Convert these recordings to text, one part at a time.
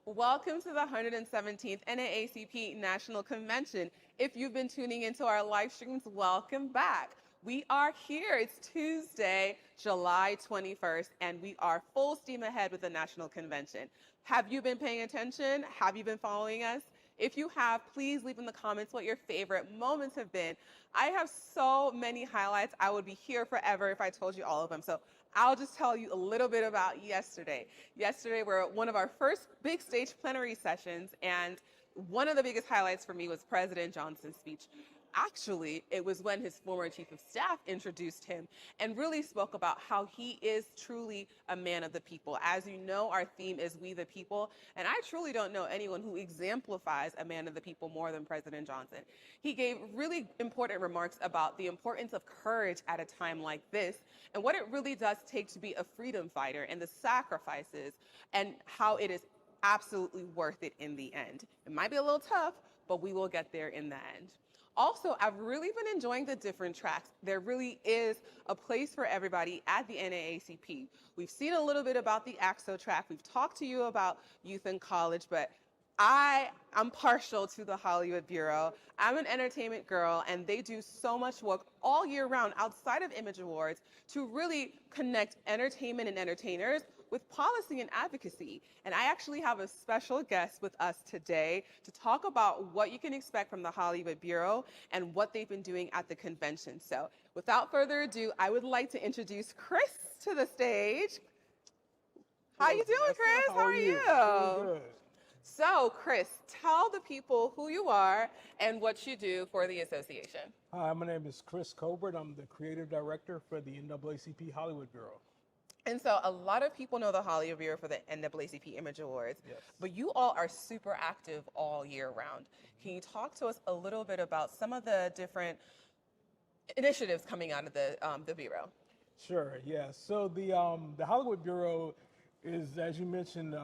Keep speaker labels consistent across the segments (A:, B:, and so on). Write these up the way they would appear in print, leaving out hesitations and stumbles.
A: Welcome to the 117th NAACP National Convention. If you've been tuning into our live streams, welcome back. We are here. It's Tuesday, July 21st, and we are full steam ahead with the National Convention. Have you been paying attention? Have you been following us? If you have, please leave in the comments what your favorite moments have been. I have so many highlights. I would be here forever if I told you all of them. So I'll just tell you a little bit about yesterday. Yesterday, we're at one of our first big stage plenary sessions, and one of the biggest highlights for me was President Johnson's speech. Actually, it was when his former chief of staff introduced him and really spoke about how he is truly a man of the people. As you know, our theme is We the People, and I truly don't know anyone who exemplifies a man of the people more than President Johnson. He gave really important remarks about the importance of courage at a time like this and what it really does take to be a freedom fighter and the sacrifices and how it is absolutely worth it in the end. It might be a little tough, but we will get there in the end. Also, I've really been enjoying the different tracks. There really is a place for everybody at the NAACP. We've seen a little bit about the AXO track. We've talked to you about youth and college, but I'm partial to the Hollywood Bureau. I'm an entertainment girl, and they do so much work all year round outside of Image Awards to really connect entertainment and entertainers with policy and advocacy. And I actually have a special guest with us today to talk about what you can expect from the Hollywood Bureau and what they've been doing at the convention. So without further ado, I would like to introduce Chris to the stage. How you doing, Chris? How are you?
B: Good.
A: So, Chris, tell the people who you are and what you do for the association.
B: Hi, my name is Chris Colbert. I'm the creative director for the NAACP Hollywood Bureau.
A: And so a lot of people know the Hollywood Bureau for the NAACP Image Awards,
B: Yes.
A: but you all are super active all year round. Can you talk to us a little bit about some of the different initiatives coming out of the Bureau?
B: Sure, yeah. So the Hollywood Bureau is, as you mentioned,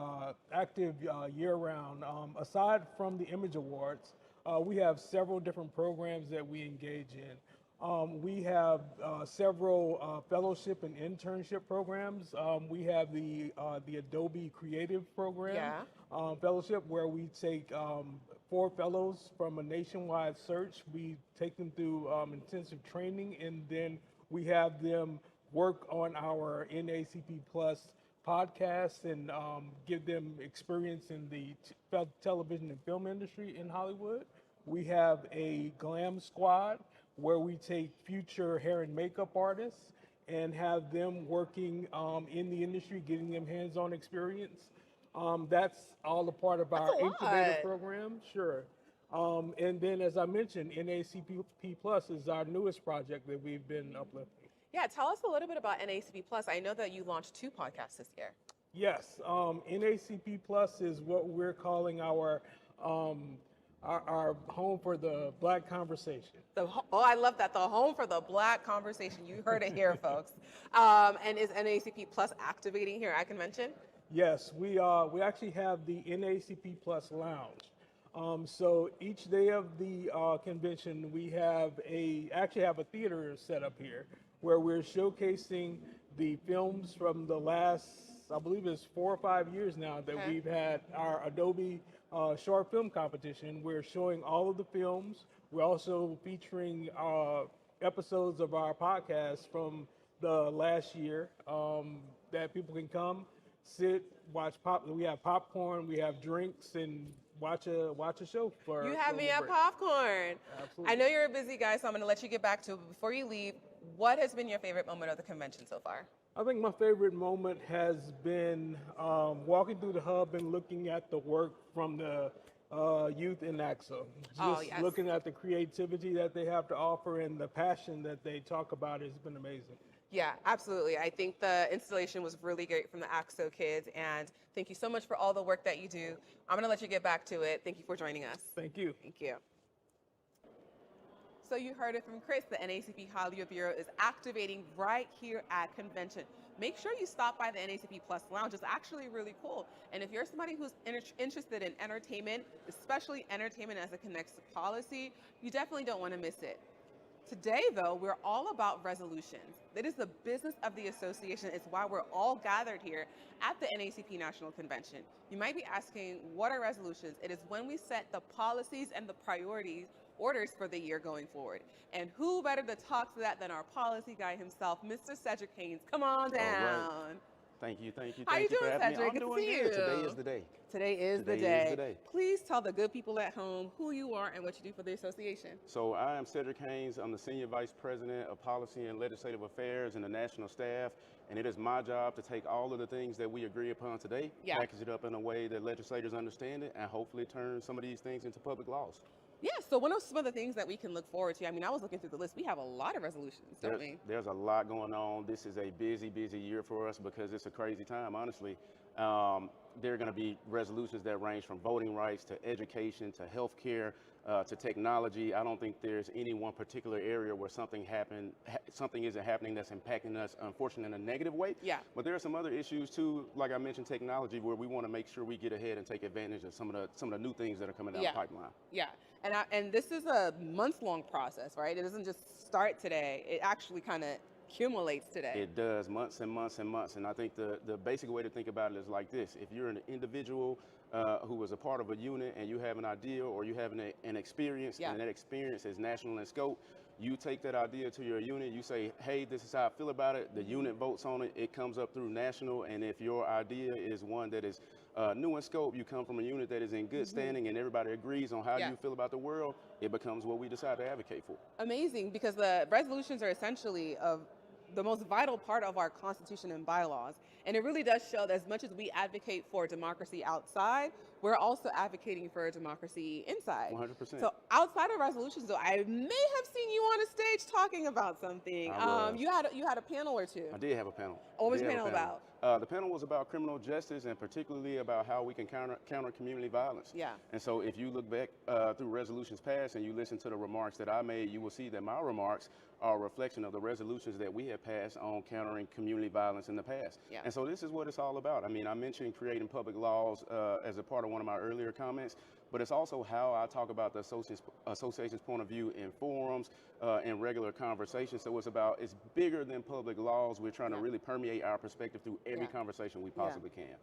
B: active year-round. Aside from the Image Awards, we have several different programs that we engage in. We have several fellowship and internship programs. We have the Adobe Creative Program fellowship, where we take 4 fellows from a nationwide search. We take them through intensive training, and then we have them work on our NAACP Plus podcast and give them experience in the television and film industry in Hollywood. We have a glam squad where we take future hair and makeup artists and have them working in the industry, getting them hands-on experience. That's all a part of our incubator program, sure. And then, as I mentioned, NAACP Plus is our newest project that we've been uplifting.
A: Yeah, tell us a little bit about NAACP Plus. I know that you launched 2 podcasts this year.
B: Yes, NAACP Plus is what we're calling our home for the Black conversation.
A: I love that, the home for the Black conversation. You heard it here, folks. And is NAACP Plus activating here at convention?
B: Yes, we actually have the NAACP Plus Lounge. So each day of the convention, we actually have a theater set up here where we're showcasing the films from the last, I believe it's 4 or 5 years now that we've had our Adobe short film competition. We're showing all of the films. We're also featuring episodes of our podcast from the last year that people can come, sit, watch we have popcorn, we have drinks, and watch a show for.
A: You have me at popcorn.
B: Absolutely.
A: I know you're a busy guy, so I'm going to let you get back to it. But before you leave, what has been your favorite moment of the convention so far?
B: I think my favorite moment has been walking through the hub and looking at the work from the youth in AXO. Just looking at the creativity that they have to offer and the passion that they talk about has been amazing.
A: Yeah, absolutely. I think the installation was really great from the AXO kids, and thank you so much for all the work that you do. I'm going to let you get back to it. Thank you for joining us.
B: Thank you.
A: Thank you. So you heard it from Chris. The NAACP Hollywood Bureau is activating right here at convention. Make sure you stop by the NAACP Plus Lounge. It's actually really cool. And if you're somebody who's interested in entertainment, especially entertainment as it connects to policy, you definitely don't want to miss it. Today, though, we're all about resolutions. It is the business of the association. It's why we're all gathered here at the NAACP National Convention. You might be asking, what are resolutions? It is when we set the policies and the priorities, orders for the year going forward. And who better to talk to that than our policy guy himself, Mr. Cedric Haynes. Come on
C: All right.
A: down.
C: Thank you, thank you,
A: How you
C: thank you for
A: doing,
C: having me.
A: Cedric?
C: I'm
A: Good to
C: doing
A: see
C: good.
A: you.
C: Today is the day.
A: Today is the
C: Today is
A: day.
C: the day.
A: Please tell the good people at home who you are and what you do for the association.
C: So I am Cedric Haynes. I'm the Senior Vice President of Policy and Legislative Affairs in the National Staff. And it is my job to take all of the things that we agree upon today, package it up in a way that legislators understand it, and hopefully turn some of these things into public laws.
A: Yeah, so one of some of the things that we can look forward to, I mean, I was looking through the list. We have a lot of resolutions, don't we?
C: There's a lot going on. This is a busy, busy year for us because it's a crazy time, honestly. There are going to be resolutions that range from voting rights to education to healthcare to technology. I don't think there's any one particular area where something isn't happening that's impacting us, unfortunately, in a negative way.
A: Yeah.
C: But there are some other issues too, like I mentioned, technology, where we want to make sure we get ahead and take advantage of some of the new things that are coming down the pipeline.
A: Yeah, and this is a month-long process, right? It doesn't just start today. It actually kind of accumulates today.
C: It does, months and months and months. And I think the basic way to think about it is like this. If you're an individual who is a part of a unit and you have an idea or you have an experience, and that experience is national in scope, you take that idea to your unit, you say, hey, this is how I feel about it. The unit votes on it. It comes up through national. And if your idea is one that is new in scope, you come from a unit that is in good standing and everybody agrees on how you feel about the world, it becomes what we decide to advocate for.
A: Amazing, because the resolutions are essentially the most vital part of our Constitution and bylaws. And it really does show that as much as we advocate for democracy outside, we're also advocating for democracy inside.
C: 100%.
A: So outside of resolutions, though, I may have seen you on a stage talking about something. You had a panel or two.
C: I did have a panel.
A: What was the panel about?
C: The panel was about criminal justice and particularly about how we can counter community violence.
A: Yeah.
C: And so if you look back through resolutions passed and you listen to the remarks that I made, you will see that my remarks are a reflection of the resolutions that we have passed on countering community violence in the past.
A: Yeah.
C: And so this is what it's all about. I mean, I mentioned creating public laws as a part of one of my earlier comments, but it's also how I talk about the association's point of view in forums, in regular conversations. So it's bigger than public laws. We're trying to really permeate our perspective through every conversation we possibly can.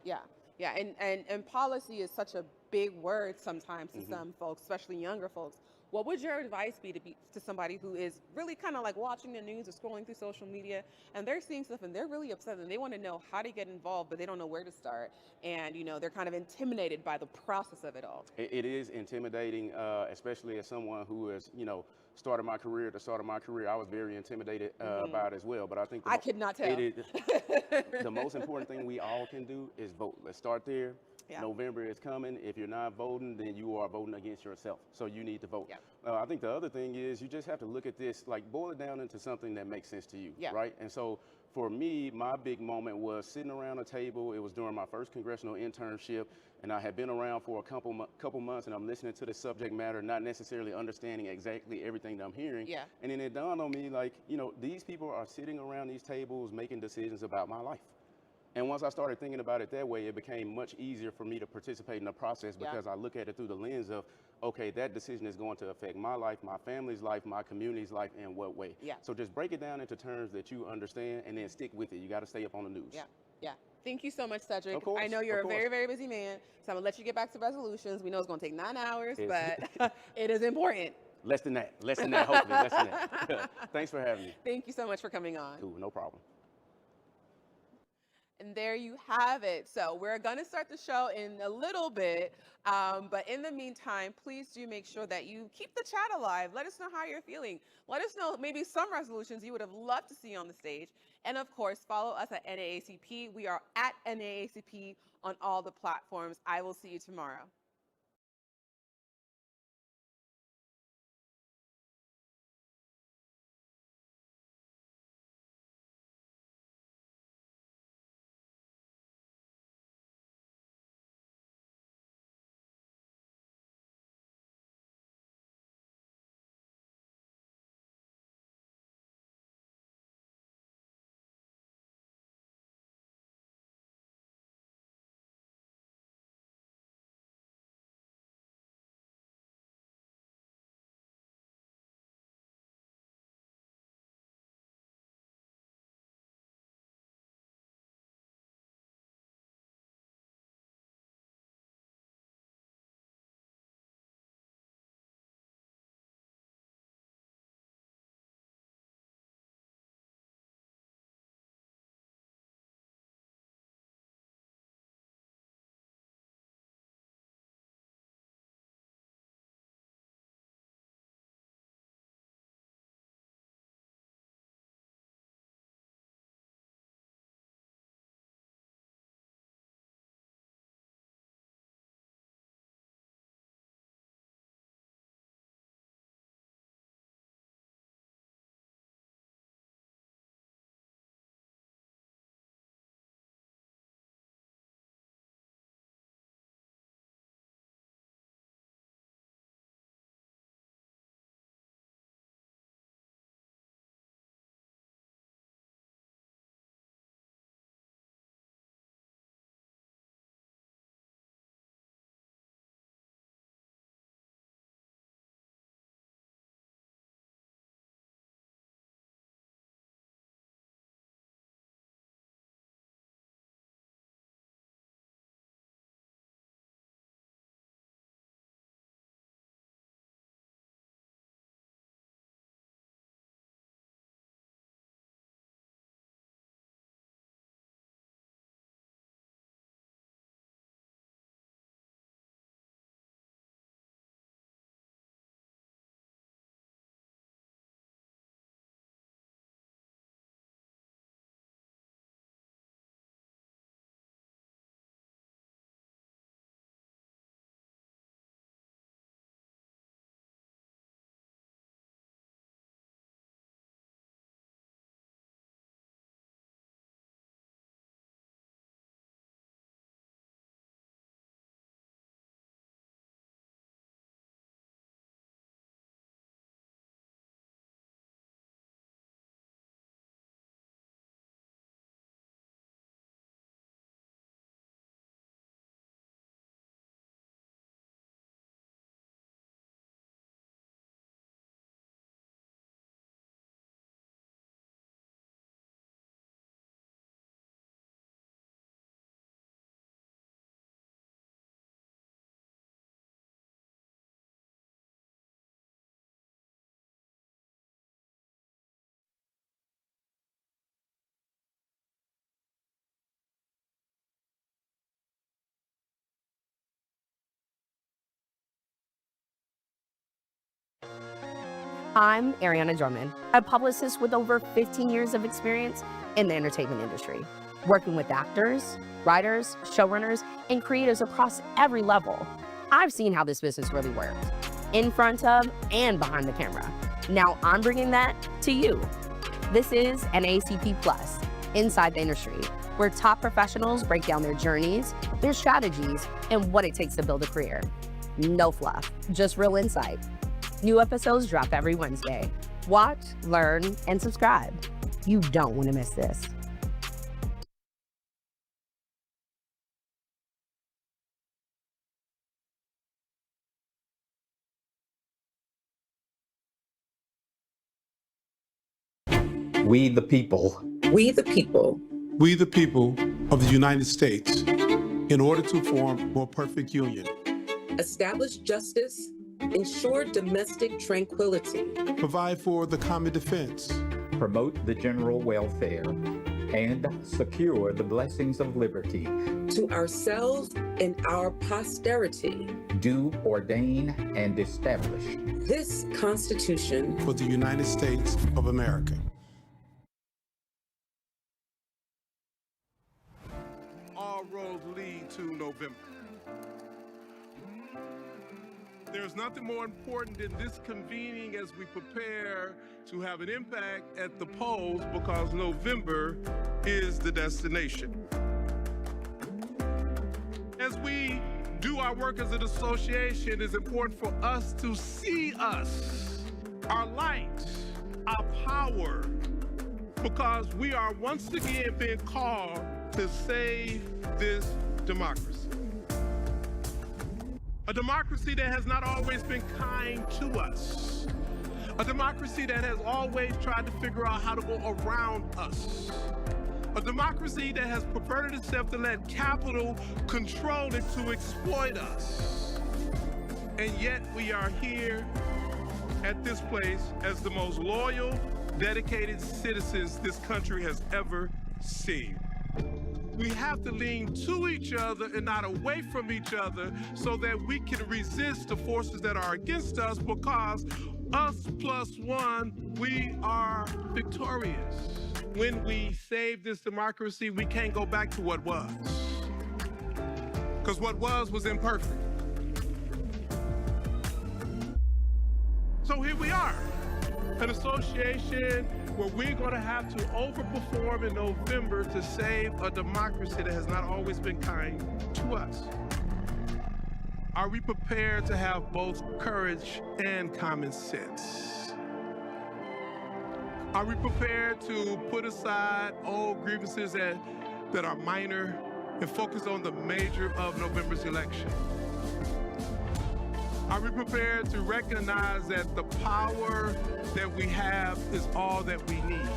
A: Yeah, and policy is such a big word sometimes to some folks, especially younger folks. What would your advice be to somebody who is really kind of like watching the news or scrolling through social media and they're seeing stuff and they're really upset and they want to know how to get involved, but they don't know where to start, and they're kind of intimidated by the process of it all?
C: It is intimidating, especially as someone who is, started my career. At the start of my career, I was very intimidated by it as well. But I think
A: I could not tell.
C: The most important thing we all can do is vote. Let's start there. Yeah. November is coming. If you're not voting, then you are voting against yourself. So you need to vote. Yeah. I think the other thing is you just have to look at this, like boil it down into something that makes sense to you, right? And so for me, my big moment was sitting around a table. It was during my first congressional internship, and I had been around for a couple months, and I'm listening to the subject matter, not necessarily understanding exactly everything that I'm hearing.
A: Yeah.
C: And then it dawned on me, like, these people are sitting around these tables making decisions about my life. And once I started thinking about it that way, it became much easier for me to participate in the process because I look at it through the lens of, okay, that decision is going to affect my life, my family's life, my community's life, in what way.
A: Yeah.
C: So just break it down into terms that you understand and then stick with it. You got to stay up on the news.
A: Yeah. Thank you so much, Cedric.
C: Of course,
A: I know you're a very, very busy man, so I'm going to let you get back to resolutions. We know it's going to take 9 hours, but it is important.
C: Less than that, hopefully, less than that. Thanks for having me.
A: Thank you so much for coming on.
C: Cool, no problem.
A: And there you have it. So we're going to start the show in a little bit. But in the meantime, please do make sure that you keep the chat alive. Let us know how you're feeling. Let us know maybe some resolutions you would have loved to see on the stage. And of course, follow us at NAACP. We are at NAACP on all the platforms. I will see you tomorrow.
D: I'm Ariana Drummond, a publicist with over 15 years of experience in the entertainment industry, working with actors, writers, showrunners, and creatives across every level. I've seen how this business really works, in front of and behind the camera. Now I'm bringing that to you. This is NAACP Plus, Inside the Industry, where top professionals break down their journeys, their strategies, and what it takes to build a career. No fluff, just real insight. New episodes drop every Wednesday. Watch, learn, and subscribe. You don't want to miss this.
E: We the people.
F: We the people.
G: We the people of the United States, in order to form more perfect union.
F: Establish justice, ensure domestic tranquility.
G: Provide for the common defense.
E: Promote the general welfare. And secure the blessings of liberty.
F: To ourselves and our posterity.
E: Do ordain and establish.
F: This Constitution.
G: For the United States of America.
H: All roads lead to November. There's nothing more important than this convening as we prepare to have an impact at the polls, because November is the destination. As we do our work as an association, it's important for us to see us, our light, our power, because we are once again being called to save this democracy. A democracy that has not always been kind to us. A democracy that has always tried to figure out how to go around us. A democracy that has perverted itself to let capital control it to exploit us. And yet we are here at this place as the most loyal, dedicated citizens this country has ever seen. We have to lean to each other and not away from each other so that we can resist the forces that are against us, because us plus one, we are victorious. When we save this democracy, we can't go back to what was. Because what was imperfect. So here we are, an association where we're going to have to overperform in November to save a democracy that has not always been kind to us. Are we prepared to have both courage and common sense? Are we prepared to put aside old grievances that are minor and focus on the major of November's election? Are we prepared to recognize that the power that we have is all that we need?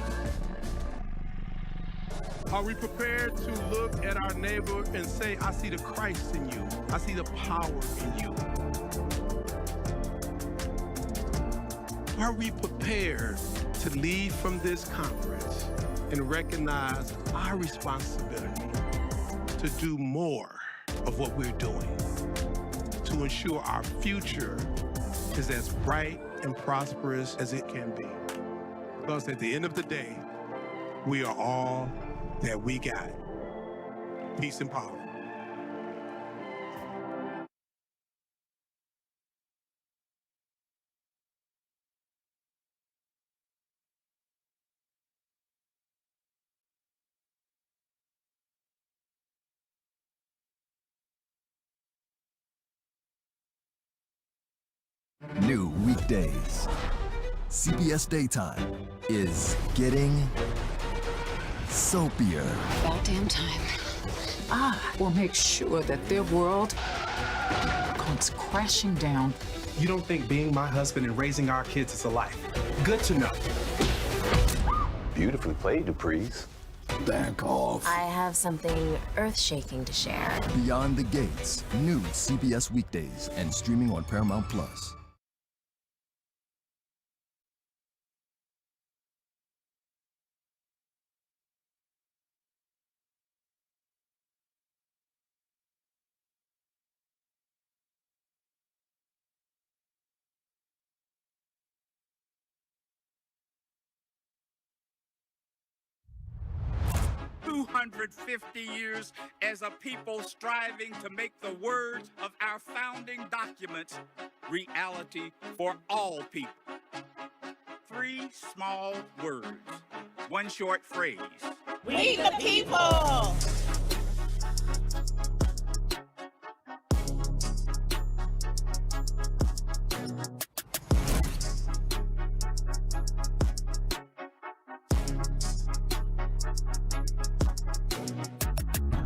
H: Are we prepared to look at our neighbor and say, I see the Christ in you. I see the power in you. Are we prepared to lead from this conference and recognize our responsibility to do more of what we're doing, to ensure our future is as bright and prosperous as it can be? Because at the end of the day, we are all that we got. Peace and power.
I: New weekdays. CBS Daytime is getting soapier.
J: About damn time. Will make sure that their world comes crashing down.
K: You don't think being my husband and raising our kids is a life? Good to know.
L: Beautifully played, Dupree's.
I: Back off.
M: I have something earth-shaking to share.
I: Beyond the Gates. New CBS weekdays and streaming on Paramount Plus.
E: 250 years as a people striving to make the words of our founding documents reality for all people. 3 small words, 1 short phrase.
L: We the people!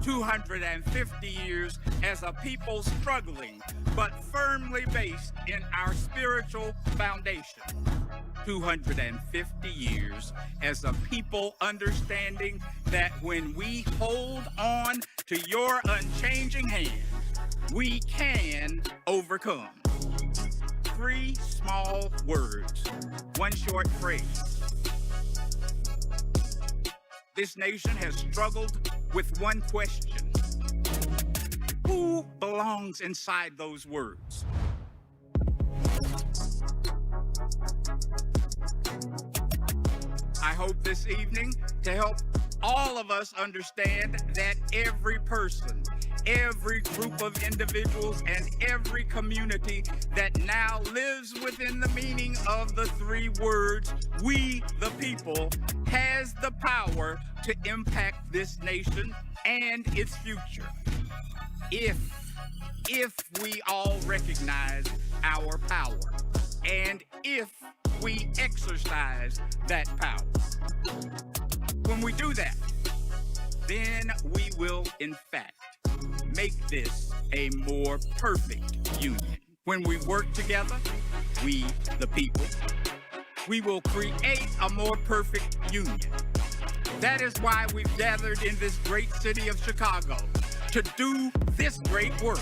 E: 250 years as a people struggling, but firmly based in our spiritual foundation. 250 years as a people understanding that when we hold on to your unchanging hand, we can overcome. 3 small words, 1 short phrase. This nation has struggled with one question. Who belongs inside those words? I hope this evening to help all of us understand that every person, every group of individuals, and every community that now lives within the meaning of the 3 words, we the people, has the power to impact this nation and its future. If we all recognize our power, and if we exercise that power. When we do that, then we will, in fact, make this a more perfect union. When we work together, we, the people, we will create a more perfect union. That is why we've gathered in this great city of Chicago to do this great work.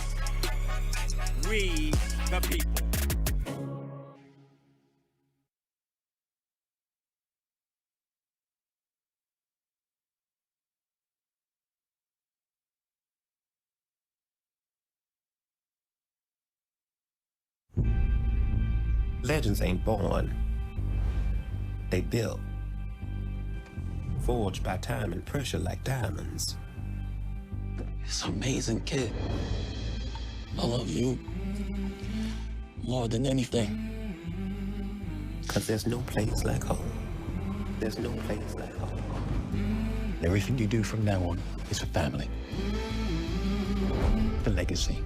E: We, the people.
N: Legends ain't born, they built, forged by time and pressure like diamonds.
O: It's an amazing kid. I love you more than anything.
N: 'Cause there's no place like home. There's no place like home.
O: Everything you do from now on is for family. For legacy.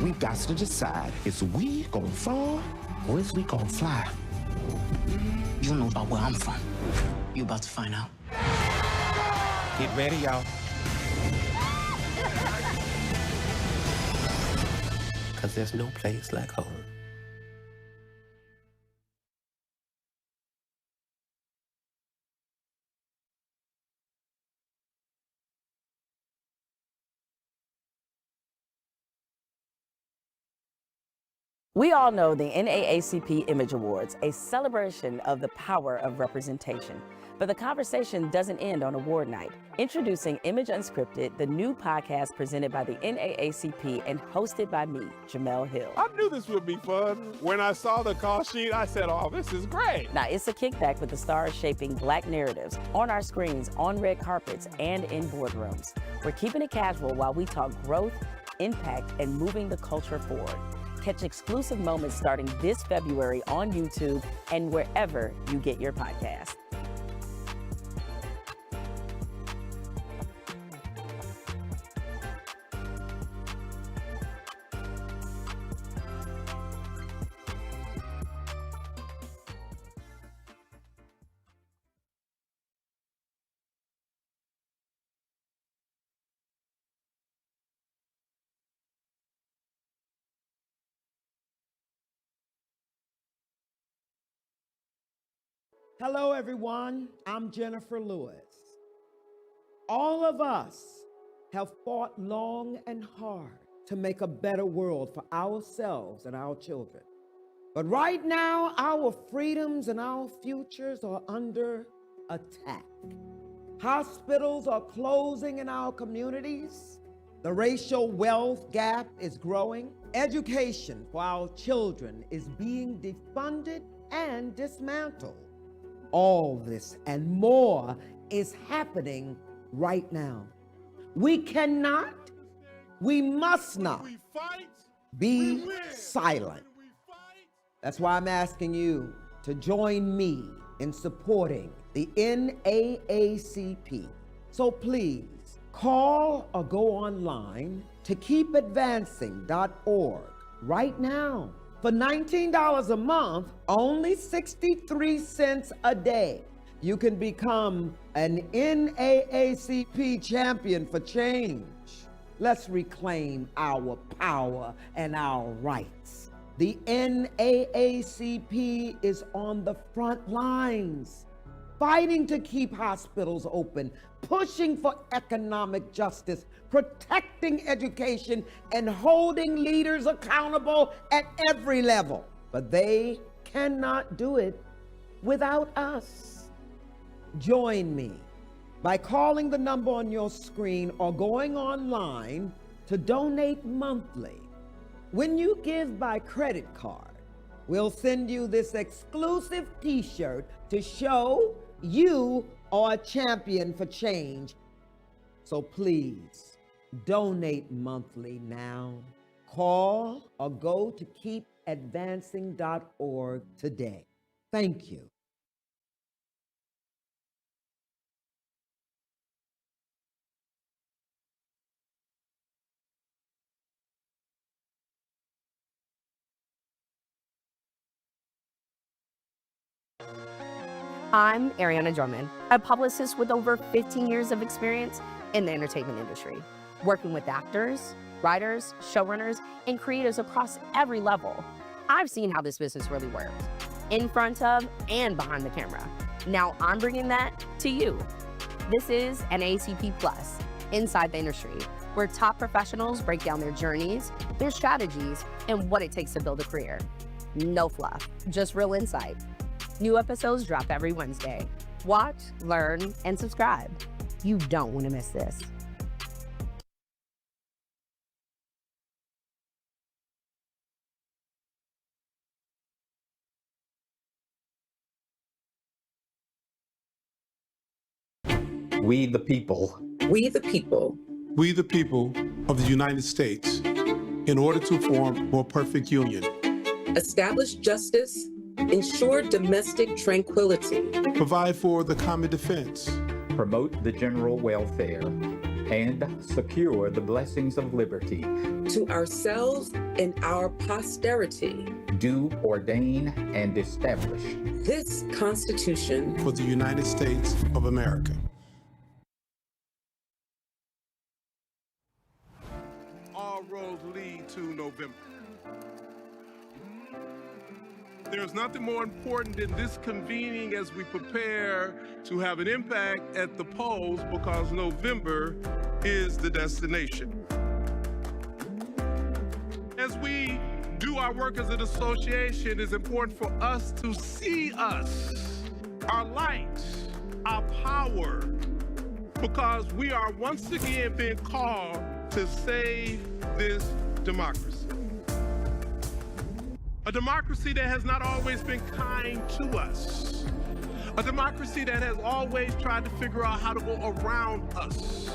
P: We got to decide, is we gonna fall or is we gonna fly?
O: You don't know about where I'm from. You about to find out.
N: Get ready, y'all. 'Cause there's no place like home.
Q: We all know the NAACP Image Awards, a celebration of the power of representation. But the conversation doesn't end on award night. Introducing Image Unscripted, the new podcast presented by the NAACP and hosted by me, Jamel Hill.
H: I knew this would be fun. When I saw the call sheet, I said, oh, this is great.
Q: Now, it's a kickback with the stars shaping Black narratives on our screens, on red carpets, and in boardrooms. We're keeping it casual while we talk growth, impact, and moving the culture forward. Catch exclusive moments starting this February on YouTube and wherever you get your podcast.
R: Hello, everyone. I'm Jennifer Lewis. All of us have fought long and hard to make a better world for ourselves and our children. But right now, our freedoms and our futures are under attack. Hospitals are closing in our communities. The racial wealth gap is growing. Education for our children is being defunded and dismantled. All this and more is happening right now. We cannot, we must not be silent. That's why I'm asking you to join me in supporting the NAACP. So please call or go online to keepadvancing.org right now. For $19 a month, only 63 cents a day, you can become an NAACP champion for change. Let's reclaim our power and our rights. The NAACP is on the front lines, fighting to keep hospitals open, pushing for economic justice, protecting education, and holding leaders accountable at every level. But they cannot do it without us. Join me by calling the number on your screen or going online to donate monthly. When you give by credit card, we'll send you this exclusive t-shirt to show you are a champion for change. So please donate monthly now. Call or go to keepadvancing.org today. Thank you.
D: I'm Ariana Drummond, a publicist with over 15 years of experience in the entertainment industry, working with actors, writers, showrunners, and creatives across every level. I've seen how this business really works, in front of and behind the camera. Now I'm bringing that to you. This is NAACP Plus, Inside the Industry, where top professionals break down their journeys, their strategies, and what it takes to build a career. No fluff, just real insight. New episodes drop every Wednesday. Watch, learn, and subscribe. You don't want to miss this.
E: We the people.
F: We the people.
G: We the people of the United States, in order to form more perfect union.
F: Establish justice. Ensure domestic tranquility.
G: Provide for the common defense.
E: Promote the general welfare. And secure the blessings of liberty.
F: To ourselves and our posterity.
E: Do ordain and establish
F: this Constitution
G: for the United States of America.
H: All roads lead to November. There's nothing more important than this convening as we prepare to have an impact at the polls, because November is the destination. As we do our work as an association, it's important for us to see us, our light, our power, because we are once again being called to save this democracy. A democracy that has not always been kind to us. A democracy that has always tried to figure out how to go around us.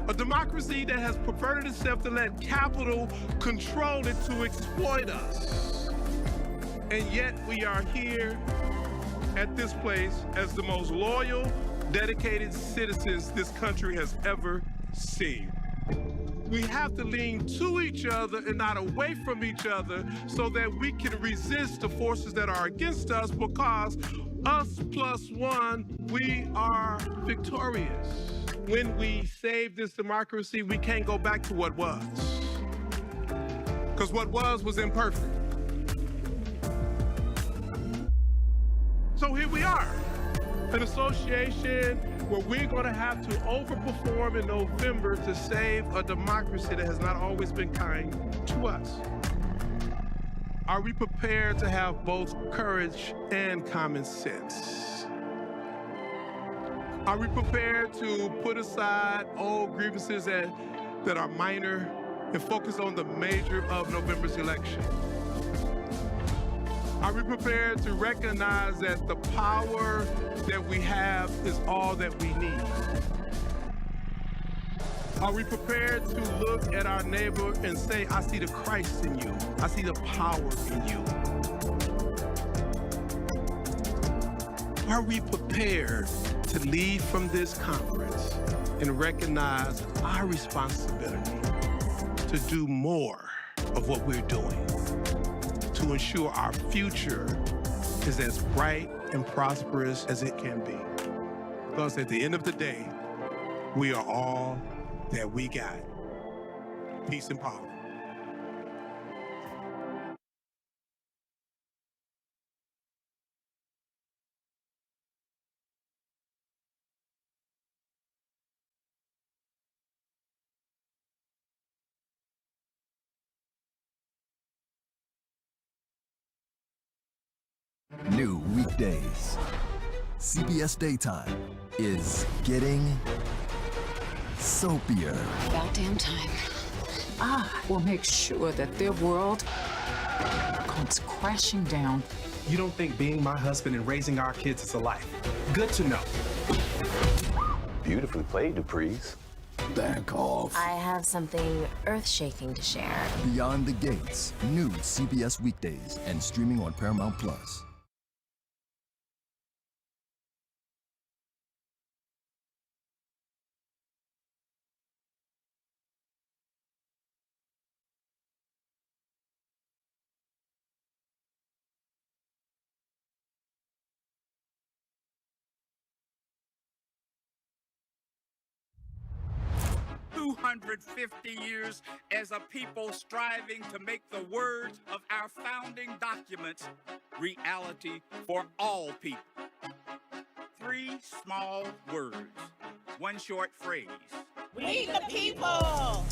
H: A democracy that has perverted itself to let capital control it to exploit us. And yet we are here at this place as the most loyal, dedicated citizens this country has ever seen. We have to lean to each other and not away from each other so that we can resist the forces that are against us, because us plus one, we are victorious. When we save this democracy, we can't go back to what was, because what was imperfect. So here we are, an association where we're going to have to overperform in November to save a democracy that has not always been kind to us. Are we prepared to have both courage and common sense? Are we prepared to put aside old grievances that are minor and focus on the major of November's election? Are we prepared to recognize that the power that we have is all that we need? Are we prepared to look at our neighbor and say, I see the Christ in you. I see the power in you. Are we prepared to leave from this conference and recognize our responsibility to do more of what we're doing to ensure our future is as bright and prosperous as it can be? Because at the end of the day, we are all that we got. Peace and power.
I: New weekdays. CBS Daytime is getting soapier.
J: About damn time. We'll make sure that their world comes crashing down.
K: You don't think being my husband and raising our kids is a life? Good to know.
N: Beautifully played, Dupree's.
I: Back off.
M: I have something earth-shaking to share.
I: Beyond the Gates. New CBS weekdays and streaming on Paramount Plus.
E: Years as a people striving to make the words of our founding documents reality for all people. 3 small words, 1 short phrase.
L: We the people!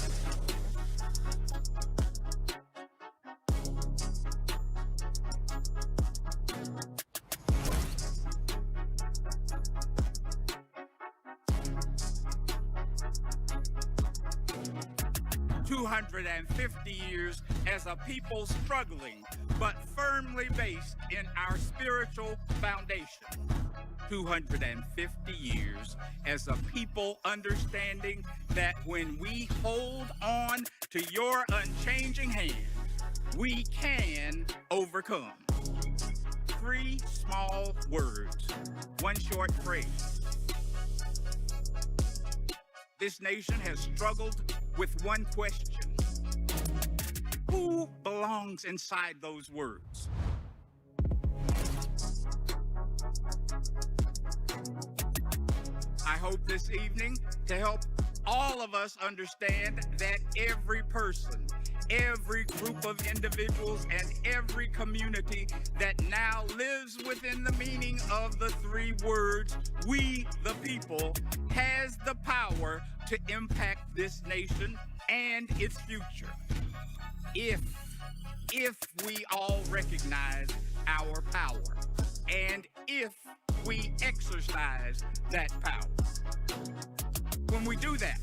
E: 250 years as a people struggling, but firmly based in our spiritual foundation. 250 years as a people understanding that when we hold on to your unchanging hand, we can overcome. 3 small words, 1 short phrase. This nation has struggled with one question. Who belongs inside those words? I hope this evening to help all of us understand that every person, every group of individuals, and every community that now lives within the meaning of the 3 words, we the people, has the power to impact this nation and its future. If we all recognize our power, and if we exercise that power. When we do that,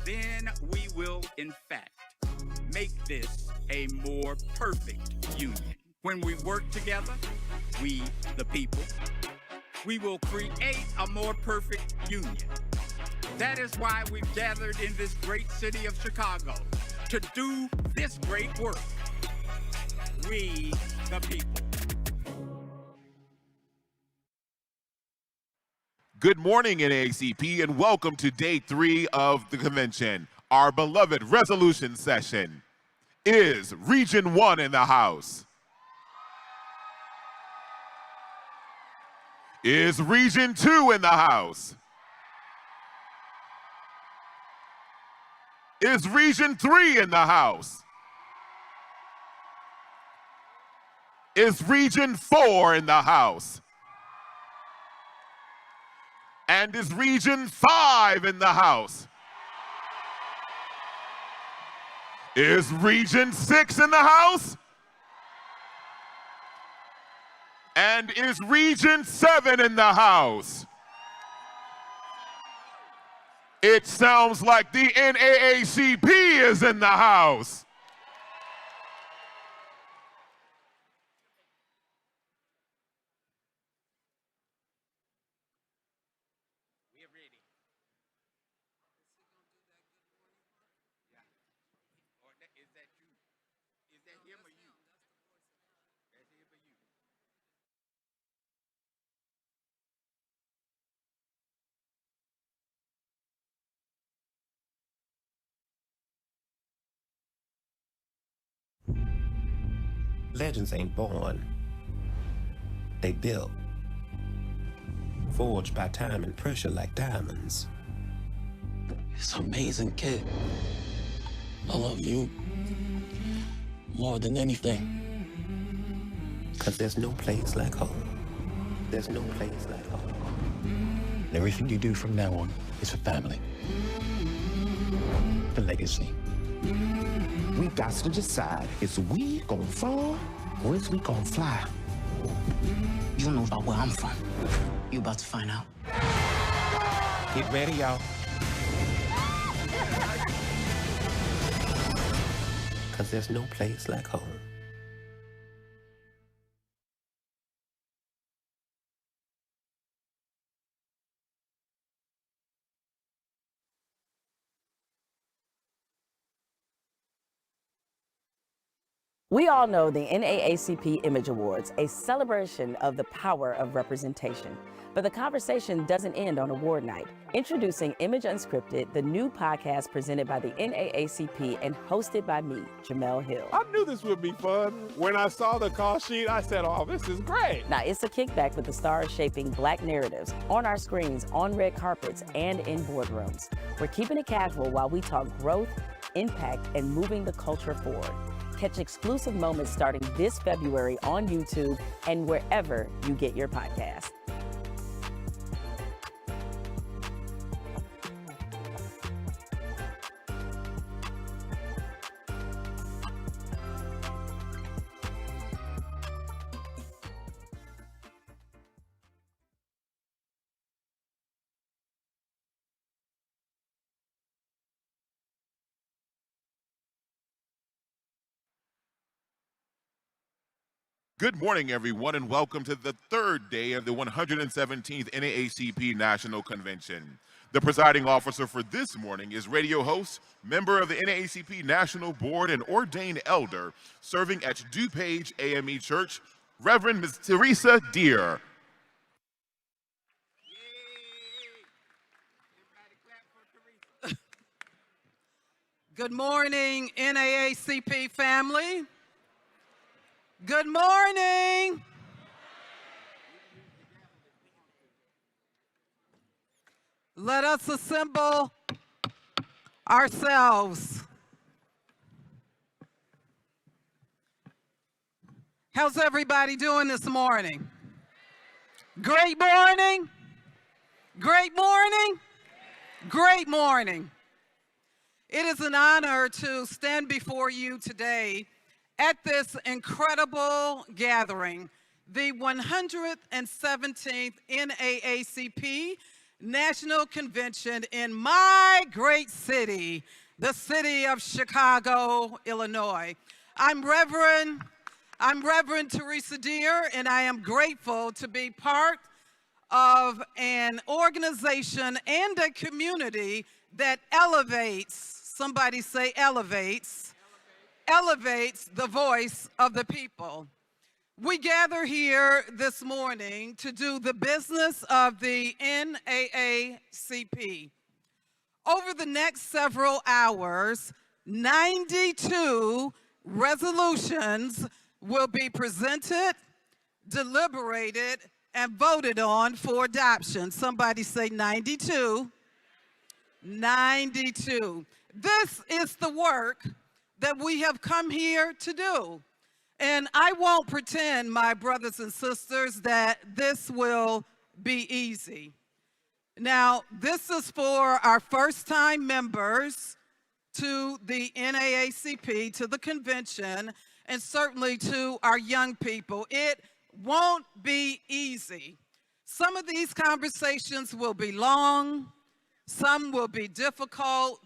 E: then we will, in fact, make this a more perfect union. When we work together, we, the people, we will create a more perfect union. That is why we've gathered in this great city of Chicago to do this great work. We, the people.
S: Good morning, NAACP, and welcome to day 3 of the convention. Our beloved resolution session. Is Region 1 in the house? Is Region 2 in the house? Is Region 3 in the house? Is Region 4 in the house? And is Region 5 in the house? Is Region 6 in the house? And is Region 7 in the house? It sounds like the NAACP is in the house.
N: Legends ain't born, they built. Forged by time and pressure like diamonds.
O: It's an amazing kid. I love you more than anything.
N: 'Cause there's no place like home. There's no place like home.
O: Everything you do from now on is for family. For legacy.
P: We got to decide, is we gonna fall or is we gonna fly?
O: You don't know about where I'm from. You about to find out.
N: Get ready, y'all. 'Cause there's no place like home.
Q: We all know the NAACP Image Awards, a celebration of the power of representation. But the conversation doesn't end on award night. Introducing Image Unscripted, the new podcast presented by the NAACP and hosted by me, Jamel Hill.
T: I knew this would be fun. When I saw the call sheet, I said, oh, this is great.
Q: Now, it's a kickback with the stars shaping Black narratives on our screens, on red carpets, and in boardrooms. We're keeping it casual while we talk growth, impact, and moving the culture forward. Catch exclusive moments starting this February on YouTube and wherever you get your podcast.
S: Good morning, everyone, and welcome to the third day of the 117th NAACP National Convention. The presiding officer for this morning is radio host, member of the NAACP National Board, and ordained elder, serving at DuPage AME Church, Reverend Ms. Teresa Deere.
U: Good morning, NAACP family. Good morning. Let us assemble ourselves. How's everybody doing this morning? Great morning. Great morning. Great morning. It is an honor to stand before you today at this incredible gathering, the 117th NAACP National Convention in my great city, the city of Chicago, Illinois. I'm Reverend Teresa Deere, and I am grateful to be part of an organization and a community that elevates, somebody say elevates the voice of the people. We gather here this morning to do the business of the NAACP. Over the next several hours, 92 resolutions will be presented, deliberated, and voted on for adoption. Somebody say 92. 92. This is the work that we have come here to do. And I won't pretend, my brothers and sisters, that this will be easy. Now, this is for our first-time members to the NAACP, to the convention, and certainly to our young people. It won't be easy. Some of these conversations will be long, some will be difficult.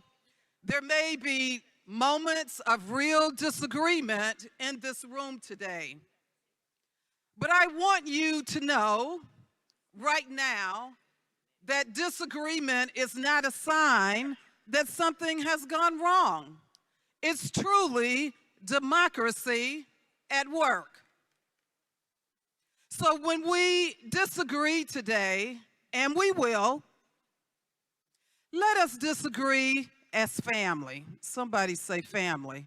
U: There may be moments of real disagreement in this room today. But I want you to know right now that disagreement is not a sign that something has gone wrong. It's truly democracy at work. So when we disagree today, and we will, let us disagree as family. Somebody say family.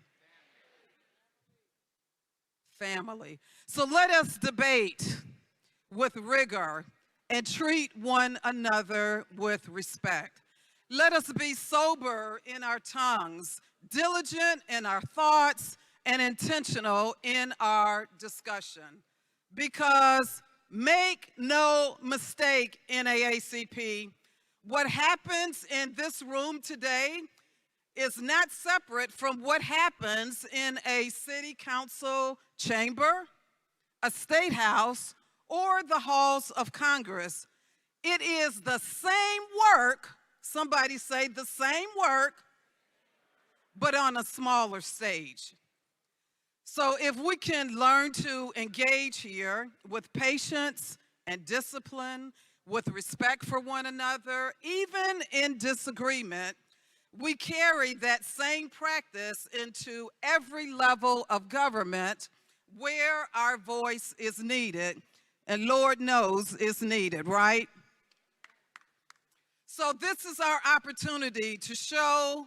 U: Family. So let us debate with rigor and treat one another with respect. Let us be sober in our tongues, diligent in our thoughts, and intentional in our discussion. Because make no mistake, NAACP, what happens in this room today is not separate from what happens in a city council chamber, a state house, or the halls of Congress. It is the same work, somebody say the same work, but on a smaller stage. So if we can learn to engage here with patience and discipline, with respect for one another, even in disagreement, we carry that same practice into every level of government where our voice is needed, and Lord knows it's needed, right? So this is our opportunity to show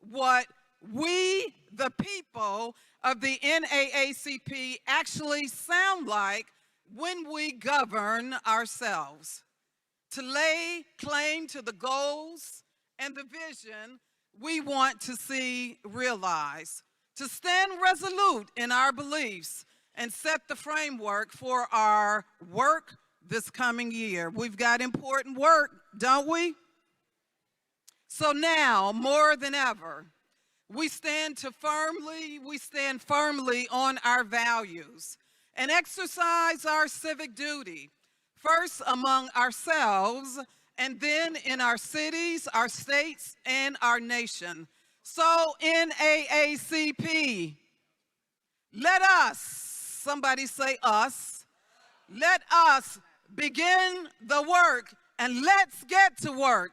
U: what we, the people of the NAACP, actually sound like when we govern ourselves. To lay claim to the goals and the vision we want to see realized. To stand resolute in our beliefs and set the framework for our work this coming year. We've got important work, don't we? So now, more than ever, we stand firmly on our values and exercise our civic duty, first among ourselves, and then in our cities, our states, and our nation. So NAACP, let us, somebody say us, let us begin the work, and let's get to work.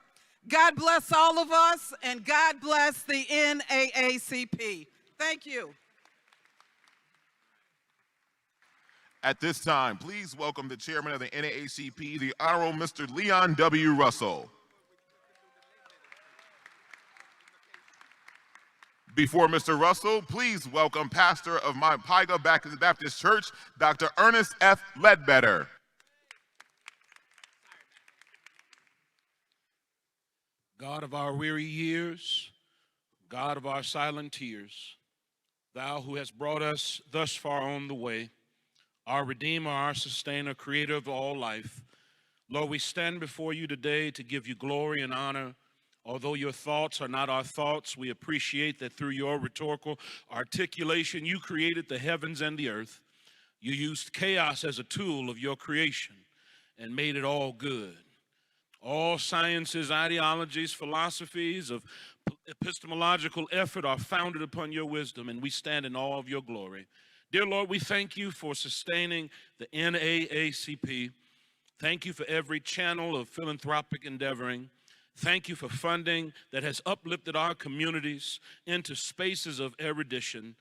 U: God bless all of us, and God bless the NAACP. Thank you.
S: At this time, please welcome the chairman of the NAACP, the Honorable Mr. Leon W. Russell. Before Mr. Russell, please welcome pastor of Mount Piga Baptist Church, Dr. Ernest F. Ledbetter.
B: God of our weary years, God of our silent tears, thou who hast brought us thus far on the way, our Redeemer, our Sustainer, Creator of all life, Lord, we stand before you today to give you glory and honor. Although your thoughts are not our thoughts, we appreciate that through your rhetorical articulation, you created the heavens and the earth. You used chaos as a tool of your creation and made it all good. All sciences, ideologies, philosophies of epistemological effort are founded upon your wisdom, and we stand in awe of your glory. Dear Lord, we thank you for sustaining the NAACP. Thank you for every channel of philanthropic endeavoring. Thank you for funding that has uplifted our communities into spaces of erudition.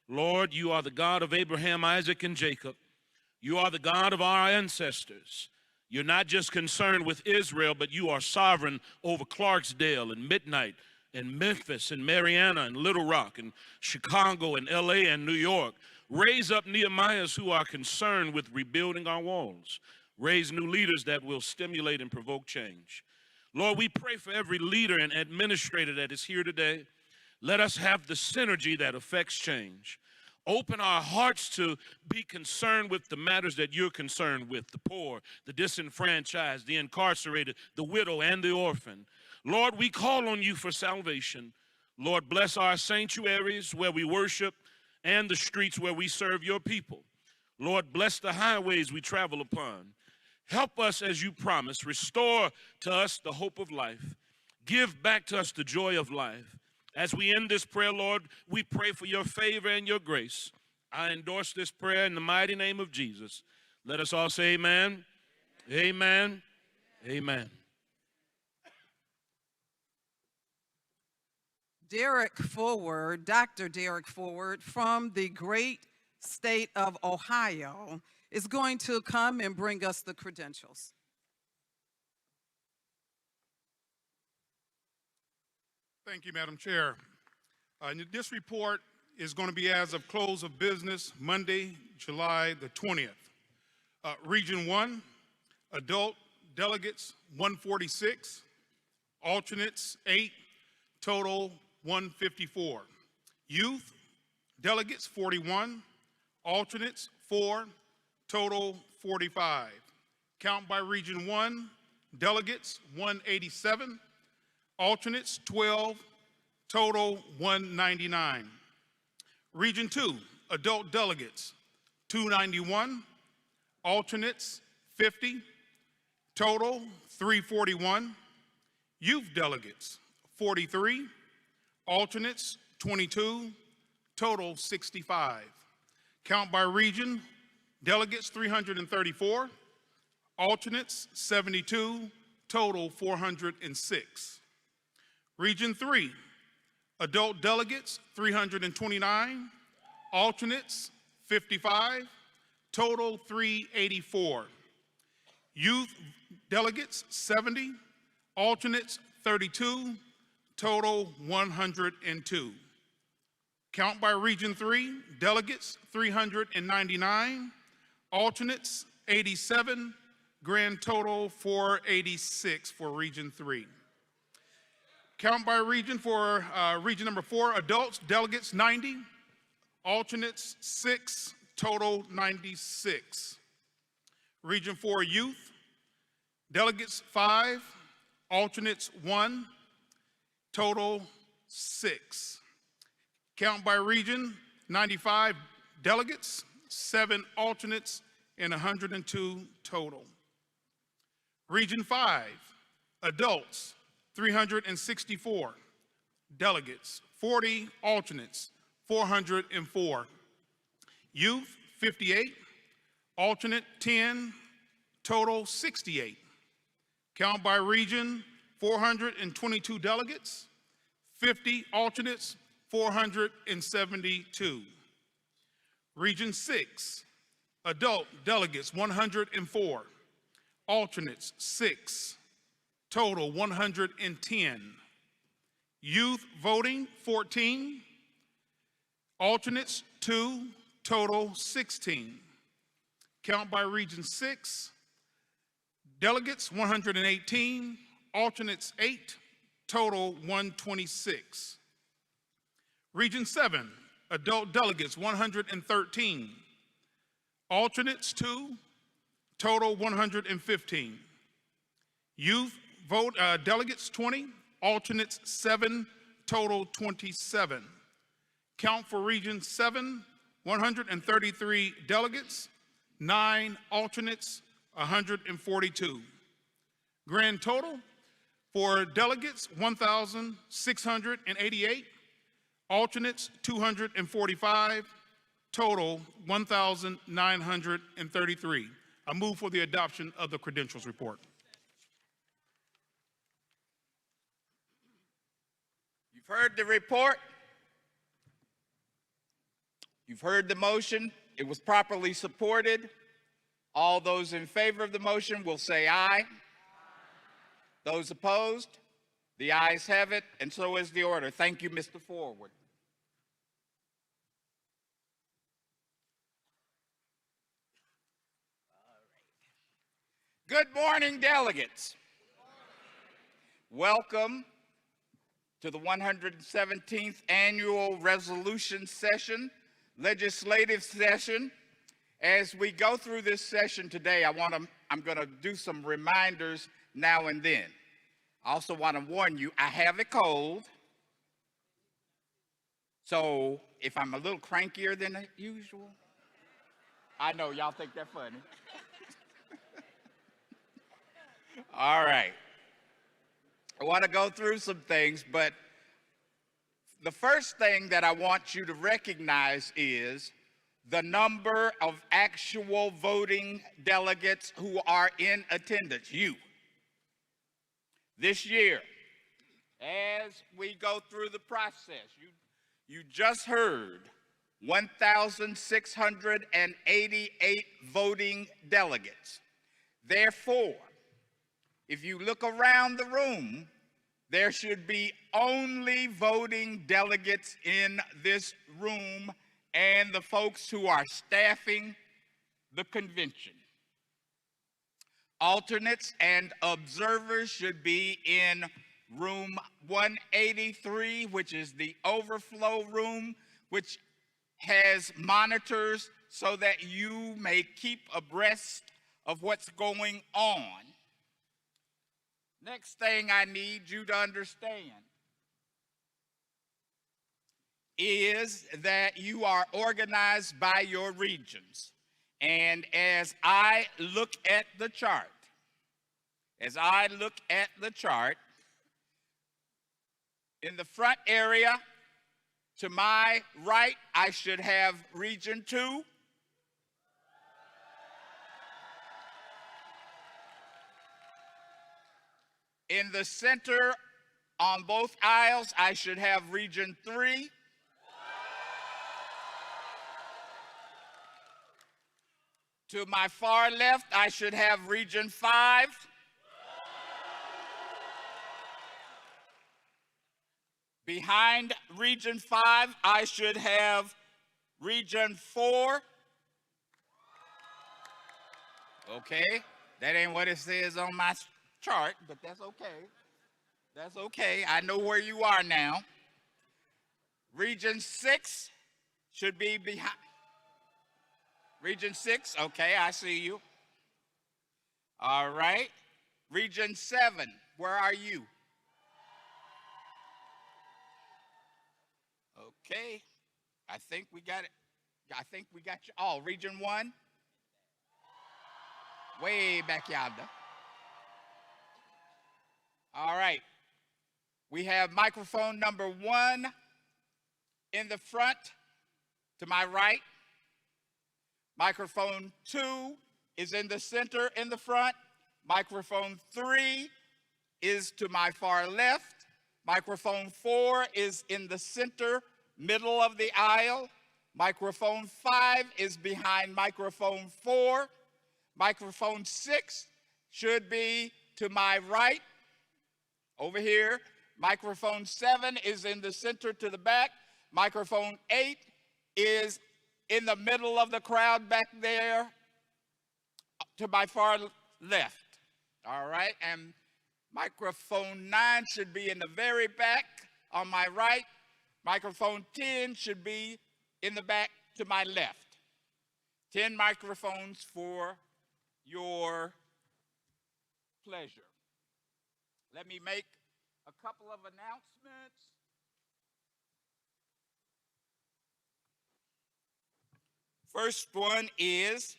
B: Lord, you are the God of Abraham, Isaac, and Jacob. You are the God of our ancestors. You're not just concerned with Israel, but you are sovereign over Clarksdale and Midnight and Memphis and Mariana and Little Rock and Chicago and LA and New York. Raise up Nehemiahs who are concerned with rebuilding our walls. Raise new leaders that will stimulate and provoke change. Lord, we pray for every leader and administrator that is here today. Let us have the synergy that affects change. Open our hearts to be concerned with the matters that you're concerned with, the poor, the disenfranchised, the incarcerated, the widow, and the orphan. Lord, we call on you for salvation. Lord, bless our sanctuaries where we worship and the streets where we serve your people. Lord, bless the highways we travel upon. Help us as you promised. Restore to us the hope of life. Give back to us the joy of life. As we end this prayer, Lord, we pray for your favor and your grace. I endorse this prayer in the mighty name of Jesus. Let us all say amen, amen, amen.
U: Dr. Derek Forward from the great state of Ohio is going to come and bring us the credentials.
C: Thank you, Madam Chair. This report is going to be as of close of business, Monday, July the 20th. Region 1, adult delegates 146, alternates 8, total 154. Youth delegates 41, alternates 4, total 45. Count by Region 1, delegates 187, alternates 12, total 199. Region 2, adult delegates 291, alternates 50, total 341. Youth delegates 43, alternates 22, total 65. Count by region, delegates 334, alternates 72, total 406. Region 3, adult delegates 329, alternates 55, total 384. Youth delegates 70, alternates 32, total 102. Count by Region 3, delegates 399, alternates 87, grand total 486 for Region 3. Count by region for region number 4, adults, delegates 90, alternates 6, total 96. Region 4, youth, delegates 5, alternates 1, total 6. Count by region, 95 delegates, 7 alternates, and 102 total. Region 5, adults, 364 delegates, 40 alternates, 404. Youth, 58, alternate 10, total 68. Count by region, 422 delegates, 50 alternates, 472. Region 6, adult delegates 104, alternates 6, total 110. Youth voting 14, alternates 2, total 16. Count by region 6, delegates 118, alternates 8, total 126. Region 7, adult delegates 113, alternates 2, total 115. Youth delegates 20, alternates 7, total 27. Count for Region 7, 133 delegates, 9 alternates, 142. Grand total for delegates 1,688, alternates 245, total 1,933. I move for the adoption of the credentials report.
E: You've heard the report. You've heard the motion. It was properly supported. All those in favor of the motion will say aye. Those opposed? The ayes have it, and so is the order. Thank you, Mr. Forward. Good morning, delegates. Welcome to the 117th Annual Resolution Session, Legislative Session. As we go through this session today, I'm going to do some reminders now and then. I also want to warn you, I have a cold. So if I'm a little crankier than usual, I know y'all think that's funny. All right. I want to go through some things, but the first thing that I want you to recognize is the number of actual voting delegates who are in attendance. You. This year, as we go through the process. You just heard 1,688 voting delegates. Therefore, if you look around the room, there should be only voting delegates in this room and the folks who are staffing the convention. Alternates and observers should be in room 183, which is the overflow room, which has monitors so that you may keep abreast of what's going on. Next thing I need you to understand is that you are organized by your regions. And as I look at the chart, in the front area to my right, I should have Region 2. In the center on both aisles, I should have Region 3. To my far left, I should have Region 5. Behind Region 5, I should have Region 4. Okay, that ain't what it says on my chart, but that's okay. That's okay. I know where you are now. Region 6 should be behind. Region 6, okay, I see you. All right. Region 7, where are you? Okay, I think we got it. I think we got you all. Region 1, way back yonder. All right, we have microphone number 1 in the front to my right. Microphone 2 is in the center in the front. Microphone 3 is to my far left. Microphone 4 is in the center, middle of the aisle. Microphone 5 is behind microphone 4. Microphone 6 should be to my right, over here. Microphone 7 is in the center to the back. Microphone 8 is in the middle of the crowd back there to my far left. All right, and microphone 9 should be in the very back on my right. Microphone 10 should be in the back to my left. 10 microphones for your pleasure. Let me make a couple of announcements. First one is,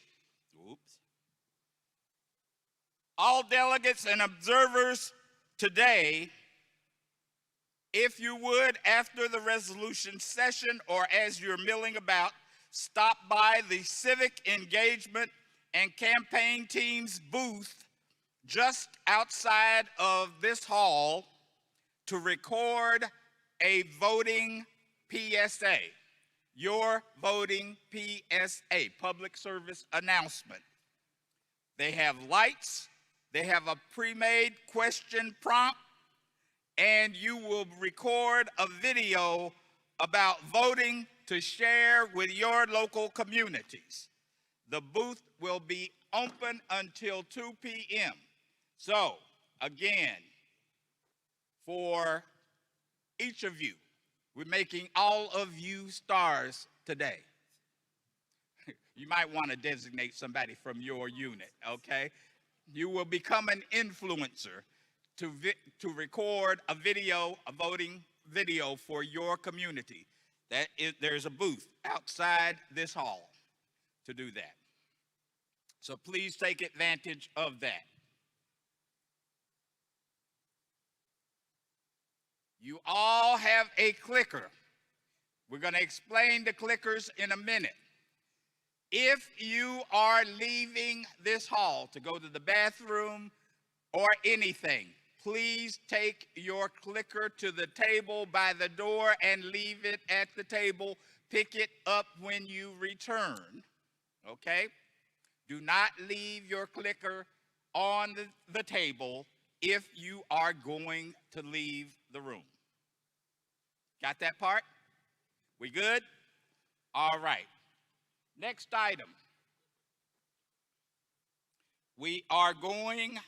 E: all delegates and observers today, if you would, after the resolution session or as you're milling about, stop by the Civic Engagement and Campaign Team's booth just outside of this hall to record a voting PSA. Your voting PSA, public service announcement. They have lights, they have a pre-made question prompt, and you will record a video about voting to share with your local communities. The booth will be open until 2 p.m. So, again, for each of you, we're making all of you stars today. You might want to designate somebody from your unit, okay? You will become an influencer to record a video, a voting video for your community. There's a booth outside this hall to do that. So please take advantage of that. You all have a clicker. We're going to explain the clickers in a minute. If you are leaving this hall to go to the bathroom or anything, please take your clicker to the table by the door and leave it at the table. Pick it up when you return, okay? Do not leave your clicker on the table if you are going to leave the room. Got that part? We good? All right. Next item. We are going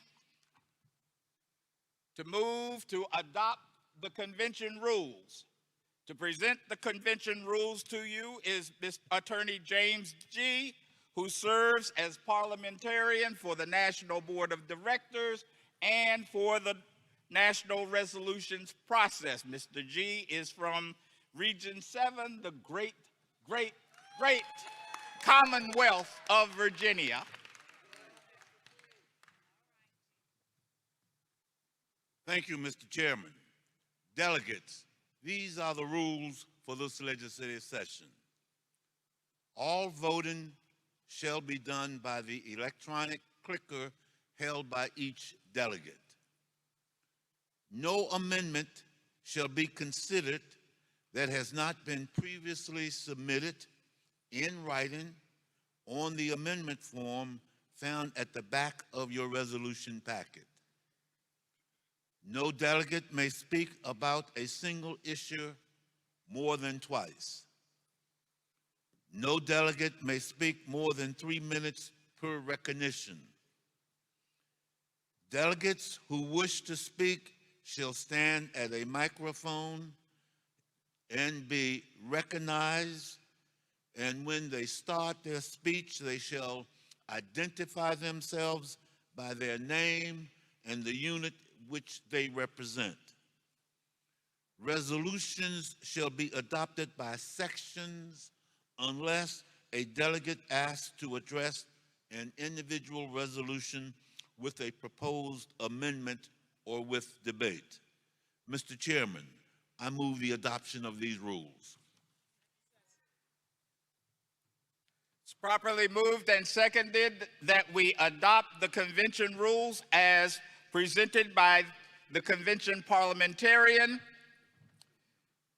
E: to move to adopt the convention rules. To present the convention rules to you is Mr. Attorney James G., who serves as parliamentarian for the National Board of Directors and for the National Resolutions process. Mr. G is from Region 7, the great Commonwealth of Virginia.
A: Thank you, Mr. Chairman. Delegates, these are the rules for this legislative session. All voting shall be done by the electronic clicker held by each delegate. No amendment shall be considered that has not been previously submitted in writing on the amendment form found at the back of your resolution packet. No delegate may speak about a single issue more than twice. No delegate may speak more than 3 minutes per recognition. Delegates who wish to speak shall stand at a microphone and be recognized, and when they start their speech, they shall identify themselves by their name and the unit which they represent. Resolutions shall be adopted by sections unless a delegate asks to address an individual resolution with a proposed amendment or with debate. Mr. Chairman, I move the adoption of these rules.
E: It's properly moved and seconded that we adopt the convention rules as presented by the convention parliamentarian.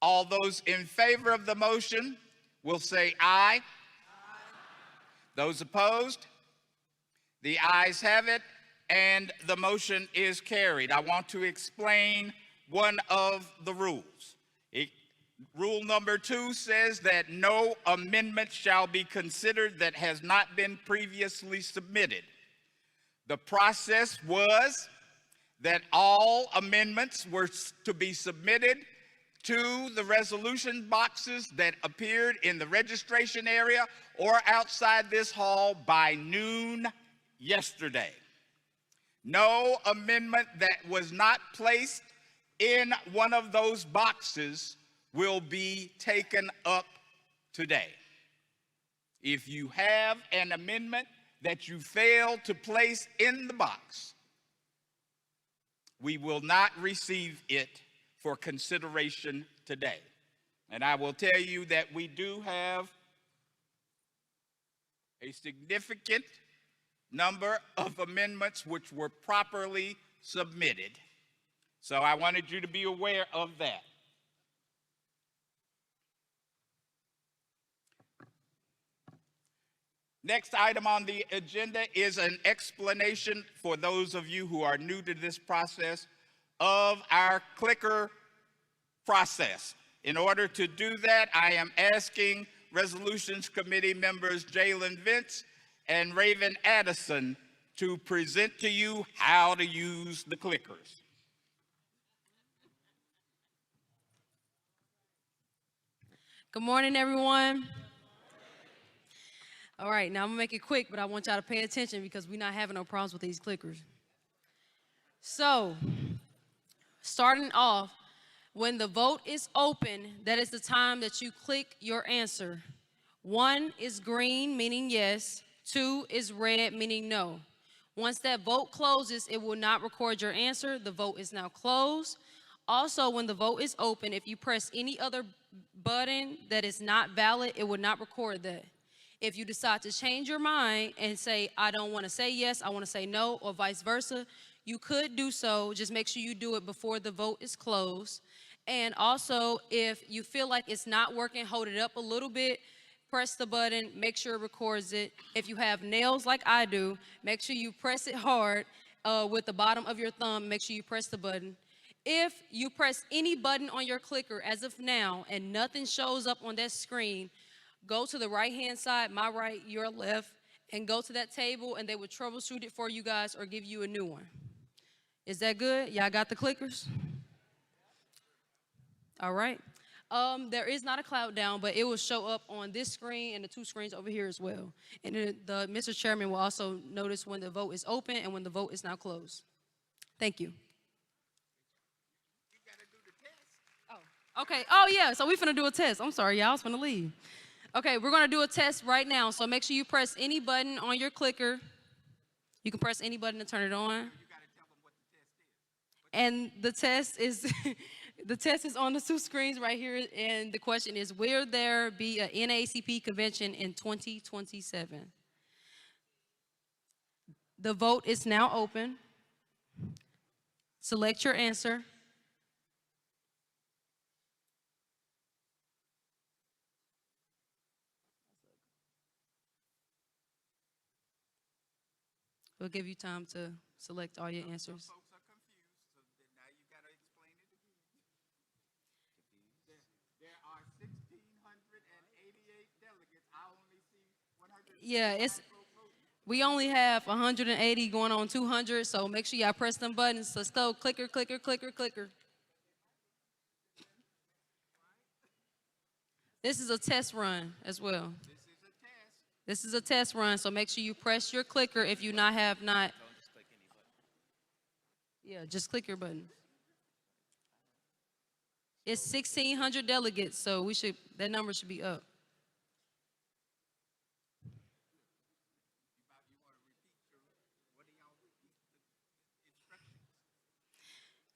E: All those in favor of the motion will say aye. Aye. Those opposed? The ayes have it, and the motion is carried. I want to explain one of the rules. Rule number 2 says that no amendment shall be considered that has not been previously submitted. The process was that all amendments were to be submitted to the resolution boxes that appeared in the registration area or outside this hall by noon yesterday. No amendment that was not placed in one of those boxes will be taken up today. If you have an amendment that you failed to place in the box, we will not receive it for consideration today. And I will tell you that we do have a significant number of amendments which were properly submitted. So I wanted you to be aware of that. Next item on the agenda is an explanation for those of you who are new to this process of our clicker process. In order to do that, I am asking Resolutions Committee members Jalen Vince and Raven Addison to present to you how to use the clickers.
V: Good morning, everyone. All right, now I'm gonna make it quick, but I want y'all to pay attention because we're not having no problems with these clickers. So, starting off, when the vote is open, that is the time that you click your answer. 1 is green, meaning yes. 2 is red, meaning no. Once that vote closes, it will not record your answer. The vote is now closed. Also, when the vote is open, if you press any other button that is not valid, it will not record that. If you decide to change your mind and say, I don't want to say yes, I want to say no, or vice versa, you could do so. Just make sure you do it before the vote is closed. And also, if you feel like it's not working, hold it up a little bit, press the button, make sure it records it. If you have nails like I do, make sure you press it hard with the bottom of your thumb, make sure you press the button. If you press any button on your clicker as of now and nothing shows up on that screen, go to the right-hand side, my right, your left, and go to that table and they will troubleshoot it for you guys or give you a new one. Is that good? Y'all got the clickers? All right. There is not a countdown, but it will show up on this screen and the two screens over here as well. And Mr. Chairman will also notice when the vote is open and when the vote is now closed. Thank you. Oh, okay. Oh, yeah. So we're finna do a test. I'm sorry, y'all. I was finna leave. Okay, we're gonna do a test right now. So make sure you press any button on your clicker. You can press any button to turn it on. And the test is the test is on the two screens right here. And the question is, will there be a NAACP convention in 2027? The vote is now open. Select your answer. We'll give you time to select all your answers. Yeah, we only have 180 going on 200, so make sure y'all press them buttons. Let's go, clicker, clicker, clicker, clicker. This is a test run as well. This is a test run, so make sure you press your clicker if you have not. Yeah, just click your button. It's 1,600 delegates, so that number should be up.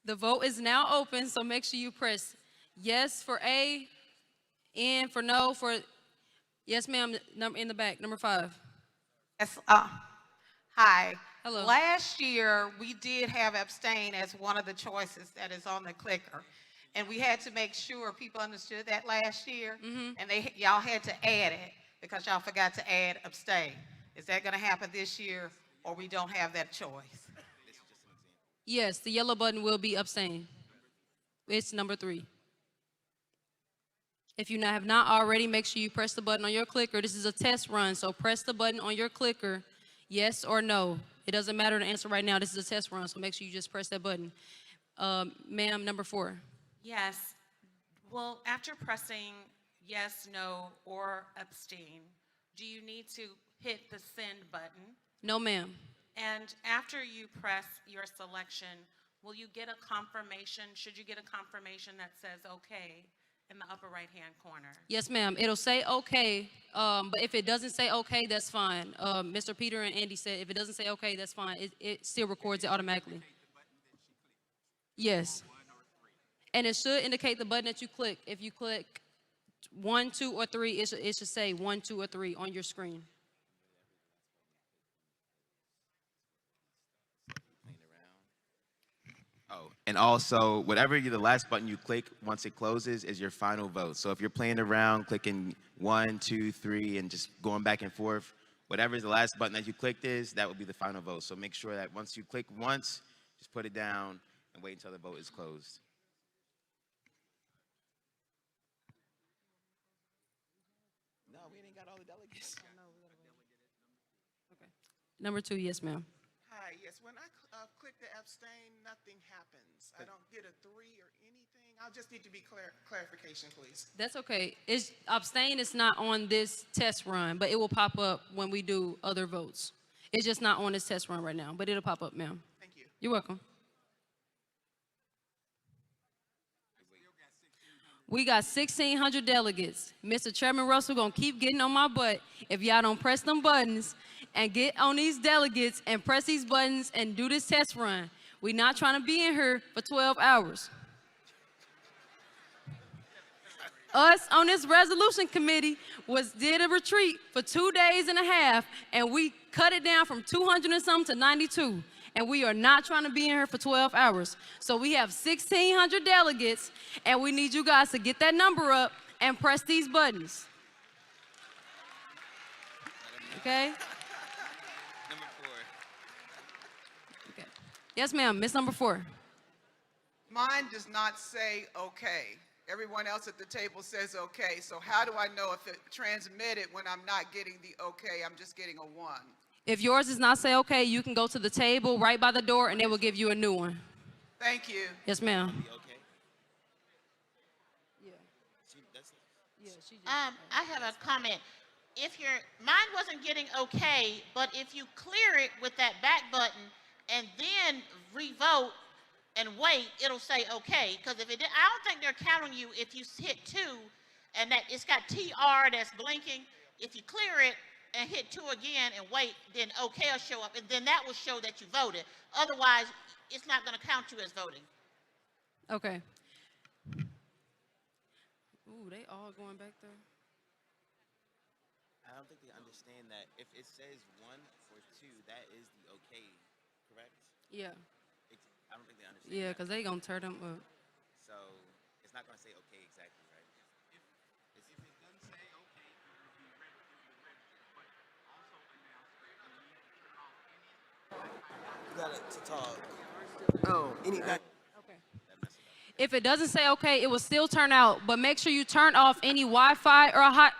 V: The vote is now open, so make sure you press yes for A, N for no, for yes, ma'am, in the back, number 5.
D: Yes, hi.
V: Hello.
D: Last year, we did have abstain as one of the choices that is on the clicker. And we had to make sure people understood that last year. And y'all had to add it because y'all forgot to add abstain. Is that going to happen this year, or we don't have that choice?
V: Yes, the yellow button will be abstain. It's number 3. If you have not already, make sure you press the button on your clicker. This is a test run, so press the button on your clicker, yes or no. It doesn't matter to answer right now. This is a test run, so make sure you just press that button. Ma'am, number 4.
R: Yes. Well, after pressing yes, no, or abstain, do you need to hit the send button?
V: No, ma'am.
R: And after you press your selection, will you get a confirmation? Should you get a confirmation that says okay in the upper right-hand corner?
V: Yes, ma'am. It'll say okay, but if it doesn't say okay, that's fine. Mr. Peter and Andy said if it doesn't say okay, that's fine. It still records it automatically. Yes. And it should indicate the button that you click. If you click 1, 2, or 3, it should say 1, 2, or 3 on your screen.
W: Oh, and also, whatever the last button you click once it closes is your final vote. So if you're playing around, clicking 1, 2, 3, and just going back and forth, whatever the last button that you clicked is, that will be the final vote. So make sure that once you click once, just put it down and wait until the vote is closed. No, we ain't got all the delegates.
V: Okay. Number 2, yes, ma'am.
X: Hi, yes, when I click the abstain, nothing happens. I don't get a 3 or anything. I'll just need to be clarification, please.
V: That's okay. Abstain is not on this test run, but it will pop up when we do other votes. It's just not on this test run right now, but it'll pop up, ma'am.
X: Thank you.
V: You're welcome. We got 1,600 delegates. Mr. Chairman Russell gonna keep getting on my butt if y'all don't press them buttons and get on these delegates and press these buttons and do this test run. We're not trying to be in here for 12 hours. Us on this resolution committee did a retreat for 2.5 days, and we cut it down from 200 and something to 92. and we are not trying to be in here for 12 hours. So we have 1,600 delegates, and we need you guys to get that number up and press these buttons. Okay?
W: Number 4.
V: Okay. Yes, ma'am. Miss number 4.
X: Mine does not say okay. Everyone else at the table says okay. So how do I know if it transmitted when I'm not getting the okay? I'm just getting a 1.
V: If yours does not say okay, you can go to the table right by the door, and they will give you a new one.
X: Thank you.
V: Yes, ma'am.
L: I have a comment. Mine wasn't getting okay, but if you clear it with that back button and then revote and wait, it'll say okay. Because I don't think they're counting you if you hit 2 and that it's got TR that's blinking. If you clear it and hit 2 again and wait, then okay will show up, and then that will show that you voted. Otherwise, it's not going to count you as voting.
V: Okay. Ooh, they all going back there.
W: I don't think they understand that if it says 1 or 2, that is the okay, correct?
V: Yeah.
W: I don't think they understand.
V: Yeah, because they going to turn them up.
W: So it's not going to say okay exactly, right? If it doesn't say okay, you got to talk. Oh, anything.
V: If it doesn't say okay, it will still turn out, but make sure you turn off any Wi-Fi or hot.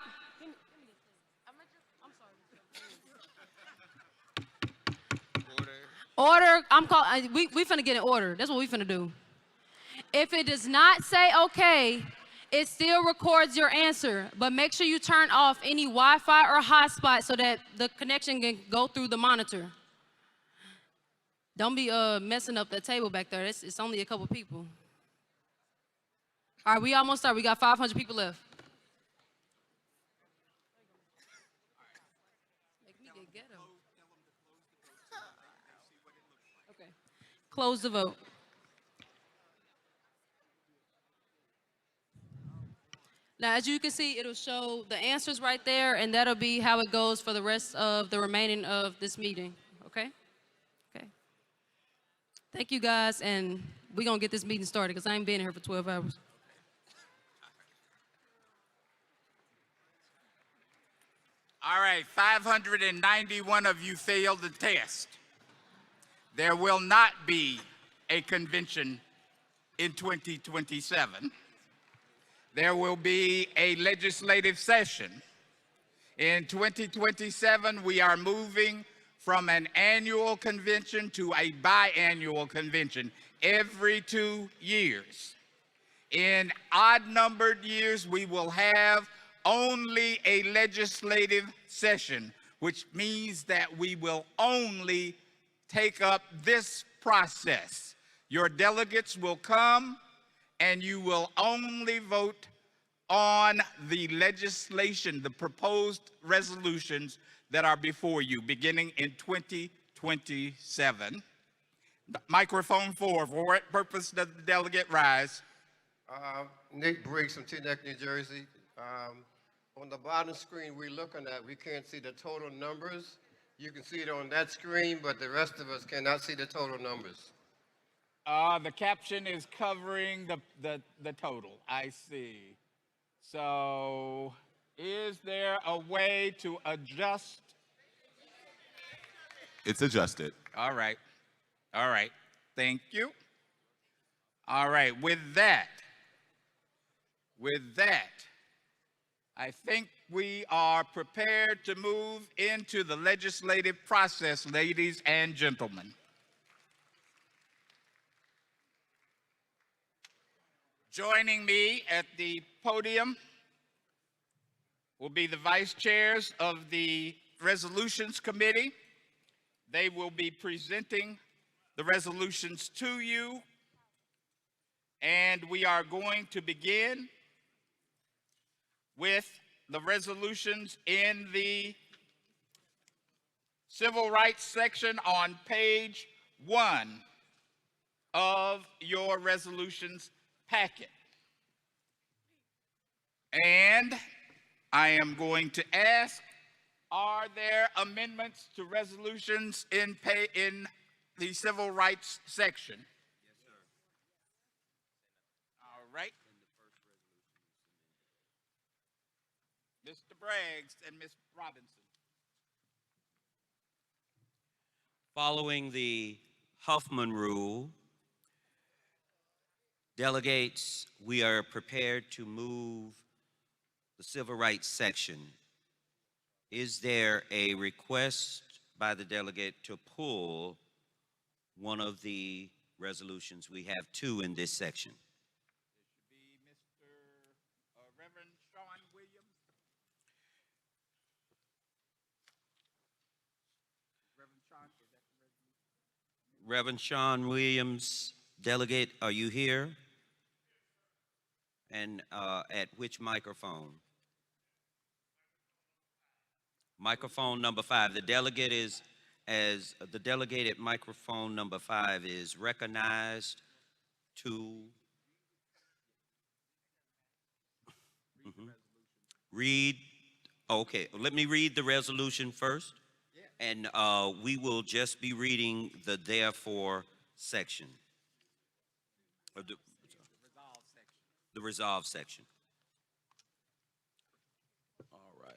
V: Order, we finna get an order. That's what we finna do. If it does not say okay, it still records your answer, but make sure you turn off any Wi-Fi or hotspot so that the connection can go through the monitor. Don't be messing up that table back there. It's only a couple people. All right, we almost started. We got 500 people left. Make me get ghetto. Okay. Close the vote. Now, as you can see, it'll show the answers right there, and that'll be how it goes for the rest of the remaining of this meeting. Okay? Okay. Thank you, guys, and we're going to get this meeting started because I ain't been here for 12 hours.
E: All right, 591 of you failed the test. There will not be a convention in 2027. There will be a legislative session. In 2027, we are moving from an annual convention to a biannual convention every 2 years. In odd-numbered years, we will have only a legislative session, which means that we will only take up this process. Your delegates will come and you will only vote on the legislation, the proposed resolutions that are before you beginning in 2027. Microphone 4, for what purpose does the delegate rise?
F: Nick Briggs from Teaneck, New Jersey. On the bottom screen we're looking at, we can't see the total numbers. You can see it on that screen, but the rest of us cannot see the total numbers.
E: The caption is covering the total. I see. So is there a way to adjust?
S: It's adjusted.
E: All right. All right. Thank you. All right. With that, I think we are prepared to move into the legislative process, ladies and gentlemen. Joining me at the podium will be the vice chairs of the Resolutions Committee. They will be presenting the resolutions to you, and we are going to begin with the resolutions in the Civil Rights section on page 1 of your resolutions packet. And I am going to ask, are there amendments to resolutions in the civil rights section? Yes, sir. All right. Mr. Braggs and Ms. Robinson.
G: Following the Huffman Rule, delegates, we are prepared to move the civil rights section. Is there a request by the delegate to pull one of the resolutions? We have two in this section.
E: It should be Mr. Reverend Sean Williams. Reverend Sean, is that the resolution?
G: Reverend Sean Williams, delegate, are you here? And at which microphone? Microphone number 5. The delegate is, as the delegate at microphone number 5 is recognized to read. Okay, let me read the resolution first, and we will just be reading the therefore section. Or the resolve section. All right.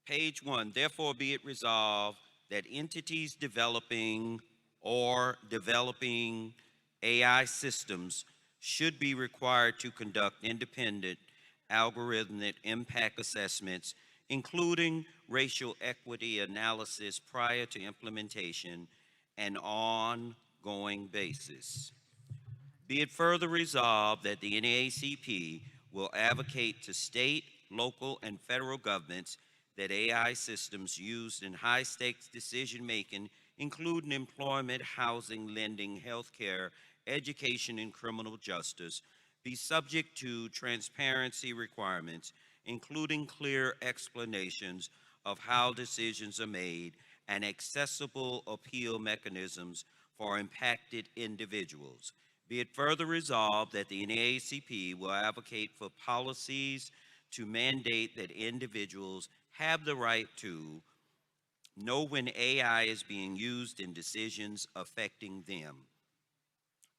G: Page 1, therefore be it resolved that entities developing or developing AI systems should be required to conduct independent algorithmic impact assessments, including racial equity analysis prior to implementation and ongoing basis. Be it further resolved that the NAACP will advocate to state, local, and federal governments that AI systems used in high-stakes decision-making, including employment, housing, lending, healthcare, education, and criminal justice, be subject to transparency requirements, including clear explanations of how decisions are made and accessible appeal mechanisms for impacted individuals. Be it further resolved that the NAACP will advocate for policies to mandate that individuals have the right to know when AI is being used in decisions affecting them,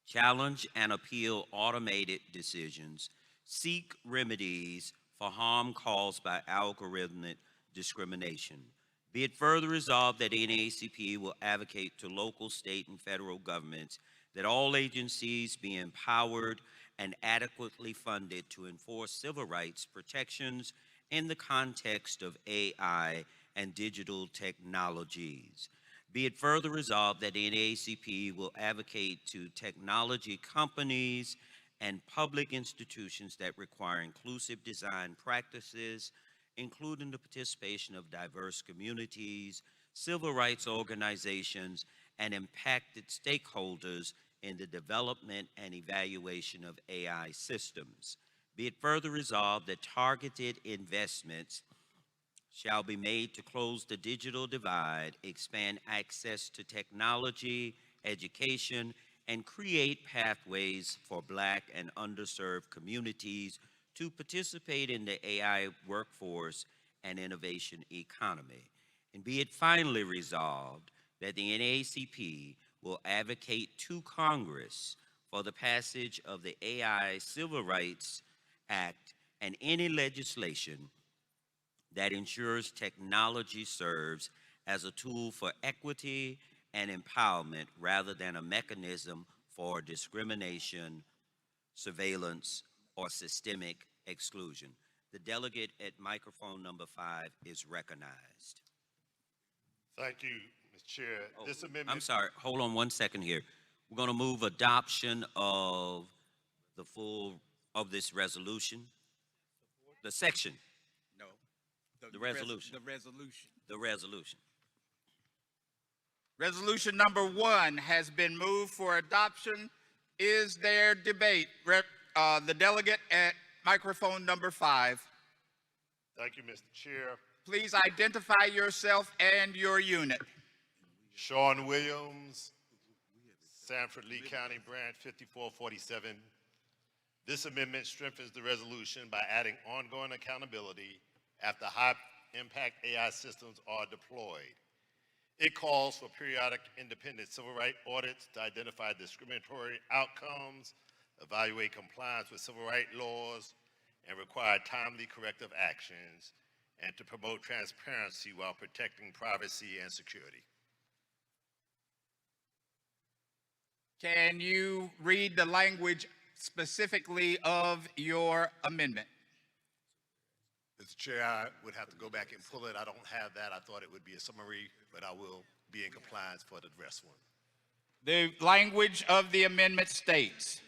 G: challenge and appeal automated decisions, seek remedies for harm caused by algorithmic discrimination. Be it further resolved that NAACP will advocate to local, state, and federal governments that all agencies be empowered and adequately funded to enforce civil rights protections in the context of AI and digital technologies. Be it further resolved that the NAACP will advocate to technology companies and public institutions that require inclusive design practices, including the participation of diverse communities, civil rights organizations, and impacted stakeholders in the development and evaluation of AI systems. Be it further resolved that targeted investments shall be made to close the digital divide, expand access to technology, education, and create pathways for Black and underserved communities to participate in the AI workforce and innovation economy. And be it finally resolved that the NAACP will advocate to Congress for the passage of the AI Civil Rights Act and any legislation that ensures technology serves as a tool for equity and empowerment rather than a mechanism for discrimination, surveillance, or systemic exclusion. The delegate at microphone number 5 is recognized.
H: Thank you, Mr. Chair. This amendment.
G: I'm sorry, hold on one second here. We're going to move adoption of the full of this resolution. The section.
E: No.
G: The resolution.
E: The resolution.
G: The resolution.
E: Resolution number 1 has been moved for adoption. Is there debate? The delegate at microphone number 5.
H: Thank you, Mr. Chair.
E: Please identify yourself and your unit.
H: Sean Williams, Sanford Lee County, Branch 5447. This amendment strengthens the resolution by adding ongoing accountability after high-impact AI systems are deployed. It calls for periodic independent civil rights audits to identify discriminatory outcomes, evaluate compliance with civil rights laws, and require timely corrective actions, and to promote transparency while protecting privacy and security.
E: Can you read the language specifically of your amendment?
H: Mr. Chair, I would have to go back and pull it. I don't have that. I thought it would be a summary, but I will be in compliance for the rest one.
E: The language of the amendment states,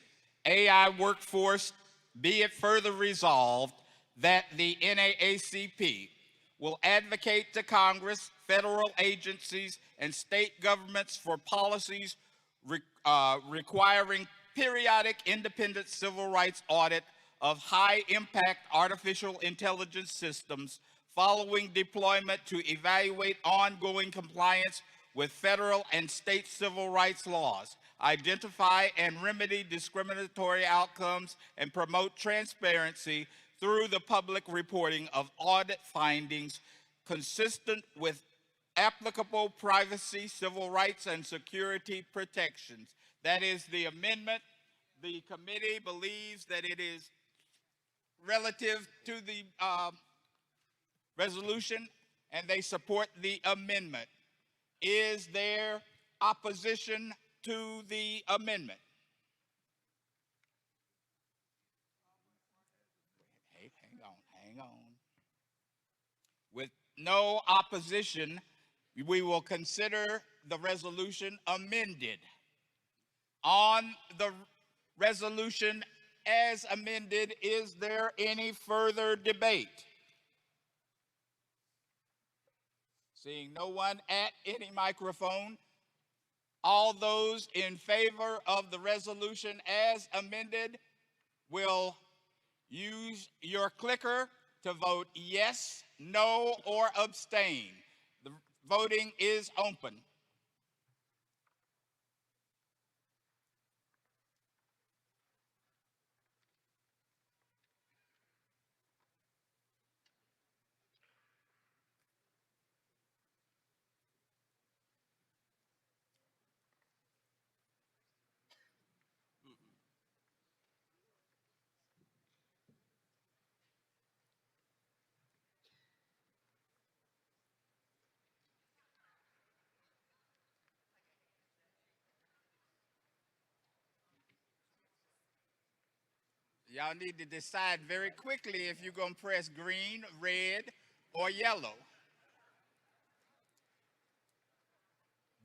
E: AI workforce, be it further resolved that the NAACP will advocate to Congress, federal agencies, and state governments for policies requiring periodic independent civil rights audit of high-impact artificial intelligence systems following deployment to evaluate ongoing compliance with federal and state civil rights laws, identify and remedy discriminatory outcomes, and promote transparency through the public reporting of audit findings consistent with applicable privacy, civil rights, and security protections. That is the amendment. The committee believes that it is relative to the resolution, and they support the amendment. Is there opposition to the amendment? Hey, hang on. With no opposition, we will consider the resolution amended. On the resolution as amended, is there any further debate? Seeing no one at any microphone, all those in favor of the resolution as amended will use your clicker to vote yes, no, or abstain. The voting is open. Y'all need to decide very quickly if you're going to press green, red, or yellow.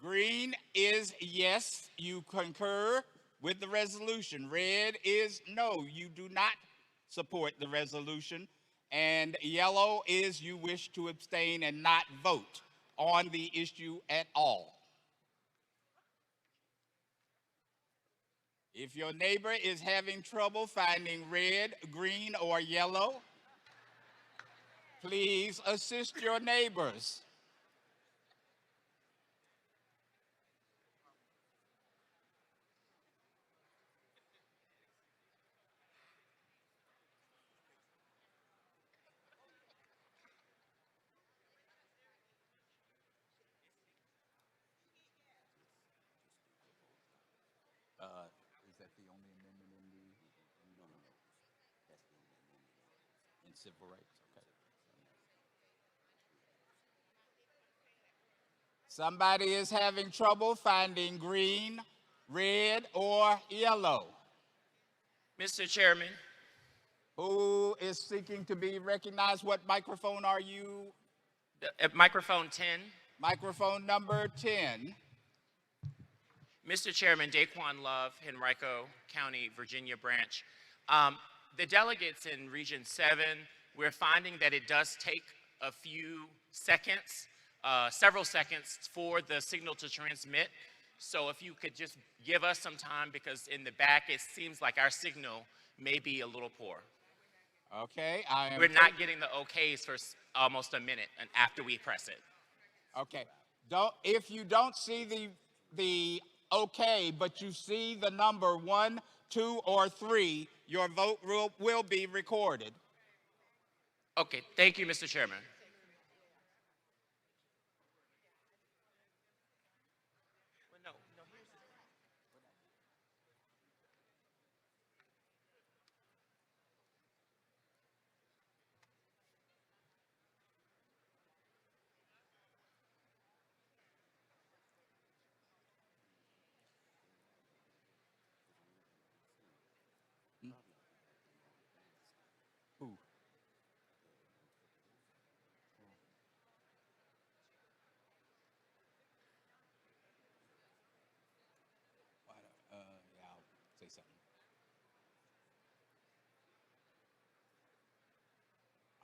E: Green is yes, you concur with the resolution. Red is no, you do not support the resolution. And yellow is you wish to abstain and not vote on the issue at all. If your neighbor is having trouble finding red, green, or yellow, please assist your neighbors. Is that the only amendment in the? No. That's the amendment in civil rights. Okay. Somebody is having trouble finding green, red, or yellow.
I: Mr. Chairman.
E: Who is seeking to be recognized? What microphone are you?
I: Microphone 10.
E: Microphone number 10.
I: Mr. Chairman, Daquan Love, Henrico County, Virginia branch. The delegates in Region 7, we're finding that it does take a few seconds, several seconds for the signal to transmit. So if you could just give us some time, because in the back it seems like our signal may be a little poor.
E: Okay.
I: We're not getting the okays for almost a minute and after we press it.
E: Okay. If you don't see the okay, but you see the number 1, 2, or 3, your vote will be recorded.
I: Okay, thank you, Mr. Chairman.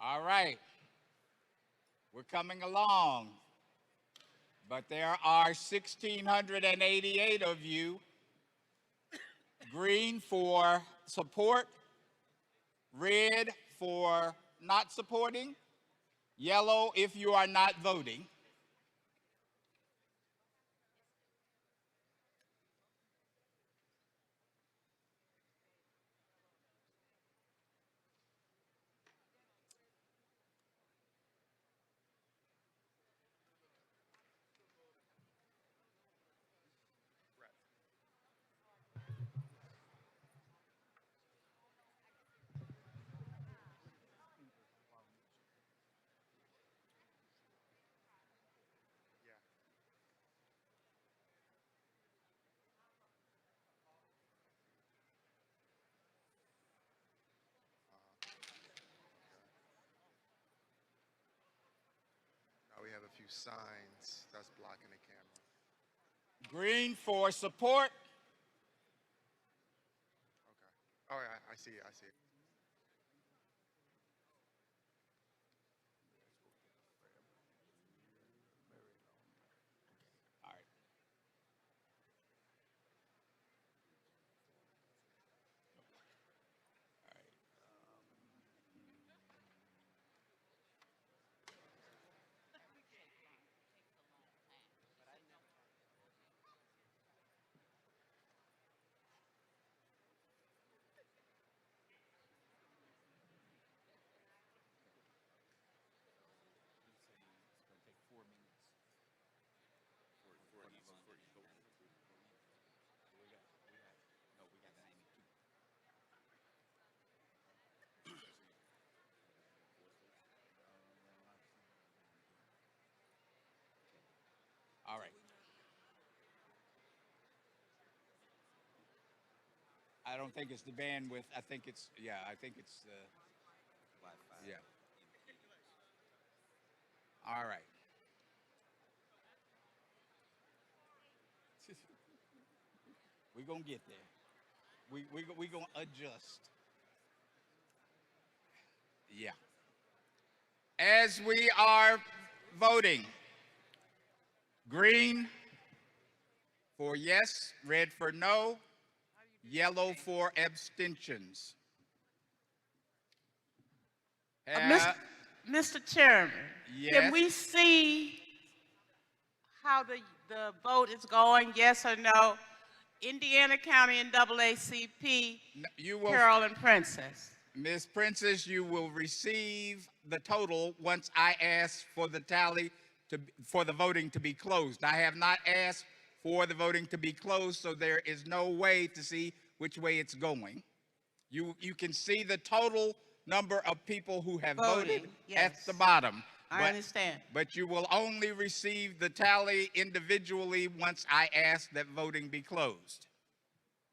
E: All right. We're coming along. But there are 1,688 of you. Green for support, red for not supporting, yellow if you are not voting.
J: Now we have a few signs that's blocking the camera.
E: Green for support.
J: Okay. Oh, yeah, I see it. I see it.
E: All right. All right. I don't think it's the bandwidth. I think it's, yeah, I think it's the Wi-Fi. Yeah. All right. We're going to get there. We're going to adjust. Yeah. As we are voting, green for yes, red for no, yellow for abstentions.
L: Mr. Chairman,
E: Yes.
L: can we see how the vote is going, yes or no? Indiana County and NAACP, Carol and Princess.
E: Ms. Princess, you will receive the total once I ask for the tally for the voting to be closed. I have not asked for the voting to be closed, so there is no way to see which way it's going. You can see the total number of people who have voted at the bottom.
L: I understand.
E: But you will only receive the tally individually once I ask that voting be closed.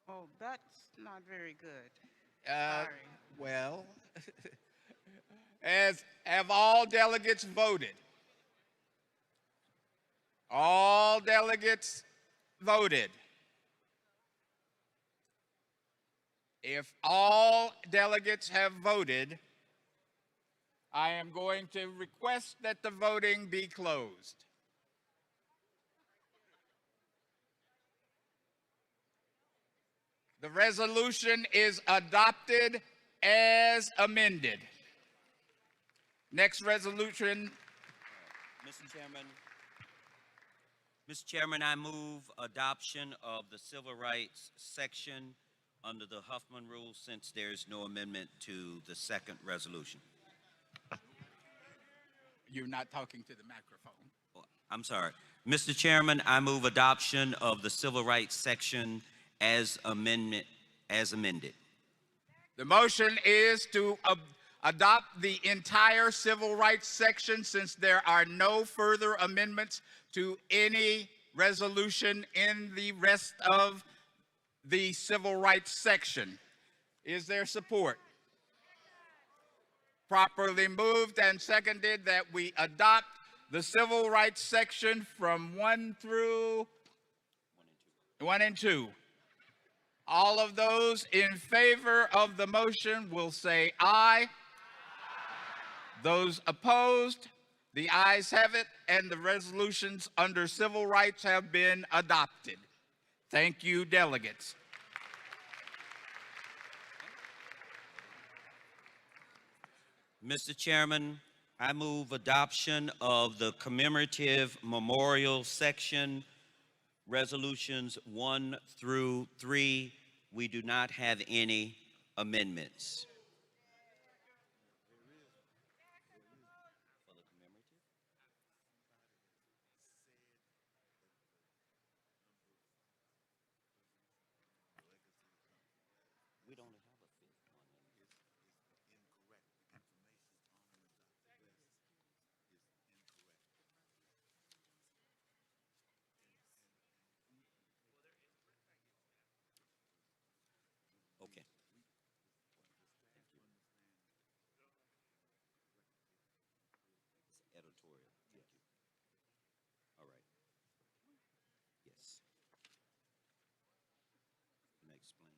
L: Oh, that's not very good. Sorry.
E: Well, have all delegates voted? All delegates voted. If all delegates have voted, I am going to request that the voting be closed. The resolution is adopted as amended. Next resolution.
G: Mr. Chairman, I move adoption of the civil rights section under the Huffman Rule since there is no amendment to the second resolution.
E: You're not talking to the microphone.
G: I'm sorry. Mr. Chairman, I move adoption of the civil rights section as amended.
E: The motion is to adopt the entire civil rights section since there are no further amendments to any resolution in the rest of the civil rights section. Is there support? Properly moved and seconded that we adopt the civil rights section from 1 through 1 and 2. All of those in favor of the motion will say aye. Those opposed, the ayes have it, and the resolutions under civil rights have been adopted. Thank you, delegates.
G: Mr. Chairman, I move adoption of the commemorative memorial section, resolutions 1 through 3. We do not have any amendments. We don't have a fifth one. Okay. It's editorial. Thank you. All right. Yes. Can I explain?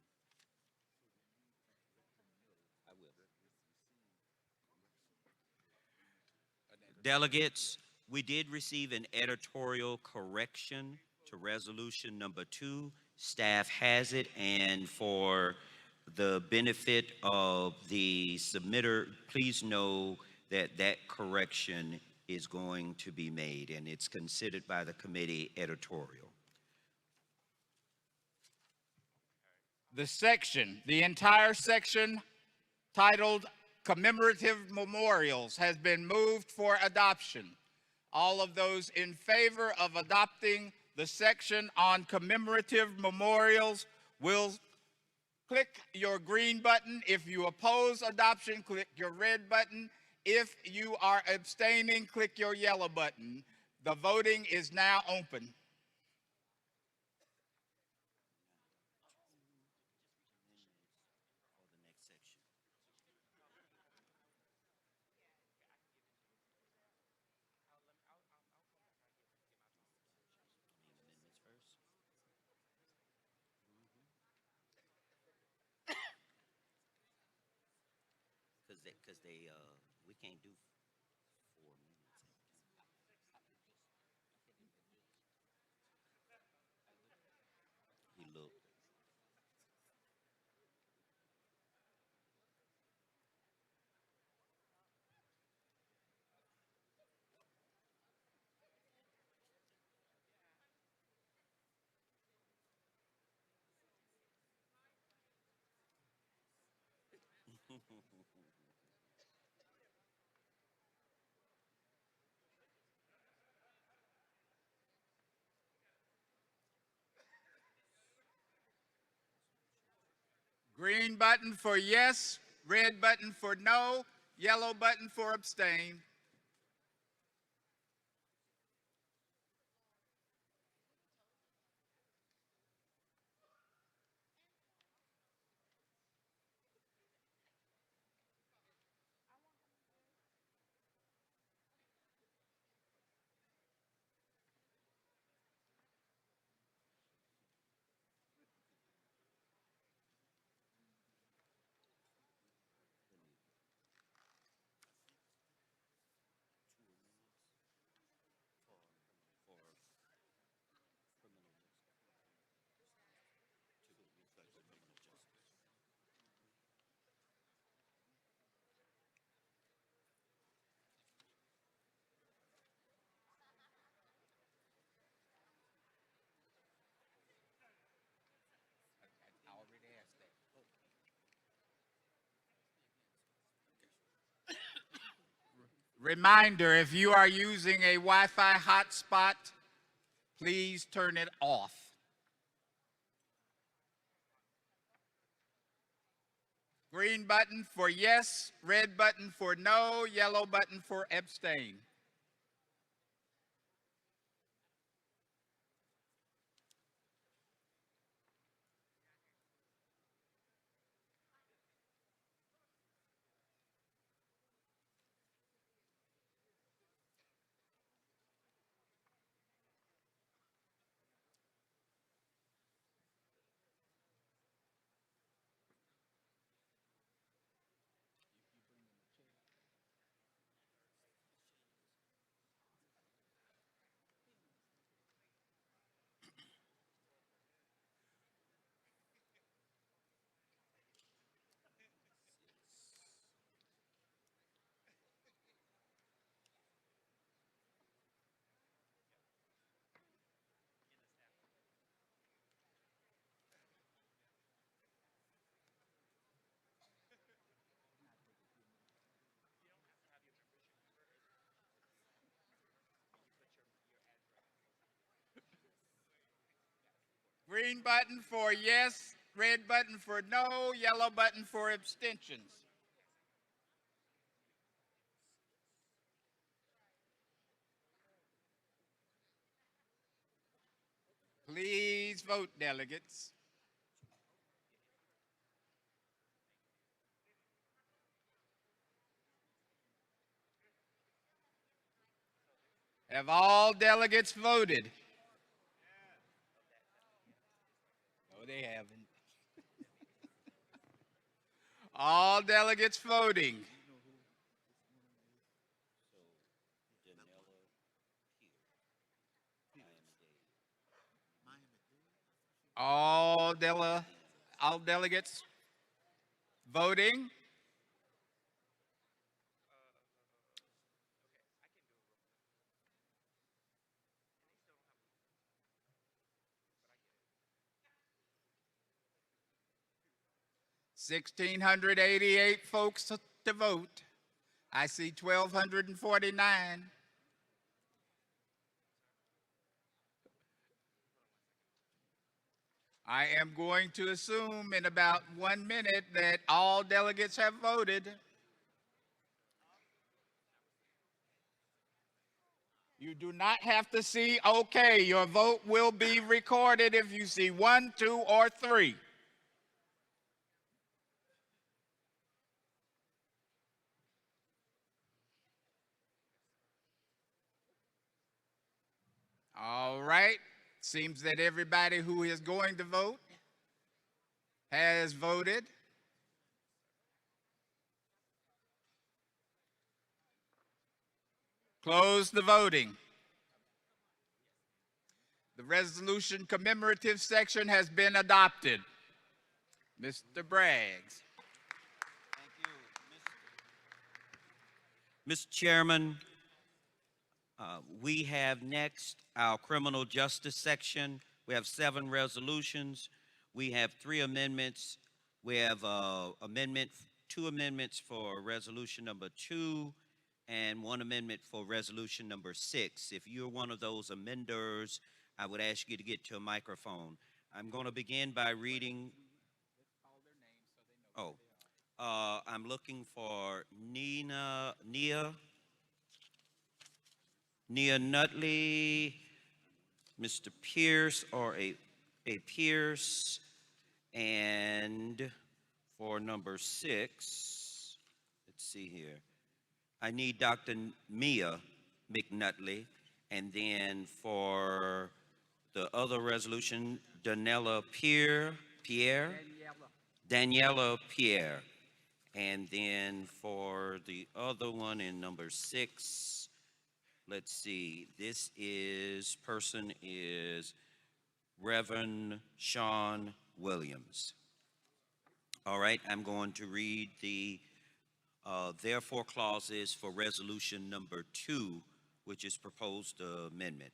G: I will. Delegates, we did receive an editorial correction to resolution number 2. Staff has it, and for the benefit of the submitter, please know that that correction is going to be made, and it's considered by the committee editorial.
E: The entire section titled Commemorative Memorials has been moved for adoption. All of those in favor of adopting the section on commemorative memorials will click your green button. If you oppose adoption, click your red button. If you are abstaining, click your yellow button. The voting is now open.
G: Because we can't do 4 minutes. He looked.
E: Green button for yes, red button for no, yellow button for abstain. Reminder, if you are using a Wi-Fi hotspot, please turn it off. Green button for yes, red button for no, yellow button for abstain. Green button for yes, red button for no, yellow button for abstentions. Please vote, delegates. Have all delegates voted? No, they haven't. All delegates voting. All delegates voting. $1,688 folks to vote. I see 1,249. I am going to assume in about 1 minute that all delegates have voted. You do not have to see okay. Your vote will be recorded if you see 1, 2, or 3. All right. Seems that everybody who is going to vote has voted. Close the voting. The resolution commemorative section has been adopted. Mr. Braggs.
G: Mr. Chairman, we have next our criminal justice section. We have 7 resolutions. We have 3 amendments. We have 2 amendments for resolution number 2 and 1 amendment for resolution number 6. If you're one of those amenders, I would ask you to get to a microphone. I'm going to begin by reading. I'm looking for Nia Nutley, Mr. Pierce, or a Pierce, and for number 6, let's see here. I need Dr. Mia McNutley, and then for the other resolution, Daniela Daniela Pierre. And then for the other one in number 6, let's see, person is Reverend Sean Williams. All right, I'm going to read the therefore clauses for resolution number 2, which is proposed amendment.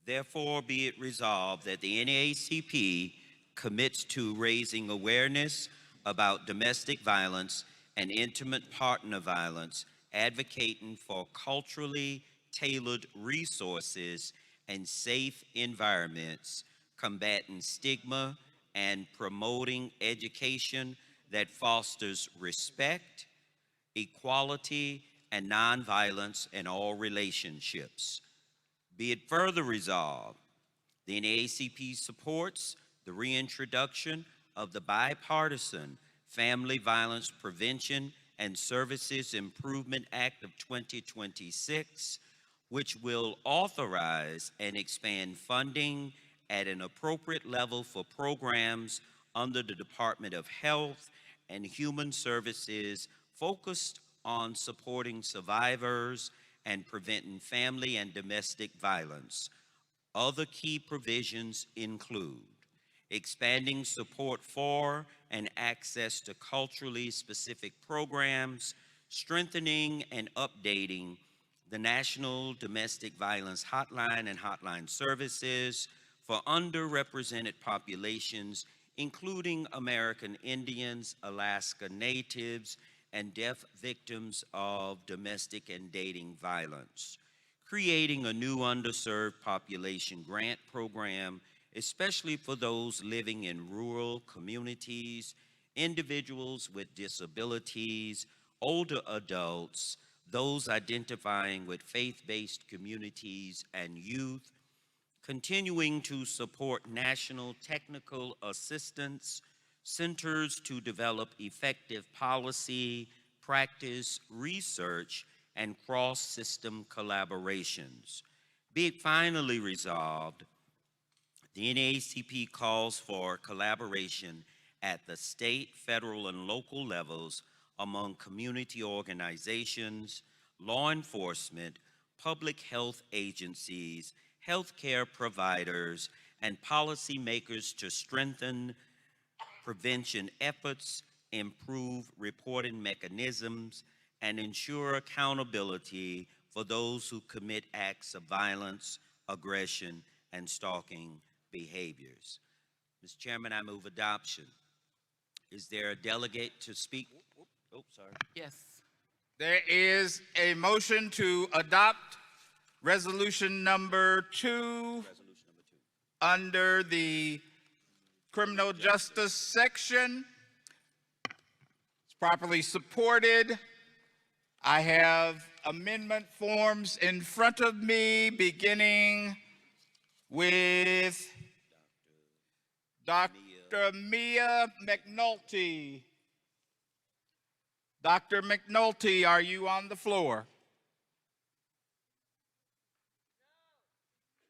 G: Therefore, be it resolved that the NAACP commits to raising awareness about domestic violence and intimate partner violence, advocating for culturally tailored resources and safe environments, combating stigma, and promoting education that fosters respect, equality, and nonviolence in all relationships. Be it further resolved, the NAACP supports the reintroduction of the bipartisan Family Violence Prevention and Services Improvement Act of 2026, which will authorize and expand funding at an appropriate level for programs under the Department of Health and Human Services focused on supporting survivors and preventing family and domestic violence. Other key provisions include expanding support for and access to culturally specific programs, strengthening and updating the National Domestic Violence Hotline and hotline services for underrepresented populations, including American Indians, Alaska Natives, and deaf victims of domestic and dating violence. Creating a new underserved population grant program especially for those living in rural communities, individuals with disabilities, older adults, those identifying with faith-based communities and youth, continuing to support national technical assistance, centers to develop effective policy, practice, research, and cross-system collaborations. Be it finally resolved, the NAACP calls for collaboration at the state, federal, and local levels among community organizations, law enforcement, public health agencies, healthcare providers, and policymakers to strengthen prevention efforts, improve reporting mechanisms, and ensure accountability for those who commit acts of violence, aggression, and stalking behaviors. Mr. Chairman, I move adoption. Is there a delegate to speak? Oh, sorry.
E: Yes. There is a motion to adopt resolution number 2 under the criminal justice section. It's properly supported. I have amendment forms in front of me, beginning with Dr. Mia McNulty. Dr. McNulty, are you on the floor?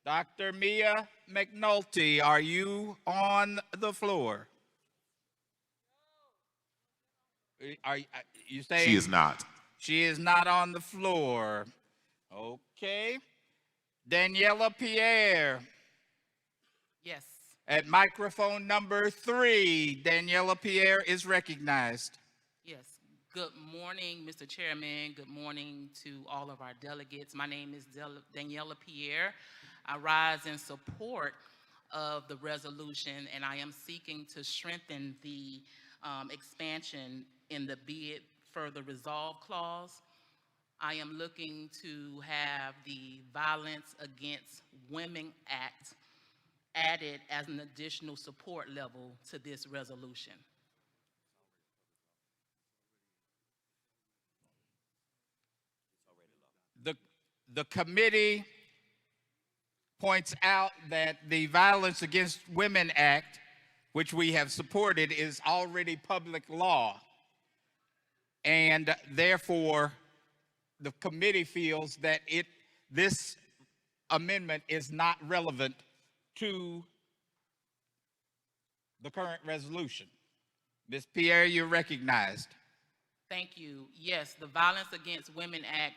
E: Dr. Mia McNulty, are you on the floor? Are you saying
S: She is not.
E: She is not on the floor. Okay. Daniela Pierre.
R: Yes.
E: At microphone number 3, Daniela Pierre is recognized.
K: Yes. Good morning, Mr. Chairman. Good morning to all of our delegates. My name is Daniela Pierre. I rise in support of the resolution, and I am seeking to strengthen the expansion in the Be It Further Resolved clause. I am looking to have the Violence Against Women Act added as an additional support level to this resolution.
E: The committee points out that the Violence Against Women Act, which we have supported, is already public law. And therefore, the committee feels that this amendment is not relevant to the current resolution. Ms. Pierre, you're recognized.
K: Thank you. Yes, the Violence Against Women Act,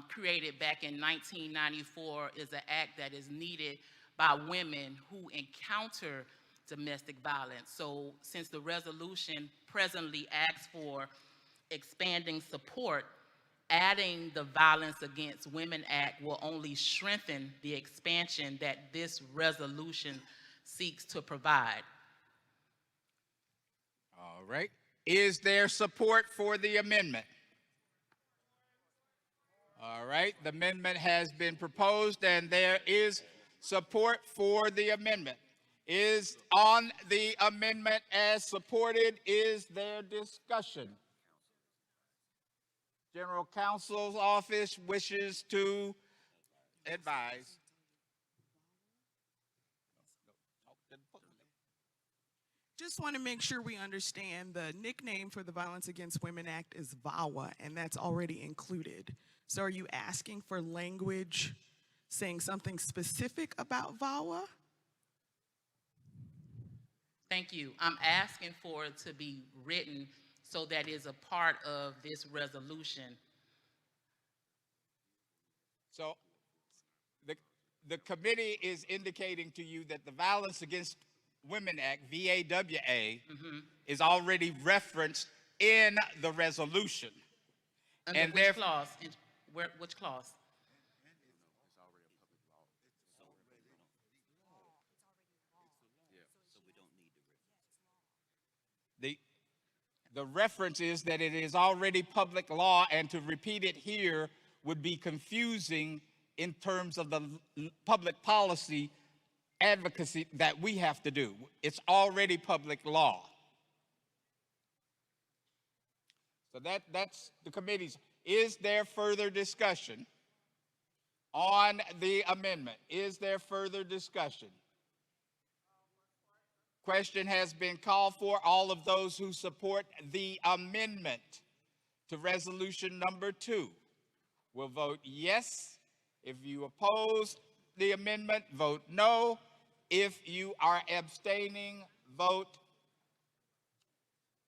K: created back in 1994, is an act that is needed by women who encounter domestic violence. So since the resolution presently asks for expanding support, adding the Violence Against Women Act will only strengthen the expansion that this resolution seeks to provide.
E: All right. Is there support for the amendment? All right. The amendment has been proposed, and there is support for the amendment. Is on the amendment as supported, is there discussion? General Counsel's office wishes to advise.
M: Just want to make sure we understand the nickname for the Violence Against Women Act is VAWA, and that's already included. So are you asking for language saying something specific about VAWA?
K: Thank you. I'm asking for it to be written so that is a part of this resolution.
E: So the committee is indicating to you that the Violence Against Women Act, VAWA, is already referenced in the resolution.
K: Under which clause? Which clause?
E: The reference is that it is already public law, and to repeat it here would be confusing in terms of the public policy advocacy that we have to do. It's already public law. So that's the committee's. Is there further discussion on the amendment? Is there further discussion? Question has been called for. All of those who support the amendment to resolution number 2 will vote yes. If you oppose the amendment, vote no. If you are abstaining, vote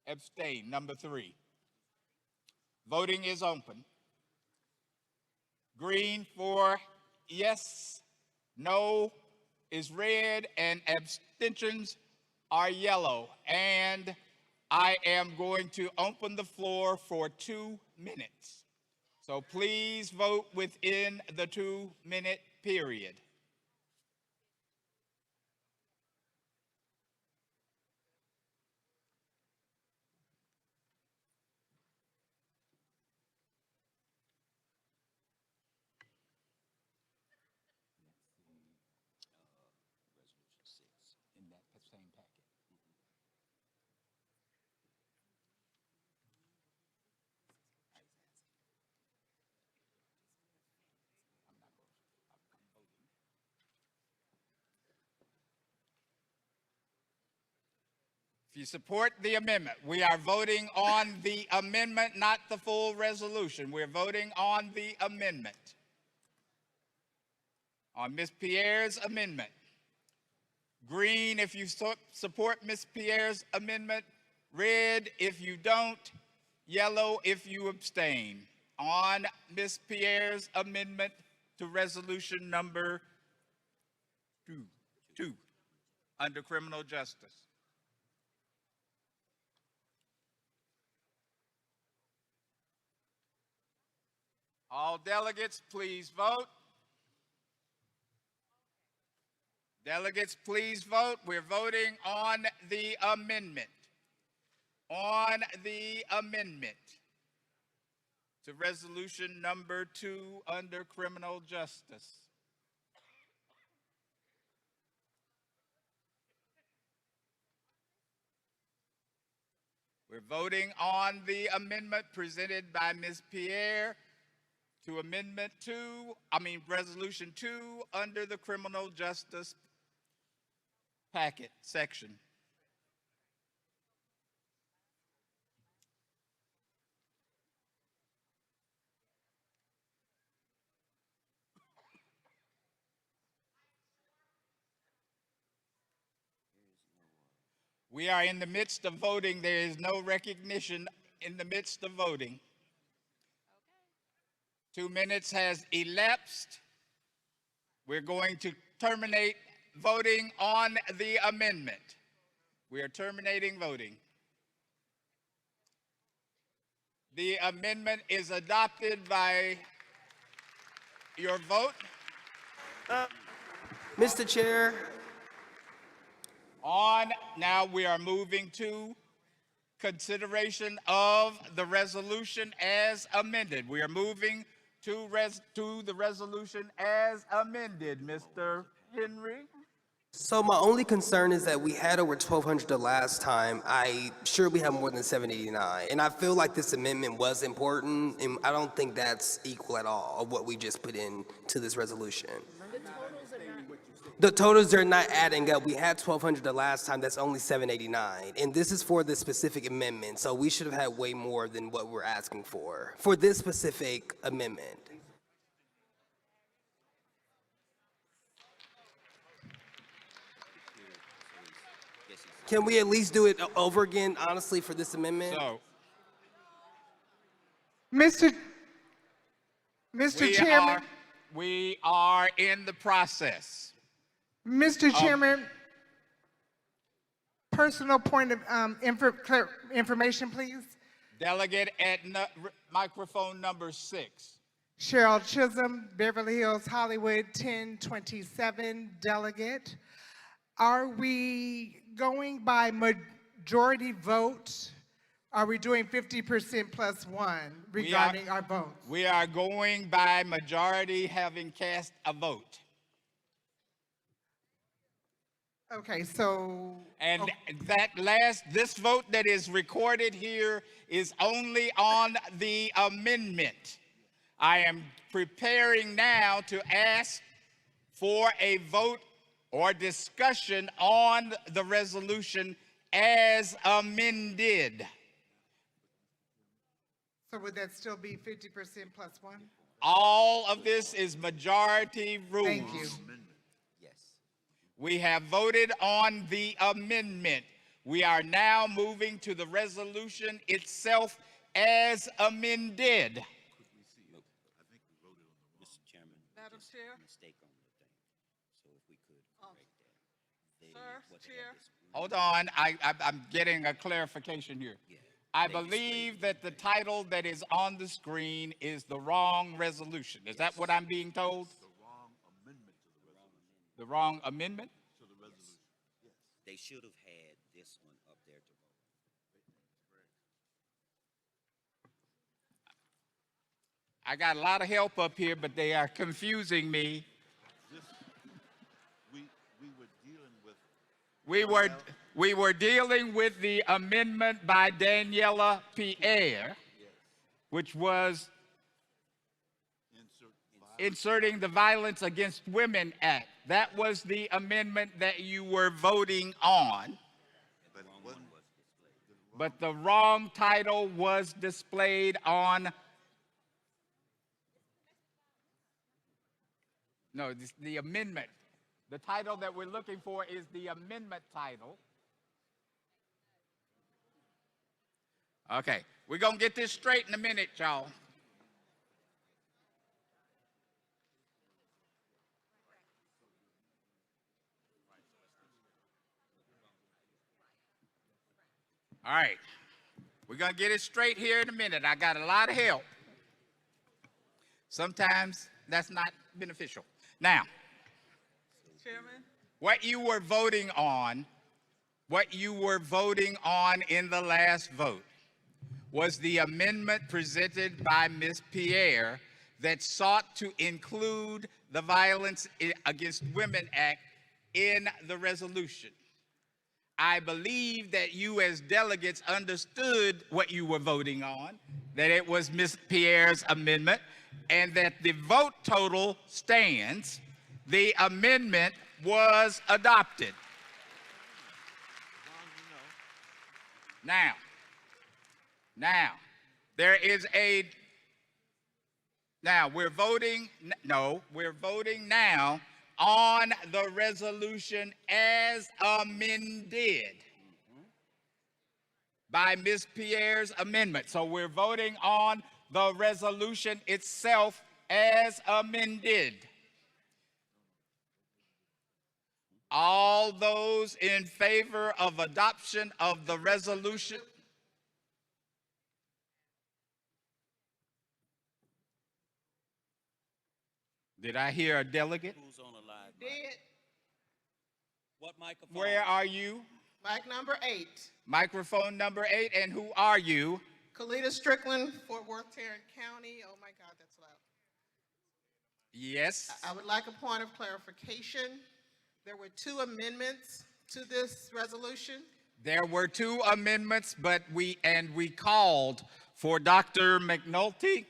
E: abstain. Number 3. Voting is open. Green for yes, no is red, and abstentions are yellow. And I am going to open the floor for 2 minutes. So please vote within the 2-minute period. In that same packet. If you support the amendment, we are voting on the amendment, not the full resolution. We're voting on the amendment. On Ms. Pierre's amendment. Green if you support Ms. Pierre's amendment, red if you don't, yellow if you abstain. On Ms. Pierre's amendment to resolution number 2 under criminal justice. All delegates, please vote. Delegates, please vote. We're voting on the amendment. On the amendment to resolution number 2 under criminal justice. We're voting on the amendment presented by Ms. Pierre to resolution 2 under the criminal justice packet section. We are in the midst of voting. There is no recognition in the midst of voting. 2 minutes has elapsed. We're going to terminate voting on the amendment. We are terminating voting. The amendment is adopted by your vote.
N: Mr. Chair.
E: Now we are moving to consideration of the resolution as amended. We are moving to the resolution as amended. Mr. Henry?
N: So my only concern is that we had over 1,200 the last time. I sure we have more than 789. And I feel like this amendment was important, and I don't think that's equal at all of what we just put into this resolution. The totals are not adding up. We had 1,200 the last time. That's only 789. And this is for the specific amendment. So we should have had way more than what we're asking for this specific amendment. Can we at least do it over again, honestly, for this amendment?
E: So,
O: Mr. Chairman.
E: We are in the process.
O: Mr. Chairman, personal point of information, please.
E: Delegate at microphone number 6.
O: Cheryl Chisholm, Beverly Hills, Hollywood, 1027, delegate. Are we going by majority vote? Are we doing 50% plus 1 regarding our votes?
E: We are going by majority having cast a vote.
O: Okay, so.
E: And this vote that is recorded here is only on the amendment. I am preparing now to ask for a vote or discussion on the resolution as amended.
O: So would that still be 50% plus one?
E: All of this is majority rules.
O: Thank you.
E: We have voted on the amendment. We are now moving to the resolution itself as amended.
G: Mr. Chairman,
U: Madam Chair?
G: mistake on the thing. So if we could correct that.
U: Sir, Chair?
E: Hold on, I'm getting a clarification here. I believe that the title that is on the screen is the wrong resolution. Is that what I'm being told? The wrong amendment?
G: They should have had this one up there to vote.
E: I got a lot of help up here, but they are confusing me. We were dealing with the amendment by Daniela Pierre, which was inserting the Violence Against Women Act. That was the amendment that you were voting on. But the wrong title was displayed on. No, the amendment. The title that we're looking for is the amendment title. Okay, we're going to get this straight in a minute, y'all. All right, we're going to get it straight here in a minute. I got a lot of help. Sometimes that's not beneficial. Now,
U: Chairman?
E: what you were voting on in the last vote was the amendment presented by Ms. Pierre that sought to include the Violence Against Women Act in the resolution. I believe that you as delegates understood what you were voting on, that it was Ms. Pierre's amendment, and that the vote total stands. The amendment was adopted. Now, we're voting now on the resolution as amended by Ms. Pierre's amendment. So we're voting on the resolution itself as amended. All those in favor of adoption of the resolution. Did I hear a delegate?
G: Who's on the live?
L: Did.
G: What microphone?
E: Where are you?
L: Mic number 8.
E: Microphone number 8, and who are you?
L: Kalita Strickland, Fort Worth, Tarrant County. Oh my God, that's loud.
E: Yes.
L: I would like a point of clarification. There were 2 amendments to this resolution.
E: There were 2 amendments, but we called for Dr. McNulty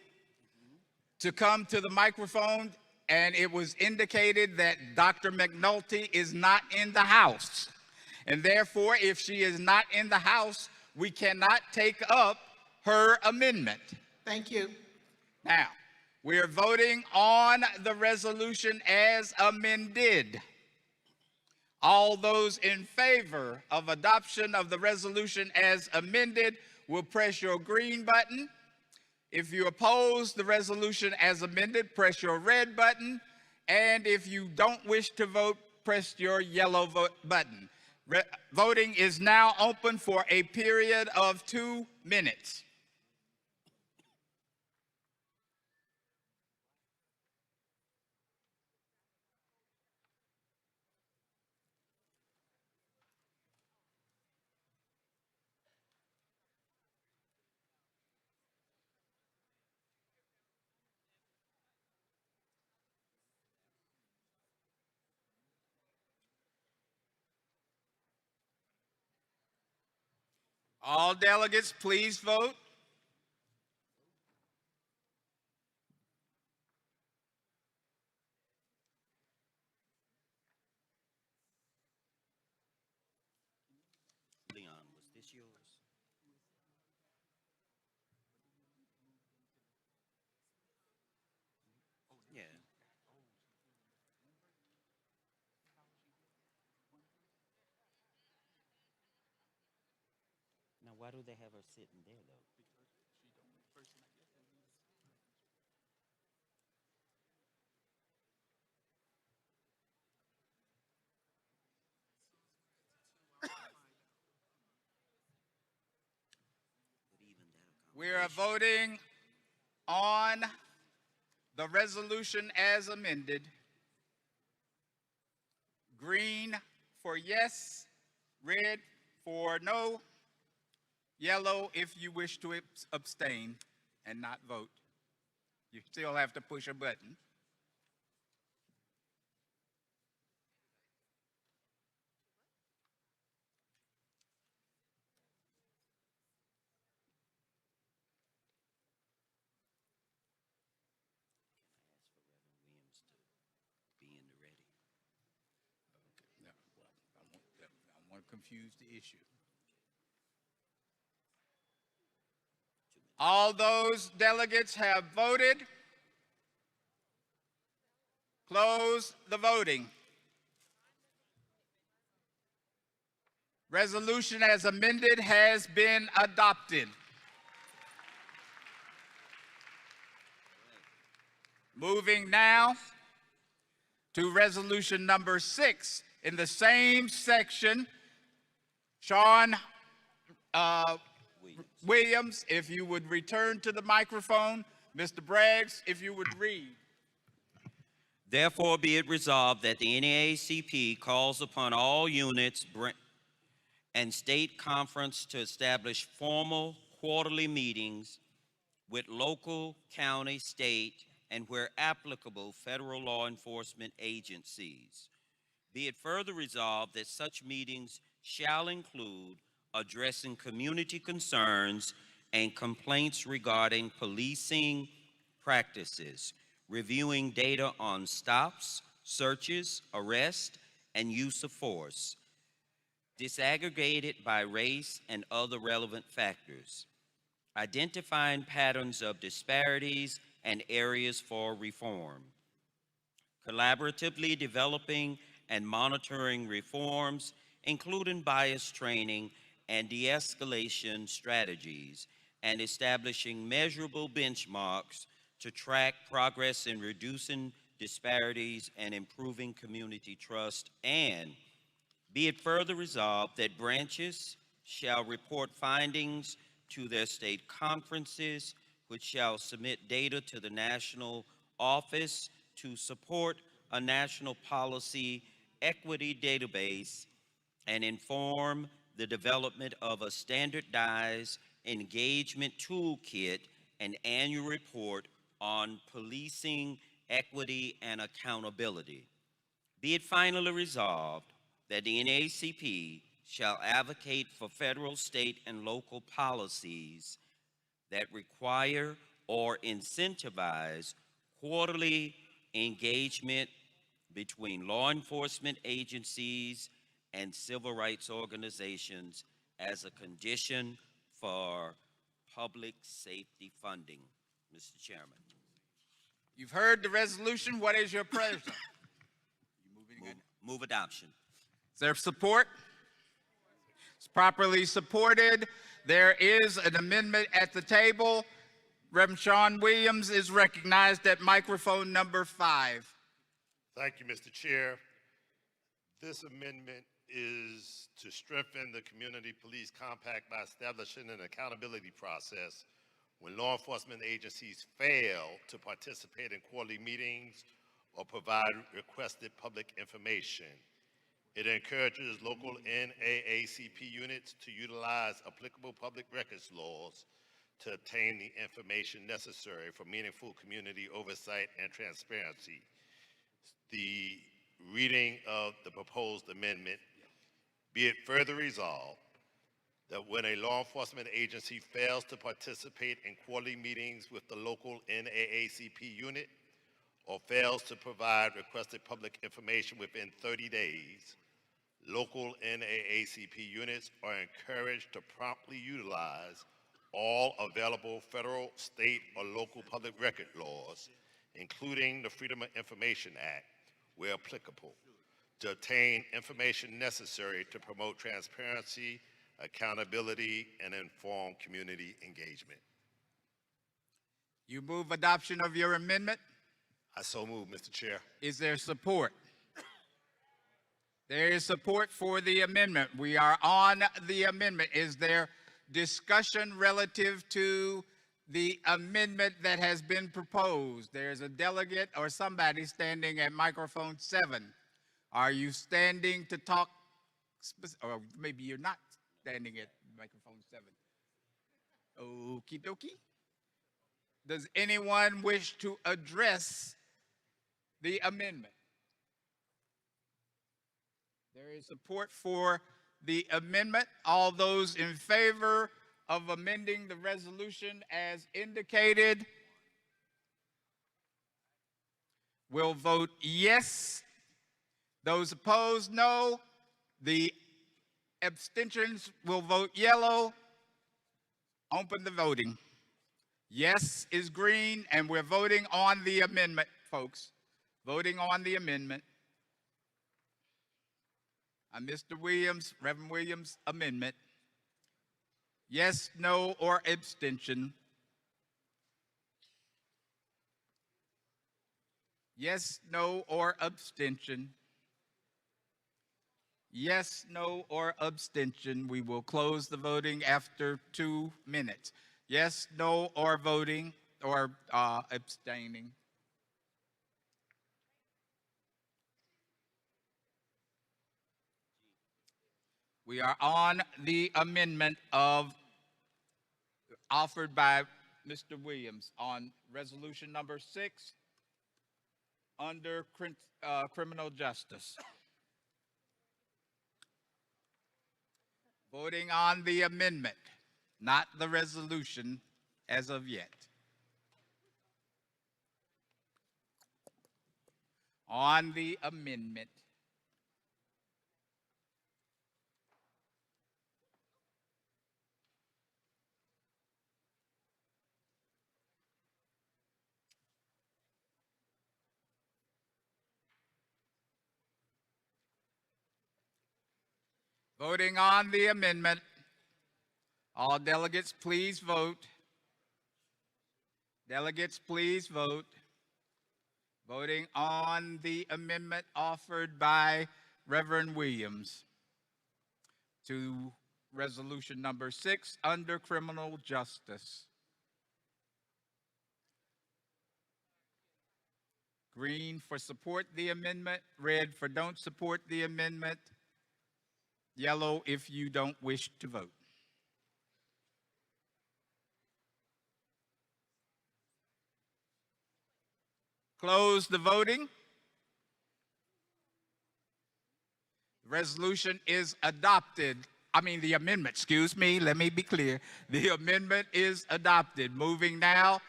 E: to come to the microphone, and it was indicated that Dr. McNulty is not in the house. And therefore, if she is not in the house, we cannot take up her amendment.
L: Thank you.
E: Now, we are voting on the resolution as amended. All those in favor of adoption of the resolution as amended will press your green button. If you oppose the resolution as amended, press your red button. And if you don't wish to vote, press your yellow button. Voting is now open for a period of 2 minutes. All delegates, please vote.
G: Leon, was this yours? Yeah. Now, why do they have her sitting there, though?
E: We are voting on the resolution as amended. Green for yes, red for no, yellow if you wish to abstain and not vote. You still have to push a button.
G: Be in the ready.
E: No, well, I want to confuse the issue. All those delegates have voted. Close the voting. Resolution as amended has been adopted. Moving now to resolution number 6 in the same section. Sean Williams, if you would return to the microphone. Mr. Braggs, if you would read.
G: Therefore, be it resolved that the NAACP calls upon all units and state conference to establish formal quarterly meetings with local, county, state, and where applicable, federal law enforcement agencies. Be it further resolved that such meetings shall include addressing community concerns and complaints regarding policing practices, reviewing data on stops, searches, arrests, and use of force, disaggregated by race and other relevant factors, identifying patterns of disparities and areas for reform, collaboratively developing and monitoring reforms, including bias training and de-escalation strategies, and establishing measurable benchmarks to track progress in reducing disparities and improving community trust. And be it further resolved that branches shall report findings to their state conferences, which shall submit data to the National Office to support a national policy equity database and inform the development of a standardized engagement toolkit and annual report on policing equity and accountability. Be it finally resolved that the NAACP shall advocate for federal, state, and local policies that require or incentivize quarterly engagement between law enforcement agencies and civil rights organizations as a condition for public safety funding. Mr. Chairman.
E: You've heard the resolution. What is your pleasure?
G: Move adoption.
E: Is there support? It's properly supported. There is an amendment at the table. Reverend Sean Williams is recognized at microphone number 5.
H: Thank you, Mr. Chair. This amendment is to strengthen the community police compact by establishing an accountability process when law enforcement agencies fail to participate in quarterly meetings or provide requested public information. It encourages local NAACP units to utilize applicable public records laws to obtain the information necessary for meaningful community oversight and transparency. The reading of the proposed amendment. Be it further resolved that when a law enforcement agency fails to participate in quarterly meetings with the local NAACP unit or fails to provide requested public information within 30 days, local NAACP units are encouraged to promptly utilize all available federal, state, or local public record laws, including the Freedom of Information Act, where applicable, to obtain information necessary to promote transparency, accountability, and informed community engagement.
E: You move adoption of your amendment?
H: I so move, Mr. Chair.
E: Is there support? There is support for the amendment. We are on the amendment. Is there discussion relative to the amendment that has been proposed? There's a delegate or somebody standing at microphone 7. Are you standing to talk, or maybe you're not standing at microphone 7. Okie dokie. Does anyone wish to address the amendment? There is support for the amendment. All those in favor of amending the resolution as indicated will vote yes. Those opposed, no. The abstentions will vote yellow. Open the voting. Yes is green, and we're voting on the amendment, folks. Voting on the amendment. Mr. Williams, Reverend Williams' amendment. Yes, no, or abstention. Yes, no, or abstention. Yes, no, or abstention. We will close the voting after 2 minutes. Yes, no, or voting, or abstaining. We are on the amendment offered by Mr. Williams on resolution number 6 under criminal justice. Voting on the amendment, not the resolution as of yet. On the amendment. Voting on the amendment. All delegates, please vote. Delegates, please vote. Voting on the amendment offered by Reverend Williams to resolution number 6 under criminal justice. Green for support the amendment, red for don't support the amendment, yellow if you don't wish to vote. Close the voting. Resolution is adopted. The amendment, excuse me, let me be clear. The amendment is adopted. Moving now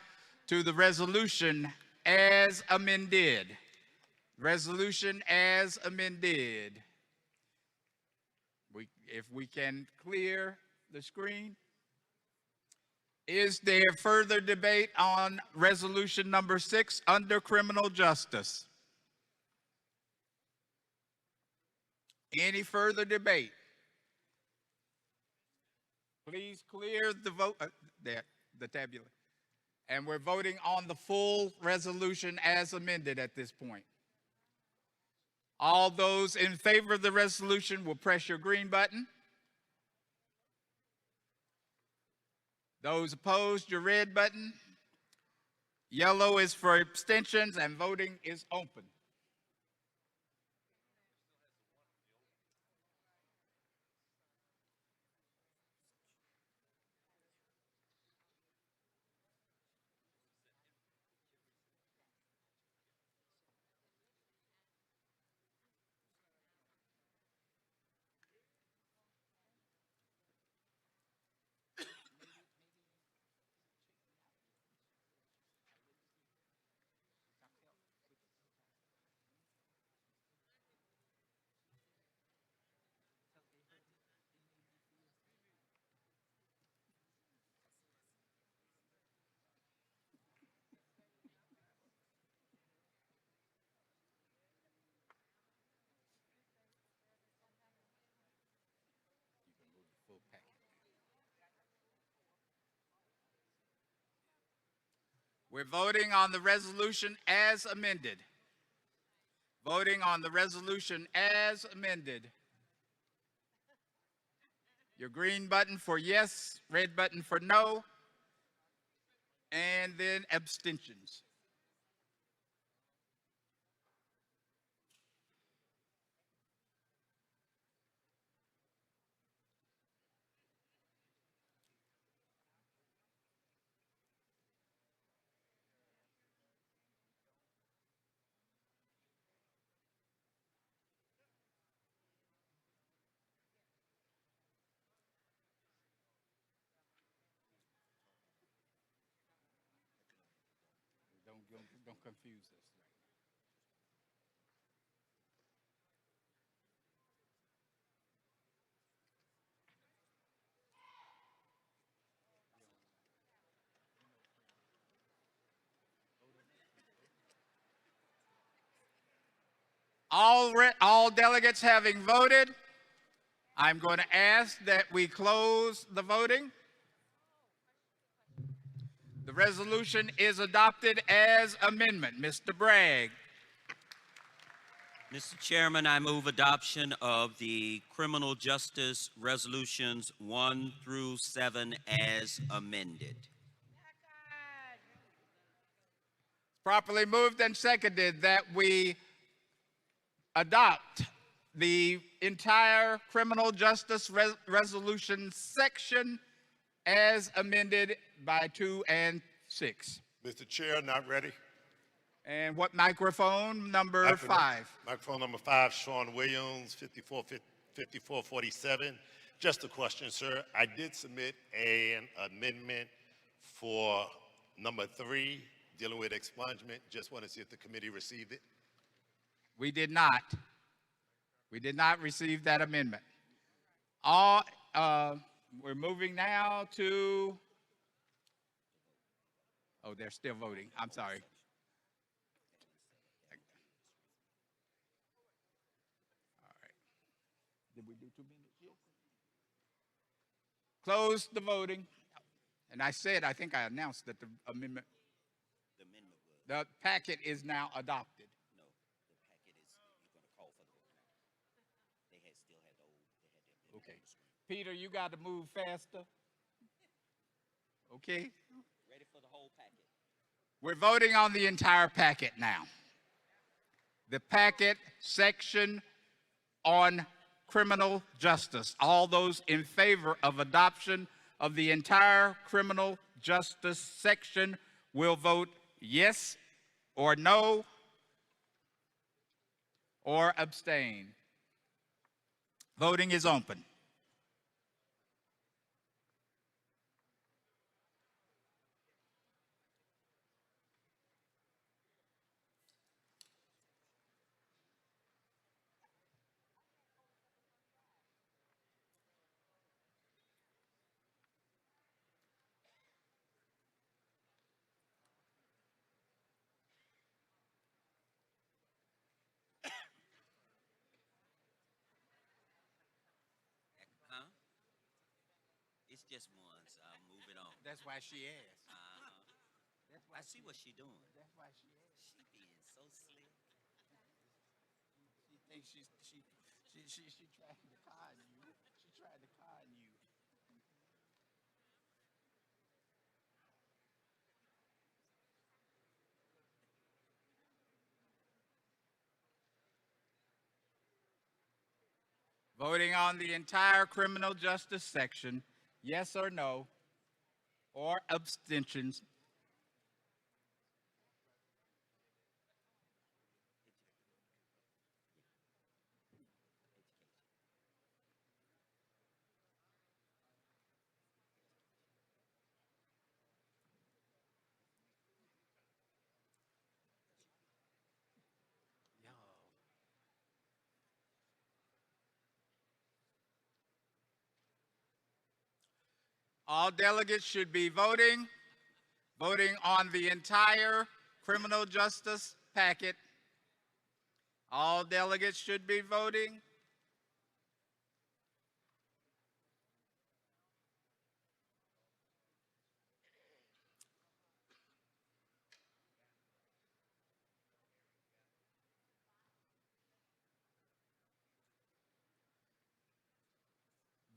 E: to the resolution as amended. Resolution as amended. If we can clear the screen. Is there further debate on resolution number 6 under criminal justice? Any further debate? Please clear the vote, the tabula. And we're voting on the full resolution as amended at this point. All those in favor of the resolution will press your green button. Those opposed, your red button. Yellow is for abstentions, and voting is open. We're voting on the resolution as amended. Voting on the resolution as amended. Your green button for yes, red button for no, and then abstentions. Don't confuse us. All delegates having voted, I'm going to ask that we close the voting. The resolution is adopted as amendment. Mr. Bragg.
G: Mr. Chairman, I move adoption of the criminal justice resolutions 1 through 7 as amended.
E: Properly moved and seconded that we adopt the entire criminal justice resolution section as amended by 2 and 6.
H: Mr. Chair, not ready.
E: And what microphone? Number 5.
H: Microphone number 5, Sean Williams, 5447. Just a question, sir. I did submit an amendment for number 3, dealing with expungement. Just want to see if the committee received it.
E: We did not. We did not receive that amendment. We're moving now to, oh, they're still voting. I'm sorry. All right. Did we do 2 minutes yet? Close the voting. And I think I announced that the amendment, the packet is now adopted. Okay. Peter, you got to move faster. Okay.
G: Ready for the whole packet.
E: We're voting on the entire packet now. The packet section on criminal justice. All those in favor of adoption of the entire criminal justice section will vote yes or no or abstain. Voting is open.
G: Huh? It's just one, so I'll move it on.
E: That's why she asked.
G: I see what she's doing.
E: That's why she asked.
G: She being so slick.
E: She thinks she tried to con you. She tried to con you. Voting on the entire criminal justice section, yes or no, or abstentions. All delegates should be voting on the entire criminal justice packet. All delegates should be voting.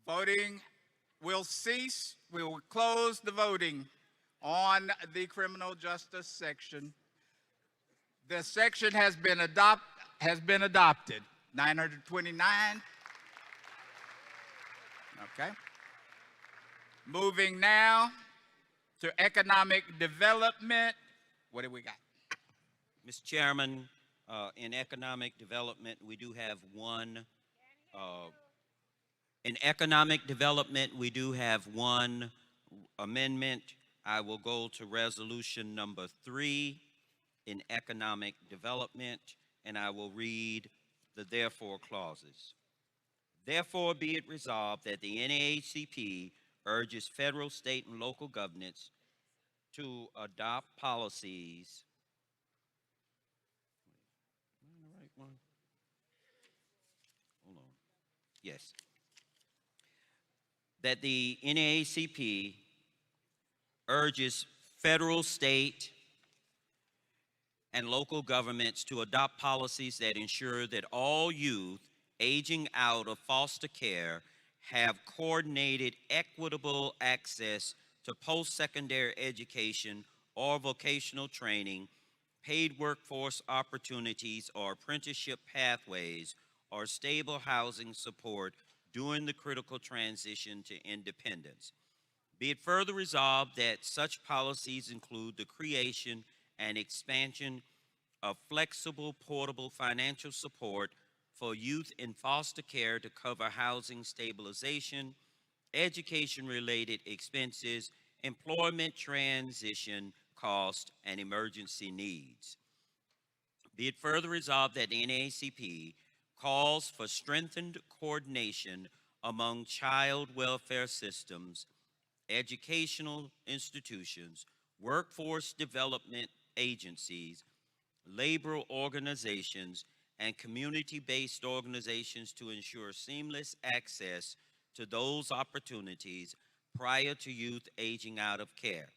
E: Voting will cease. We will close the voting on the criminal justice section. The section has been adopted. 929. Okay. Moving now to economic development. What do we got?
G: Mr. Chairman, in economic development, we do have one. In economic development, we do have one amendment. I will go to resolution number 3 in economic development, and I will read the therefore clauses. Therefore, be it resolved that the NAACP urges federal, state, and local governments to adopt policies. Am I on the right one? Hold on. Yes. That the NAACP urges federal, state, and local governments to adopt policies that ensure that all youth aging out of foster care have coordinated, equitable access to post-secondary education or vocational training, paid workforce opportunities or apprenticeship pathways, or stable housing support during the critical transition to independence. Be it further resolved that such policies include the creation and expansion of flexible, portable financial support for youth in foster care to cover housing stabilization, education-related expenses, employment transition costs, and emergency needs. Be it further resolved that the NAACP calls for strengthened coordination among child welfare systems, educational institutions, workforce development agencies, labor organizations, and community-based organizations to ensure seamless access to those opportunities prior to youth aging out of care.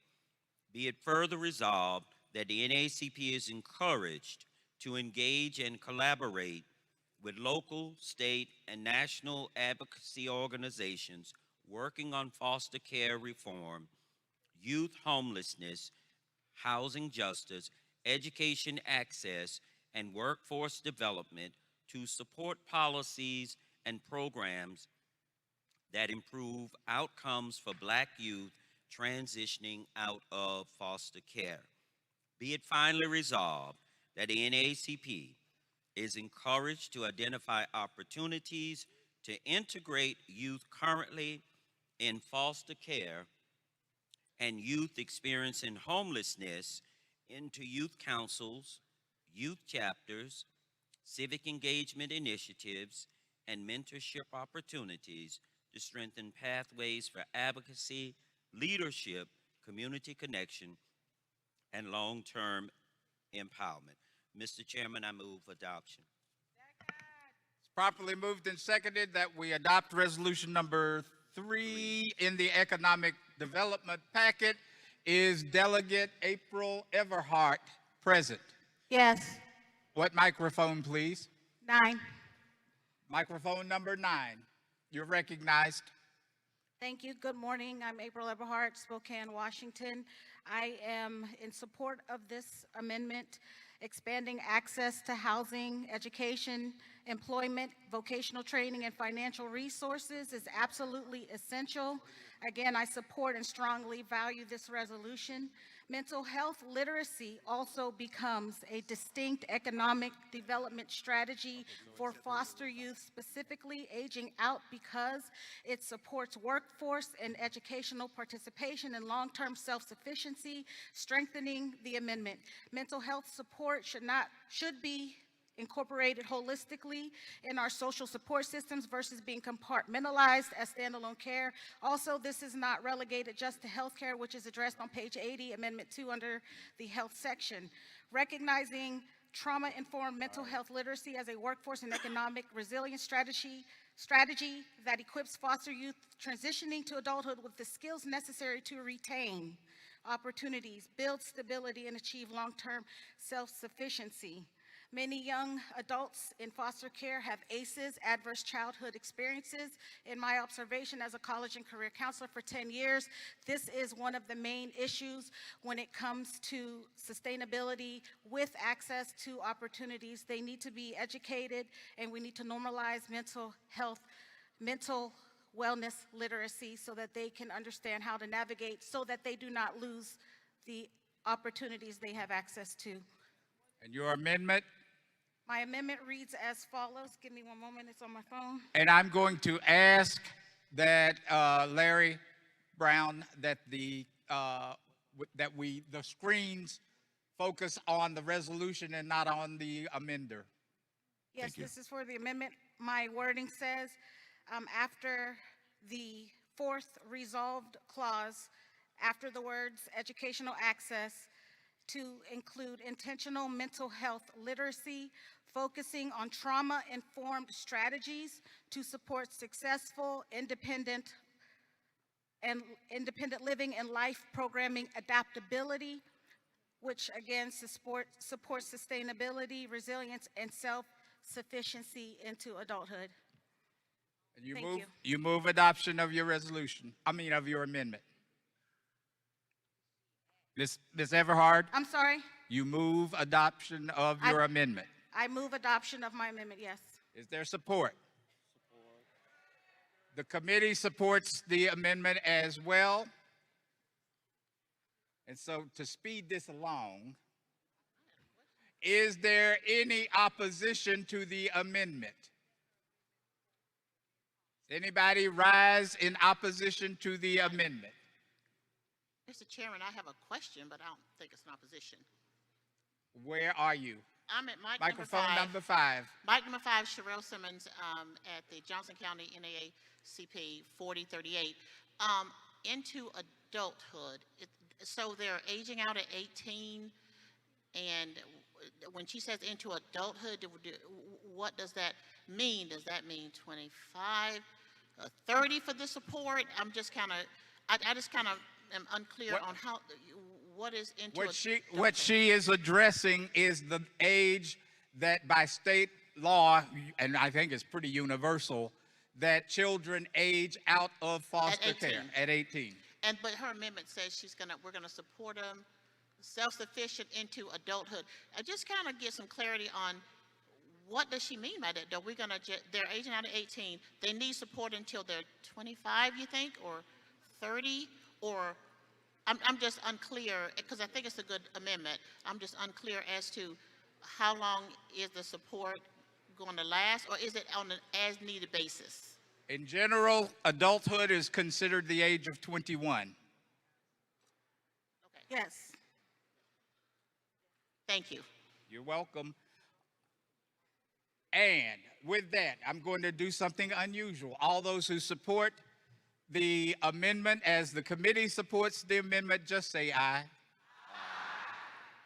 G: Be it further resolved that the NAACP is encouraged to engage and collaborate with local, state, and national advocacy organizations working on foster care reform, youth homelessness, housing justice, education access, and workforce development to support policies and programs that improve outcomes for Black youth transitioning out of foster care. Be it finally resolved that the NAACP is encouraged to identify opportunities to integrate youth currently in foster care and youth experiencing homelessness into youth councils, youth chapters, civic engagement initiatives, and mentorship opportunities to strengthen pathways for advocacy, leadership, community connection, and long-term empowerment. Mr. Chairman, I move adoption.
E: It's properly moved and seconded that we adopt resolution number 3 in the economic development packet. Is Delegate April Everhart present?
L: Yes.
E: What microphone, please?
L: 9.
E: Microphone number 9. You're recognized.
B: Thank you. Good morning. I'm April Eberhardt, Spokane, Washington. I am in support of this amendment. Expanding access to housing, education, employment, vocational training, and financial resources is absolutely essential. Again, I support and strongly value this resolution. Mental health literacy also becomes a distinct economic development strategy for foster youth, specifically aging out, because it supports workforce and educational participation and long-term self-sufficiency, strengthening the amendment. Mental health support should be incorporated holistically in our social support systems versus being compartmentalized as standalone care. Also, this is not relegated just to healthcare, which is addressed on page 80, Amendment 2 under the health section. Recognizing trauma-informed mental health literacy as a workforce and economic resilience strategy that equips foster youth transitioning to adulthood with the skills necessary to retain opportunities, build stability, and achieve long-term self-sufficiency. Many young adults in foster care have ACEs, adverse childhood experiences. In my observation as a college and career counselor for 10 years, this is one of the main issues when it comes to sustainability with access to opportunities. They need to be educated, and we need to normalize mental health, mental wellness literacy so that they can understand how to navigate so that they do not lose the opportunities they have access to.
E: And your amendment?
B: My amendment reads as follows. Give me one moment, it's on my phone.
E: And I'm going to ask that Larry Brown, that the screens focus on the resolution and not on the amender.
B: Yes, this is for the amendment. My wording says, after the fourth resolved clause, after the words educational access, to include intentional mental health literacy, focusing on trauma-informed strategies to support successful independent living and life programming adaptability, which again supports sustainability, resilience, and self-sufficiency into adulthood.
E: And you
B: Thank
E: you move adoption of your resolution, of your amendment. Ms. Everhard?
B: I'm sorry?
E: You move adoption of your amendment.
B: I move adoption of my amendment, yes.
E: Is there support? The committee supports the amendment as well. And so to speed this along, is there any opposition to the amendment? Anybody rise in opposition to the amendment?
L: Mr. Chairman, I have a question, but I don't think it's an opposition.
E: Where are you?
L: I'm at
E: Microphone number 5.
L: Mic number 5, Sherelle Simmons, at the Johnson County NAACP 4038. Into adulthood, so they're aging out at 18, and when she says into adulthood, what does that mean? Does that mean 25, 30 for the support? I'm just kind of, I just kind of am unclear on how, what is into
E: What she is addressing is the age that by state law, and I think it's pretty universal, that children age out of foster care at 18.
L: But her amendment says we're gonna support them self-sufficient into adulthood. I just kind of get some clarity on what does she mean by that? Are we gonna they're aging out at 18, they need support until they're 25, you think, or 30, or I'm just unclear, because I think it's a good amendment. I'm just unclear as to how long is the support going to last, or is it on an as-needed basis?
E: In general, adulthood is considered the age of 21.
L: Okay.
B: Yes.
L: Thank you.
E: You're welcome. And with that, I'm going to do something unusual. All those who support the amendment as the committee supports the amendment, just say aye.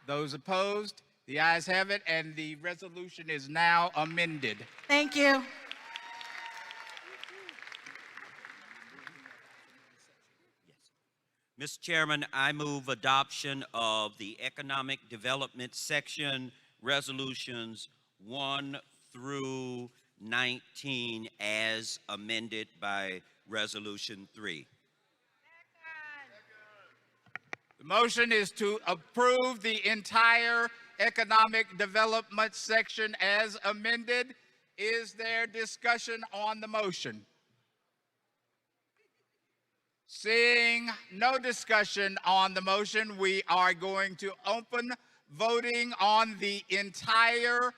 E: Those opposed, the ayes have it, and the resolution is now amended.
B: Thank you.
G: Mr. Chairman, I move adoption of the Economic Development Section resolutions 1 through 19 as amended by Resolution 3.
E: The motion is to approve the entire Economic Development Section as amended. Is there discussion on the motion? Seeing no discussion on the motion, we are going to open voting on the entire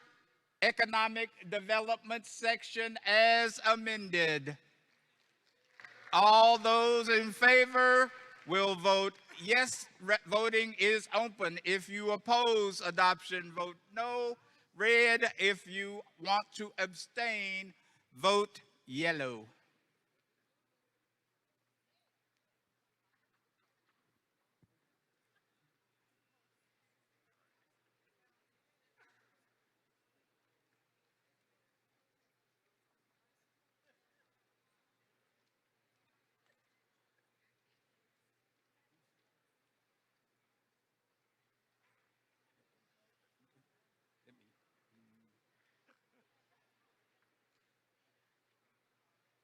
E: Economic Development Section as amended. All those in favor will vote yes. Voting is open. If you oppose adoption, vote no. Red. If you want to abstain, vote yellow.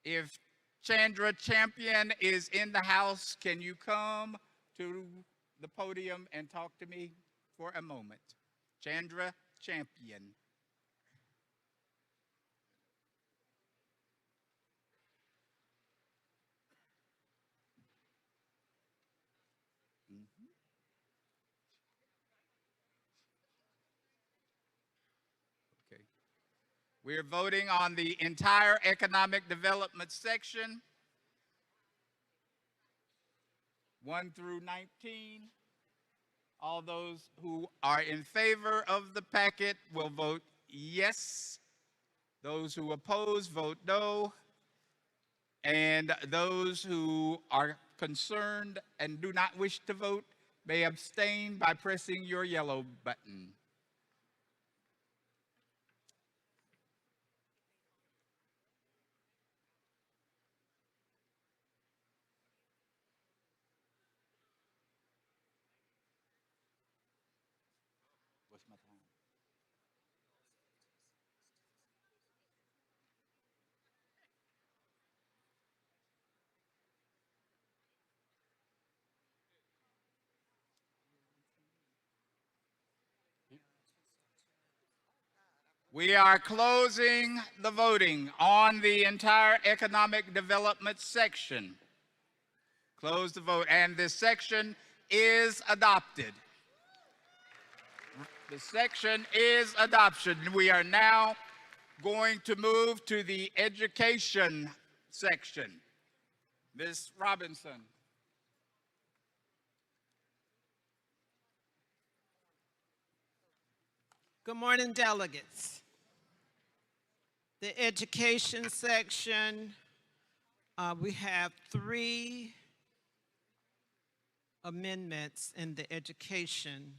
E: If Chandra Champion is in the house, can you come to the podium and talk to me for a moment? Chandra Champion. Okay. We're voting on the entire economic development section, 1 through 19. All those who are in favor of the packet will vote yes. Those who oppose vote no. And those who are concerned and do not wish to vote may abstain by pressing your yellow button. What's my time? We are closing the voting on the entire economic development section. Close the vote, and this section is adopted. The section is adopted. We are now going to move to the education section. Ms. Robinson.
C: Good morning, delegates. The education section, we have 3 amendments in the education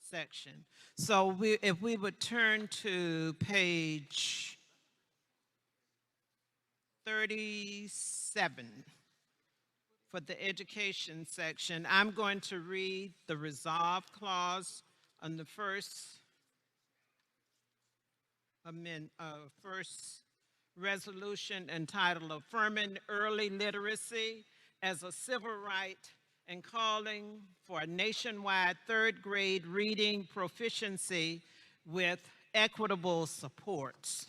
C: section. So if we would turn to page 37 for the education section, I'm going to read the resolve clause on the first resolution entitled Affirming Early Literacy as a Civil Right and calling for a nationwide 3rd grade reading proficiency with equitable supports.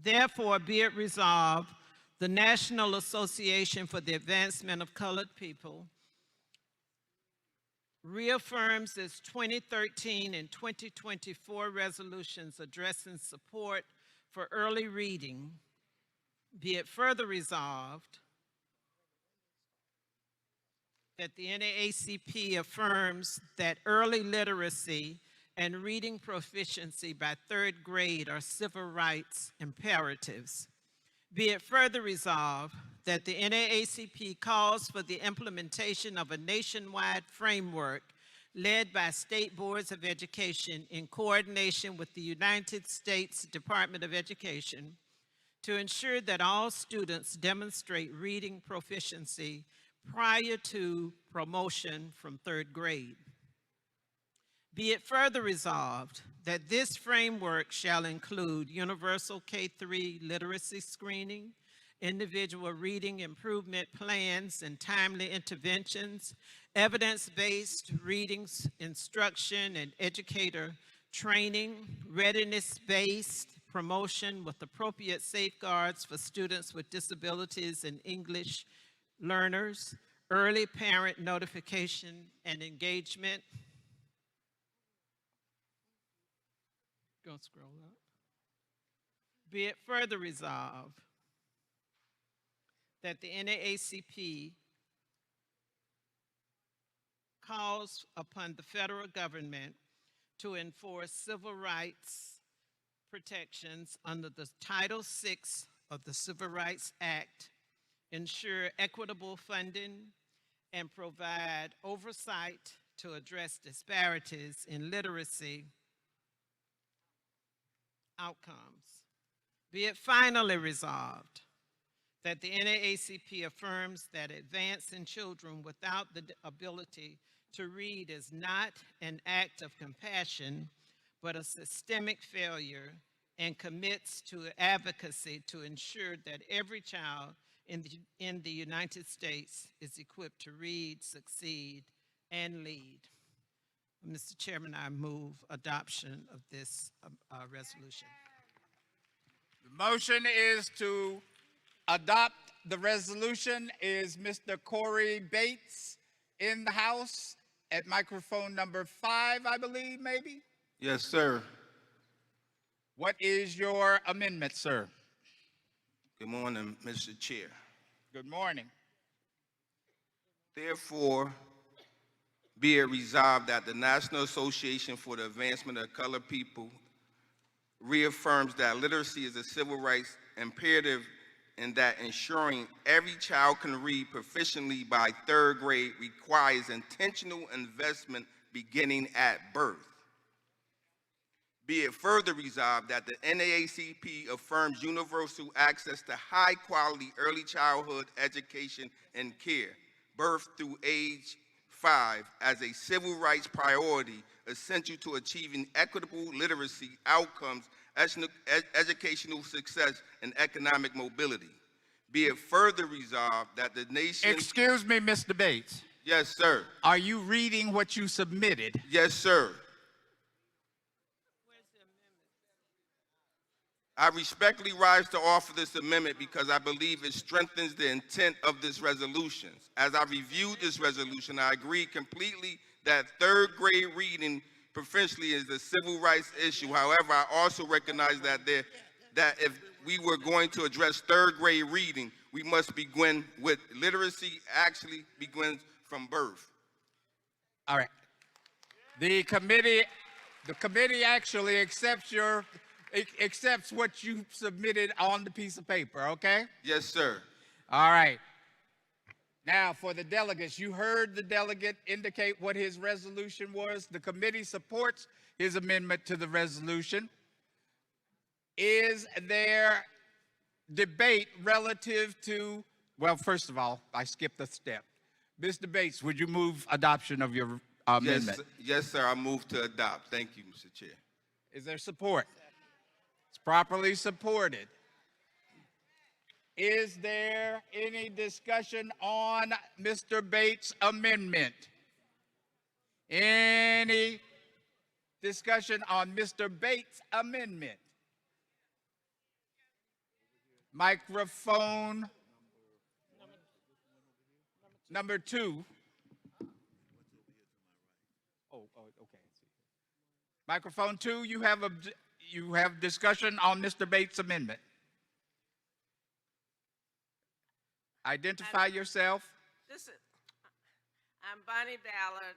C: Therefore, be it resolved, the National Association for the Advancement of Colored People reaffirms its 2013 and 2024 resolutions addressing support for early reading. Be it further resolved that the NAACP affirms that early literacy and reading proficiency by 3rd grade are civil rights imperatives. Be it further resolved that the NAACP calls for the implementation of a nationwide framework led by state boards of education in coordination with the United States Department of Education to ensure that all students demonstrate reading proficiency prior to promotion from 3rd grade. Be it further resolved that this framework shall include universal K-3 literacy screening, individual reading improvement plans and timely interventions, evidence-based readings, instruction and educator training, readiness-based promotion with appropriate safeguards for students with disabilities and English learners, early parent notification and engagement. Go scroll up. Be it further resolved that the NAACP calls upon the federal government to enforce civil rights protections under the Title VI of the Civil Rights Act, ensure equitable funding, and provide oversight to address disparities in literacy outcomes. Be it finally resolved that the NAACP affirms that advancing children without the ability to read is not an act of compassion, but a systemic failure, and commits to advocacy to ensure that every child in the United States is equipped to read, succeed, and lead. Mr. Chairman, I move adoption of this resolution.
E: The motion is to adopt the resolution. Is Mr. Corey Bates in the House at microphone number 5, I believe, maybe?
A: Yes, sir.
E: What is your amendment, sir?
A: Good morning, Mr. Chair.
E: Good morning.
A: Therefore, be it resolved that the National Association for the Advancement of Colored People reaffirms that literacy is a civil rights imperative and that ensuring every child can read proficiently by 3rd grade requires intentional investment beginning at birth. Be it further resolved that the NAACP affirms universal access to high-quality early childhood education and care, birth through age 5, as a civil rights priority essential to achieving equitable literacy outcomes, educational success, and economic mobility. Be it further resolved that the nation...
E: Excuse me, Mr. Bates.
A: Yes, sir.
E: Are you reading what you submitted?
A: Yes, sir. I respectfully rise to offer this amendment because I believe it strengthens the intent of this resolution. As I reviewed this resolution, I agree completely that 3rd grade reading proficiently is a civil rights issue. However, I also recognize that if we were going to address 3rd grade reading, we must begin with literacy actually begins from birth.
E: All right. The committee actually accepts what you submitted on the piece of paper, okay?
A: Yes, sir.
E: All right. Now, for the delegates, you heard the delegate indicate what his resolution was. The committee supports his amendment to the resolution. Is there debate relative to, well, first of all, I skipped a step. Mr. Bates, would you move adoption of your amendment?
A: Yes, sir. I move to adopt. Thank you, Mr. Chair.
E: Is there support? It's properly supported. Is there any discussion on Mr. Bates' amendment? Any discussion on Mr. Bates' amendment? Microphone number 2. Oh, okay. Microphone 2, you have discussion on Mr. Bates' amendment. Identify yourself.
P: I'm Bonnie Ballard,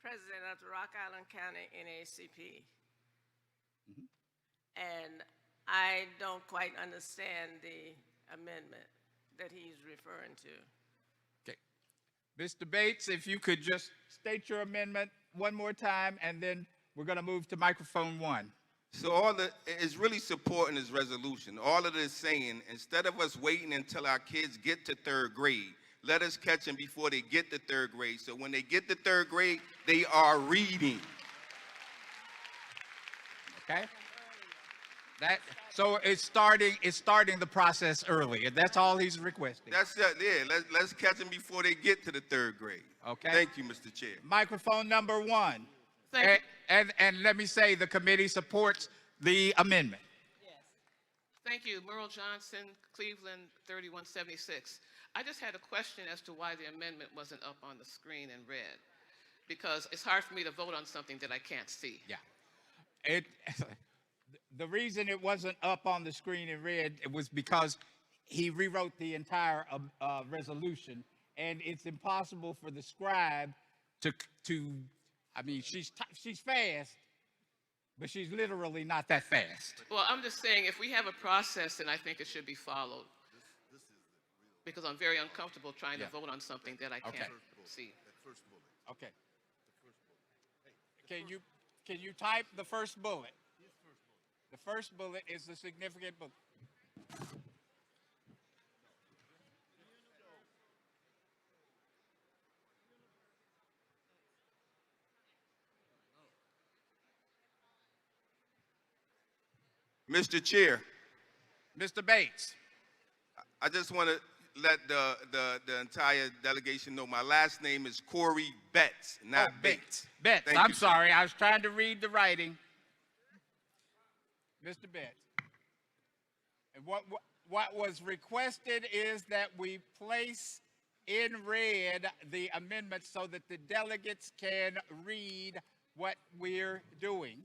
P: president of the Rock Island County NAACP. And I don't quite understand the amendment that he's referring to.
E: Okay. Mr. Bates, if you could just state your amendment one more time, and then we're going to move to microphone 1.
A: So it's really supporting this resolution. All it is saying, instead of us waiting until our kids get to 3rd grade, let us catch them before they get to 3rd grade. So when they get to 3rd grade, they are reading.
E: Okay? So it's starting the process early, and that's all he's requesting.
A: That's it. Yeah, let's catch them before they get to the 3rd grade.
E: Okay.
A: Thank you, Mr. Chair.
E: Microphone number 1.
X: Thank you.
E: And let me say the committee supports the amendment.
X: Thank you. Merle Johnson, Cleveland, 3176. I just had a question as to why the amendment wasn't up on the screen in red, because it's hard for me to vote on something that I can't see.
E: Yeah. The reason it wasn't up on the screen in red was because he rewrote the entire resolution, and it's impossible for the scribe to I mean, she's fast, but she's literally not that fast.
X: Well, I'm just saying, if we have a process, then I think it should be followed. Because I'm very uncomfortable trying to vote on something that I can't see.
E: Okay. Can you type the first bullet? The first bullet is the significant bullet.
A: Mr. Chair,
E: Mr. Bates.
A: I just want to let the entire delegation know my last name is Corey Betts, not Bates.
E: Betts,
A: Thank
E: I'm
A: you, sir.
E: sorry, I was trying to read the writing. Mr. Betts. And what was requested is that we place in red the amendment so that the delegates can read what we're doing.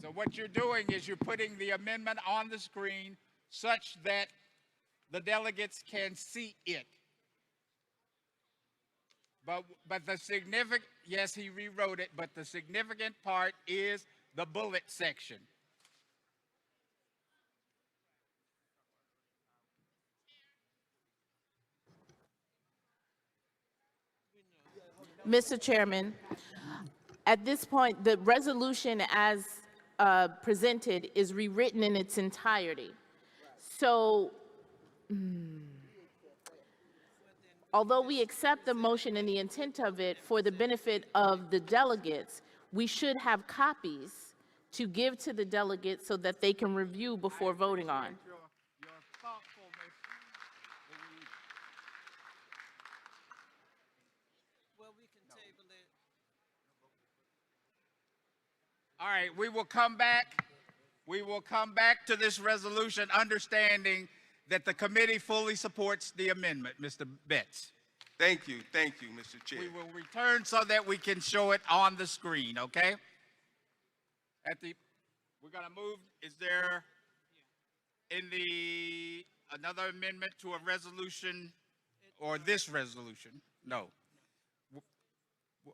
E: So what you're doing is you're putting the amendment on the screen such that the delegates can see it. But the significant, yes, he rewrote it, but the significant part is the bullet section.
D: Mr. Chairman, at this point, the resolution as presented is rewritten in its entirety. So, although we accept the motion and the intent of it for the benefit of the delegates, we should have copies to give to the delegates so that they can review before voting on.
E: All right, we will come back. We will come back to this resolution understanding that the committee fully supports the amendment, Mr. Betts.
A: Thank you, Mr. Chair.
E: We will return so that we can show it on the screen, okay? We're gonna move, is there another amendment to a resolution or this resolution? No.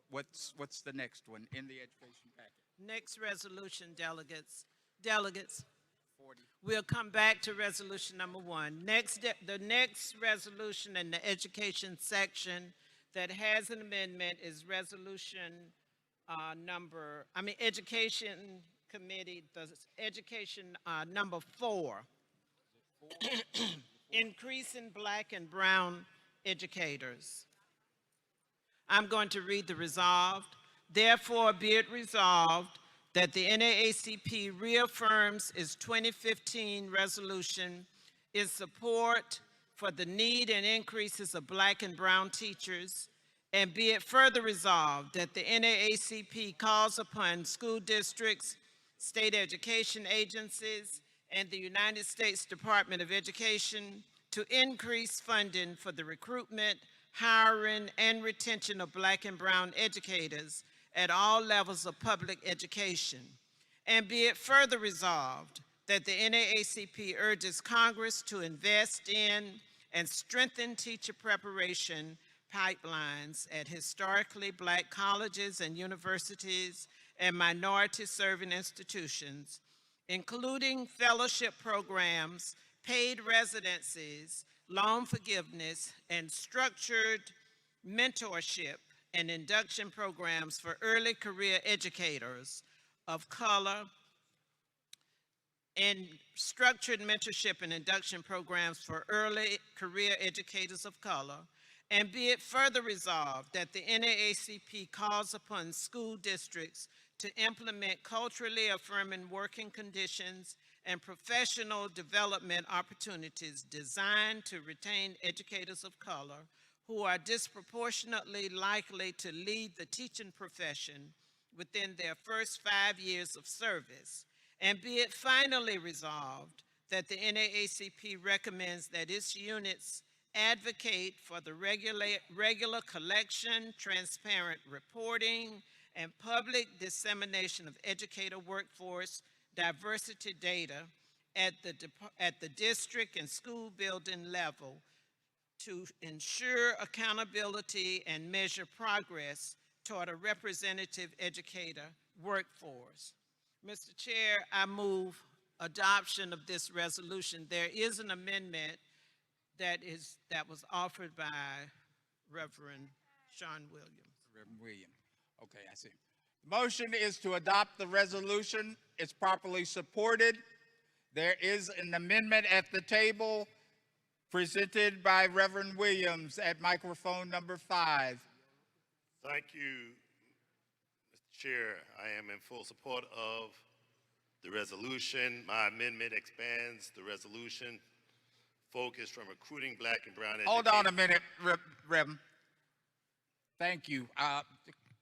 E: What's the next one in the education packet?
C: Next resolution, delegates. We'll come back to resolution number 1. The next resolution in the education section that has an amendment is resolution education committee, the education number 4. Increasing black and brown educators. I'm going to read the resolved. Therefore, be it resolved that the NAACP reaffirms its 2015 resolution, its support for the need and increases of black and brown teachers, and be it further resolved that the NAACP calls upon school districts, state education agencies, and the United States Department of Education to increase funding for the recruitment, hiring, and retention of black and brown educators at all levels of public education. And be it further resolved that the NAACP urges Congress to invest in and strengthen teacher preparation pipelines at historically black colleges and universities and minority-serving institutions, including fellowship programs, paid residencies, loan forgiveness, and structured mentorship and induction programs for early career educators of color, and structured mentorship and induction programs for early career educators of color. And be it further resolved that the NAACP calls upon school districts to implement culturally affirming working conditions and professional development opportunities designed to retain educators of color who are disproportionately likely to leave the teaching profession within their first 5 years of service. And be it finally resolved that the NAACP recommends that its units advocate for the regular collection, transparent reporting, and public dissemination of educator workforce diversity data at the district and school building level to ensure accountability and measure progress toward a representative educator workforce. Mr. Chair, I move adoption of this resolution. There is an amendment that was offered by Reverend Sean Williams.
E: Reverend Williams. Okay, I see. The motion is to adopt the resolution. It's properly supported. There is an amendment at the table. presented by Reverend Williams at microphone number 5.
H: Thank you, Mr. Chair. I am in full support of the resolution. My amendment expands the resolution focus from recruiting black and brown educators.
E: Hold on a minute, Reverend. Thank you.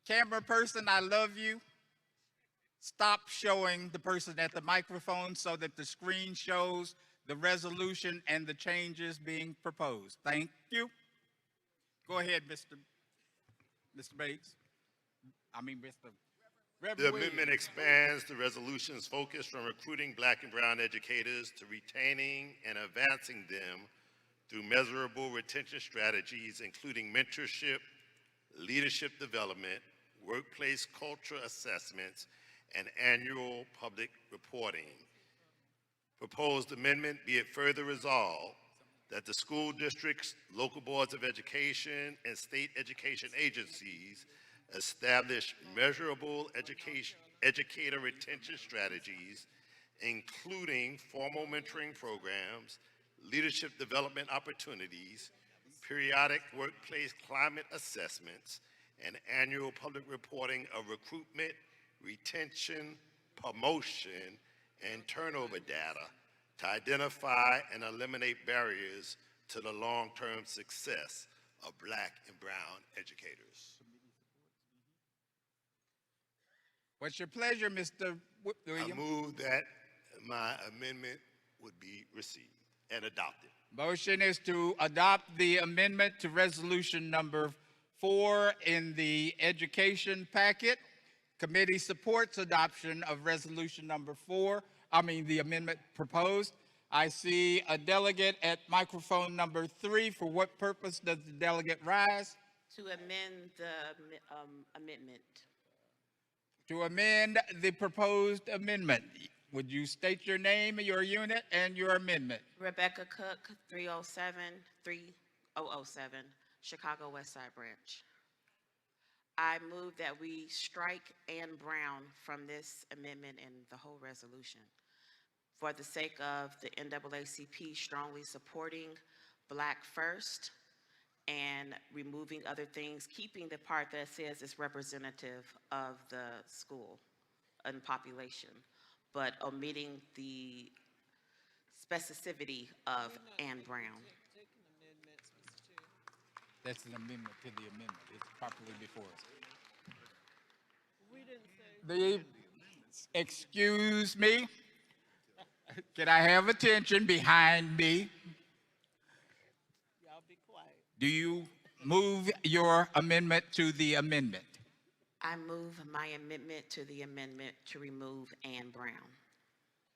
E: Camera person, I love you. Stop showing the person at the microphone so that the screen shows the resolution and the changes being proposed. Thank you. Go ahead, Mr. Bates. Mr. Reverend
H: The
E: Williams.
H: amendment expands the resolution's focus from recruiting black and brown educators to retaining and advancing them through measurable retention strategies, including mentorship, leadership development, workplace culture assessments, and annual public reporting. Proposed amendment, be it further resolved that the school districts, local boards of education, and state education agencies establish measurable educator retention strategies, including formal mentoring programs, leadership development opportunities, periodic workplace climate assessments, and annual public reporting of recruitment, retention, promotion, and turnover data to identify and eliminate barriers to the long-term success of black and brown educators.
E: What's your pleasure, Mr. Williams?
H: I move that my amendment would be received and adopted.
E: Motion is to adopt the amendment to resolution number 4 in the education packet. Committee supports adoption of resolution number 4, the amendment proposed. I see a delegate at microphone number 3. For what purpose does the delegate rise?
Q: To amend the amendment.
E: To amend the proposed amendment. Would you state your name, your unit, and your amendment?
Q: Rebecca Cook, 3007, Chicago West Side Branch. I move that we strike Ann Brown from this amendment and the whole resolution for the sake of the NAACP strongly supporting Black First and removing other things, keeping the part that says it's representative of the school and population, but omitting the specificity of Ann Brown.
E: That's an amendment to the amendment. It's properly before us. Excuse me. Can I have attention behind me?
Q: Y'all be quiet.
E: Do you move your amendment to the amendment?
Q: I move my amendment to the amendment to remove Ann Brown.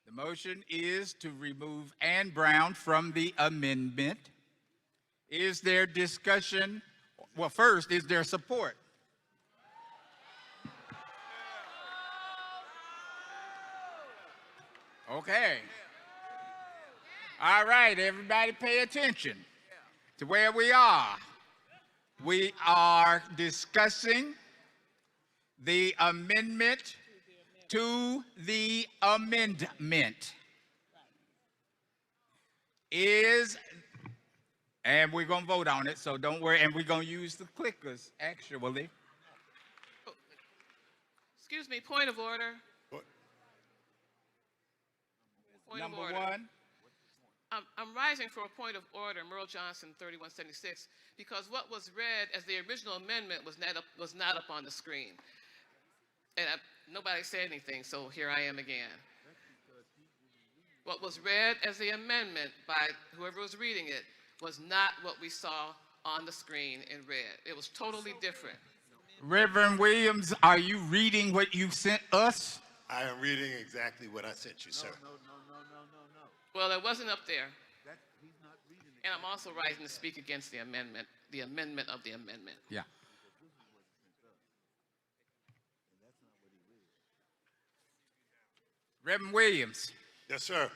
E: The motion is to remove Ann Brown from the amendment. Is there discussion? Well, first, is there support? Okay. All right, everybody pay attention to where we are. We are discussing the amendment to the amendment. And we're going to vote on it, so don't worry. And we're going to use the clickers, actually.
X: Excuse me, point of order. Point
E: Number
X: of order.
E: 1.
X: I'm rising for a point of order, Merle Johnson, 3176, because what was read as the original amendment was not up on the screen. And nobody said anything, so here I am again. What was read as the amendment by whoever was reading it was not what we saw on the screen in red. It was totally different.
E: Reverend Williams, are you reading what you sent us?
H: I am reading exactly what I sent you, sir.
X: Well, it wasn't up there. And I'm also rising to speak against the amendment of the amendment.
E: Yeah. Reverend Williams.
H: Yes, sir.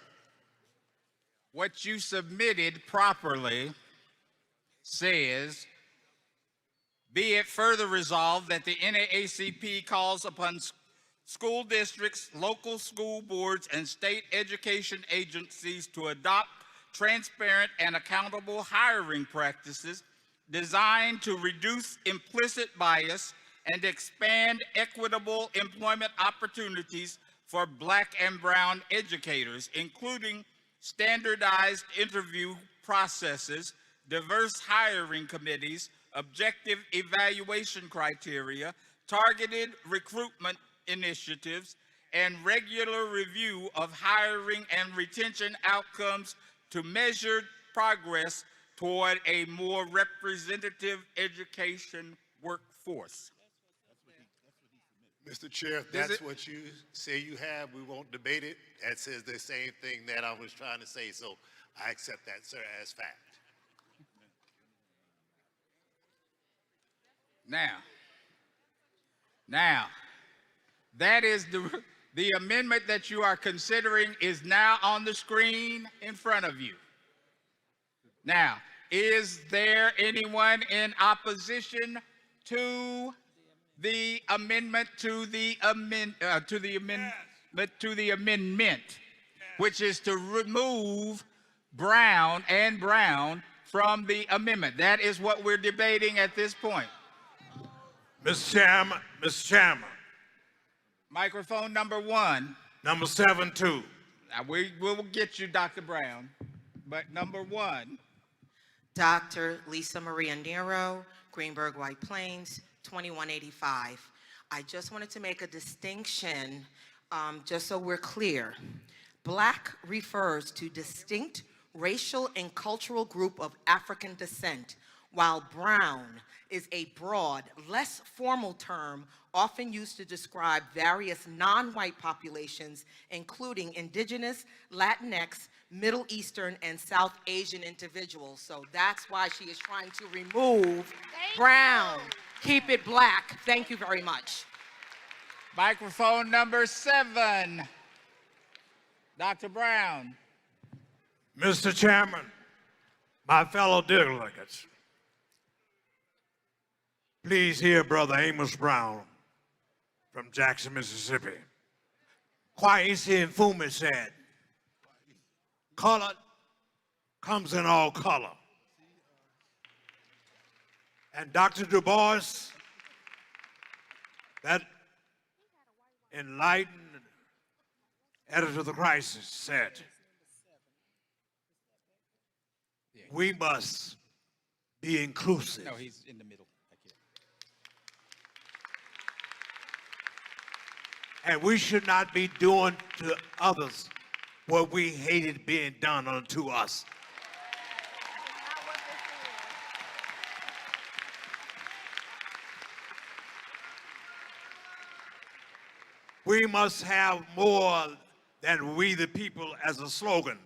E: What you submitted properly says, be it further resolved that the NAACP calls upon school districts, local school boards, and state education agencies to adopt transparent, and accountable hiring practices designed to reduce implicit bias and expand equitable employment opportunities for Black and Brown educators, including standardized interview processes, diverse hiring committees, objective evaluation criteria, targeted recruitment initiatives, and regular review of hiring and retention outcomes to measure progress toward a more representative education workforce.
H: Mr. Chair, if that's what you say you have, we won't debate it. That says the same thing that I was trying to say, so I accept that, sir, as fact.
E: Now, that is the amendment that you are considering is now on the screen in front of you. Now, is there anyone in opposition to the amendment which is to remove Brown and Brown from the amendment? That is what we're debating at this point.
F: Mr. Chairman.
E: Microphone number 1.
F: Number 7-2.
E: Now we will get you, Dr. Brown, but number 1.
T: Dr. Lisa Maria Nero, Greenberg White Plains, 2185. I just wanted to make a distinction, just so we're clear. Black refers to distinct racial and cultural group of African descent, while brown is a broad, less formal term often used to describe various non-white populations, including indigenous, Latinx, Middle Eastern, and South Asian individuals. So that's why she is trying to remove brown. Keep it black. Thank you very much.
E: Microphone number 7. Dr. Brown.
F: Mr. Chairman, my fellow delegates, please hear Brother Amos Brown from Jackson, Mississippi. Kwesi Nkrumah said, color comes in all color. And Dr. Du Bois, that enlightened editor of the crisis, said, we must be inclusive.
E: No, he's in the middle.
F: And we should not be doing to others what we hated being done unto us. We must have more than we the people as a slogan,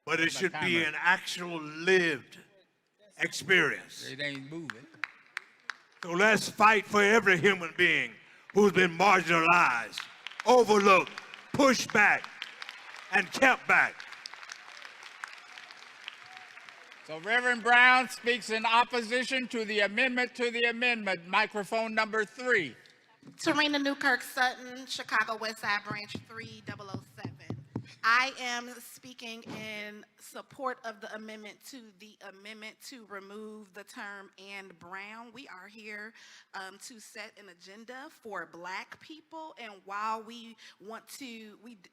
F: but it should be an actual lived experience.
E: It ain't moving.
F: So let's fight for every human being who's been marginalized, overlooked, pushed back, and kept back.
E: So Reverend Brown speaks in opposition to the amendment Microphone number 3.
V: Tarina Newkirk Sutton, Chicago West Side Branch 3007. I am speaking in support of the amendment to remove the term "and brown." We are here to set an agenda for Black people, and while we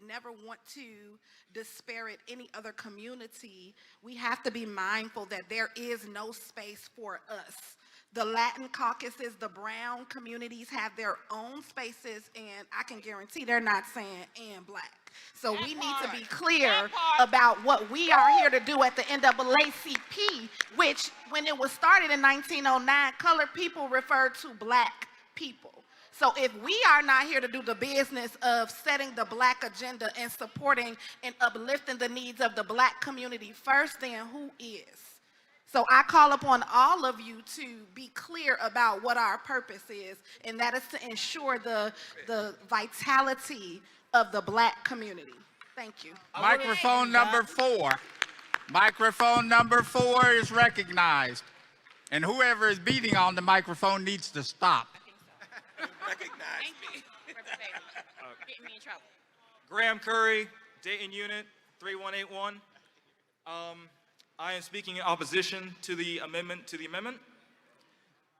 V: never want to disparage any other community, we have to be mindful that there is no space for us. The Latin caucuses, the brown communities have their own spaces, and I can guarantee they're not saying "and black." So we need to be clear about what we are here to do at the NAACP, which, when it was started in 1909, colored people referred to Black people. So if we are not here to do the business of setting the Black agenda and supporting and uplifting the needs of the Black community first, then who is? So I call upon all of you to be clear about what our purpose is, and that is to ensure the vitality of the Black community. Thank you.
E: Microphone number 4. Microphone number 4 is recognized. And whoever is beating on the microphone needs to stop.
W: Recognize me.
V: Get me in trouble.
W: Graham Curry, Dayton Unit 3181.
I: I am speaking in opposition to the amendment.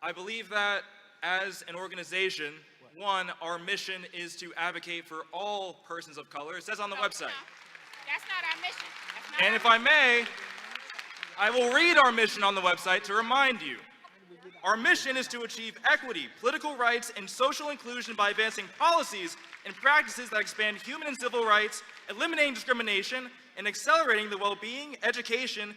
I: I believe that as an organization, one, our mission is to advocate for all persons of color. It says on the website.
L: That's not our mission.
I: And if I may, I will read our mission on the website to remind you. Our mission is to achieve equity, political rights, and social inclusion by advancing policies and practices that expand human and civil rights, eliminating discrimination, and accelerating the well-being, education,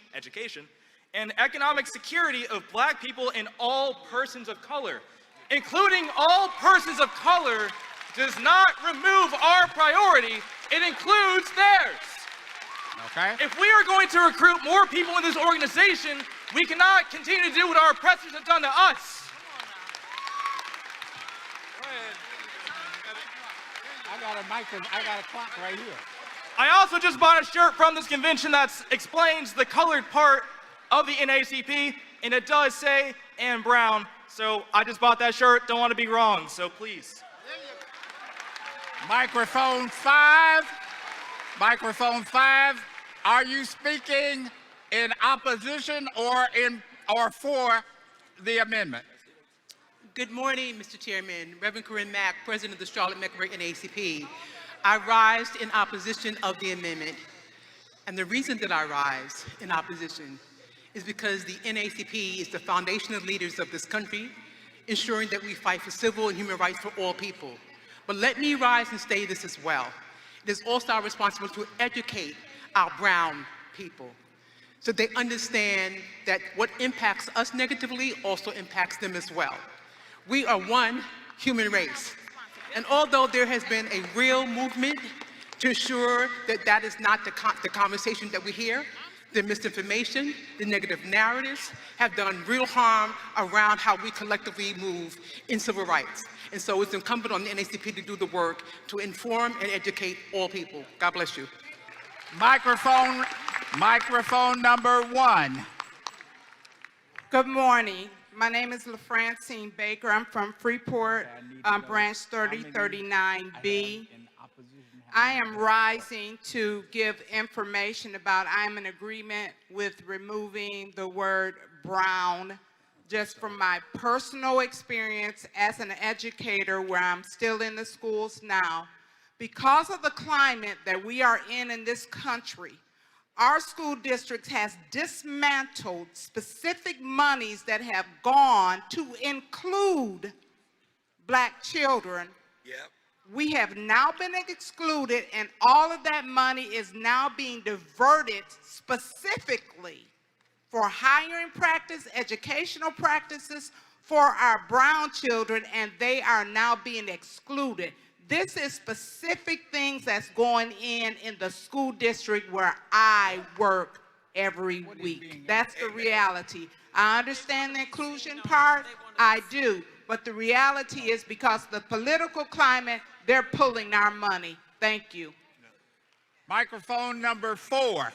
I: and economic security of Black people and all persons of color. Including all persons of color does not remove our priority, it includes theirs.
E: Okay.
I: If we are going to recruit more people in this organization, we cannot continue to do what our oppressors have done to us.
E: I got a clock right here.
I: I also just bought a shirt from this convention that explains the colored part of the NAACP, and it does say "and brown." So I just bought that shirt. Don't want to be wrong, so please.
E: Microphone 5. Microphone 5. Are you speaking in opposition or for the amendment?
J: Good morning, Mr. Chairman. Reverend Corinne Mack, President of the Charlotte-Mecklenburg NAACP. I rise in opposition of the amendment. And the reason that I rise in opposition is because the NAACP is the foundation of leaders of this country, ensuring that we fight for civil and human rights for all people. But let me rise and say this as well. It is also our responsibility to educate our brown people so they understand that what impacts us negatively also impacts them as well. We are one human race. And although there has been a real movement to ensure that that is not the conversation that we hear, the misinformation, the negative narratives have done real harm around how we collectively move in civil rights. And so it's incumbent on the NAACP to do the work to inform and educate all people. God bless you.
E: Microphone number 1.
R: Good morning. My name is LaFrancine Baker. I'm from Freeport, branch 3039B. I am rising to give information about I'm in agreement with removing the word brown just from my personal experience as an educator where I'm still in the schools now. Because of the climate that we are in this country, our school district has dismantled specific monies that have gone to include Black children.
S: Yep.
R: We have now been excluded, and all of that money is now being diverted specifically for hiring practice, educational practices for our brown children, and they are now being excluded. This is specific things that's going in the school district where I work every week. That's the reality. I understand the inclusion part, I do, but the reality is because the political climate, they're pulling our money. Thank you.
E: Microphone number 4.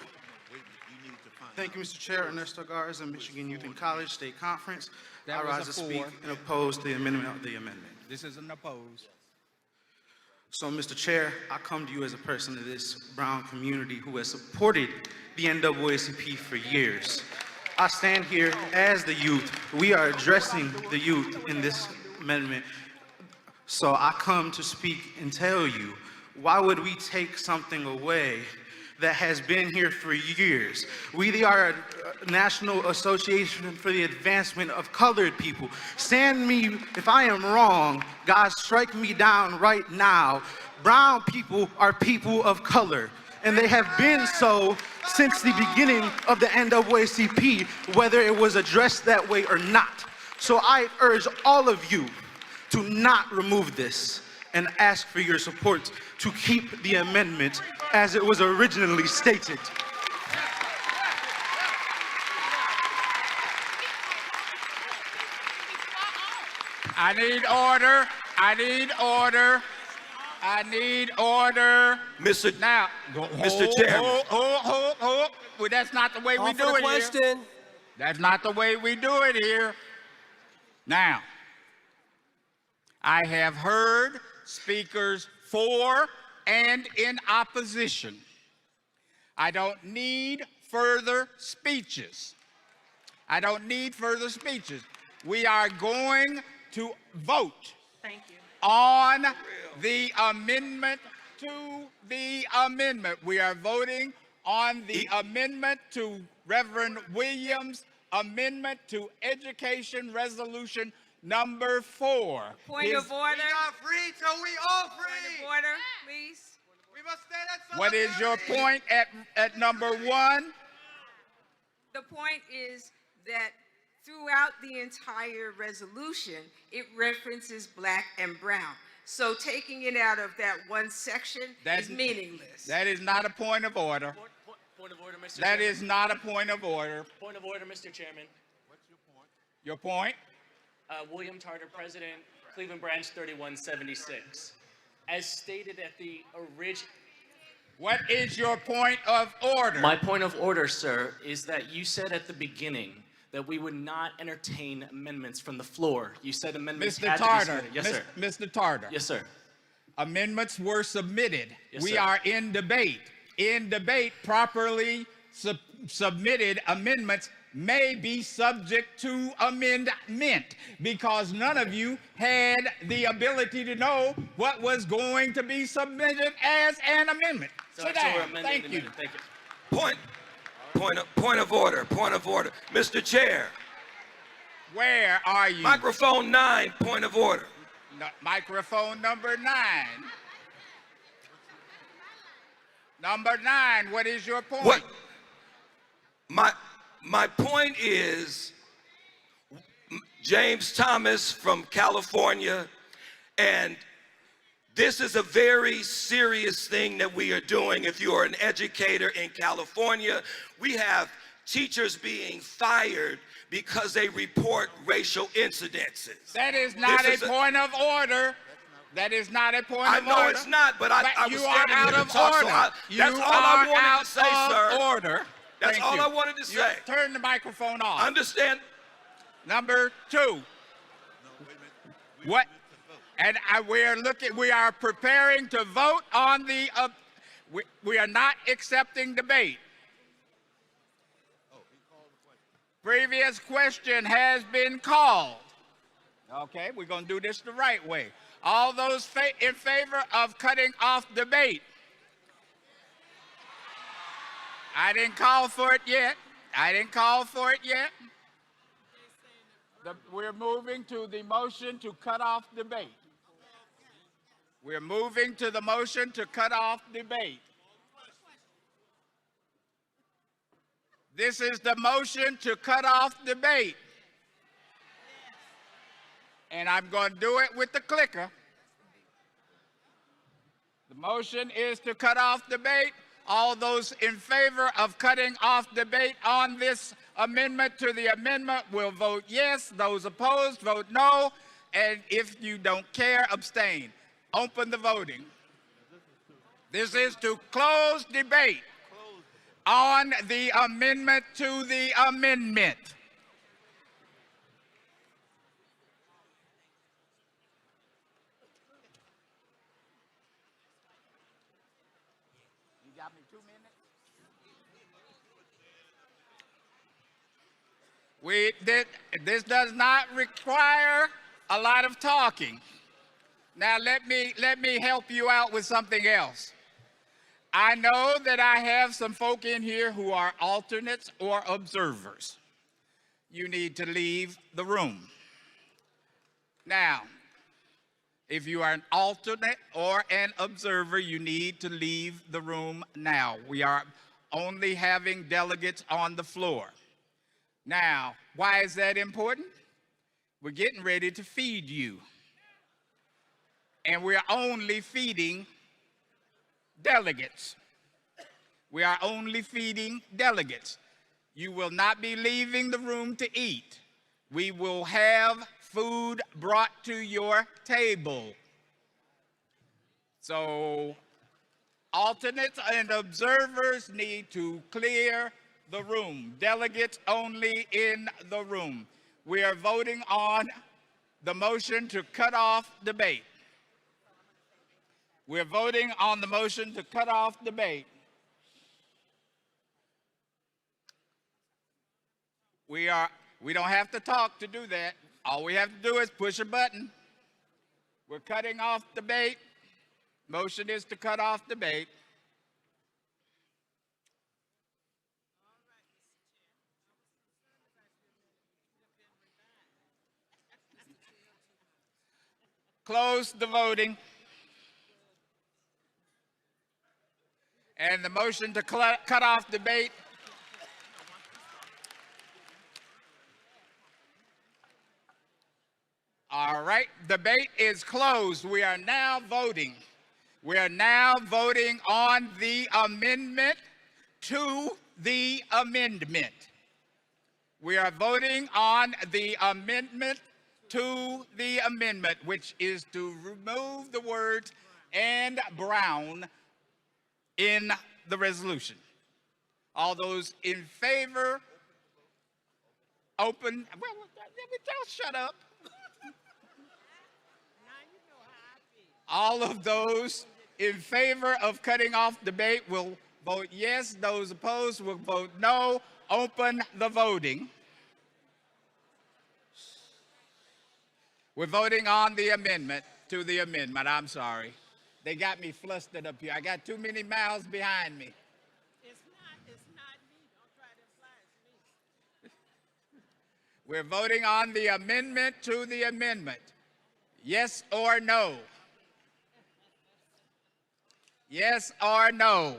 Y: Thank you, Mr. Chair. Ernesto Garza, Michigan Youth in College State Conference. I rise to speak and oppose the amendment of the amendment.
E: This is an oppose.
Y: So, Mr. Chair, I come to you as a person of this brown community who has supported the NAACP for years. I stand here as the youth. We are addressing the youth in this amendment. So I come to speak and tell you, why would we take something away that has been here for years? We are a National Association for the Advancement of Colored People. Stand me, if I am wrong, God, strike me down right now. Brown people are people of color, and they have been so since the beginning of the NAACP, whether it was addressed that way or not. So I urge all of you to not remove this and ask for your support to keep the amendment as it was originally stated.
E: I need order. I need order. I need order.
S: Mr.
E: Now,
S: Mr. Chairman.
E: Well, that's not the way we do it here. That's not the way we do it here. Now, I have heard speakers for and in opposition. I don't need further speeches. I don't need further speeches. We are going to vote on the amendment to the amendment. We are voting on the amendment to Reverend Williams' amendment to Education Resolution number 4.
P: Point of order.
K: We not free till we all free.
P: Point of order, please.
K: We must stand at
E: What is your point at number 1?
M: The point is that throughout the entire resolution, it references black and brown. So taking it out of that one section is meaningless.
E: That is not a point of order.
N: Point of order, Mr.
E: That
N: Chairman.
E: is not a point of order.
N: Point of order, Mr. Chairman.
E: Your point?
N: William Tarter, President, Cleveland Branch 3176. As stated at the original.
E: What is your point of order?
N: My point of order, sir, is that you said at the beginning that we would not entertain amendments from the floor. You said amendments
E: Mr.
N: had to be
E: Tarter,
N: submitted. Yes, sir.
E: Mr. Tarter.
N: Yes, sir.
E: Amendments were submitted.
N: Yes,
E: we
N: sir.
E: are in debate. In debate, properly submitted amendments may be subject to amendment because none of you had the ability to know what was going to be submitted as an amendment.
N: So
E: Sit
N: we're
E: down.
N: amending
E: Thank
N: the
E: you.
N: amendment. Thank you.
K: Point of order. Mr. Chair.
E: Where are you?
K: Microphone 9, point of order.
E: No, microphone number 9. Number 9, what is your point?
K: What? My point is James Thomas from California, and this is a very serious thing that we are doing. If you are an educator in California, we have teachers being fired because they report racial incidences.
E: That is not
K: This
E: a
K: is
E: point of order. That is not a point
K: I
E: of
K: know
E: order.
K: it's not, but I was
E: you
K: standing
E: are
K: here
E: out
K: to
E: of
K: talk, so
E: order.
K: that's all I wanted to say, sir.
E: Order.
K: That's
E: Thank
K: all
E: you.
K: I wanted to say.
E: Turn the microphone off.
K: Understand?
E: Number 2. What? And we are preparing to vote on the, we are not accepting debate. Previous question has been called. Okay, we're going to do this the right way. All those in favor of cutting off debate. I didn't call for it yet. We're moving to the motion to cut off debate. We're moving to the motion to cut off debate. This is the motion to cut off debate. And I'm going to do it with the clicker. The motion is to cut off debate. All those in favor of cutting off debate on this amendment to the amendment will vote yes. Those opposed, vote no. And if you don't care, abstain. Open the voting. This is to close debate on the amendment to the amendment. You got me 2 minutes? This does not require a lot of talking. Now let me help you out with something else. I know that I have some folk in here who are alternates or observers. You need to leave the room. Now, if you are an alternate or an observer, you need to leave the room now. We are only having delegates on the floor. Now, why is that important? We're getting ready to feed you. And we're only feeding delegates. We are only feeding delegates. You will not be leaving the room to eat. We will have food brought to your table. So alternates and observers need to clear the room. Delegates only in the room. We are voting on the motion to cut off debate. We're voting on the motion to cut off debate. We don't have to talk to do that. All we have to do is push a button. We're cutting off debate. Motion is to cut off debate. Close the voting. And the motion to cut off debate. All right, debate is closed. We are now voting. We are now voting on the amendment to the amendment. We are voting on the amendment to the amendment, which is to remove the words "and Brown" in the resolution. All those in favor, open. Well, don't shut up. All of those in favor of cutting off debate will vote yes. Those opposed will vote no. Open the voting. We're voting on the amendment to the amendment. I'm sorry. They got me flustered up here. I got too many mouths behind me.
C: It's not me. Don't try to imply it's me.
E: We're voting on the amendment to the amendment. Yes or no? Yes or no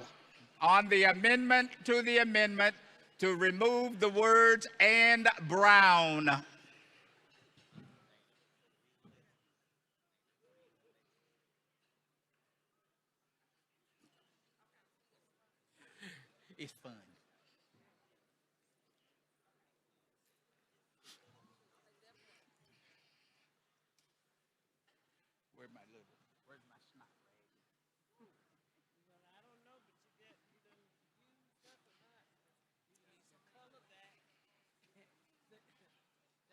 E: on the amendment to the amendment to remove the words "and Brown." It's fun. Where's my snot rag?
C: Well, I don't know, but you done used up a lot. You need to color that.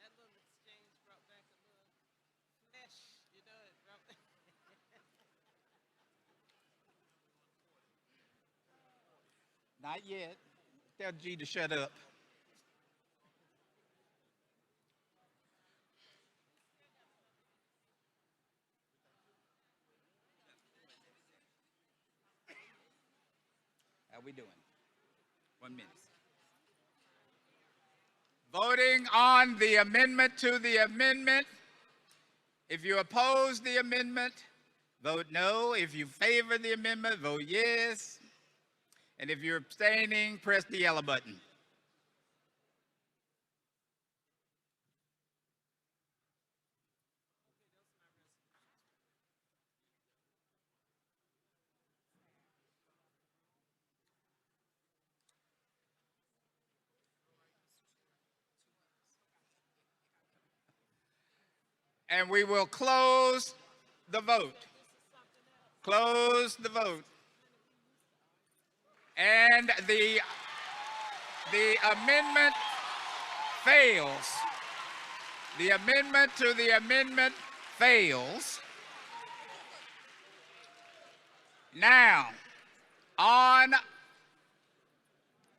C: That little exchange brought back a little flesh, it brought back.
E: Not yet. Tell G to shut up. How we doing? 1 minute. Voting on the amendment to the amendment. If you oppose the amendment, vote no. If you favor the amendment, vote yes. And if you're abstaining, press the yellow button. And we will close the vote. Close the vote. And the amendment fails. The amendment to the amendment fails. Now, on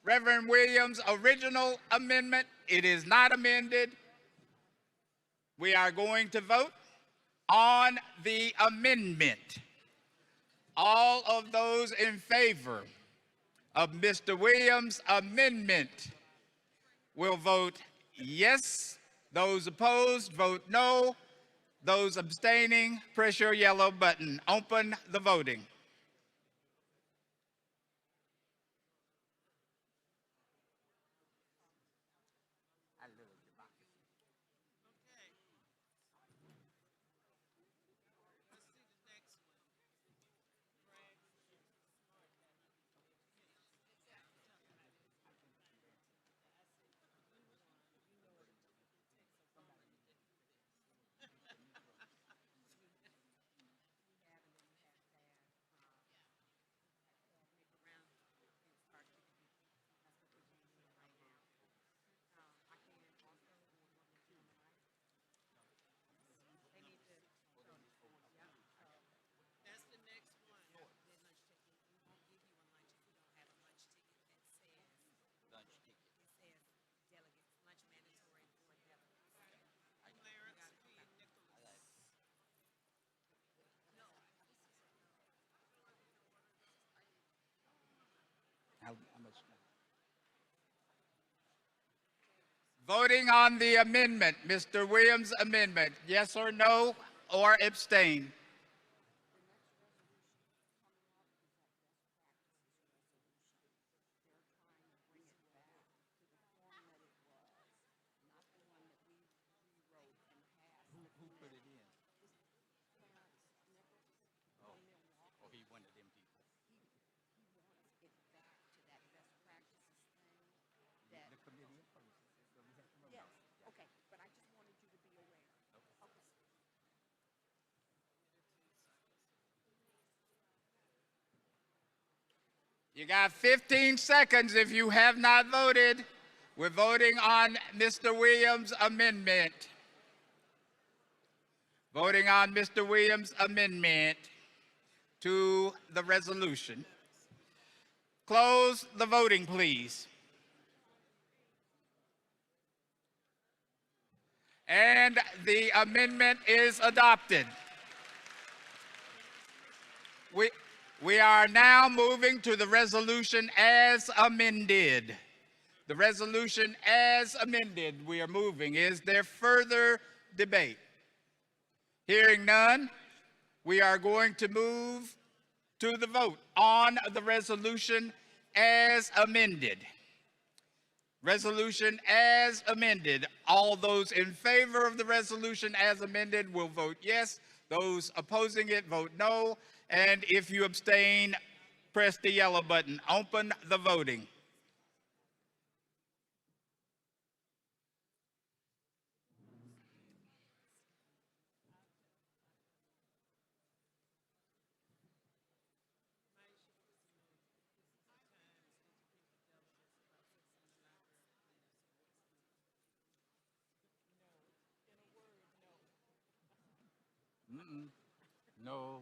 E: Reverend Williams' original amendment, it is not amended. We are going to vote on the amendment. All of those in favor of Mr. Williams' amendment will vote yes. Those opposed, vote no. Those abstaining, press your yellow button. Open the voting. Voting on the amendment, Mr. Williams' amendment, yes or no, or abstain? You got 15 seconds if you have not voted. We're voting on Mr. Williams' amendment. Voting on Mr. Williams' amendment to the resolution. Close the voting, please. And the amendment is adopted. We are now moving to the resolution as amended. The resolution as amended, we are moving. Is there further debate? Hearing none, we are going to move to the vote on the resolution as amended. Resolution as amended. All those in favor of the resolution as amended will vote yes. Those opposing it vote no. And if you abstain, press the yellow button. Open the voting. No.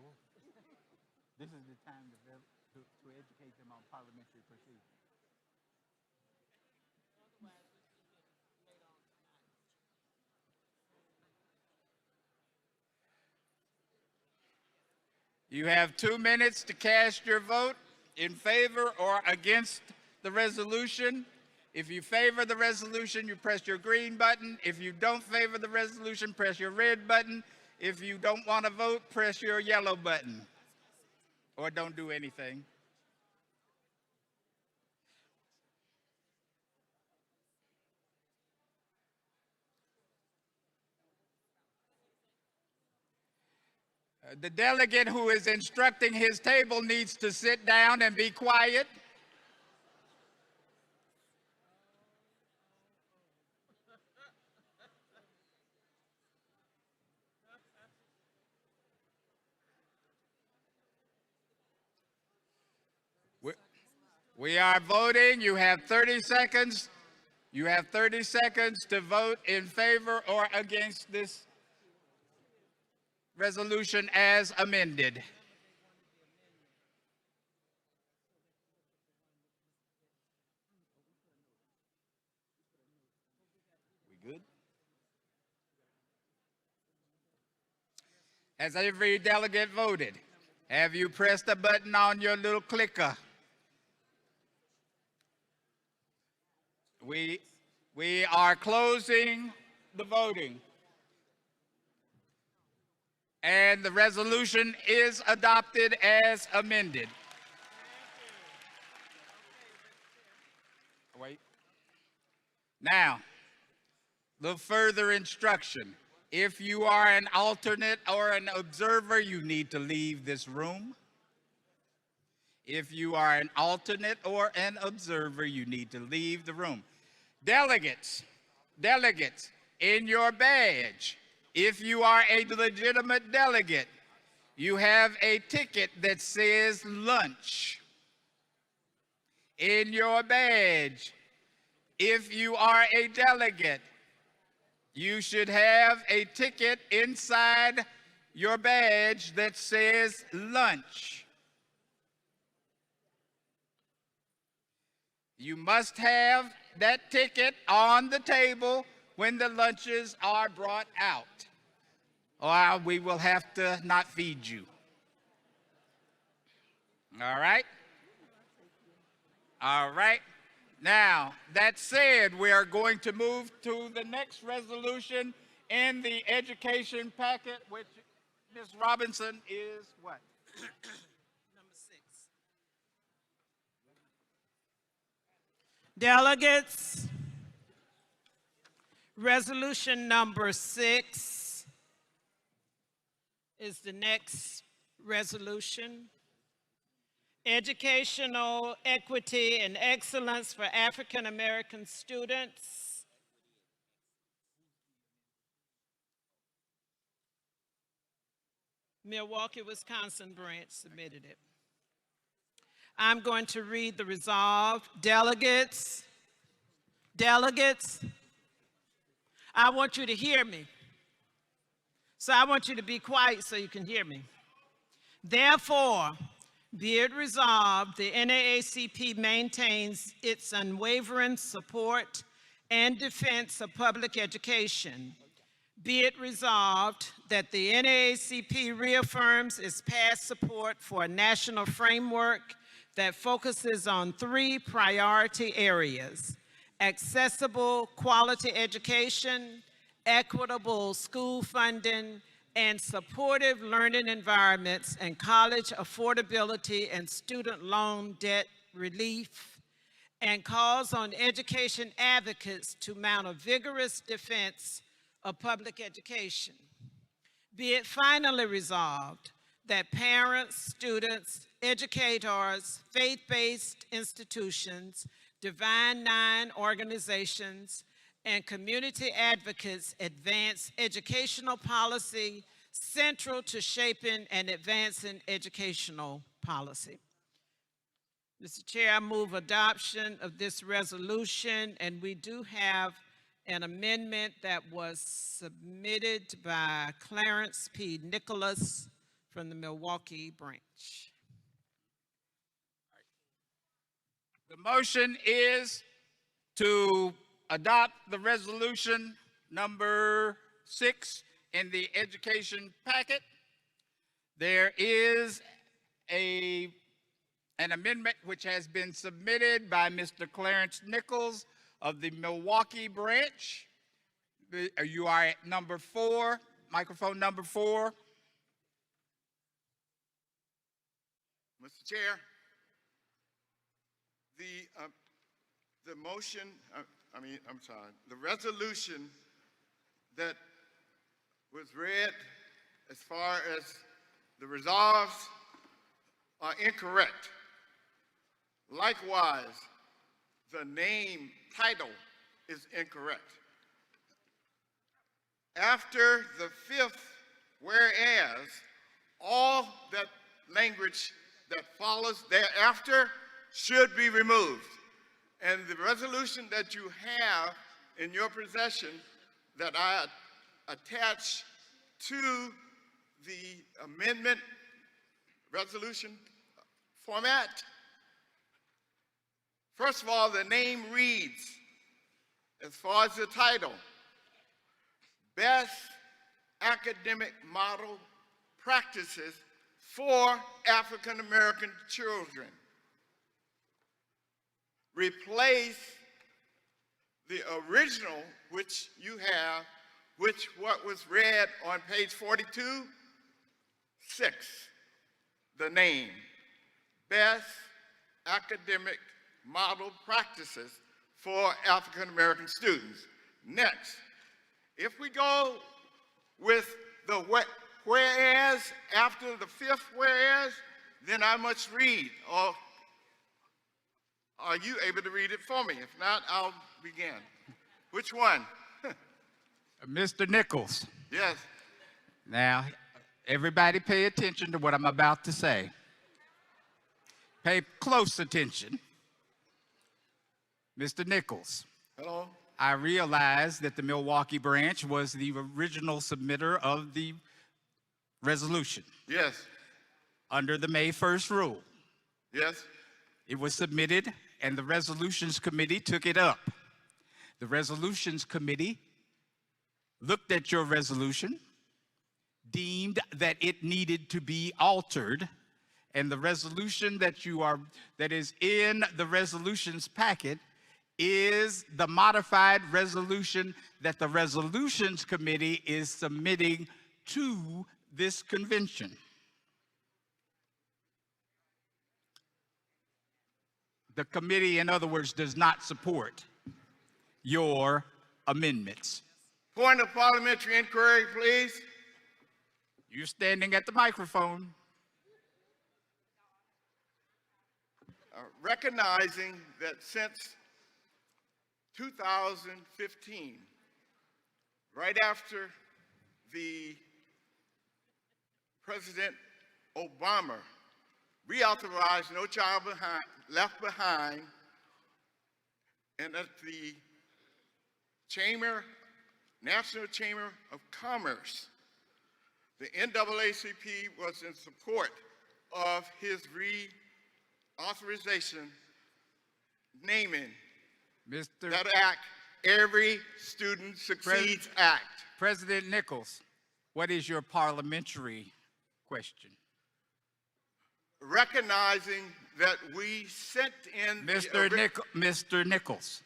E: This is the time to educate them on parliamentary procedure. You have 2 minutes to cast your vote in favor or against the resolution. If you favor the resolution, you press your green button. If you don't favor the resolution, press your red button. If you don't want to vote, press your yellow button. Or don't do anything. The delegate who is instructing his table needs to sit down and be quiet. We are voting. You have 30 seconds. You have 30 seconds to vote in favor or against this resolution as amended. We good? Has every delegate voted? Have you pressed the button on your little clicker? We are closing the voting. And the resolution is adopted as amended. Wait. Now, the further instruction. If you are an alternate or an observer, you need to leave this room. If you are an alternate or an observer, you need to leave the room. Delegates, in your badge, if you are a legitimate delegate, you have a ticket that says lunch. In your badge, if you are a delegate, you should have a ticket inside your badge that says lunch. You must have that ticket on the table when the lunches are brought out, or we will have to not feed you. All right? All right. Now, that said, we are going to move to the next resolution in the education packet, which Ms. Robinson is what?
C: Number 6. Delegates, resolution number 6 is the next resolution. Educational equity and excellence for African American students. Milwaukee, Wisconsin branch submitted it. I'm going to read the resolve. Delegates, I want you to hear me. So I want you to be quiet so you can hear me. Therefore, be it resolved, the NAACP maintains its unwavering support and defense of public education. Be it resolved that the NAACP reaffirms its past support for a national framework that focuses on 3 priority areas: accessible quality education, equitable school funding, and supportive learning environments and college affordability and student loan debt relief, and calls on education advocates to mount a vigorous defense of public education. Be it finally resolved that parents, students, educators, faith-based institutions, Divine Nine organizations, and community advocates advance educational policy central to shaping and advancing educational policy. Mr. Chair, I move adoption of this resolution, and we do have an amendment that was submitted by Clarence P. Nicholas from the Milwaukee branch.
E: The motion is to adopt the resolution number 6 in the education packet. There is an amendment which has been submitted by Mr. Clarence Nichols of the Milwaukee branch. You are at number 4, microphone number 4.
B: Mr. Chair, the motion, the resolution that was read as far as the resolves are incorrect. Likewise, the name title is incorrect. After the 5th whereas, all that language that follows thereafter should be removed. And the resolution that you have in your possession that I attach to the amendment resolution format, first of all, the name reads, as far as the title, Best Academic Model Practices for African American Children. Replace the original, which you have, what was read on page 42, 6, the name, Best Academic Model Practices for African American Students. Next, if we go with the whereas after the 5th whereas, then I must read, or are you able to read it for me? If not, I'll begin. Which one?
E: Mr. Nichols.
B: Yes.
E: Now, everybody pay attention to what I'm about to say. Pay close attention. Mr. Nichols.
B: Hello.
E: I realize that the Milwaukee branch was the original submitter of the resolution.
B: Yes.
E: Under the May 1st rule.
B: Yes.
E: It was submitted and the resolutions committee took it up. The resolutions committee looked at your resolution, deemed that it needed to be altered,
D: And the resolution that is in the resolutions packet is the modified resolution that the Resolutions Committee is submitting to this convention. The committee, in other words, does not support your amendments.
B: Point of parliamentary inquiry, please.
D: You're standing at the microphone.
B: Recognizing that since 2015, right after the President Obama reauthorized No Child Left Behind, and at the National Chamber of Commerce, the NAACP was in support of his reauthorization, naming that act Every Student Succeeds Act.
D: President Nichols, what is your parliamentary question?
B: Recognizing that we sent in
D: Mr. Nichols,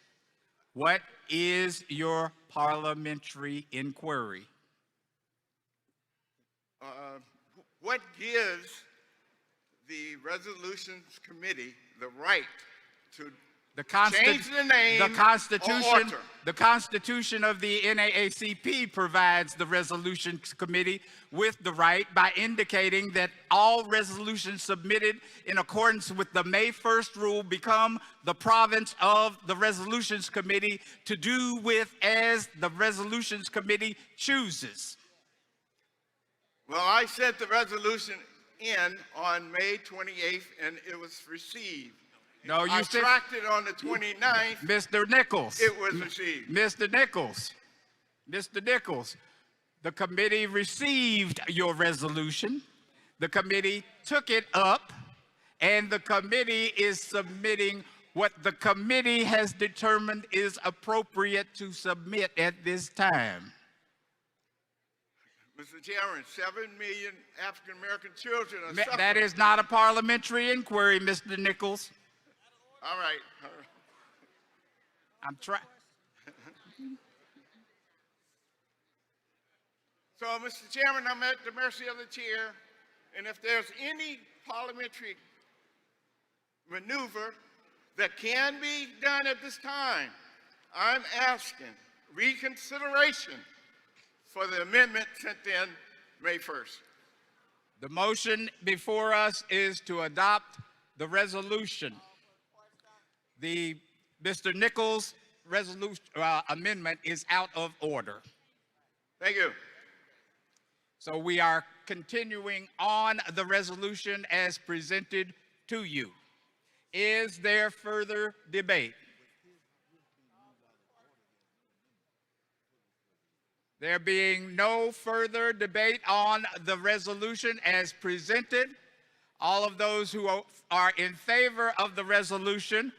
D: what is your parliamentary inquiry?
B: What gives the Resolutions Committee the right to change the name or alter?
D: The Constitution of the NAACP provides the Resolutions Committee with the right by indicating that all resolutions submitted in accordance with the May 1st rule become the province of the Resolutions Committee to do with as the Resolutions Committee chooses.
B: Well, I sent the resolution in on May 28th, and it was received.
D: No, you
B: I
D: said,
B: tracked it on the 29th.
D: Mr. Nichols.
B: It was received.
D: Mr. Nichols, the committee received your resolution. The committee took it up, and the committee is submitting what the committee has determined is appropriate to submit at this time.
B: Mr. Chairman, 7 million African-American children are suffering.
D: That is not a parliamentary inquiry, Mr. Nichols.
B: All right.
D: I'm trying.
B: So, Mr. Chairman, I'm at the mercy of the chair, and if there's any parliamentary maneuver that can be done at this time, I'm asking reconsideration for the amendment sent in May 1st.
D: The motion before us is to adopt the resolution. Mr. Nichols' resolution amendment is out of order.
B: Thank you.
D: So we are continuing on the resolution as presented to you. Is there further debate? There being no further debate on the resolution as presented, all of those who are in favor of the resolution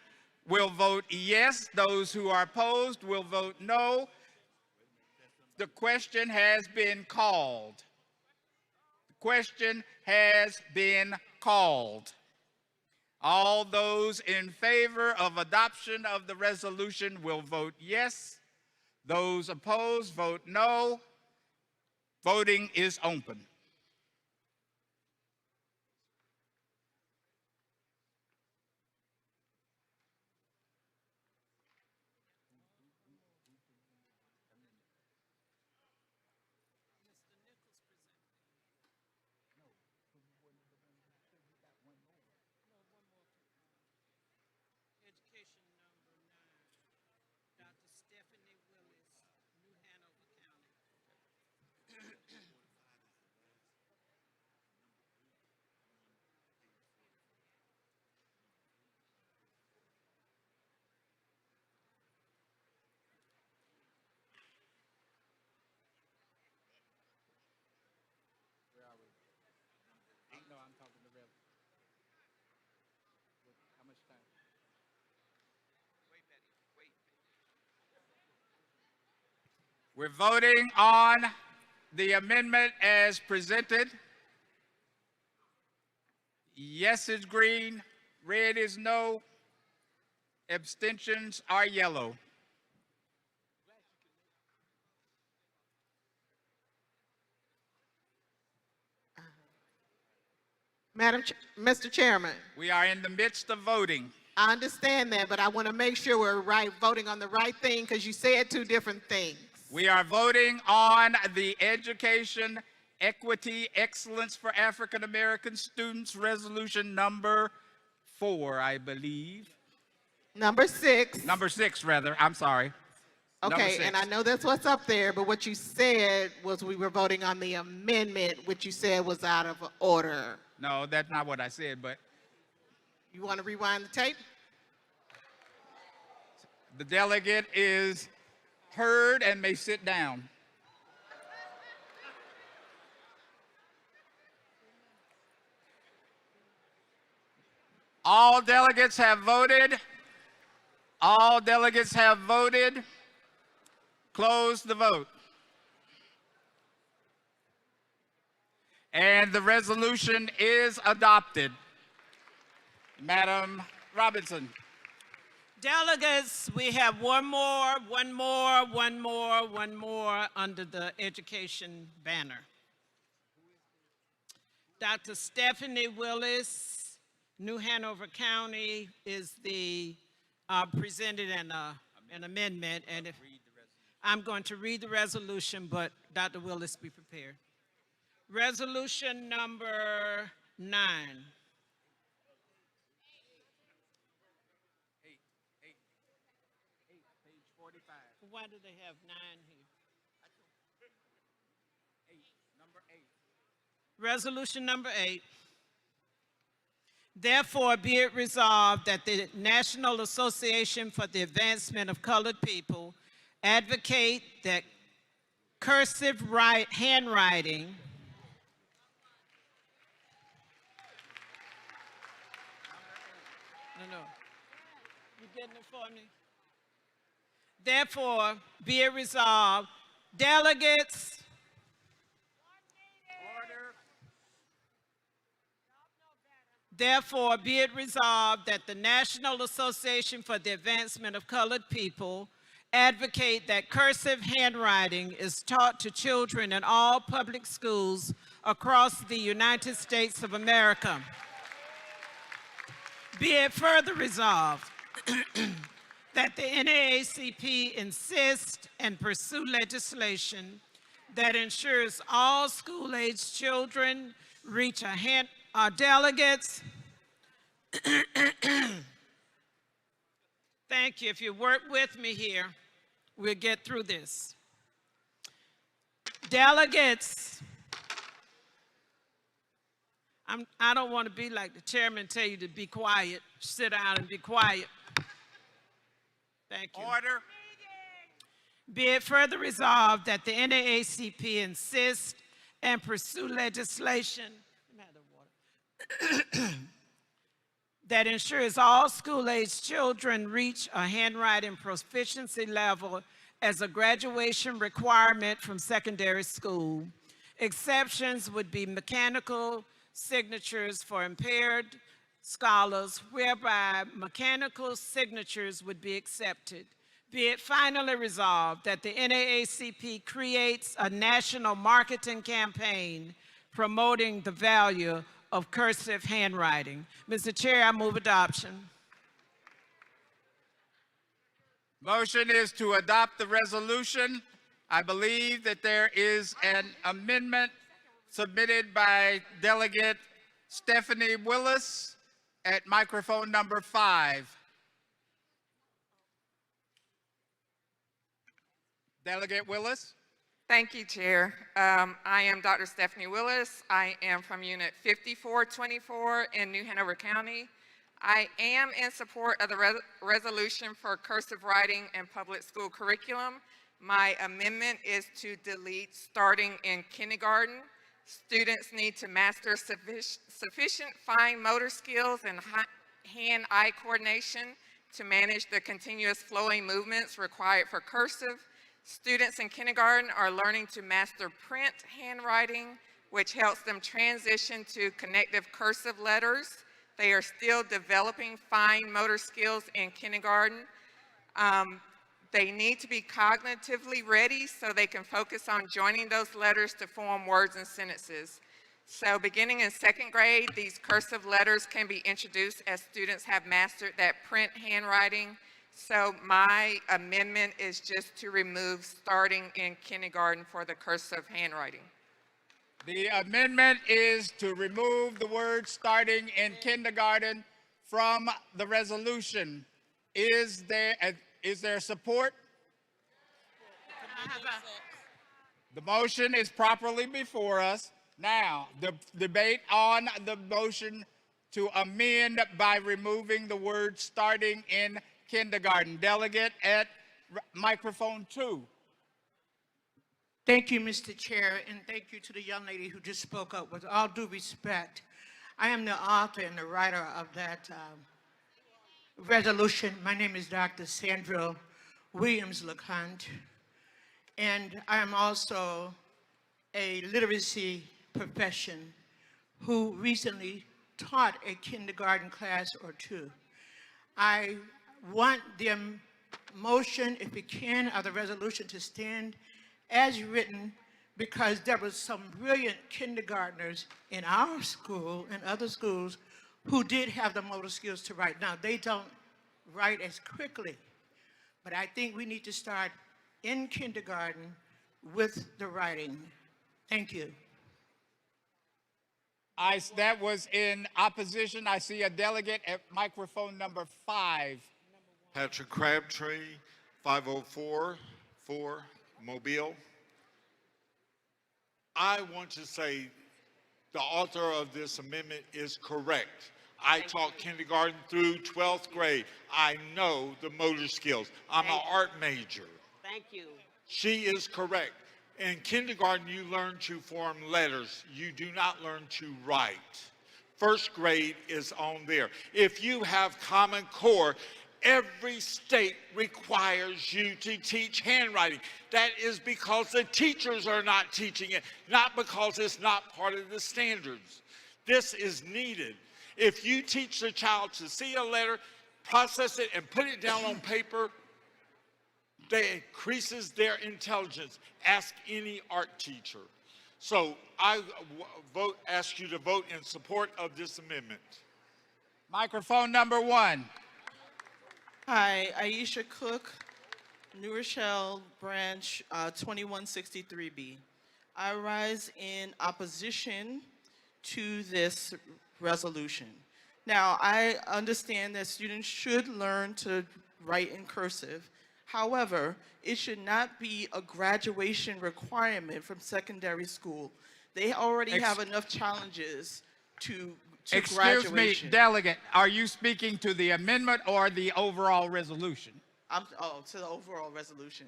D: will vote yes. Those who are opposed will vote no. The question has been called. The question has been called. All those in favor of adoption of the resolution will vote yes. Those opposed, vote no. Voting is open. We're voting on the amendment as presented. Yes is green, red is no, abstentions are yellow.
A: Mr. Chairman,
D: We are in the midst of voting.
A: I understand that, but I want to make sure we're voting on the right thing because you said two different things.
D: We are voting on the Education, Equity, Excellence for African American Students Resolution number 4, I believe.
A: Number 6.
D: Number 6, rather. I'm sorry. Number
A: Okay,
D: 6.
A: and I know that's what's up there, but what you said was we were voting on the amendment, which you said was out of order.
D: No, that's not what I said, but
A: You want to rewind the tape?
D: the delegate is heard and may sit down. All delegates have voted. All delegates have voted. Close the vote. And the resolution is adopted. Madam Robinson.
C: Delegates, we have one more under the education banner. Dr. Stephanie Willis, New Hanover County, is the presented an amendment, and if I'm going to read the resolution, but Dr. Willis, be prepared. Resolution number 9. Why do they have 9 here?
D: Number 8.
C: Resolution number 8. Therefore, be it resolved that the National Association for the Advancement of Colored People advocate that cursive handwriting You getting it for me? Therefore, be it resolved, delegates, therefore, be it resolved that the National Association for the Advancement of Colored People advocate that cursive handwriting is taught to children in all public schools across the United States of America. Be it further resolved that the NAACP insist and pursue legislation that ensures all school-aged children reach delegates. Thank you. If you work with me here, we'll get through this. Delegates, I don't want to be like the chairman tell you to be quiet. Sit down and be quiet. Thank you.
D: Order.
C: Be it further resolved that the NAACP insist and pursue legislation that ensures all school-aged children reach a handwriting proficiency level as a graduation requirement from secondary school. Exceptions would be mechanical signatures for impaired scholars, whereby mechanical signatures would be accepted. Be it finally resolved that the NAACP creates a national marketing campaign promoting the value of cursive handwriting. Mr. Chair, I move adoption.
D: Motion is to adopt the resolution. I believe that there is an amendment submitted by Delegate Stephanie Willis at microphone number 5. Delegate Willis.
G: Thank you, Chair. I am Dr. Stephanie Willis. I am from Unit 5424 in New Hanover County. I am in support of the resolution for cursive writing and public school curriculum. My amendment is to delete starting in kindergarten. Students need to master sufficient fine motor skills and hand-eye coordination to manage the continuous flowing movements required for cursive. Students in kindergarten are learning to master print handwriting, which helps them transition to connective cursive letters. They are still developing fine motor skills in kindergarten. They need to be cognitively ready so they can focus on joining those letters to form words and sentences. So beginning in 2nd grade, these cursive letters can be introduced as students have mastered that print handwriting. So my amendment is just to remove starting in kindergarten for the cursive handwriting.
D: The amendment is to remove the word starting in kindergarten from the resolution. Is there support? The motion is properly before us. Now, the debate on the motion to amend by removing the word starting in kindergarten. Delegate at microphone 2.
O: Thank you, Mr. Chair, and thank you to the young lady who just spoke up. With all due respect, I am the author and the writer of that resolution. My name is Dr. Sandra Williams-LeConte, and I am also a literacy profession who recently taught a kindergarten class or two. I want the motion, if it can, of the resolution to stand as written, because there were some brilliant kindergartners in our school and other schools who did have the motor skills to write. Now, they don't write as quickly, but I think we need to start in kindergarten with the writing. Thank you.
D: That was in opposition. I see a delegate at microphone number 5.
Q: Patrick Crabtree, 504-4, Mobile. I want to say the author of this amendment is correct. I taught kindergarten through 12th grade. I know the motor skills. I'm an art major.
P: Thank you.
Q: She is correct. In kindergarten, you learn to form letters. You do not learn to write. 1st grade is on there. If you have Common Core, every state requires you to teach handwriting. That is because the teachers are not teaching it, not because it's not part of the standards. This is needed. If you teach the child to see a letter, process it, and put it down on paper, that increases their intelligence. Ask any art teacher. So I ask you to vote in support of this amendment.
D: Microphone number 1.
S: Hi, Aisha Cook, New Rochelle branch 2163B. I rise in opposition to this resolution. Now, I understand that students should learn to write in cursive. However, it should not be a graduation requirement from secondary school. They already have enough challenges to
D: Excuse
S: graduation.
D: me, delegate, are you speaking to the amendment or the overall resolution?
S: To the overall resolution.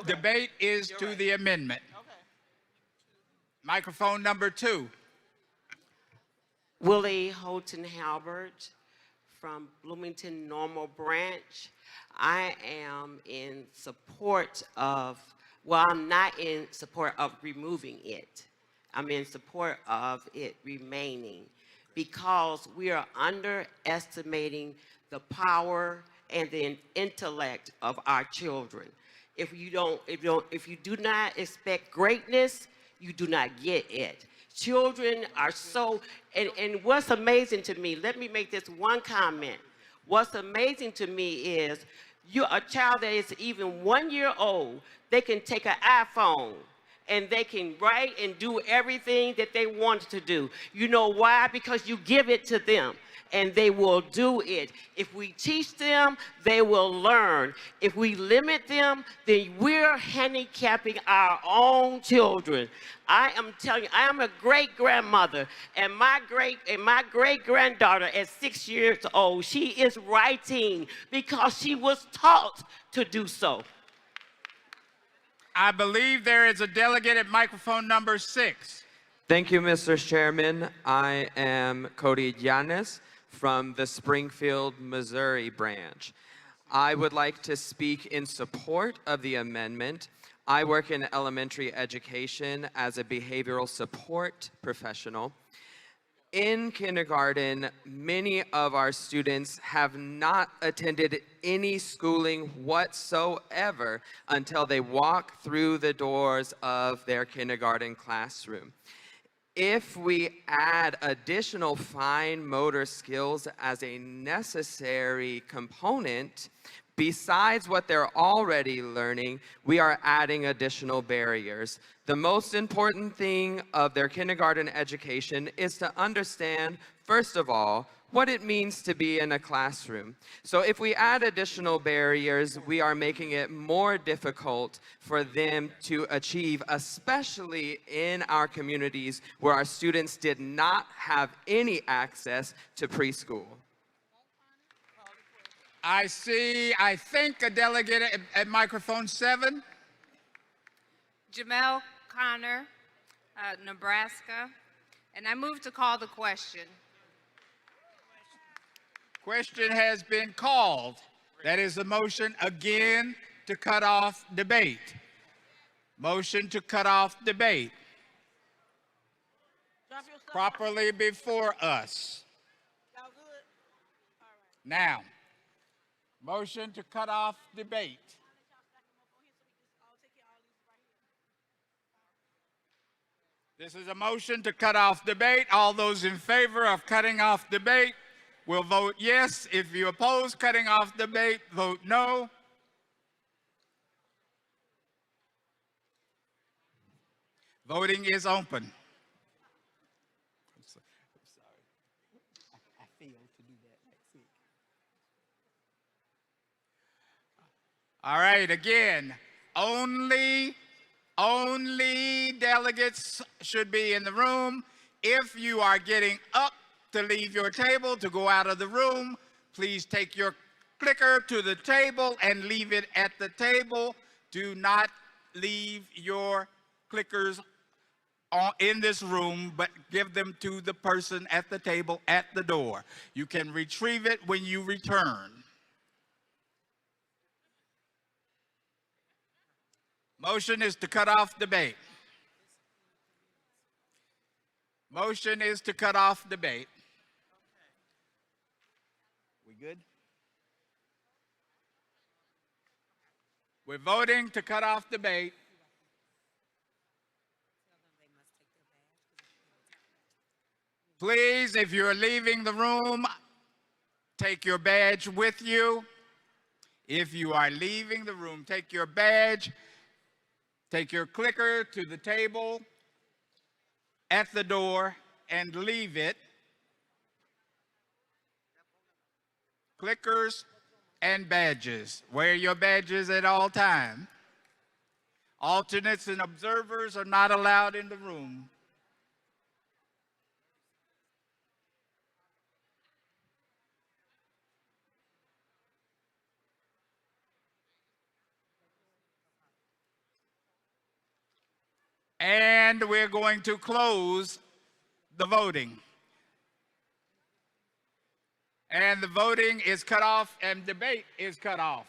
D: Debate is to the amendment.
S: Okay.
D: Microphone number 2.
U: Willie Houghton Halbert from Bloomington Normal Branch. I am in support of, well, I'm not in support of removing it. I'm in support of it remaining because we are underestimating the power and the intellect of our children. If you do not expect greatness, you do not get it. Children are so, and what's amazing to me, let me make this one comment. What's amazing to me is a child that is even 1 year old, they can take an iPhone and they can write and do everything that they want to do. You know why? Because you give it to them and they will do it. If we teach them, they will learn. If we limit them, then we're handicapping our own children. I am telling you, I am a great-grandmother, and my great-granddaughter at 6 years old, she is writing because she was taught to do so.
D: I believe there is a delegate at microphone number 6.
X: Thank you, Mr. Chairman. I am Cody Yanis from the Springfield, Missouri branch. I would like to speak in support of the amendment. I work in elementary education as a behavioral support professional. In kindergarten, many of our students have not attended any schooling whatsoever until they walk through the doors of their kindergarten classroom. If we add additional fine motor skills as a necessary component, besides what they're already learning, we are adding additional barriers. The most important thing of their kindergarten education is to understand, first of all, what it means to be in a classroom. So if we add additional barriers, we are making it more difficult for them to achieve, especially in our communities where our students did not have any access to preschool.
D: I think a delegate at microphone 7.
F: Jamel Connor, Nebraska, and I move to call the question.
D: Question has been called. That is a motion again to cut off debate. Motion to cut off debate. Properly before us. Now, motion to cut off debate. This is a motion to cut off debate. All those in favor of cutting off debate will vote yes. If you oppose cutting off debate, vote no. Voting is open. I'm sorry. I failed to do that next week. All right, again, only delegates should be in the room. If you are getting up to leave your table, to go out of the room, please take your clicker to the table and leave it at the table. Do not leave your clickers in this room, but give them to the person at the table at the door. You can retrieve it when you return. Motion is to cut off debate. Motion is to cut off debate. We good? We're voting to cut off debate. Please, if you're leaving the room, take your badge with you. If you are leaving the room, take your badge, take your clicker to the table at the door and leave it. Clickers and badges. Wear your badges at all times. Alternates and observers are not allowed in the room. And we're going to close the voting. And the voting is cut off and debate is cut off.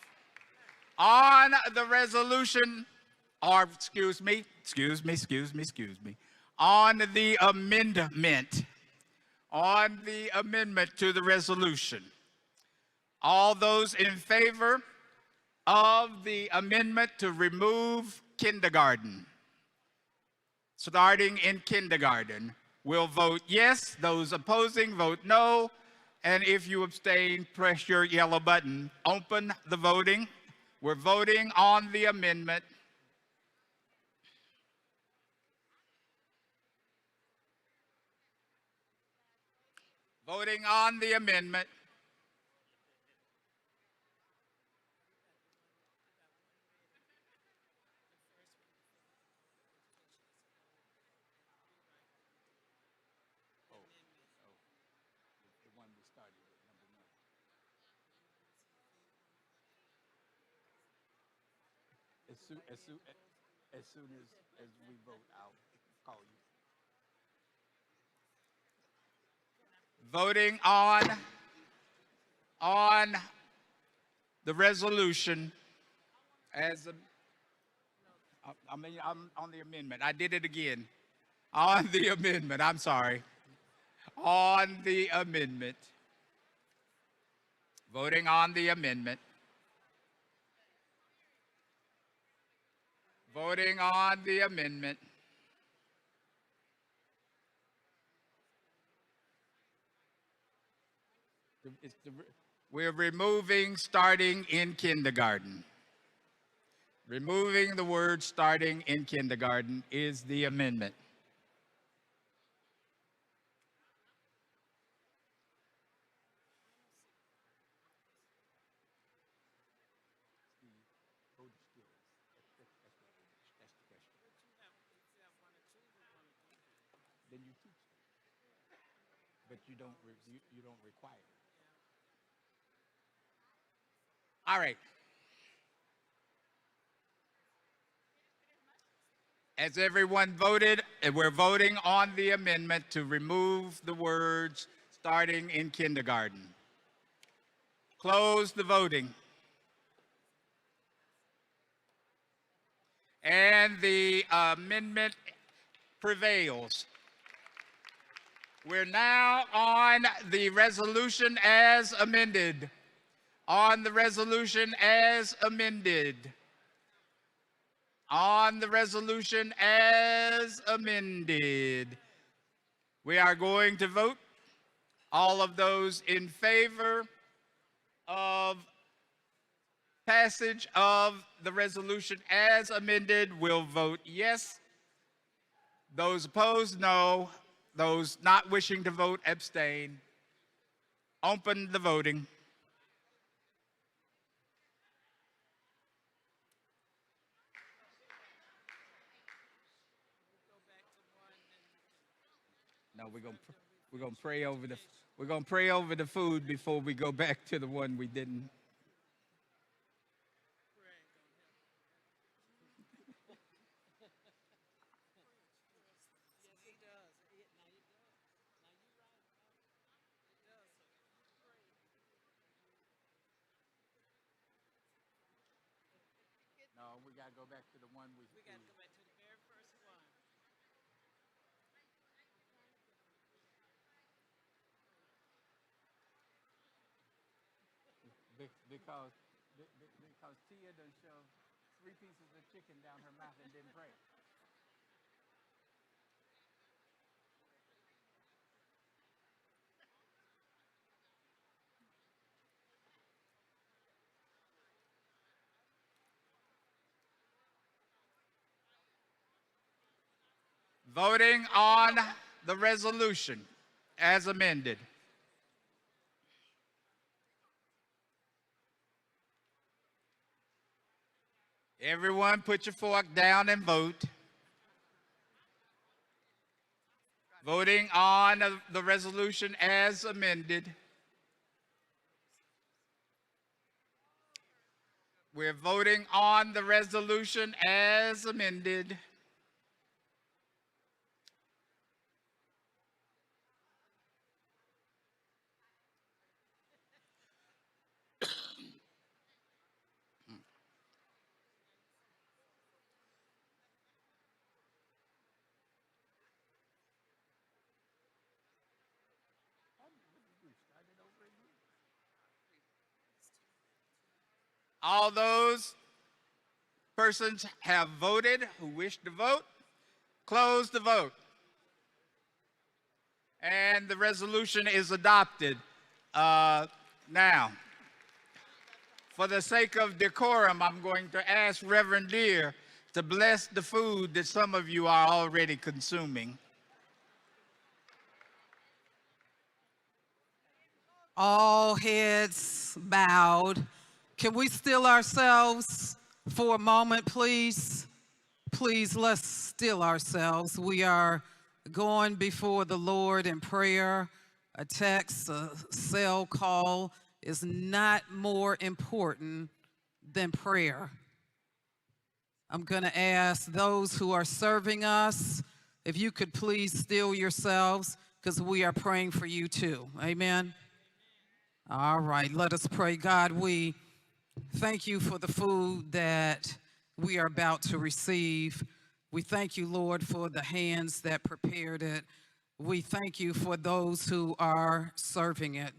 D: On the resolution, or excuse me, on the amendment to the resolution. All those in favor of the amendment to remove kindergarten, starting in kindergarten, will vote yes. Those opposing vote no. And if you abstain, press your yellow button. Open the voting. We're voting on the amendment. Voting on the amendment. As soon as we vote, I'll call you. Voting on the resolution as I'm on the amendment. I did it again. On the amendment, I'm sorry. On the amendment. Voting on the amendment. Voting on the amendment. We're removing starting in kindergarten. Removing the word starting in kindergarten is the amendment. Then you teach them, but you don't require it. All right. As everyone voted, and we're voting on the amendment to remove the words starting in kindergarten. Close the voting. And the amendment prevails. We're now on the resolution as amended. On the resolution as amended. On the resolution as amended. We are going to vote. All of those in favor of passage of the resolution as amended will vote yes. Those opposed, no. Those not wishing to vote, abstain. Open the voting. No, we're gonna pray over the food before we go back to the one we didn't. No, we gotta go back to the one we gotta go back to the very first one. Because Tia done shoved 3 pieces of chicken down her mouth and didn't pray. Voting on the resolution as amended. Everyone put your fork down and vote. Voting on the resolution as amended. We're voting on the resolution as amended. All those persons have voted who wish to vote. Close the vote. And the resolution is adopted. Now, for the sake of decorum, I'm going to ask Reverend Deere to bless the food that some of you are already consuming.
H: All heads bowed. Can we still ourselves for a moment, please? Please, let's still ourselves. We are going before the Lord in prayer. A text, a cell call is not more important than prayer. I'm going to ask those who are serving us, if you could please still yourselves, because we are praying for you too. Amen. All right, let us pray. God, we thank you for the food that we are about to receive. We thank you, Lord, for the hands that prepared it. We thank you for those who are serving it.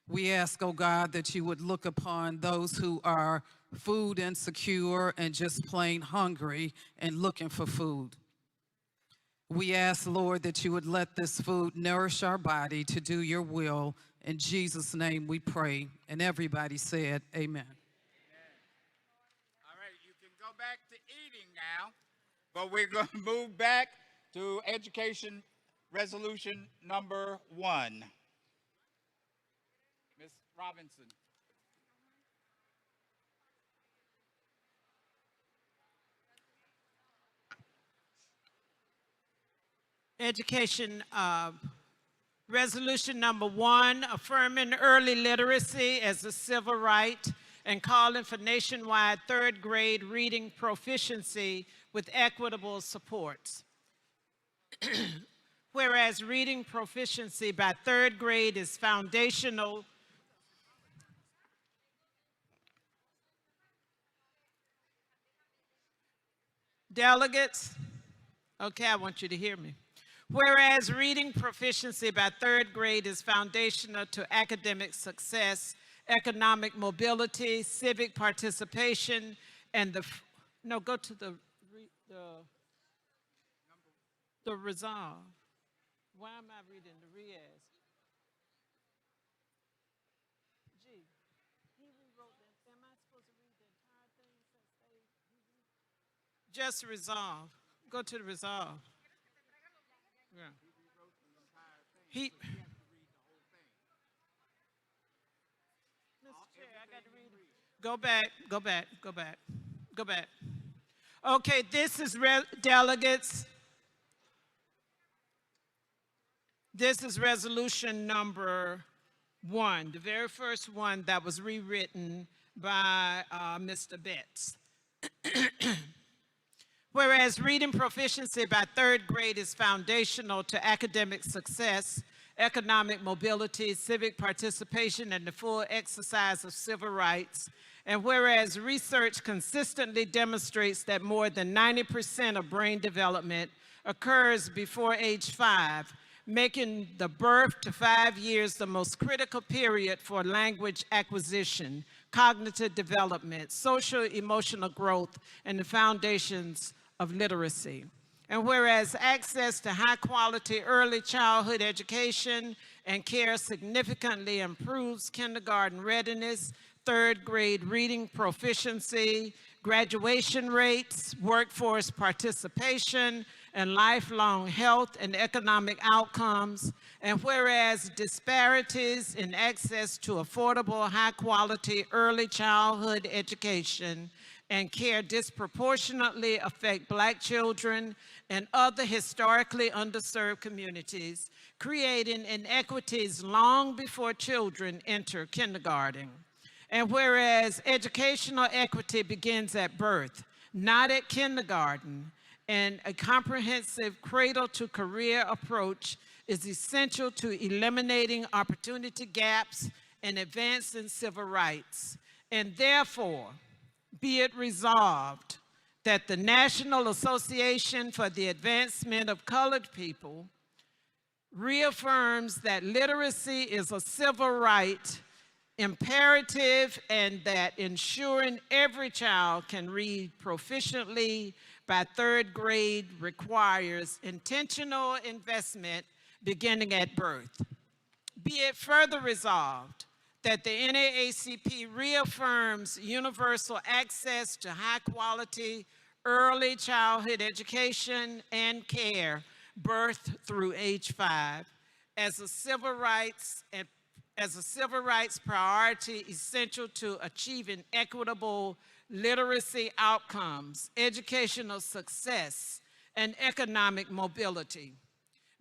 H: We ask, oh God, that you would look upon those who are food insecure and just plain hungry and looking for food. We ask, Lord, that you would let this food nourish our body to do your will. In Jesus' name we pray. And everybody said, amen.
D: All right, you can go back to eating now, but we're going to move back to education resolution number 1. Ms. Robinson.
C: Education resolution number 1, affirming early literacy as a civil right and calling for nationwide 3rd grade reading proficiency with equitable supports. Whereas reading proficiency by 3rd grade is foundational delegates, okay, I want you to hear me. Whereas reading proficiency by 3rd grade is foundational to academic success, economic mobility, civic participation, and go to the resolve. Why am I reading the Riaz? Gee, he rewrote that. Am I supposed to read the entire thing since they? Just resolve. Go to the resolve. Yeah. He. Mr. Chair, I got to read it. Go back. Okay, this is delegates. This is resolution number 1, the very first one that was rewritten by Mr. Betts. Whereas reading proficiency by 3rd grade is foundational to academic success, economic mobility, civic participation, and the full exercise of civil rights. And whereas research consistently demonstrates that more than 90% of brain development occurs before age 5, making the birth to 5 years the most critical period for language acquisition, cognitive development, social emotional growth, and the foundations of literacy. And whereas access to high quality early childhood education and care significantly improves kindergarten readiness, 3rd grade reading proficiency, graduation rates, workforce participation, and lifelong health and economic outcomes. And whereas disparities in access to affordable, high-quality early childhood education and care disproportionately affect Black children and other historically underserved communities, creating inequities long before children enter kindergarten. And whereas educational equity begins at birth, not at kindergarten, and a comprehensive cradle-to-career approach is essential to eliminating opportunity gaps and advancing civil rights. And therefore, be it resolved that the National Association for the Advancement of Colored People reaffirms that literacy is a civil right imperative and that ensuring every child can read proficiently by 3rd grade requires intentional investment beginning at birth. Be it further resolved that the NAACP reaffirms universal access to high-quality early childhood education and care, birth through age 5, as a civil rights priority essential to achieving equitable literacy outcomes, educational success, and economic mobility.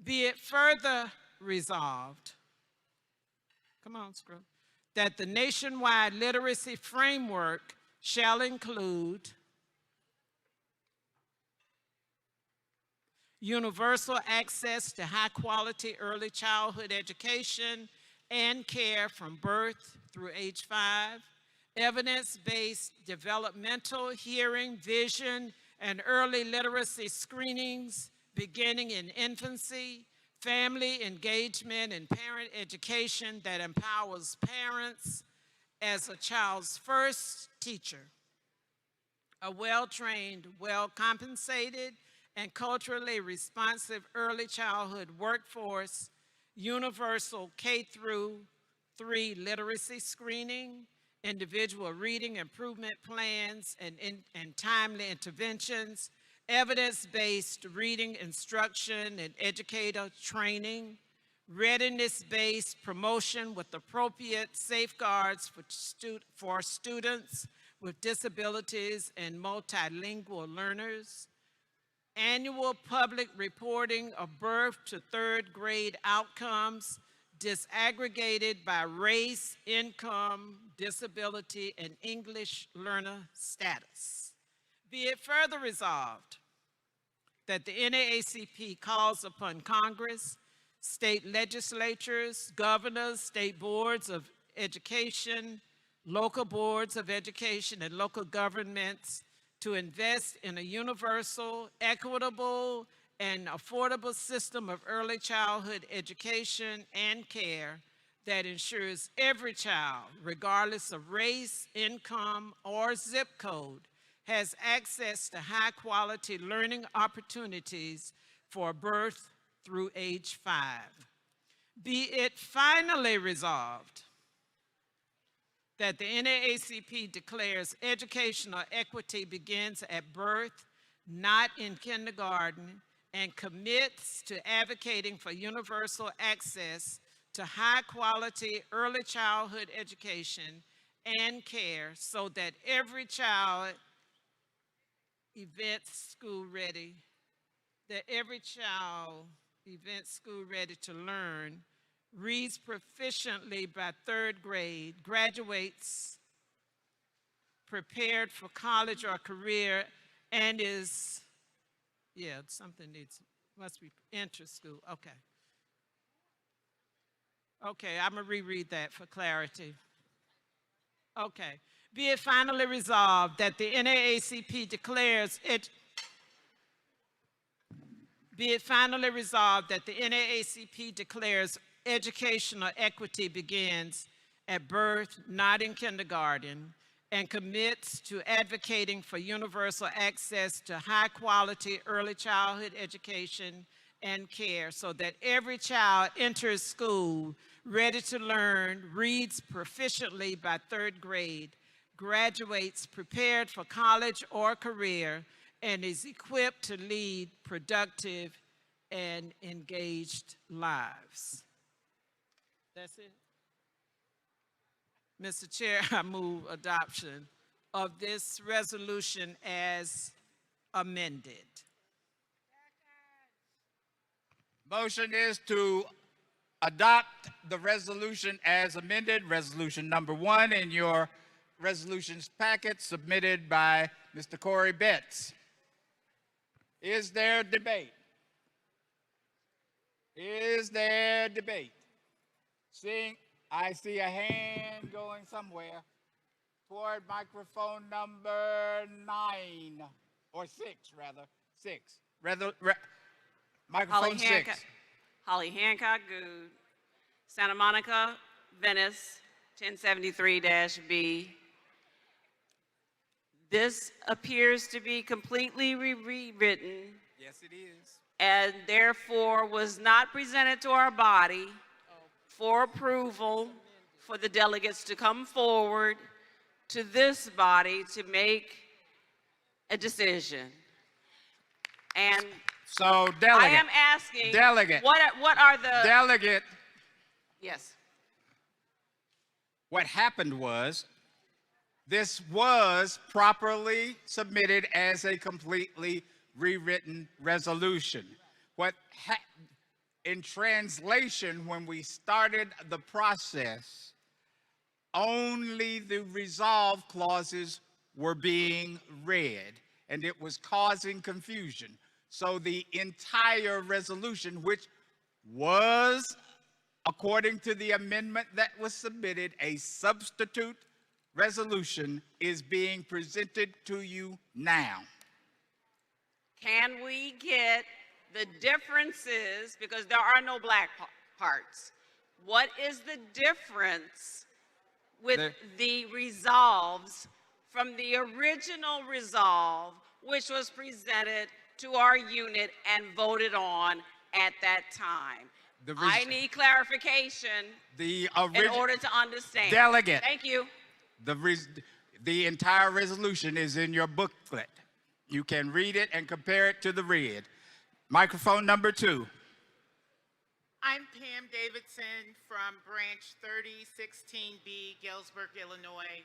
C: Be it further resolved, come on, scroll, that the nationwide literacy framework shall include universal access to high-quality early childhood education and care from birth through age 5, evidence-based developmental, hearing, vision, and early literacy screenings beginning in infancy, family engagement and parent education that empowers parents as a child's first teacher, a well-trained, well-compensated, and culturally responsive early childhood workforce, universal K-3 literacy screening, individual reading improvement plans and timely interventions, evidence-based reading instruction and educator training, readiness-based promotion with appropriate safeguards for students with disabilities and multilingual learners, annual public reporting of birth to third grade outcomes disaggregated by race, income, disability, and English learner status. Be it further resolved that the NAACP calls upon Congress, state legislatures, governors, state boards of education, local boards of education, and local governments to invest in a universal, equitable, and affordable system of early childhood education and care that ensures every child, regardless of race, income, or zip code, has access to high-quality learning opportunities for birth through age 5. Be it finally resolved that the NAACP declares educational equity begins at birth, not in kindergarten, and commits to advocating for universal access to high-quality early childhood education and care so that every child events school ready to learn, reads proficiently by third grade, graduates prepared for college or career, and must be enter school, okay. Okay, I'm gonna reread that for clarity. Okay, be it finally resolved that the NAACP declares educational equity begins at birth, not in kindergarten, and commits to advocating for universal access to high-quality early childhood education and care so that every child enters school ready to learn, reads proficiently by third grade, graduates prepared for college or career, and is equipped to lead productive and engaged lives. That's it. Mr. Chair, I move adoption of this resolution as amended.
D: Motion is to adopt the resolution as amended, resolution number 1 in your resolutions packet submitted by Mr. Corey Betts. Is there debate? Is there debate? I see a hand going somewhere toward microphone number 9, or 6 rather, 6. Microphone 6.
I: Holly Hancock, Good. Santa Monica, Venice, 1073-B. This appears to be completely rewritten.
D: Yes, it is.
I: And therefore was not presented to our body for approval for the delegates to come forward to this body to make a decision. And
D: so, delegate.
I: I am asking.
D: Delegate.
I: What are the.
D: Delegate.
I: Yes.
D: What happened was, this was properly submitted as a completely rewritten resolution. In translation, when we started the process, only the resolve clauses were being read, and it was causing confusion. So the entire resolution, which was, according to the amendment that was submitted, a substitute resolution is being presented to you now.
I: Can we get the differences, because there are no black parts. What is the difference with the resolves from the original resolve, which was presented to our unit and voted on at that time? I need clarification in order to understand.
D: Delegate.
I: Thank you.
D: The entire resolution is in your booklet. You can read it and compare it to the red. Microphone number 2.
J: I'm Pam Davidson from Branch 3016B, Galesburg, Illinois.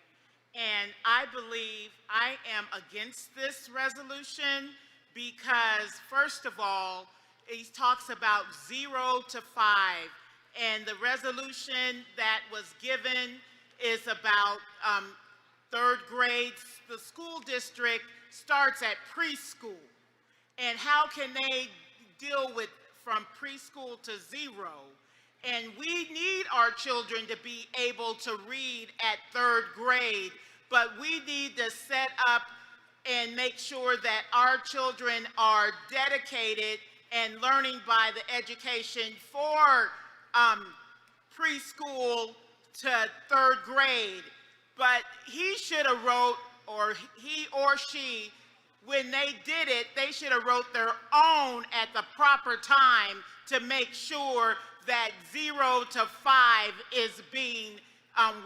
J: And I believe I am against this resolution because, first of all, it talks about 0 to 5. And the resolution that was given is about third grades. The school district starts at preschool. And how can they deal with from preschool to 0? And we need our children to be able to read at third grade, but we need to set up and make sure that our children are dedicated and learning by the education for preschool to third grade. But he should have wrote, or he or she, when they did it, they should have wrote their own at the proper time to make sure that 0 to 5 is being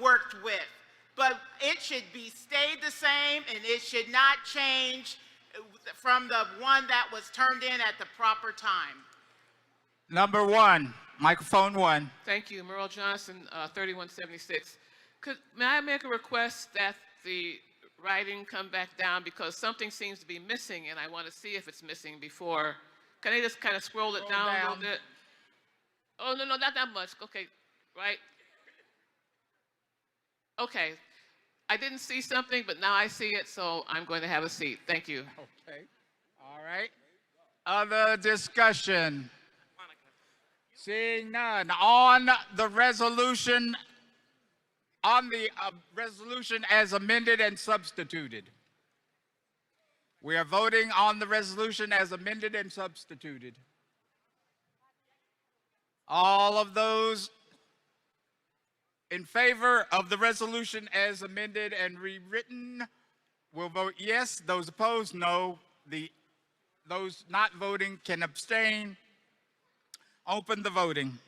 J: worked with. But it should be stayed the same, and it should not change from the one that was turned in at the proper time.
D: Number 1, microphone 1.
L: Thank you, Merle Johnson, 3176. May I make a request that the writing come back down, because something seems to be missing and I want to see if it's missing before. Can I just kind of scroll it down a little bit? Oh, no, not that much. Okay, right? Okay. I didn't see something, but now I see it, so I'm going to have a seat. Thank you.
D: Okay. All right. Other discussion? Seeing none. On the resolution as amended and substituted. We are voting on the resolution as amended and substituted. All of those in favor of the resolution as amended and rewritten will vote yes. Those opposed, no. Those not voting can abstain. Open the voting.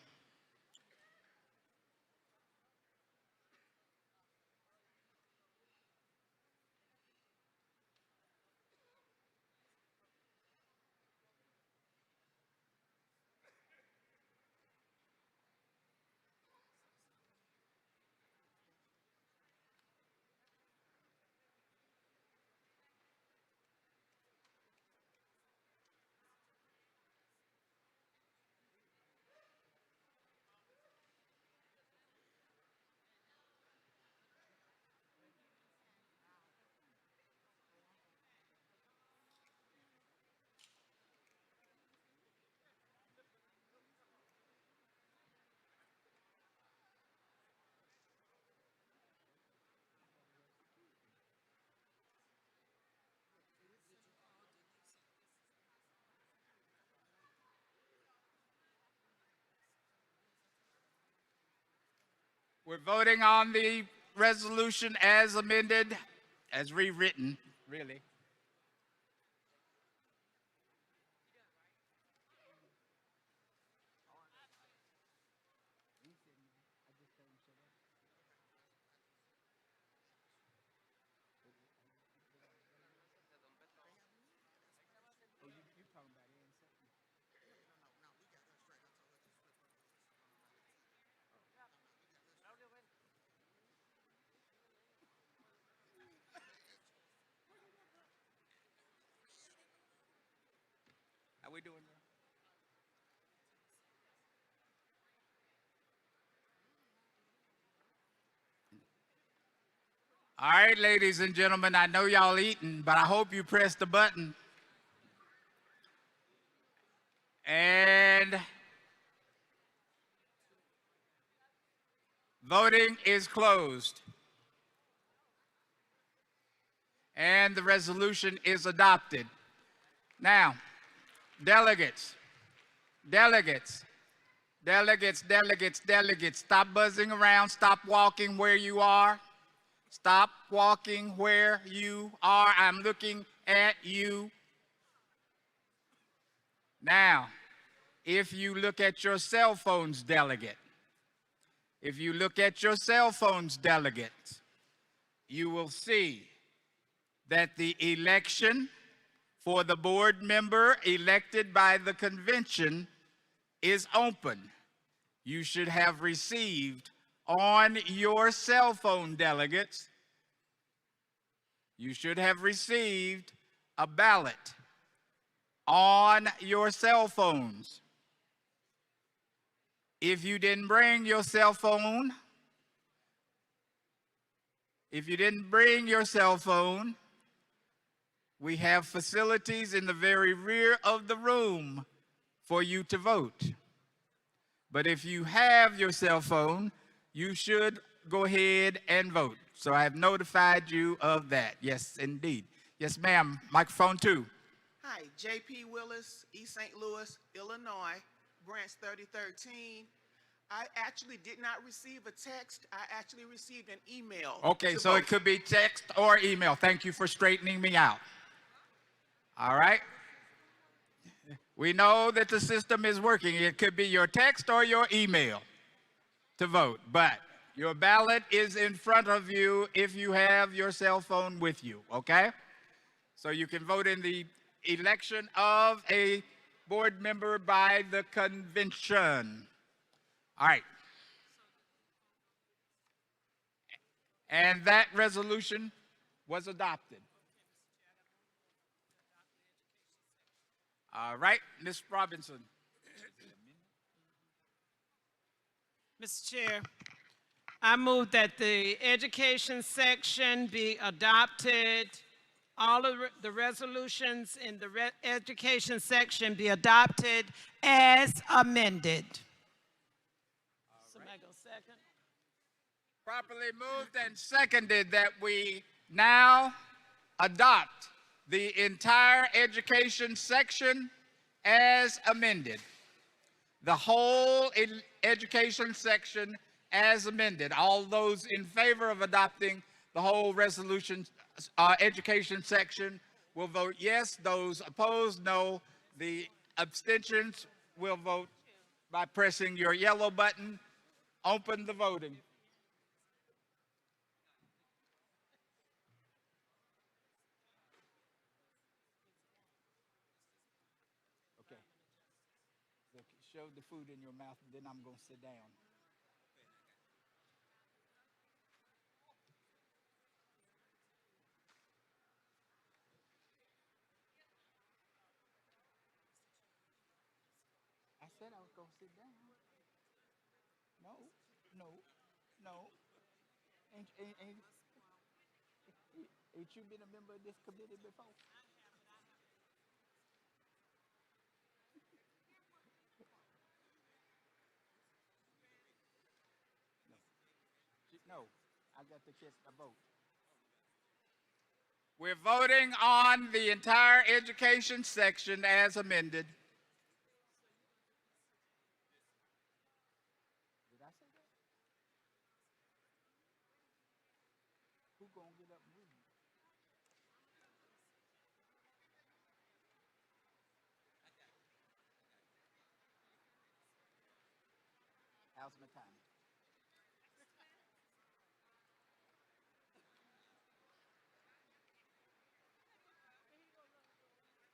D: We're voting on the resolution as amended, as rewritten, really. How we doing? All right, ladies and gentlemen, I know y'all eating, but I hope you pressed the button. And voting is closed. And the resolution is adopted. Now, delegates, delegates, delegates, delegates, delegates, stop buzzing around, stop walking where you are. Stop walking where you are. I'm looking at you. Now, if you look at your cell phones, delegate, if you look at your cell phones, delegate, you will see that the election for the board member elected by the convention is open. You should have received on your cell phone, delegates, you should have received a ballot on your cell phones. If you didn't bring your cell phone, we have facilities in the very rear of the room for you to vote. But if you have your cell phone, you should go ahead and vote. So I have notified you of that. Yes, indeed. Yes, ma'am. Microphone 2.
R: Hi, J.P. Willis, East St. Louis, Illinois, branch 3013. I actually did not receive a text. I actually received an email.
D: Okay, so it could be text or email. Thank you for straightening me out. All right. We know that the system is working. It could be your text or your email to vote, but your ballot is in front of you if you have your cell phone with you, okay? So you can vote in the election of a board member by the convention. All right. And that resolution was adopted. All right, Ms. Robinson.
C: Mr. Chair, I move that the education section be adopted. All of the resolutions in the education section be adopted as amended. Somebody go second.
D: Properly moved and seconded that we now adopt the entire education section as amended. The whole education section as amended. All those in favor of adopting the whole resolution, education section will vote yes. Those opposed, no. The abstentions will vote by pressing your yellow button. Open the voting. Okay. Shove the food in your mouth, and then I'm going to sit down. I said I was going to sit down. No, no, no. Ain't you been a member of this committee before? No, I got to catch the vote. We're voting on the entire education section as amended. Did I say that? Who gonna get up and read? How's my time?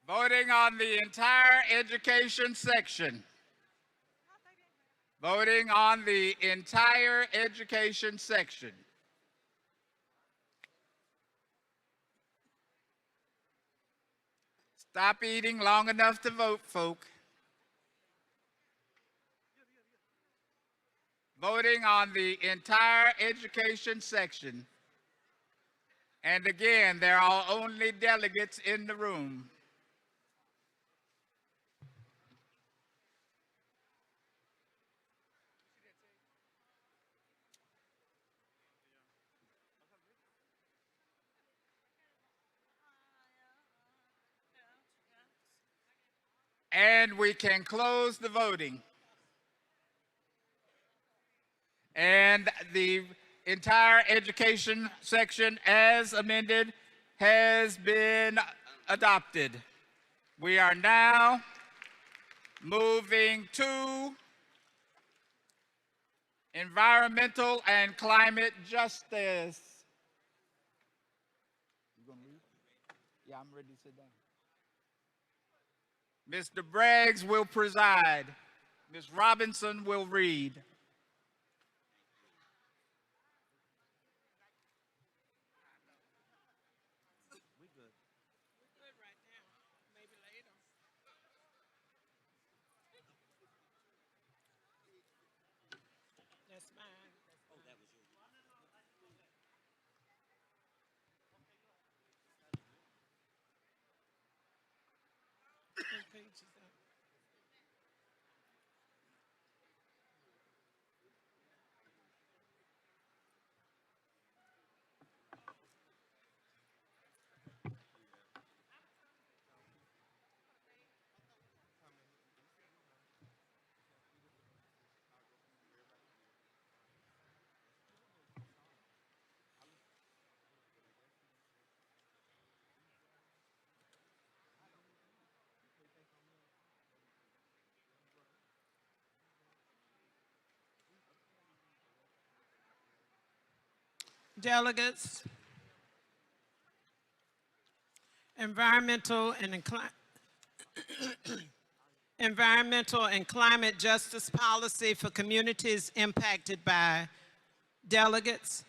D: Voting on the entire education section. Voting on the entire education section. Stop eating long enough to vote, folk. Voting on the entire education section. And again, there are only delegates in the room. And we can close the voting. And the entire education section as amended has been adopted. We are now moving to environmental and climate justice. You gonna read? Yeah, I'm ready to sit down. Mr. Braggs will preside. Ms. Robinson will read.
C: That's mine. Oh, that was yours. What page is that? Delegates, environmental and climate justice policy for communities impacted by delegates.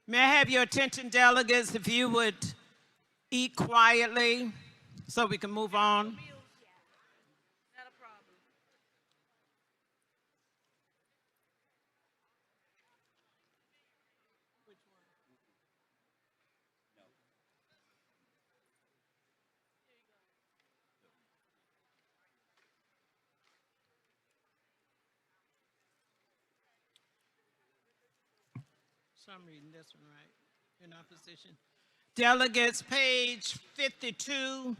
C: May I have your attention, delegates, if you would eat quietly so we can move on. So I'm reading this one right, in opposition. Delegates, page 52.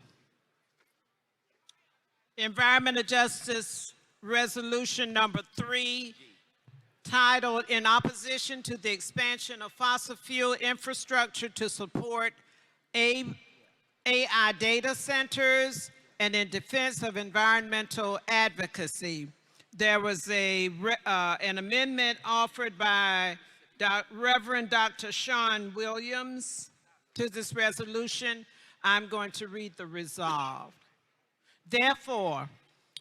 C: Environmental Justice Resolution number 3, titled "In Opposition to the Expansion of Fossil Fuel Infrastructure to Support AI Data Centers and in Defense of Environmental Advocacy." There was an amendment offered by Reverend Dr. Sean Williams to this resolution. I'm going to read the resolve. Therefore,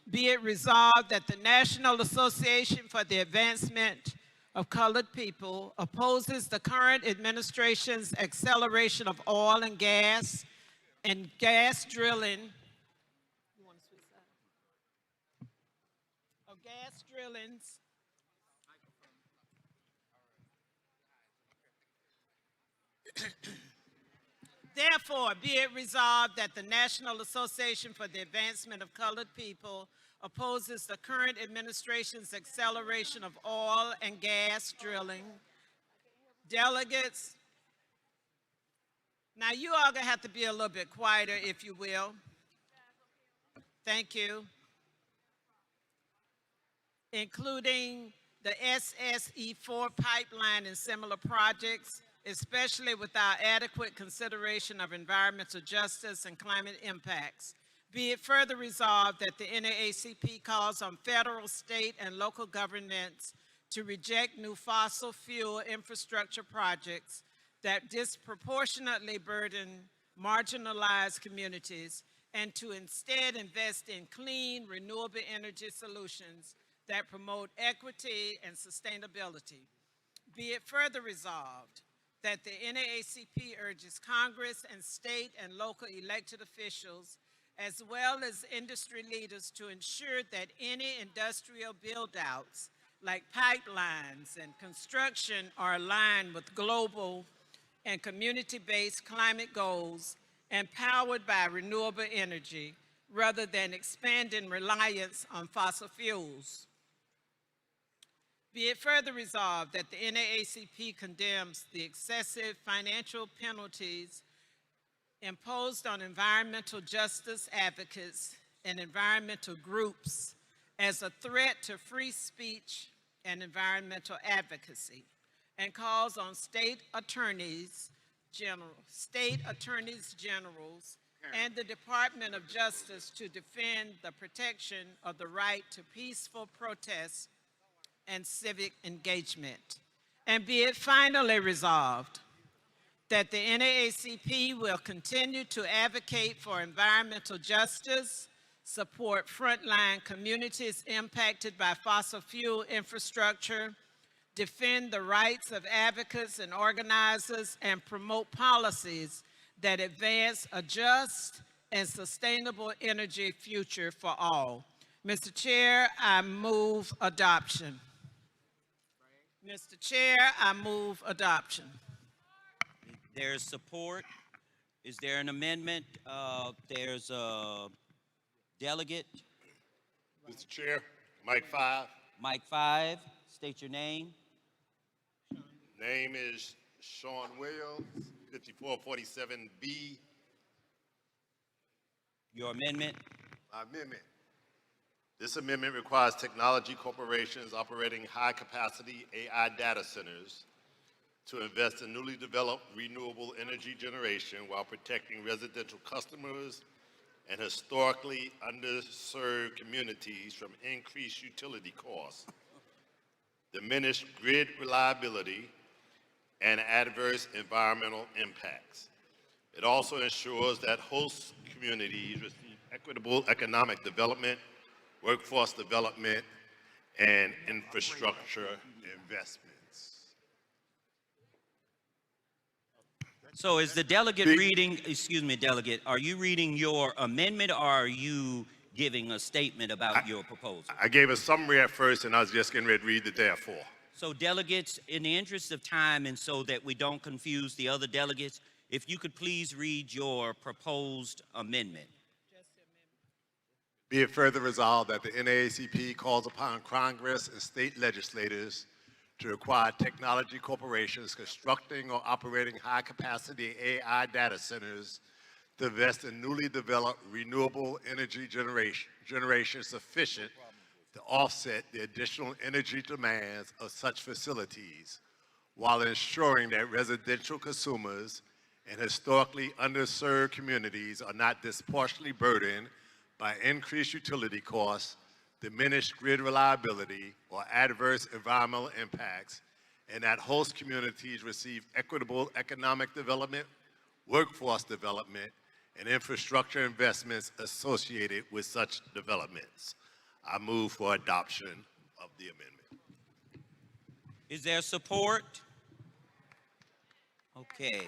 C: be it resolved that the National Association for the Advancement of Colored People opposes the current administration's acceleration of oil and gas drilling. You want to switch sides? Of gas drillings. Therefore, be it resolved that the National Association for the Advancement of Colored People opposes the current administration's acceleration of oil and gas drilling. Delegates, now you all gonna have to be a little bit quieter, if you will. Thank you. Including the SSE4 pipeline and similar projects, especially without adequate consideration of environmental justice and climate impacts. Be it further resolved that the NAACP calls on federal, state, and local governments to reject new fossil fuel infrastructure projects that disproportionately burden marginalized communities and to instead invest in clean, renewable energy solutions that promote equity and sustainability. Be it further resolved that the NAACP urges Congress and state and local elected officials, as well as industry leaders, to ensure that any industrial build-outs like pipelines and construction are aligned with global and community-based climate goals and powered by renewable energy rather than expanding reliance on fossil fuels. Be it further resolved that the NAACP condemns the excessive financial penalties imposed on environmental justice advocates and environmental groups as a threat to free speech and environmental advocacy, and calls on state attorneys generals, and the Department of Justice to defend the protection of the right to peaceful protest and civic engagement. And be it finally resolved that the NAACP will continue to advocate for environmental justice, support frontline communities impacted by fossil fuel infrastructure, defend the rights of advocates and organizers, and promote policies that advance a just and sustainable energy future for all. Mr. Chair, I move adoption. Mr. Chair, I move adoption.
M: There's support. Is there an amendment? There's a delegate.
T: Mr. Chair, Mike 5.
M: Mike 5, state your name.
T: Name is Sean Williams, 5447B.
M: Your amendment.
T: My amendment. This amendment requires technology corporations operating high-capacity AI data centers to invest in newly developed renewable energy generation while protecting residential customers and historically underserved communities from increased utility costs, diminished grid reliability, and adverse environmental impacts. It also ensures that host communities receive equitable economic development, workforce development, and infrastructure investments.
M: So is the delegate reading, excuse me, delegate, are you reading your amendment or are you giving a statement about your proposal?
T: I gave a summary at first and I was just getting ready to read the therefore.
M: So delegates, in the interest of time and so that we don't confuse the other delegates, if you could please read your proposed amendment.
T: Be it further resolved that the NAACP calls upon Congress and state legislators to require technology corporations constructing or operating high-capacity AI data centers to invest in newly developed renewable energy generation sufficient to offset the additional energy demands of such facilities, while ensuring that residential consumers and historically underserved communities are not disproportionately burdened by increased utility costs, diminished grid reliability, or adverse environmental impacts, and that host communities receive equitable economic development, workforce development, and infrastructure investments associated with such developments. I move for adoption of the amendment.
M: Is there support? Okay.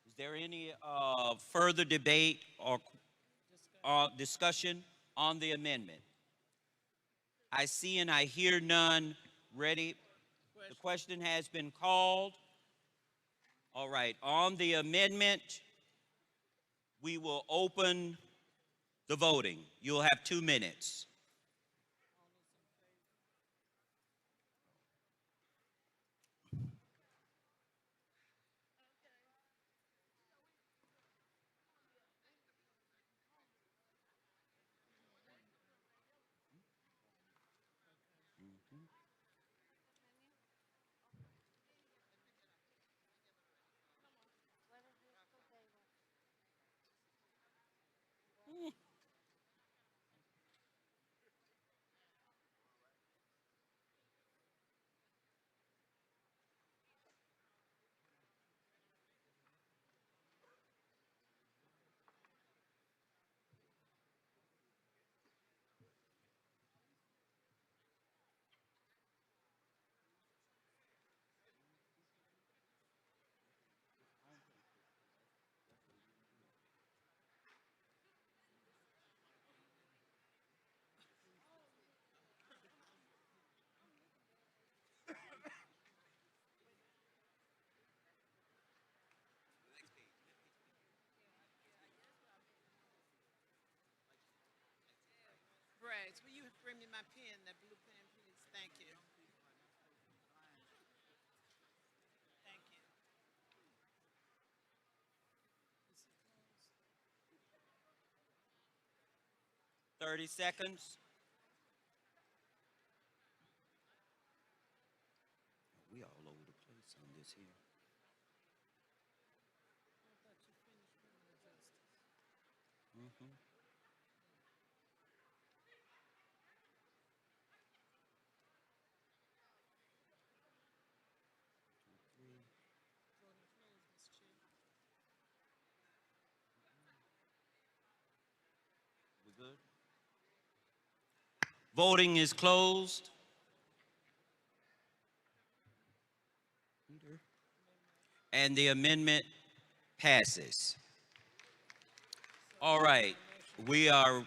M: Is there any further debate or discussion on the amendment? I see and I hear none. Ready? The question has been called. All right, on the amendment, we will open the voting. You'll have 2 minutes.
C: Braggs, will you bring me my pen, that blue pen, please? Thank you. Thank you.
M: 30 seconds. We all over the place on this here. Mhm. We good? Voting is closed. And the amendment passes. All right, we are,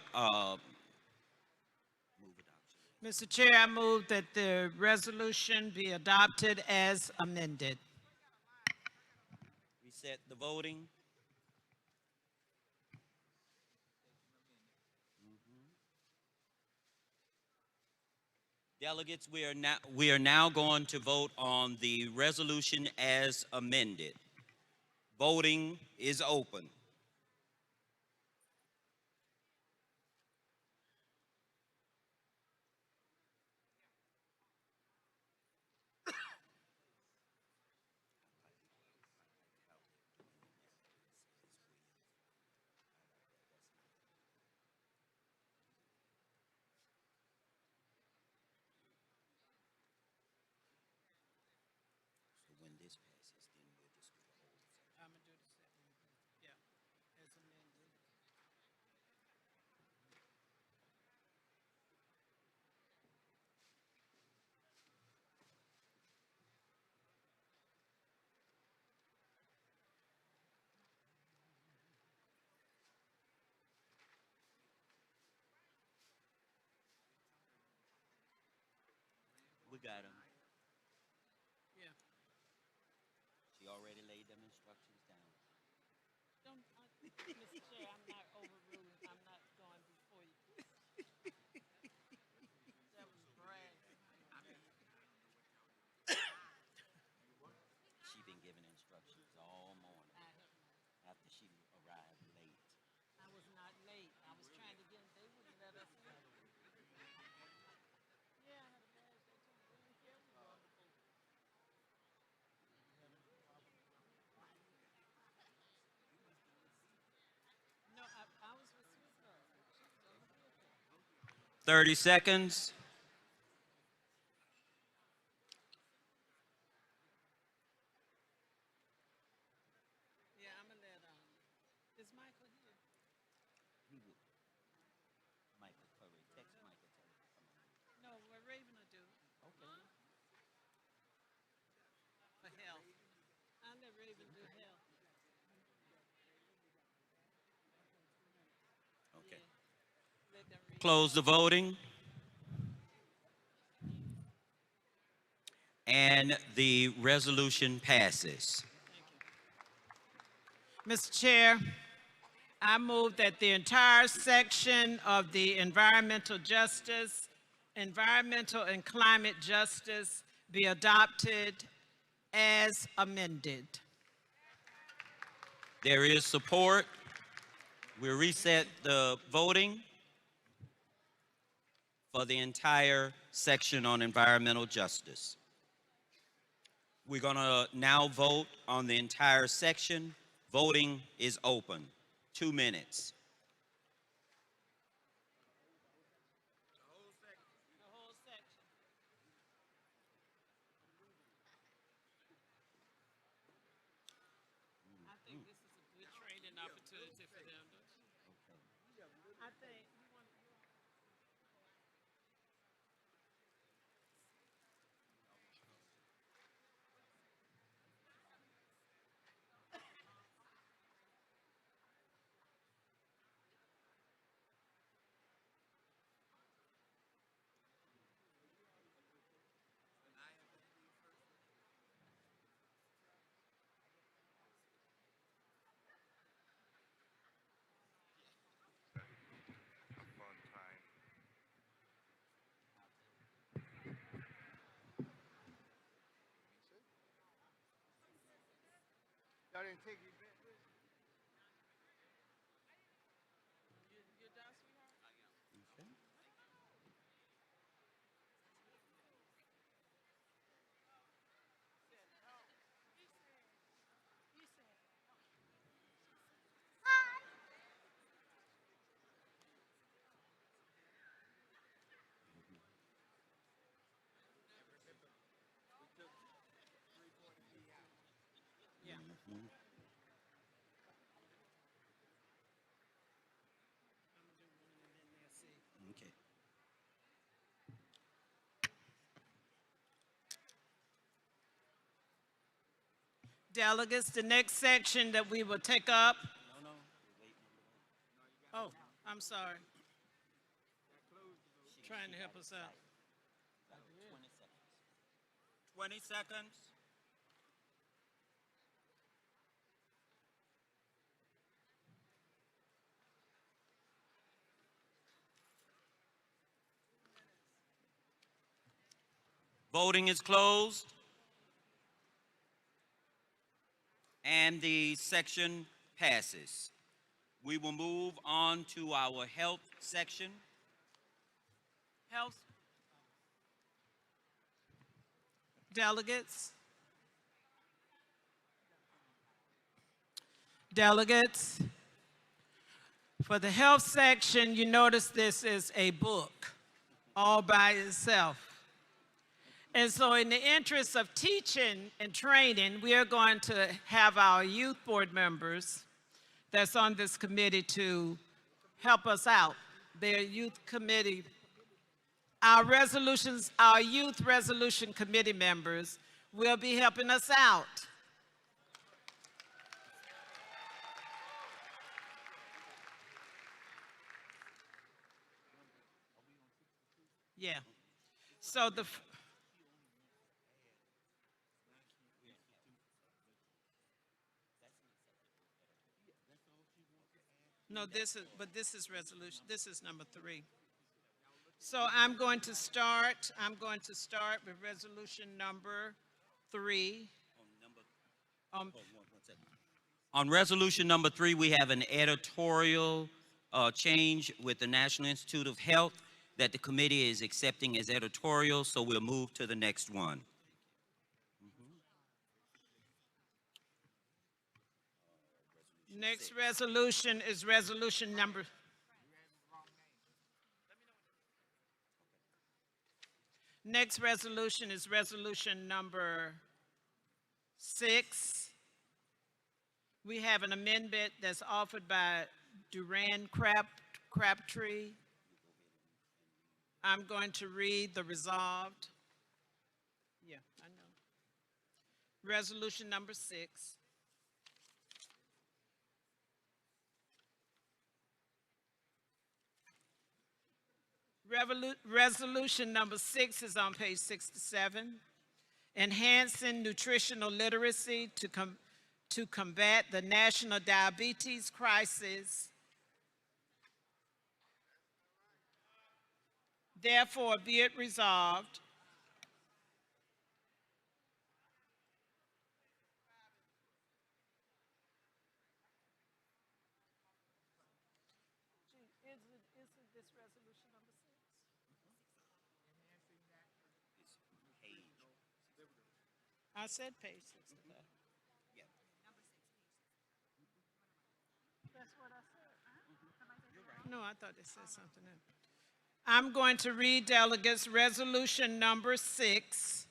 C: Mr. Chair, I move that the resolution be adopted as amended.
M: reset the voting. Delegates, we are now going to vote on the resolution as amended. Voting is open. So when this passes, then we'll just do the whole section.
C: I'm gonna do the second, yeah, as amended.
M: We got them.
C: Yeah.
M: She already laid them instructions down.
C: Mr. Chair, I'm not overruling, I'm not going before you. That was brag.
M: She been giving instructions all morning after she arrived late.
C: I was not late, I was trying to get, they wouldn't let us in. Yeah, I had a badge, they told me, they didn't care, we were on the boat. No, I was with Sweetwater. She was on the vehicle.
M: 30 seconds.
C: Yeah, I'm gonna let, is Michael here?
M: He would. Michael Curry, text Michael, tell him to come on.
C: No, what Raven will do.
M: Okay.
C: For health. I'll let Raven do health.
M: Okay.
C: Let them read.
M: Close the voting. And the resolution passes.
C: Mr. Chair, I move that the entire section of the environmental and climate justice be adopted as amended.
M: There is support. We'll reset the voting for the entire section on environmental justice. We're going to now vote on the entire section. Voting is open. 2 minutes.
C: The whole section. I think this is a good training opportunity for them, don't you? I think.
B: didn't take you back.
M: Okay.
C: Delegates, the next section that we will take up. Oh, I'm sorry. Trying to help us out.
M: 20 seconds. Voting is closed. And the section passes. We will move on to our health section.
C: Health. Delegates. Delegates. For the health section, you notice this is a book all by itself. And so in the interest of teaching and training, we are going to have our youth board members that's on this committee to help us out. Their youth committee, our youth resolution committee members will be helping us out. Yeah. So no, this is resolution. This is number 3. So I'm going to start with resolution number 3.
M: On resolution number 3, we have an editorial change with the National Institute of Health that the committee is accepting as editorial, so we'll move to the next one.
C: Next resolution is resolution number. Next resolution is resolution number 6. We have an amendment that's offered by Duran Crabtree. I'm going to read the resolved. Yeah, I know. Resolution number 6. Resolution number 6 is on page 67. Enhancing nutritional literacy to combat the national diabetes crisis. Therefore, be it resolved this resolution number 6? I said page 65. That's what I said. No, I thought it said something else. I'm going to read, delegates, resolution number 6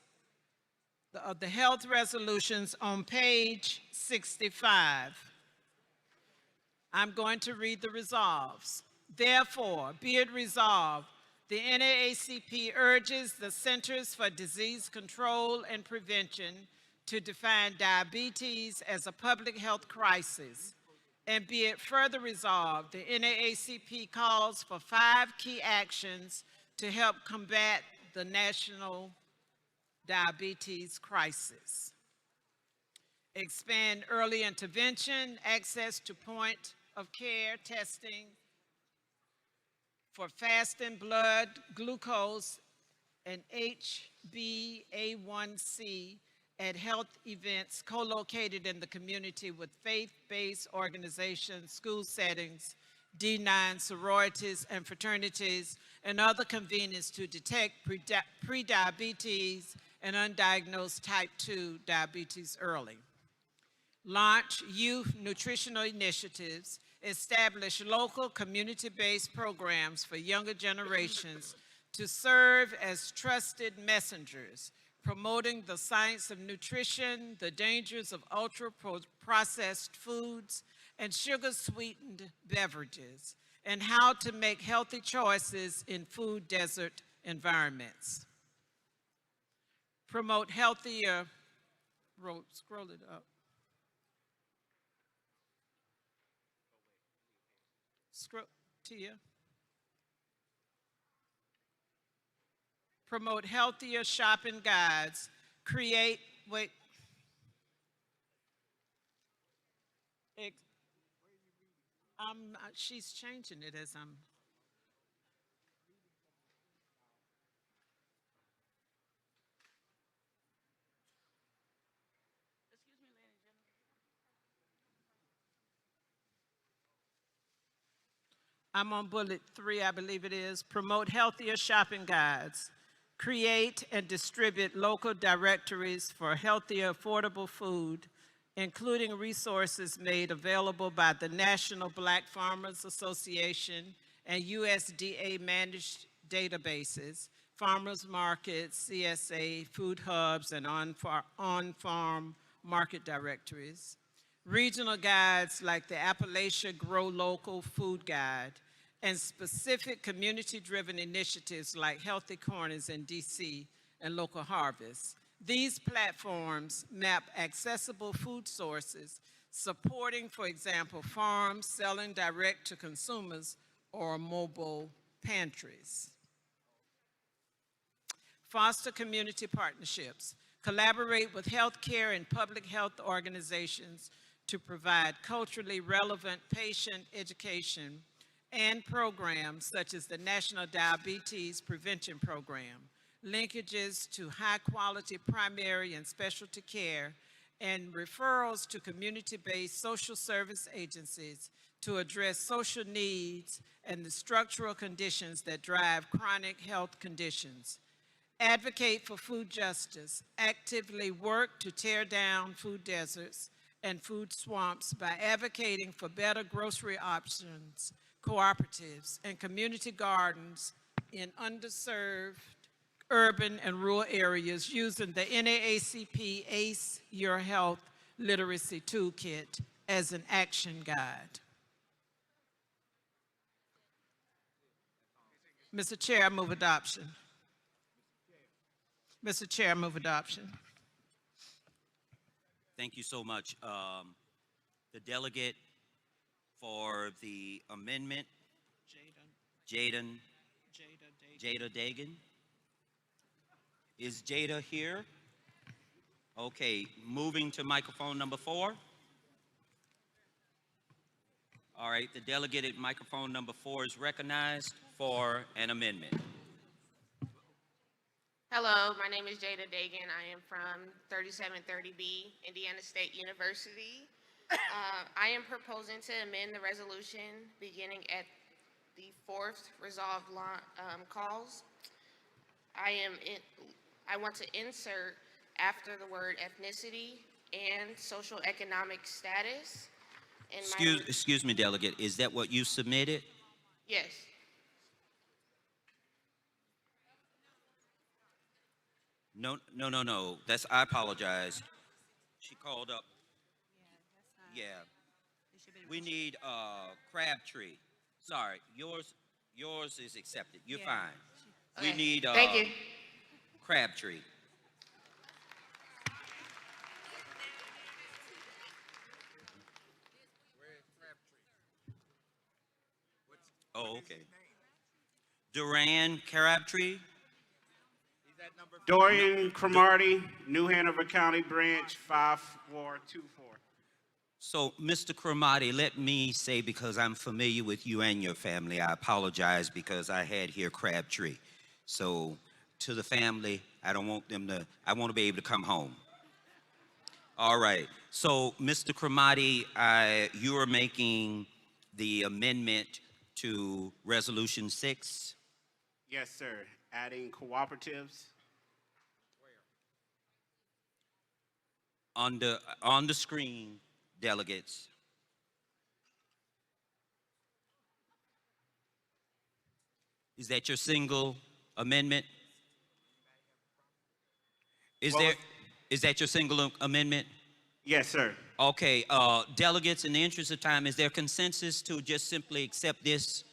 C: of the health resolutions on page 65. I'm going to read the resolves. Therefore, be it resolved, the NAACP urges the Centers for Disease Control and Prevention to define diabetes as a public health crisis. And be it further resolved, the NAACP calls for 5 key actions to help combat the national diabetes crisis. Expand early intervention, access to point-of-care testing for fasting blood glucose and HbA1c at health events co-located in the community with faith-based organizations, school settings, D9 sororities and fraternities, and other convenience to detect prediabetes and undiagnosed type 2 diabetes early. Launch youth nutritional initiatives, establish local community-based programs for younger generations to serve as trusted messengers, promoting the science of nutrition, the dangers of ultra-processed foods, and sugar-sweetened beverages, and how to make healthy choices in food desert environments. Promote healthier, scroll it up. Scroll, Tia. Promote healthier shopping guides, create, wait. She's changing it as I'm. I'm on bullet 3, I believe it is. Promote healthier shopping guides. Create and distribute local directories for healthier, affordable food, including resources made available by the National Black Farmers Association and USDA managed databases, farmers markets, CSA, food hubs, and on-farm market directories. Regional guides like the Appalachia Grow Local Food Guide, and specific community-driven initiatives like Healthy Corners in DC and Local Harvest. These platforms map accessible food sources, supporting, for example, farms selling direct to consumers or mobile pantries. Foster community partnerships. Collaborate with healthcare and public health organizations to provide culturally relevant patient education and programs such as the National Diabetes Prevention Program, linkages to high-quality primary and specialty care, and referrals to community-based social service agencies to address social needs and the structural conditions that drive chronic health conditions. Advocate for food justice. Actively work to tear down food deserts and food swamps by advocating for better grocery options, cooperatives, and community gardens in underserved urban and rural areas using the NAACP ACE Your Health Literacy Toolkit as an action guide. Mr. Chair, I move adoption. Mr. Chair, I move adoption.
M: Thank you so much. The delegate for the amendment, Jada Dagan. Is Jada here? Okay, moving to microphone number 4. All right, the delegate at microphone number 4 is recognized for an amendment.
K: Hello, my name is Jada Dagan. I am from 3730B, Indiana State University. I am proposing to amend the resolution beginning at the 4th resolved calls. I want to insert after the word ethnicity and social economic status.
M: Excuse me, delegate, is that what you submitted?
K: Yes.
M: No. That's, I apologize. She called up. Yeah. We need Crabtree. Sorry, yours is accepted. You're fine.
K: Okay.
M: We need
K: Thank you.
M: Crabtree. Oh, okay. Duran Crabtree.
N: Dorian Cromartie, New Hanover County Branch 5424.
M: So, Mr. Cromartie, let me say, because I'm familiar with you and your family, I apologize because I had here Crabtree. So, to the family, I don't want them to, I want to be able to come home. All right. So, Mr. Cremati, you are making the amendment to Resolution 6.
N: Yes, sir. Adding cooperatives.
M: On the screen, delegates. Is that your single amendment? Is that your single amendment?
N: Yes, sir.
M: Okay, delegates, in the interest of time, is there consensus to just simply accept this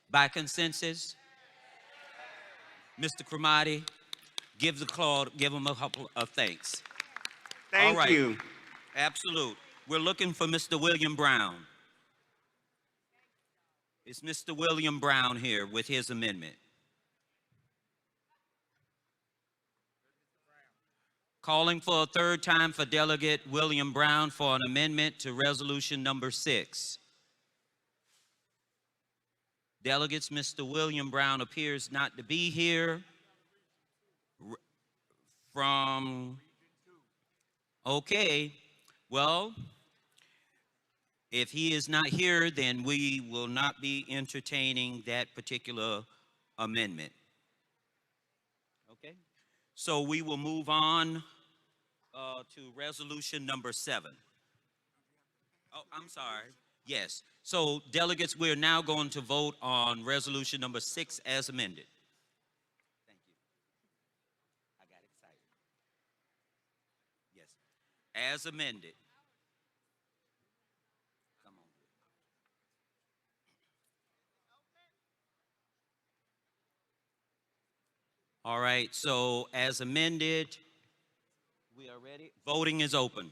M: by consensus? Mr. Cremati, give him a couple of thanks.
N: Thank
M: All right.
N: you.
M: Absolute. We're looking for Mr. William Brown. Is Mr. William Brown here with his amendment? Calling for a third time for Delegate William Brown for an amendment to Resolution number 6. Delegates, Mr. William Brown appears not to be here. Okay, well, if he is not here, then we will not be entertaining that particular amendment. Okay, so we will move on to Resolution number 7. Oh, I'm sorry. Yes. So, delegates, we're now going to vote on Resolution number 6 as amended. Thank you. I got excited. Yes. As amended. Come on. All right. So, as amended, we are ready. Voting is open.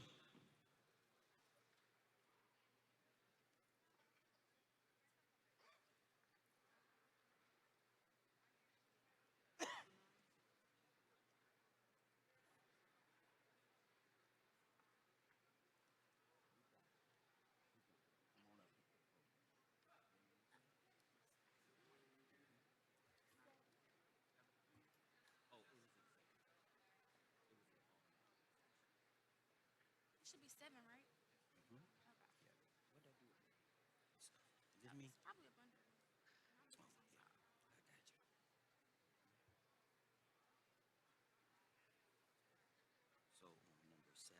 A: Should be 7, right?
M: Is it me?
A: Probably up under.
M: So on number 7,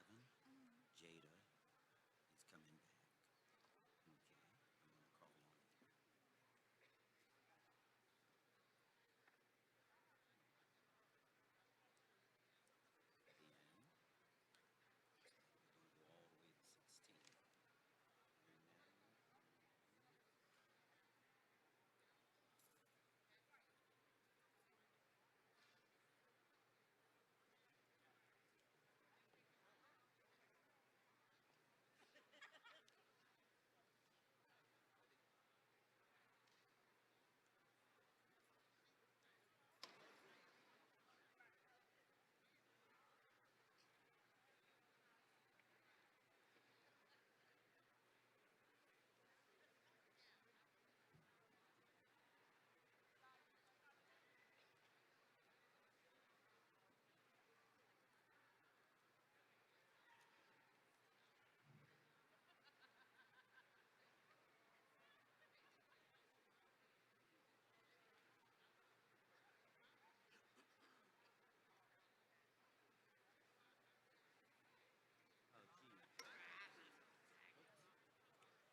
M: Jada is coming back. Okay, I'm going to call on it. Then we're going to go all the way to 16.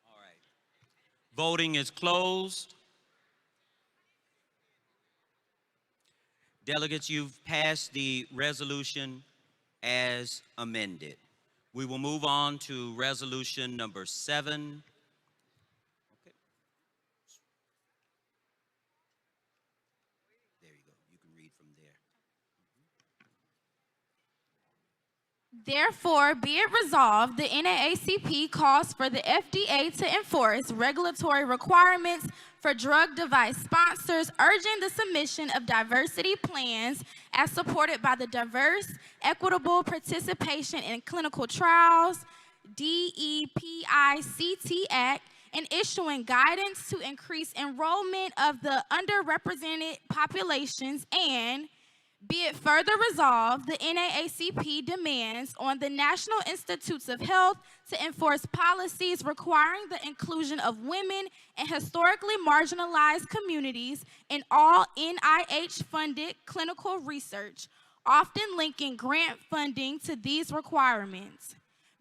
M: All right. Voting is closed. Delegates, you've passed the resolution as amended. We will move on to resolution number 7. Okay. There you go. You can read from there.
A: Therefore, be it resolved, the NAACP calls for the FDA to enforce regulatory requirements for drug device sponsors, urging the submission of diversity plans as supported by the Diverse, Equitable Participation in Clinical Trials, DEPICT Act, and issuing guidance to increase enrollment of the underrepresented populations, and Be it further resolved, the NAACP demands on the National Institutes of Health to enforce policies requiring the inclusion of women and historically marginalized communities in all NIH-funded clinical research, often linking grant funding to these requirements.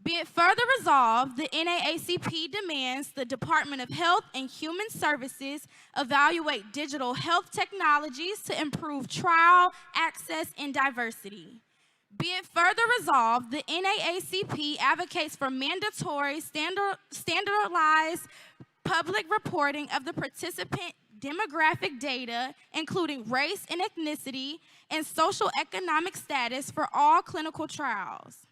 A: Be it further resolved, the NAACP demands the Department of Health and Human Services evaluate digital health technologies to improve trial, access, and diversity. Be it further resolved, the NAACP advocates for mandatory standardized public reporting of the participant demographic data, including race and ethnicity, and social economic status for all clinical trials.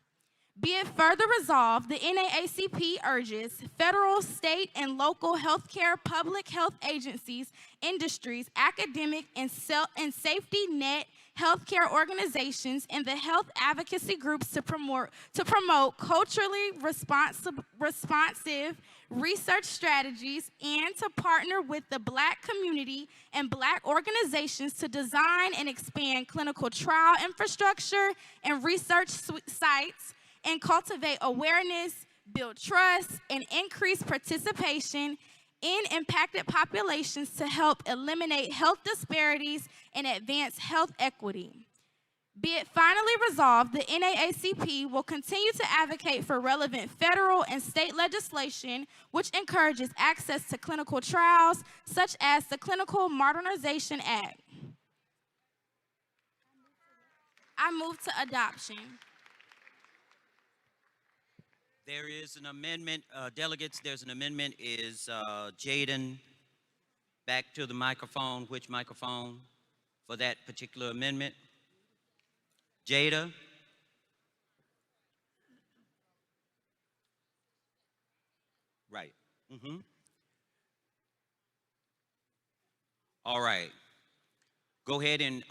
A: Be it further resolved, the NAACP urges federal, state, and local healthcare public health agencies, industries, academic, and safety net healthcare organizations, and the health advocacy groups to promote culturally responsive research strategies and to partner with the Black community and Black organizations to design and expand clinical trial infrastructure and research sites and cultivate awareness, build trust, and increase participation in impacted populations to help eliminate health disparities and advance health equity. Be it finally resolved, the NAACP will continue to advocate for relevant federal and state legislation which encourages access to clinical trials, such as the Clinical Modernization Act. I move to adoption.
M: There is an amendment, delegates, there's an amendment. Is Jaden back to the microphone? Which microphone for that particular amendment? Jada? Right. All right. Go ahead and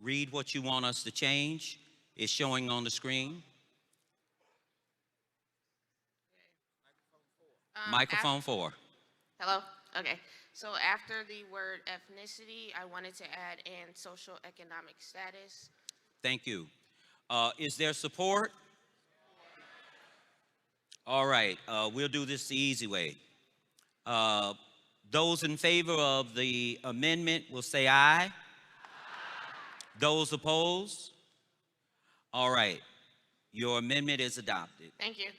M: read what you want us to change. It's showing on the screen. Microphone 4.
K: Hello? Okay. So after the word ethnicity, I wanted to add in social economic status.
M: Thank you. Is there support? All right. We'll do this the easy way. Those in favor of the amendment will say aye. Those opposed? All right. Your amendment is adopted.
K: Thank you.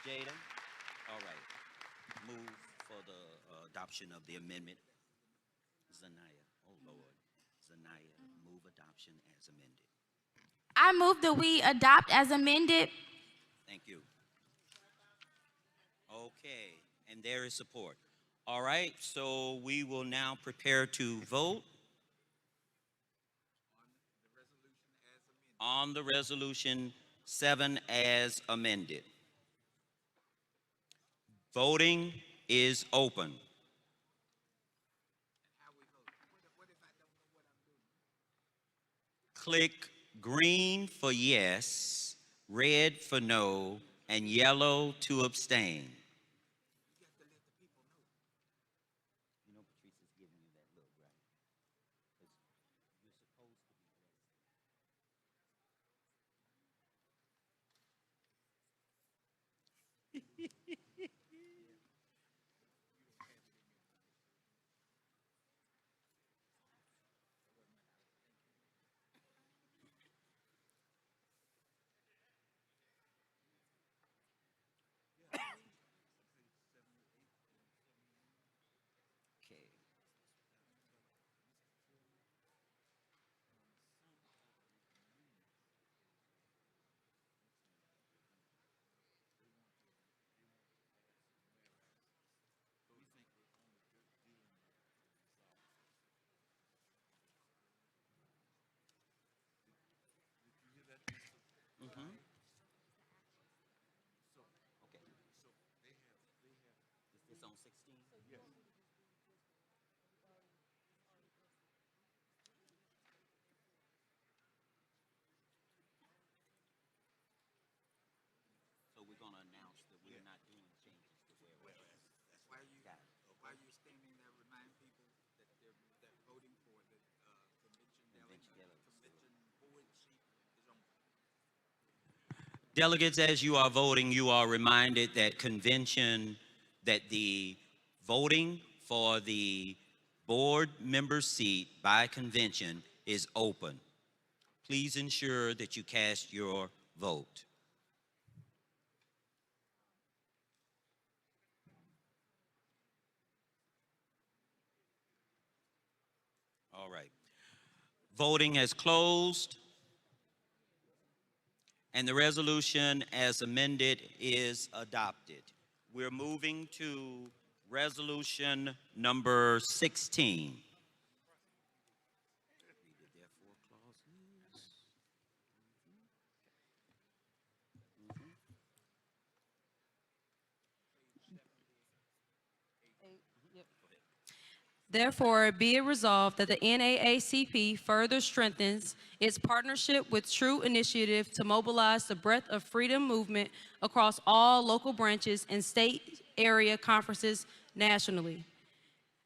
M: Jada? All right. Move for the adoption of the amendment. Zanaya. Oh, Lord. Zanaya, move adoption as amended.
A: I move that we adopt as amended.
M: Thank you. Okay. And there is support. All right. So we will now prepare to vote on the resolution 7 as amended. Voting is open. Click green for yes, red for no, and yellow to abstain. Delegates, as you are voting, you are reminded that the voting for the board member seat by convention is open. Please ensure that you cast your vote. All right. Voting has closed, and the resolution as amended is adopted. We're moving to resolution number 16.
E: Therefore, be it resolved that the NAACP further strengthens its partnership with True Initiative to mobilize the breadth of freedom movement across all local branches and state area conferences nationally.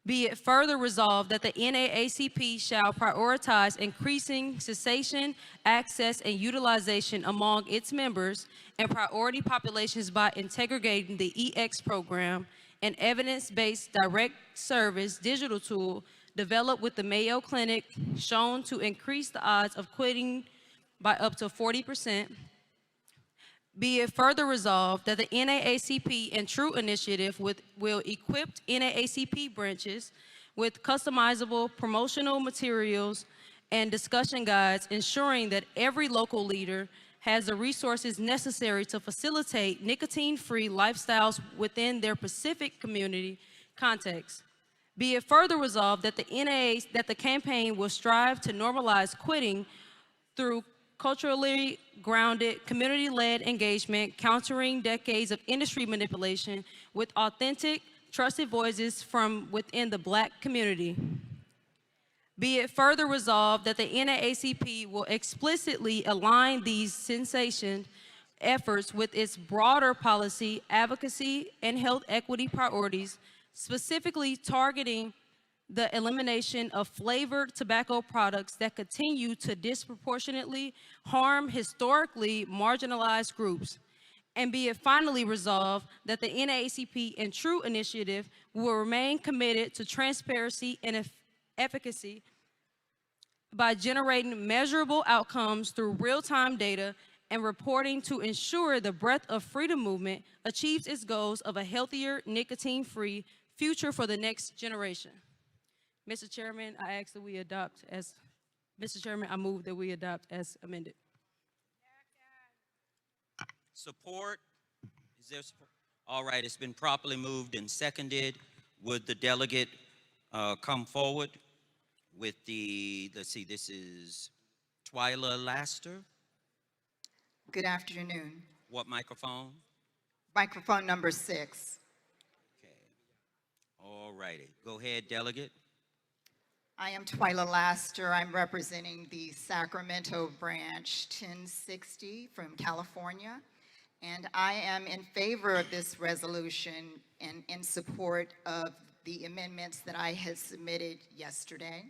E: Be it further resolved that the NAACP shall prioritize increasing cessation, access, and utilization among its members and priority populations by integrating the EX program, an evidence-based direct service digital tool developed with the Mayo Clinic shown to increase the odds of quitting by up to 40%. Be it further resolved that the NAACP and True Initiative will equip NAACP branches with customizable promotional materials and discussion guides, ensuring that every local leader has the resources necessary to facilitate nicotine-free lifestyles within their specific community context. Be it further resolved that the campaign will strive to normalize quitting through culturally grounded, community-led engagement, countering decades of industry manipulation with authentic, trusted voices from within the Black community. Be it further resolved that the NAACP will explicitly align these sensation efforts with its broader policy, advocacy, and health equity priorities, specifically targeting the elimination of flavored tobacco products that continue to disproportionately harm historically marginalized groups. And be it finally resolved that the NAACP and True Initiative will remain committed to transparency and efficacy by generating measurable outcomes through real-time data and reporting to ensure the breadth of freedom movement achieves its goals of a healthier, nicotine-free future for the next generation. Mr. Chairman, I ask that we adopt as, Mr. Chairman, I move that we adopt as amended.
M: Support? Is there support? All right, it's been properly moved and seconded. Would the delegate come forward with the, let's see, this is Twyla Laster.
G: Good afternoon.
M: What microphone?
G: Microphone number 6.
M: Okay. All righty. Go ahead, delegate.
G: I am Twyla Laster. I'm representing the Sacramento branch 1060 from California. And I am in favor of this resolution and in support of the amendments that I had submitted yesterday.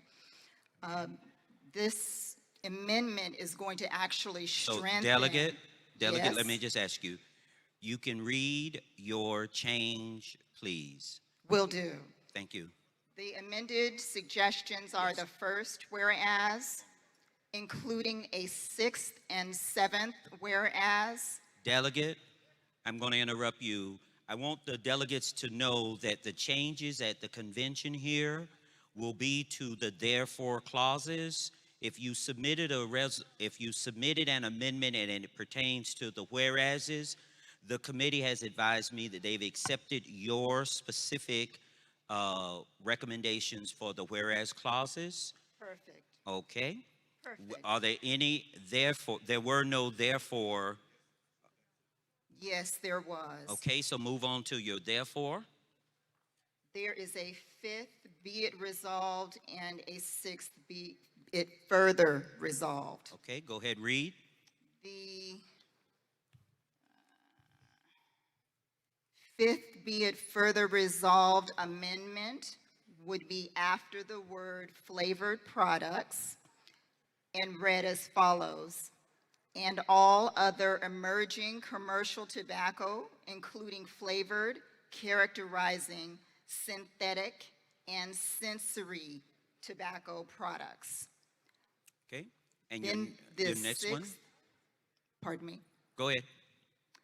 G: This amendment is going to actually strengthen.
M: So delegate,
G: Yes.
M: let me just ask you. You can read your change, please.
G: Will do.
M: Thank you.
G: The amended suggestions are the first whereas, including a 6th and 7th whereas.
M: Delegate, I'm going to interrupt you. I want the delegates to know that the changes at the convention here will be to the therefore clauses. If you submitted an amendment and it pertains to the whereases, the committee has advised me that they've accepted your specific recommendations for the whereas clauses.
G: Perfect.
M: Okay.
G: Perfect.
M: Are there any therefore? There were no therefore.
G: Yes, there was.
M: Okay, so move on to your therefore.
G: There is a 5th, be it resolved, and a 6th, be it further resolved.
M: Okay, go ahead, read.
G: The 5th, be it further resolved amendment would be after the word flavored products and read as follows. and all other emerging commercial tobacco, including flavored, characterizing, synthetic, and sensory tobacco products.
M: Okay. And
G: Then
M: your
G: the
M: next one?
G: sixth, pardon me.
M: Go ahead.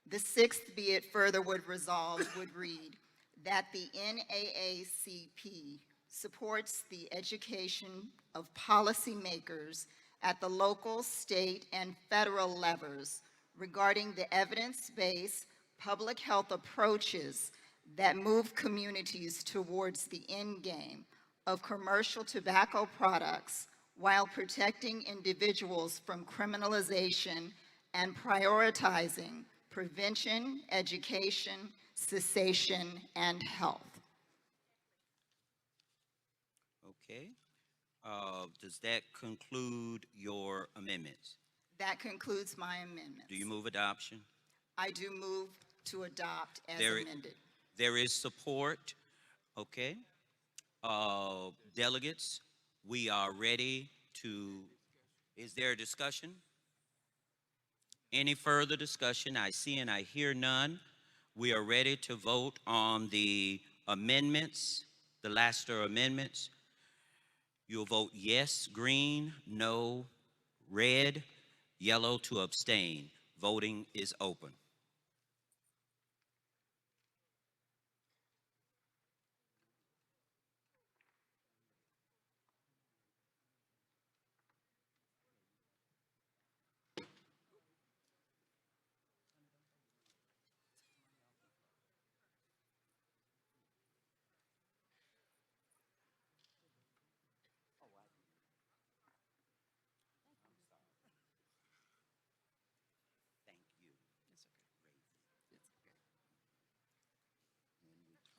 G: The sixth, be it further would resolve, would read that the NAACP supports the education of policymakers at the local, state, and federal levels regarding the evidence-based public health approaches that move communities towards the end game of commercial tobacco products while protecting individuals from criminalization and prioritizing prevention, education, cessation, and health.
M: Okay. Does that conclude your amendments?
G: That concludes my amendments.
M: Do you move adoption?
G: I do move to adopt as
M: There-
G: amended.
M: There is support. Okay. Delegates, we are ready to, is there a discussion? Any further discussion? I see and I hear none. We are ready to vote on the amendments, the Laster amendments. You'll vote yes, green, no, red, yellow to abstain. Voting is open.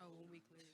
E: Oh, 1 week later.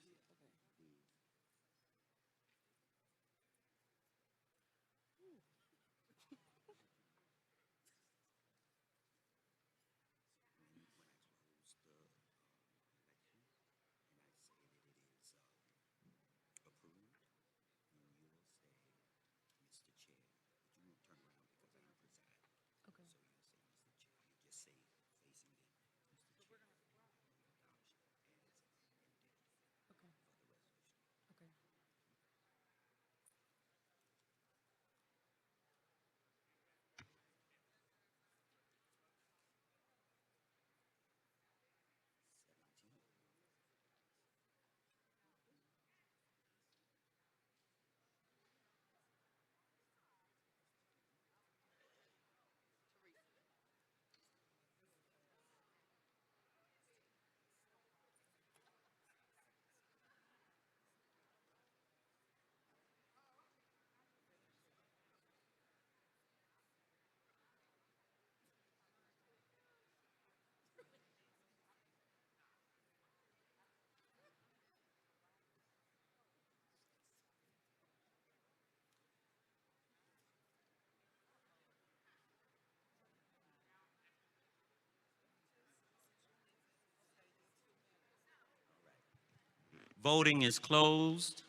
M: Voting is closed.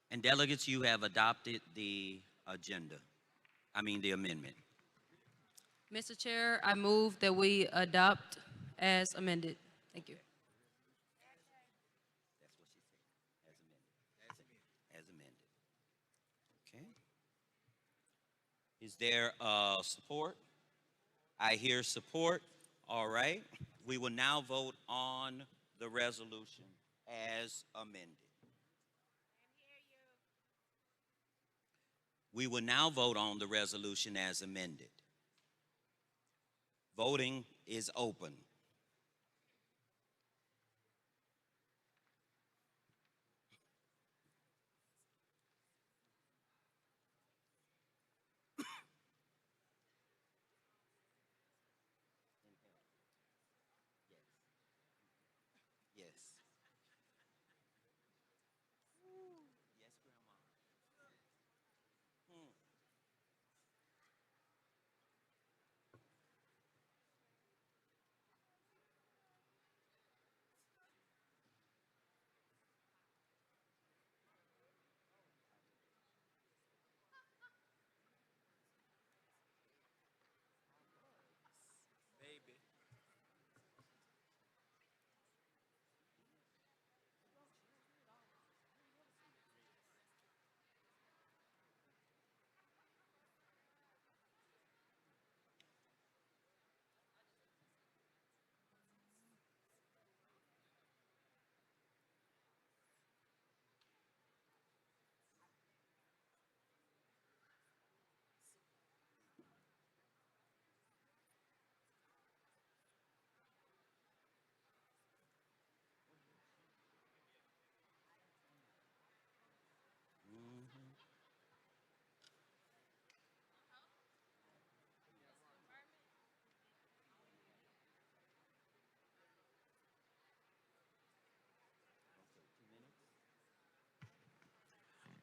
M: And delegates, you have adopted the agenda. The amendment.
E: Mr. Chair, I move that we adopt as amended. Thank you.
M: As amended. Okay. Is there support? I hear support. All right. We will now vote on the resolution as amended. We will now vote on the resolution as amended. Voting is open. Yes. Yes, Grandma.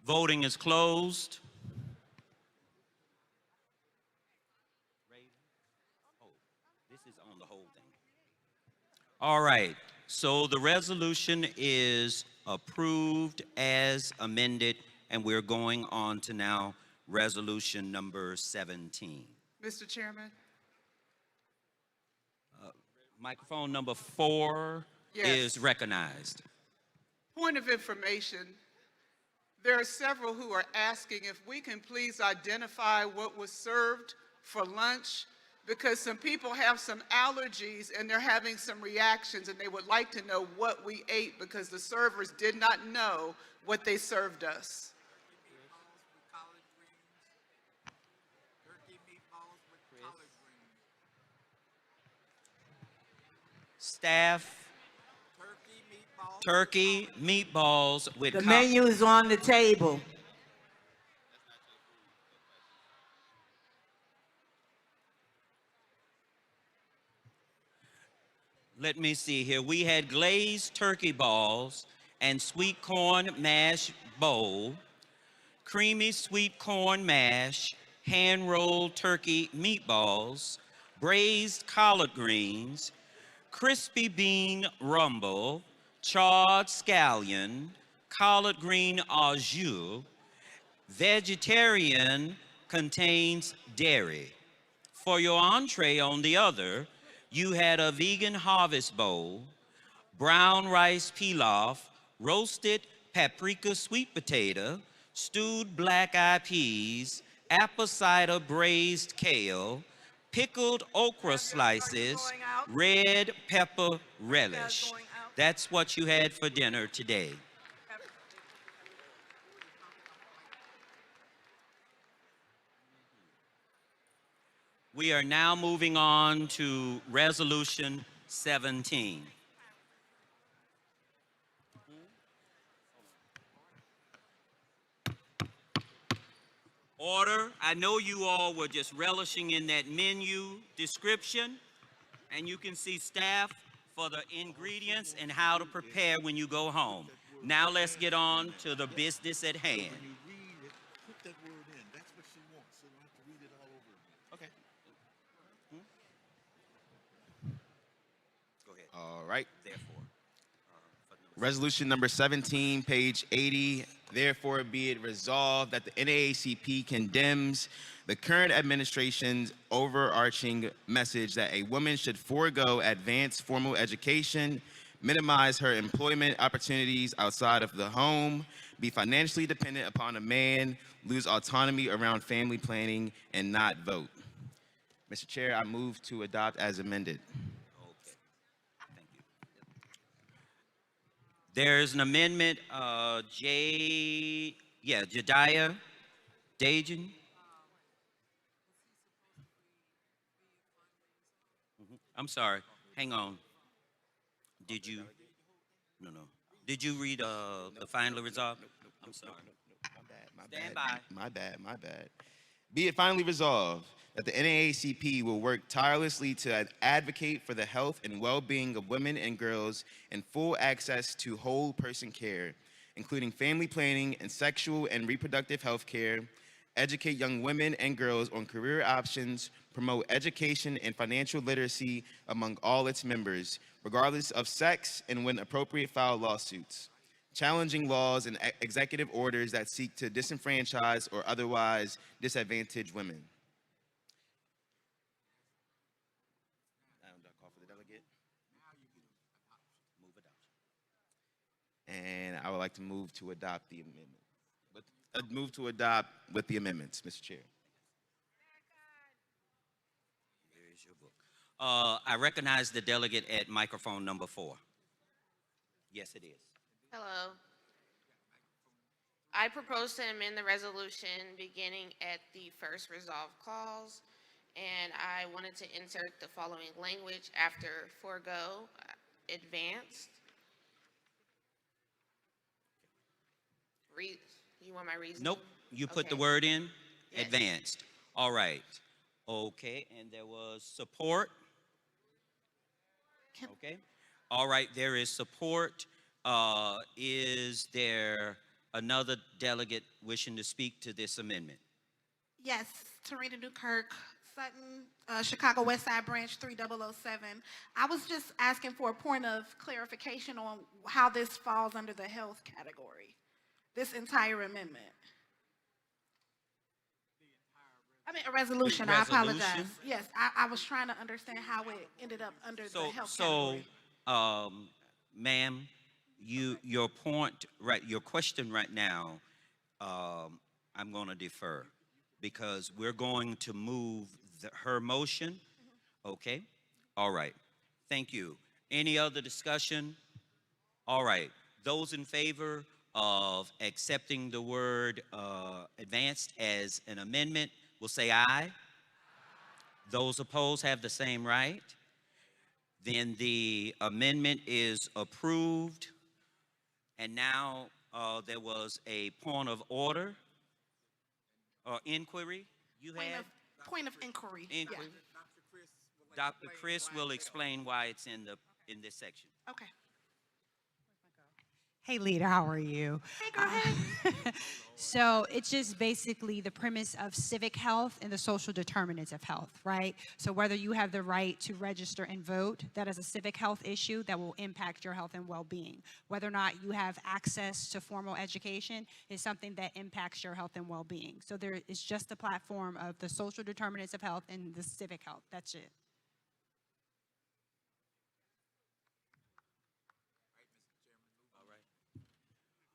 M: Voting is closed. This is on the whole thing. All right, so the resolution is approved as amended, and we're going on to now resolution number 17.
O: Mr. Chairman?
M: Microphone number 4
O: Yes.
M: is recognized.
O: Point of information. There are several who are asking if we can please identify what was served for lunch, because some people have some allergies and they're having some reactions and they would like to know what we ate because the servers did not know what they served us.
M: Staff, turkey meatballs with
P: The menu is on the table.
M: Let me see here. We had glazed turkey balls and sweet corn mash bowl, creamy sweet corn mash, hand-rolled turkey meatballs, braised collard greens, crispy bean rumble, charred scallion, collard green au jus. Vegetarian contains dairy. For your entree on the other, you had a vegan harvest bowl, brown rice pilaf, roasted paprika sweet potato, stewed black-eyed peas, apple cider braised kale, pickled okra slices, red pepper relish. That's what you had for dinner today. We are now moving on to resolution 17. Order. I know you all were just relishing in that menu description, and you can see staff for the ingredients and how to prepare when you go home. Now let's get on to the business at hand.
V: Put that word in. That's what she wants, so I don't have to read it all over again.
M: Okay. Go ahead.
W: All right.
M: Therefore.
W: Resolution number 17, page 80. Therefore, be it resolved that the NAACP condemns the current administration's overarching message that a woman should forego advanced formal education, minimize her employment opportunities outside of the home, be financially dependent upon a man, lose autonomy around family planning, and not vote. Mr. Chair, I move to adopt as amended.
M: There's an amendment, Jediah Dajan. I'm sorry, hang on. Did you? No. Did you read the finally resolved? I'm sorry. Stand by.
W: My bad. Be it finally resolved that the NAACP will work tirelessly to advocate for the health and well-being of women and girls and full access to whole person care, including family planning and sexual and reproductive health care, educate young women and girls on career options, promote education and financial literacy among all its members, regardless of sex, and when appropriate, file lawsuits, challenging laws and executive orders that seek to disenfranchise or otherwise disadvantage women. And I would like to move to adopt the amendment. Move to adopt with the amendments, Mr. Chair.
M: Here's your book. I recognize the delegate at microphone number 4. Yes, it is.
K: Hello. I propose to amend the resolution beginning at the first resolve clause, and I wanted to insert the following language after forego, advanced. You want my reason?
M: Nope, you put the word in, advanced. All right. Okay, and there was support. Okay. All right, there is support. Is there another delegate wishing to speak to this amendment?
Q: Yes, Tarina Newkirk, Sutton, Chicago West Side Branch 3007. I was just asking for a point of clarification on how this falls under the health category, this entire amendment. I mean, a resolution, I apologize.
M: Resolution?
Q: Yes, I was trying to understand how it ended up under the health category.
M: Ma'am, your point, right, your question right now, I'm going to defer because we're going to move her motion. Okay? All right. Thank you. Any other discussion? All right. Those in favor of accepting the word advanced as an amendment will say aye. Those opposed have the same right. Then the amendment is approved. And now there was a point of order or inquiry you had?
Q: Point of inquiry.
M: Inquiry.
Q: Yeah.
M: Dr. Chris will explain why it's in this section.
Q: Okay.
S: Hey, leader, how are you?
Q: Hey, go ahead.
S: So it's just basically the premise of civic health and the social determinants of health, right? So whether you have the right to register and vote, that is a civic health issue that will impact your health and well-being. Whether or not you have access to formal education is something that impacts your health and well-being. So there is just a platform of the social determinants of health and the civic health. That's it.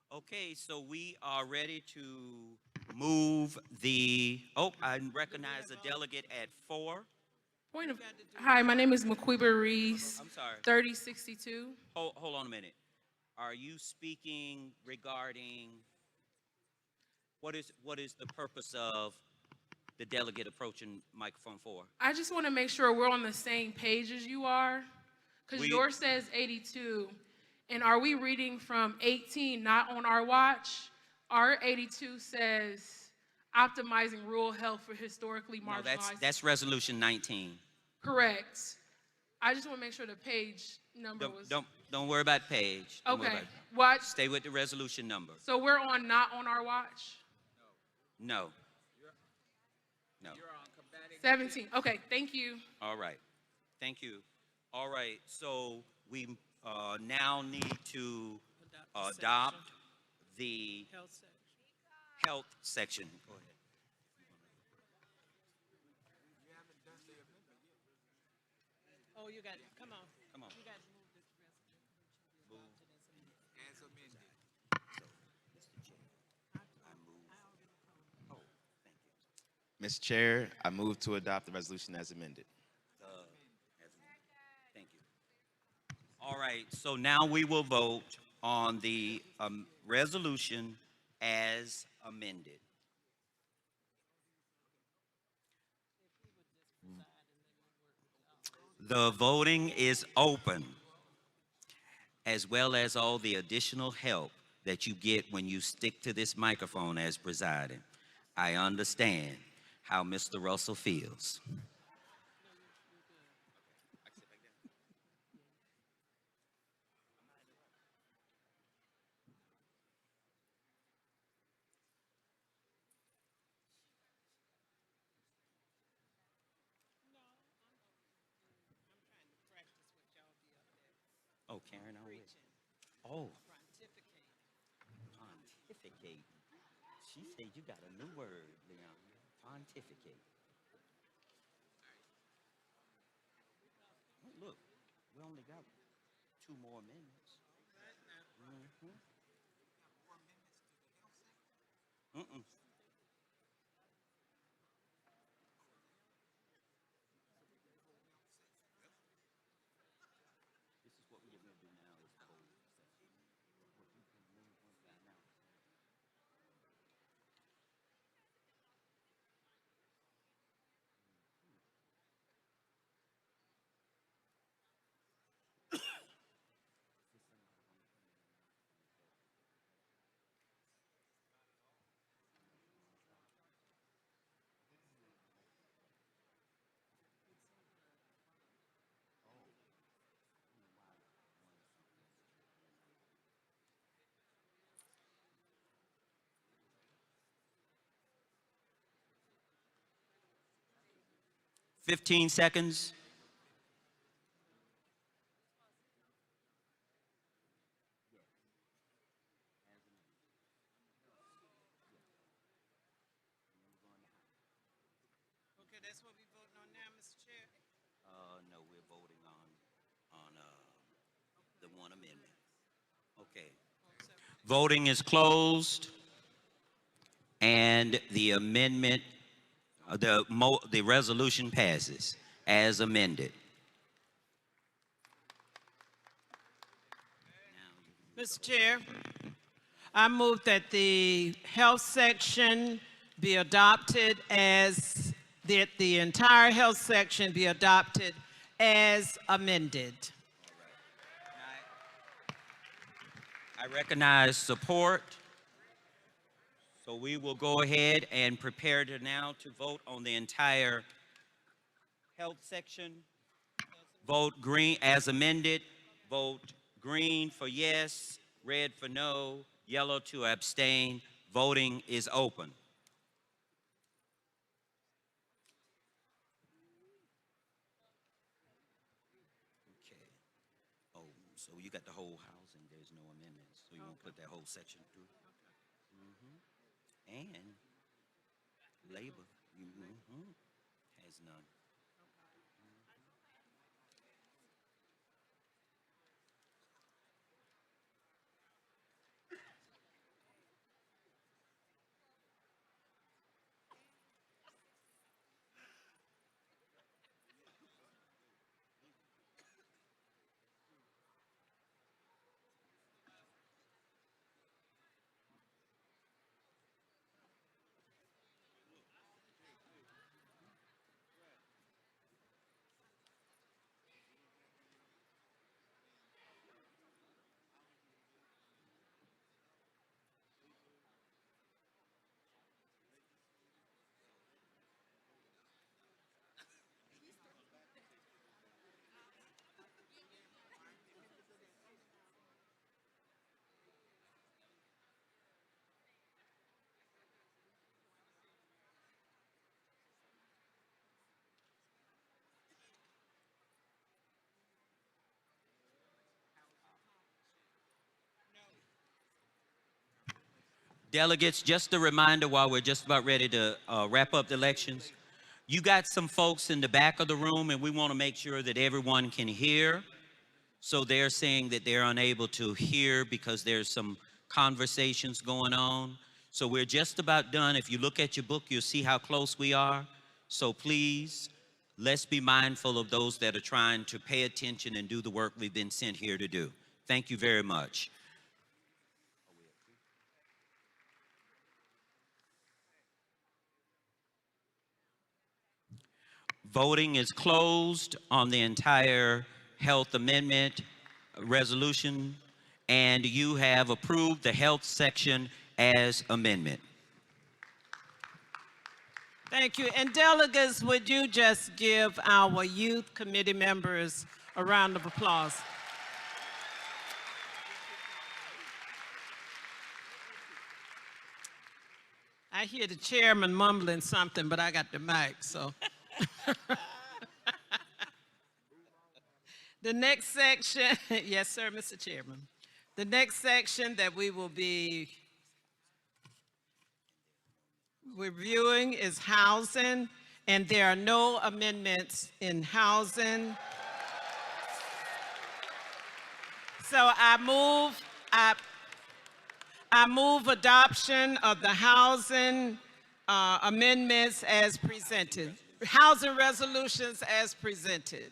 M: Okay, so we are ready to move I recognize a delegate at 4.
U: Hi, my name is McQuiber Reese.
M: I'm sorry.
U: 3062.
M: Hold on a minute. Are you speaking regarding, what is the purpose of the delegate approaching microphone 4?
U: I just want to make sure we're on the same page as you are, because yours says 82. And are we reading from 18, not on our watch? Our 82 says optimizing rural health for historically
M: No,
U: marginalized.
M: that's resolution 19.
U: Correct. I just want to make sure the page number was.
M: Don't worry about page. Don't worry
U: Okay.
M: about it.
U: Watch.
M: Stay with the resolution number.
U: So we're on not on our watch?
M: No. No.
U: 17. Okay, thank you.
M: All right. Thank you. All right. So we now need to adopt the health section. Go ahead.
C: Oh, you got it. Come on.
M: Come on.
C: You got to move this resolution.
W: As amended. Mr. Chair, I move to adopt the resolution as amended.
M: Thank you. All right, so now we will vote on the resolution as amended. The voting is open, as well as all the additional help that you get when you stick to this microphone as presiding. I understand how Mr. Russell feels. Oh, Karen, I'm with you. Oh. Pontificate. She said you got a new word, Leon. Pontificate. Oh, look, we only got 2 more minutes. Mm-mm. This is what we're going to do now is close session. What you can move once I announce. 15 seconds.
C: Okay, that's what we're voting on now, Mr. Chair.
M: No, we're voting on the one amendment. Okay. Voting is closed, and the amendment, the resolution passes as amended.
C: Mr. Chair, I move that the health section be adopted as, that the entire health section be adopted as amended.
M: I recognize support. So we will go ahead and prepare to now to vote on the entire health section. Vote green as amended. Vote green for yes, red for no, yellow to abstain. Voting is open. Okay. Oh, so you got the whole housing, there's no amendments. So you won't put that whole section through? And labor has none. Delegates, just a reminder while we're just about ready to wrap up the elections. You got some folks in the back of the room, and we want to make sure that everyone can hear. So they're saying that they're unable to hear because there's some conversations going on. So we're just about done. If you look at your book, you'll see how close we are. So please, let's be mindful of those that are trying to pay attention and do the work we've been sent here to do. Thank you very much. Voting is closed on the entire health amendment resolution, and you have approved the health section as amendment.
C: Thank you. And delegates, would you just give our youth committee members a round of applause? I hear the chairman mumbling something, but I got the mic, so. The next section, yes, sir, Mr. Chairman. The next section that we will be reviewing is housing, and there are no amendments in housing. So I move adoption of the housing amendments as presented. Housing resolutions as presented.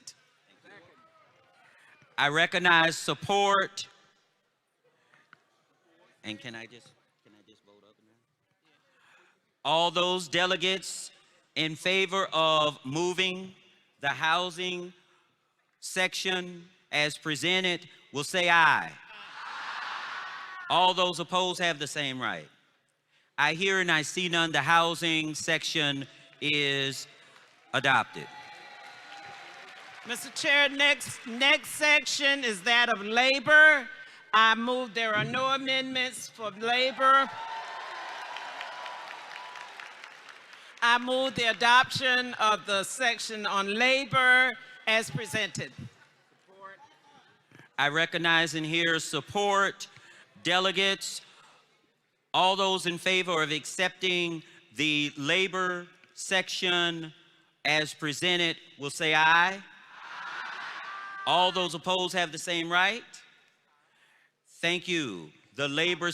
M: I recognize support. And can I just vote up now? All those delegates in favor of moving the housing section as presented will say aye. All those opposed have the same right. I hear and I see none. The housing section is adopted.
C: Mr. Chair, next section is that of labor. I move there are no amendments for labor. I move the adoption of the section on labor as presented.
M: I recognize and hear support. Delegates, all those in favor of accepting the labor section as presented will say aye. All those opposed have the same right. Thank you. The labor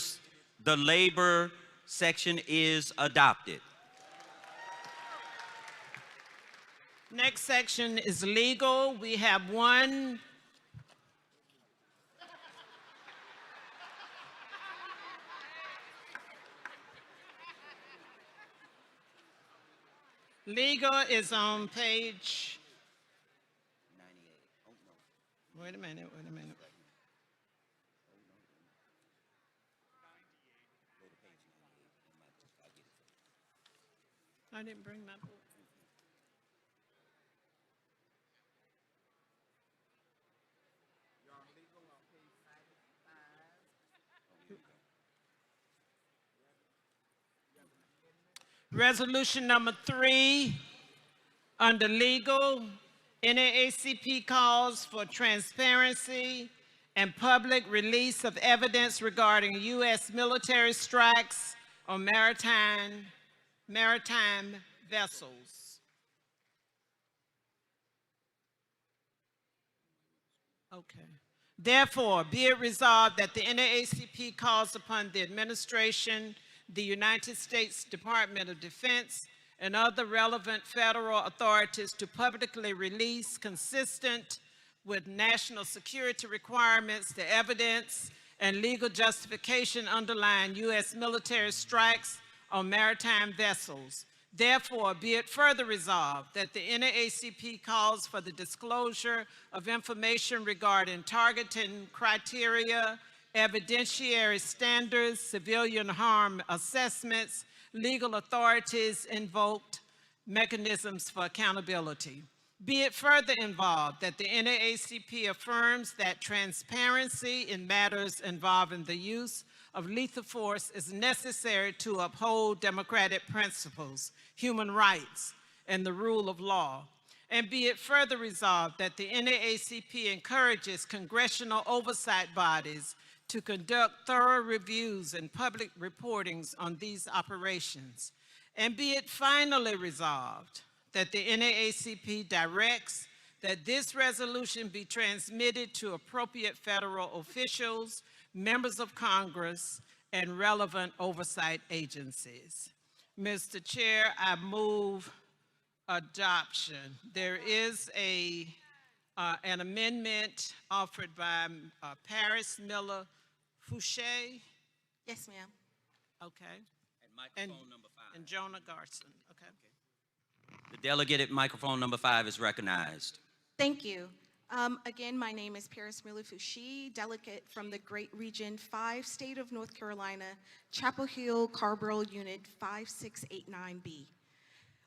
M: section is adopted.
C: Next section is legal. We have one. Legal is on page. Wait a minute. I didn't bring my book. Resolution number 3, under legal, NAACP calls for transparency and public release of evidence regarding U.S. military strikes on maritime vessels. Okay. Therefore, be it resolved that the NAACP calls upon the administration, the United States Department of Defense, and other relevant federal authorities to publicly release, consistent with national security requirements, the evidence and legal justification underlying U.S. military strikes on maritime vessels. Therefore, be it further resolved that the NAACP calls for the disclosure of information regarding targeting criteria, evidentiary standards, civilian harm assessments, legal authorities invoked, mechanisms for accountability. Be it further involved that the NAACP affirms that transparency in matters involving the use of lethal force is necessary to uphold democratic principles, human rights, and the rule of law. And be it further resolved that the NAACP encourages congressional oversight bodies to conduct thorough reviews and public reportings on these operations. And be it finally resolved that the NAACP directs that this resolution be transmitted to appropriate federal officials, members of Congress, and relevant oversight agencies. Mr. Chair, I move adoption. There is an amendment offered by Paris Miller Fouché.
Q: Yes, ma'am.
C: Okay.
M: And microphone number 5.
C: And Jonah Garson. Okay.
M: The delegate at microphone number 5 is recognized.
F: Thank you. Again, my name is Paris Miller Fouché, delegate from the Great Region 5, State of North Carolina, Chapel Hill, Carrboro Unit 5689B.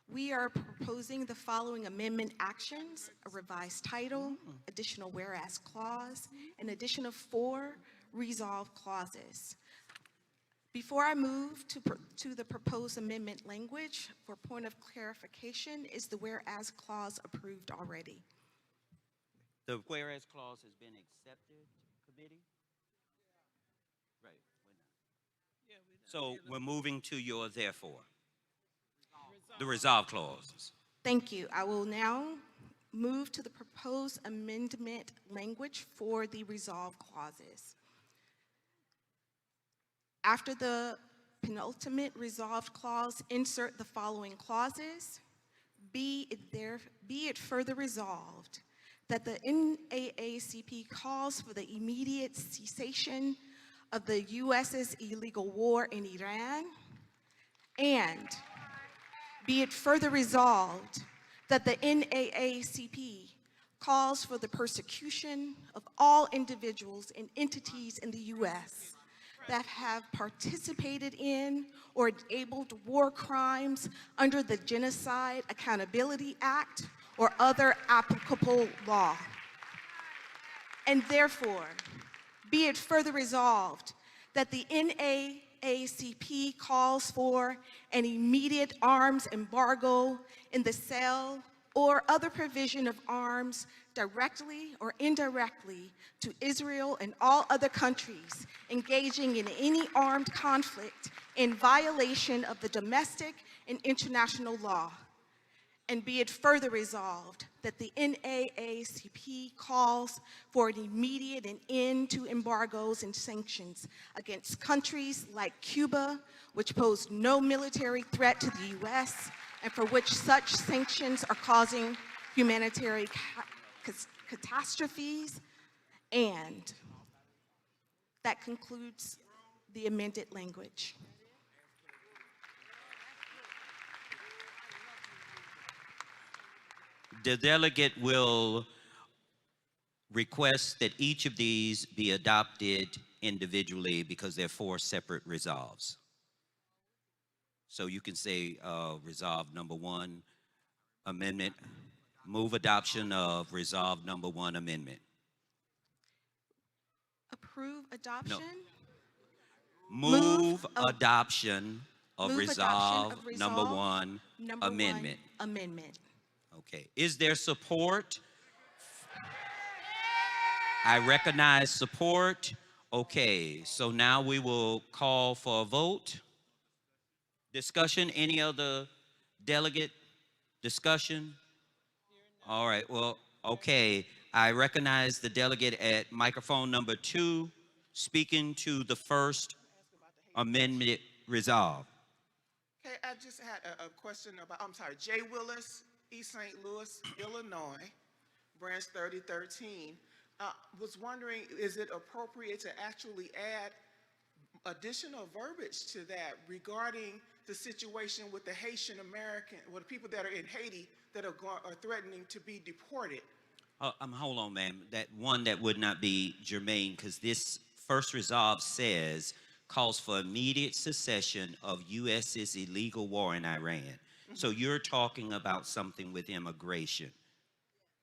F: We are proposing the following amendment actions: a revised title, additional whereas clause, and addition of 4 resolve clauses. Before I move to the proposed amendment language, for point of clarification, is the whereas clause approved already?
M: The whereas clause has been accepted, committee? Right, we're not. So we're moving to your therefore. The resolve clauses.
F: Thank you. I will now move to the proposed amendment language for the resolve clauses. After the penultimate resolved clause, insert the following clauses. Be it further resolved that the NAACP calls for the immediate cessation of the U.S.'s illegal war in Iran, and be it further resolved that the NAACP calls for the persecution of all individuals and entities in the U.S. that have participated in or enabled war crimes under the Genocide Accountability Act or other applicable law. And therefore, be it further resolved that the NAACP NAACP calls for an immediate arms embargo in the sale or other provision of arms directly or indirectly to Israel and all other countries engaging in any armed conflict in violation of the domestic and international law. And be it further resolved that the NAACP calls for an immediate and end to embargoes and sanctions against countries like Cuba, which pose no military threat to the U.S., and for which such sanctions are causing humanitarian catastrophes. And that concludes the amended language.
M: The delegate will request that each of these be adopted individually because they're 4 separate resolves. So you can say resolve number 1 amendment, move adoption of resolve number 1 amendment.
F: Approve adoption?
M: Move adoption of
F: Move
M: resolve
F: adoption of
M: number
F: resolve
M: 1
F: number
M: amendment.
F: 1 amendment.
M: Okay, is there support? I recognize support. Okay, so now we will call for a vote. Discussion, any other delegate discussion? All right, well, okay. I recognize the delegate at microphone number 2 speaking to the first amendment resolve.
R: Okay, I just had a question about, I'm sorry, Jay Willis, East St. Louis, Illinois, branch 3013. Was wondering, is it appropriate to actually add additional verbiage to that regarding the situation with the Haitian American, or the people that are in Haiti that are threatening to be deported?
M: Hold on, ma'am. That would not be germane because this first resolve calls for immediate cessation of U.S.'s illegal war in Iran. So you're talking about something with immigration.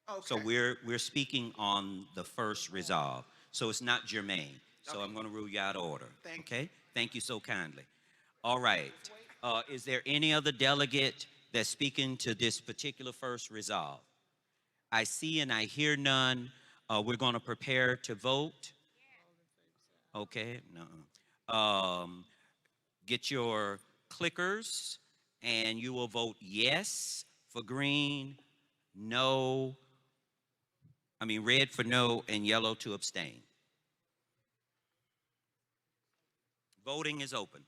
R: Okay.
M: So we're speaking on the first resolve. So it's not germane. So I'm going to rule you out of order. Okay? Thank you so kindly. All right. Is there any other delegate that's speaking to this particular first resolve? I see and I hear none. We're going to prepare to vote. Okay. No. Get your clickers and you will vote yes for green, red for no, and yellow to abstain. Voting is open.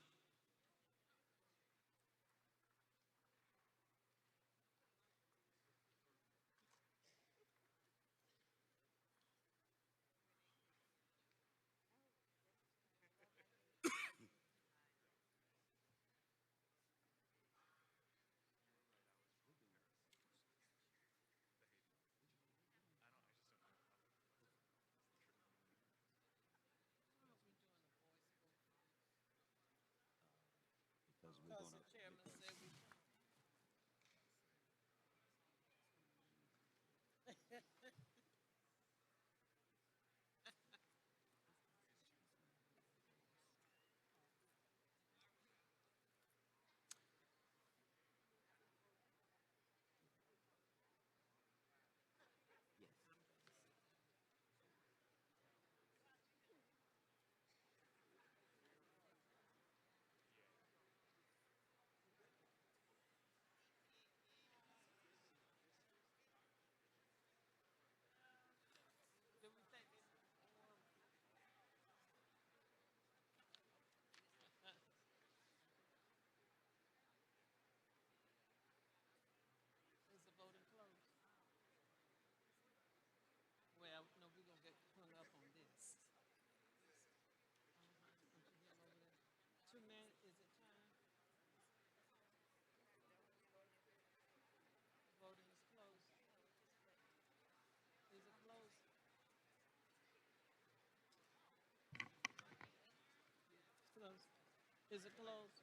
C: Is it closed?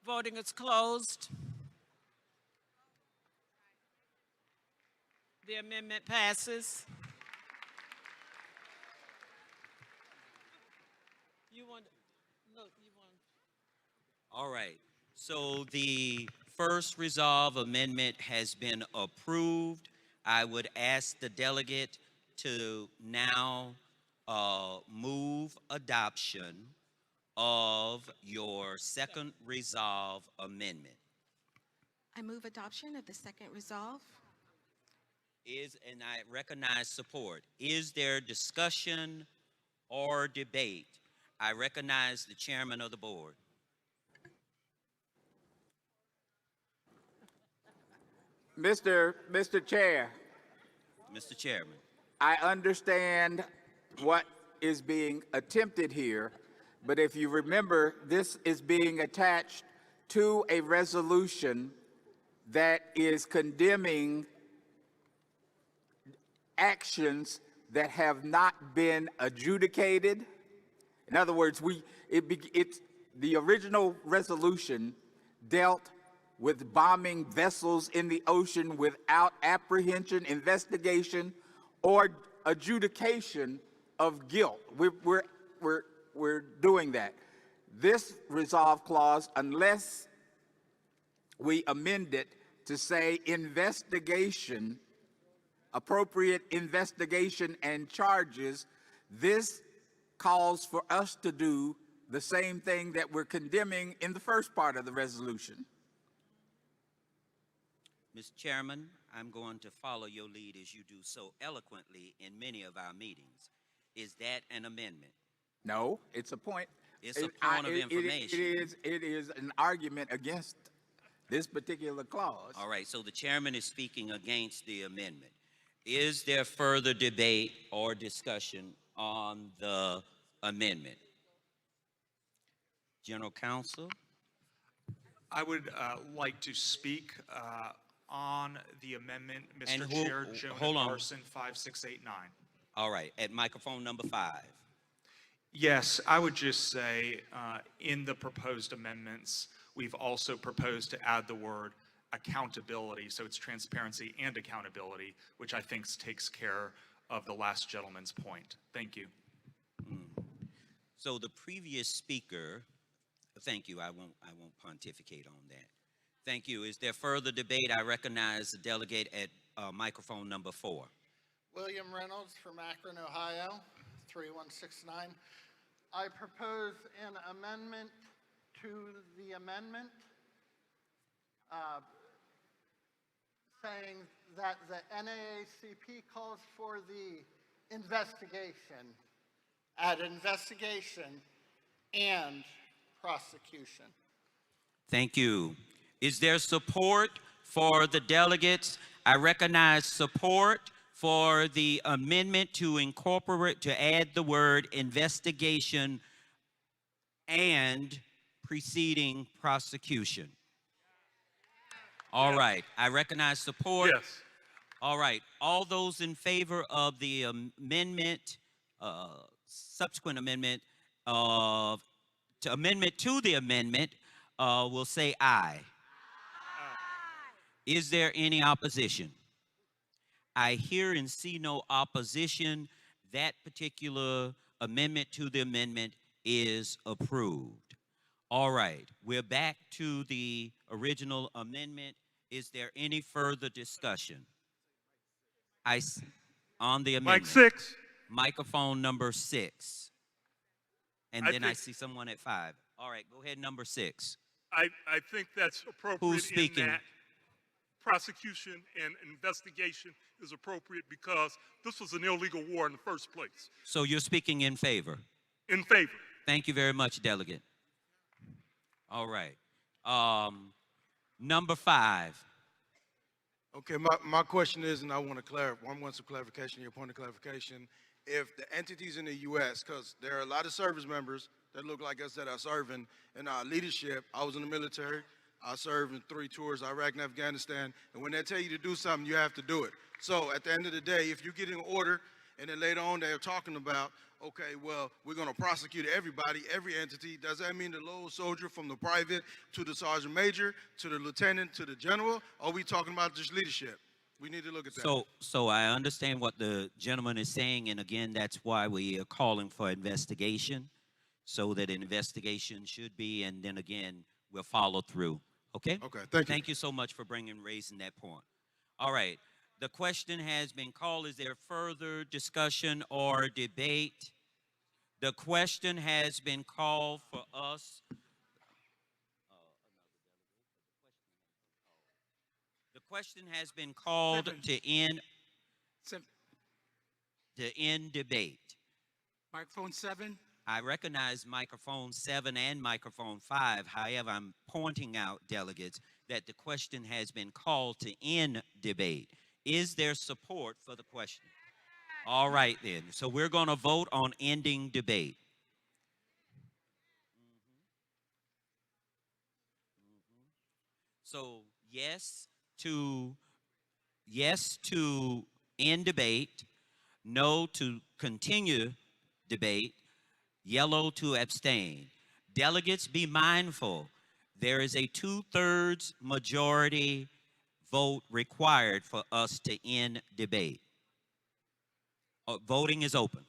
C: Voting is closed. The amendment passes.
M: All right. So the first resolve amendment has been approved. I would ask the delegate to now move adoption of your second resolve amendment.
F: I move adoption of the second resolve.
M: And I recognize support. Is there discussion or debate? I recognize the chairman of the board.
D: Mr. Chair,
M: Mr. Chairman.
D: I understand what is being attempted here, but if you remember, this is being attached to a resolution that is condemning actions that have not been adjudicated. In other words, the original resolution dealt with bombing vessels in the ocean without apprehension, investigation, or adjudication of guilt. We're doing that. This resolve clause, unless we amend it to say investigation, appropriate investigation and charges, this calls for us to do the same thing that we're condemning in the first part of the resolution.
M: Mr. Chairman, I'm going to follow your lead as you do so eloquently in many of our meetings. Is that an amendment?
D: No, it's a point.
M: It's a point of information.
D: It is an argument against this particular clause.
M: All right, so the chairman is speaking against the amendment. Is there further debate or discussion on the amendment? General Counsel?
H: I would like to speak on the amendment, Mr.
M: And
H: Chair,
M: hold
H: Jonah
M: on.
H: Larson, 5689.
M: All right, at microphone number 5.
H: Yes, I would just say in the proposed amendments, we've also proposed to add the word accountability, so it's transparency and accountability, which I think takes care of the last gentleman's point. Thank you.
M: So the previous speaker, thank you, I won't pontificate on that. Thank you. Is there further debate? I recognize the delegate at microphone number 4.
I: William Reynolds from Akron, Ohio, 3169. I propose an amendment to the amendment saying that the NAACP calls for the investigation, add investigation and prosecution.
M: Thank you. Is there support for the delegates? I recognize support for the amendment to add the word investigation and preceding prosecution. All right, I recognize support.
B: Yes.
M: All right, all those in favor of the amendment, subsequent amendment, amendment to the amendment, will say aye. Is there any opposition? I hear and see no opposition. That particular amendment to the amendment is approved. All right, we're back to the original amendment. Is there any further discussion? On the amendment.
B: Mike 6.
M: Microphone number 6. And
B: I
M: then
B: think-
M: I see someone at 5. All right, go ahead, number 6.
B: I think that's appropriate.
M: Who's speaking?
B: In that prosecution and investigation is appropriate because this was an illegal war in the first place.
M: So you're speaking in favor?
B: In favor.
M: Thank you very much, delegate. All right. Number 5.
J: Okay, my question is, and I want some clarification, your point of clarification. If the entities in the U.S., because there are a lot of service members that look like us that are serving in our leadership. I was in the military. I served in 3 tours, Iraq and Afghanistan. And when they tell you to do something, you have to do it. So at the end of the day, if you get an order and then later on they're talking about, okay, well, we're going to prosecute everybody, every entity. Does that mean the low soldier from the private to the sergeant major to the lieutenant to the general? Or are we talking about just leadership? We need to look at that.
M: So I understand what the gentleman is saying, and again, that's why we are calling for investigation, so that an investigation should be, and then again, we'll follow through. Okay?
J: Okay, thank you.
M: Thank you so much for raising that point. All right. The question has been called. Is there further discussion or debate? The question has been called for us. The question has been called to end debate.
L: Microphone 7.
M: I recognize microphone 7 and microphone 5. However, I'm pointing out, delegates, that the question has been called to end debate. Is there support for the question? All right, then. So we're going to vote on ending debate. So yes to end debate, no to continue debate, yellow to abstain. Delegates, be mindful. There is a 2/3 majority vote required for us to end debate. Voting is open.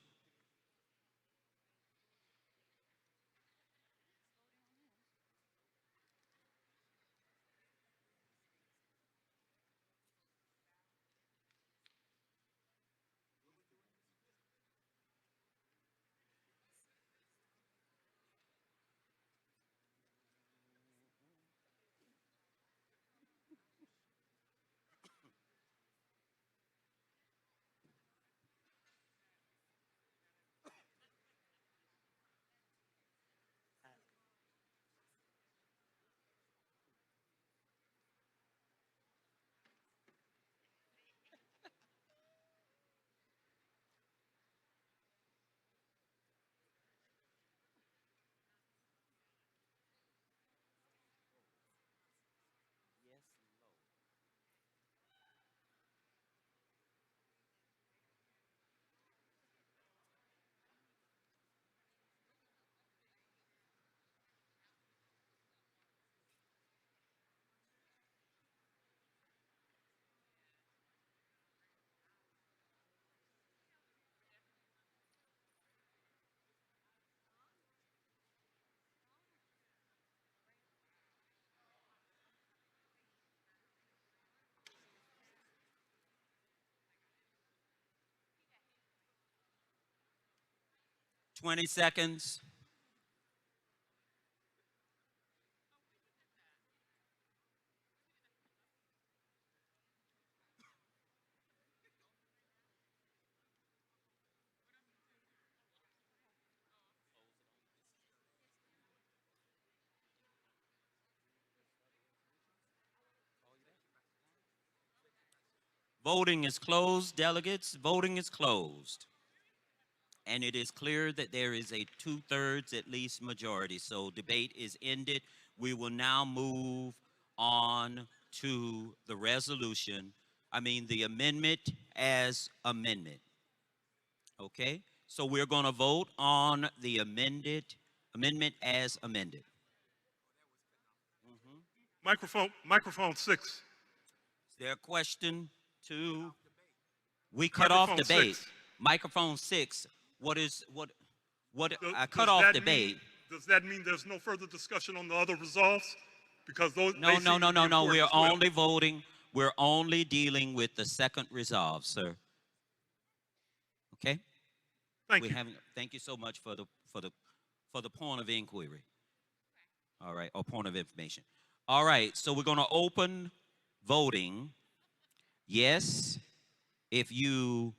M: Twenty seconds. Voting is closed, delegates. Voting is closed. And it is clear that there is a 2/3 at least majority. So debate is ended. We will now move on to the resolution. The amendment as amendment. Okay? So we're going to vote on the amendment as amended.
N: Microphone 6.
M: Is there a question to? We cut off
N: Microphone
M: debate.
N: 6.
M: Microphone 6. I cut
N: Does
M: off
N: that
M: debate.
N: Does that mean there's no further discussion on the other resolves? Because those.
M: No. We're only voting. We're only dealing with the second resolve, sir. Okay.
N: Thank you.
M: Thank you so much for the point of inquiry. All right, or point of information. All right. So we're going to open voting. Yes, if you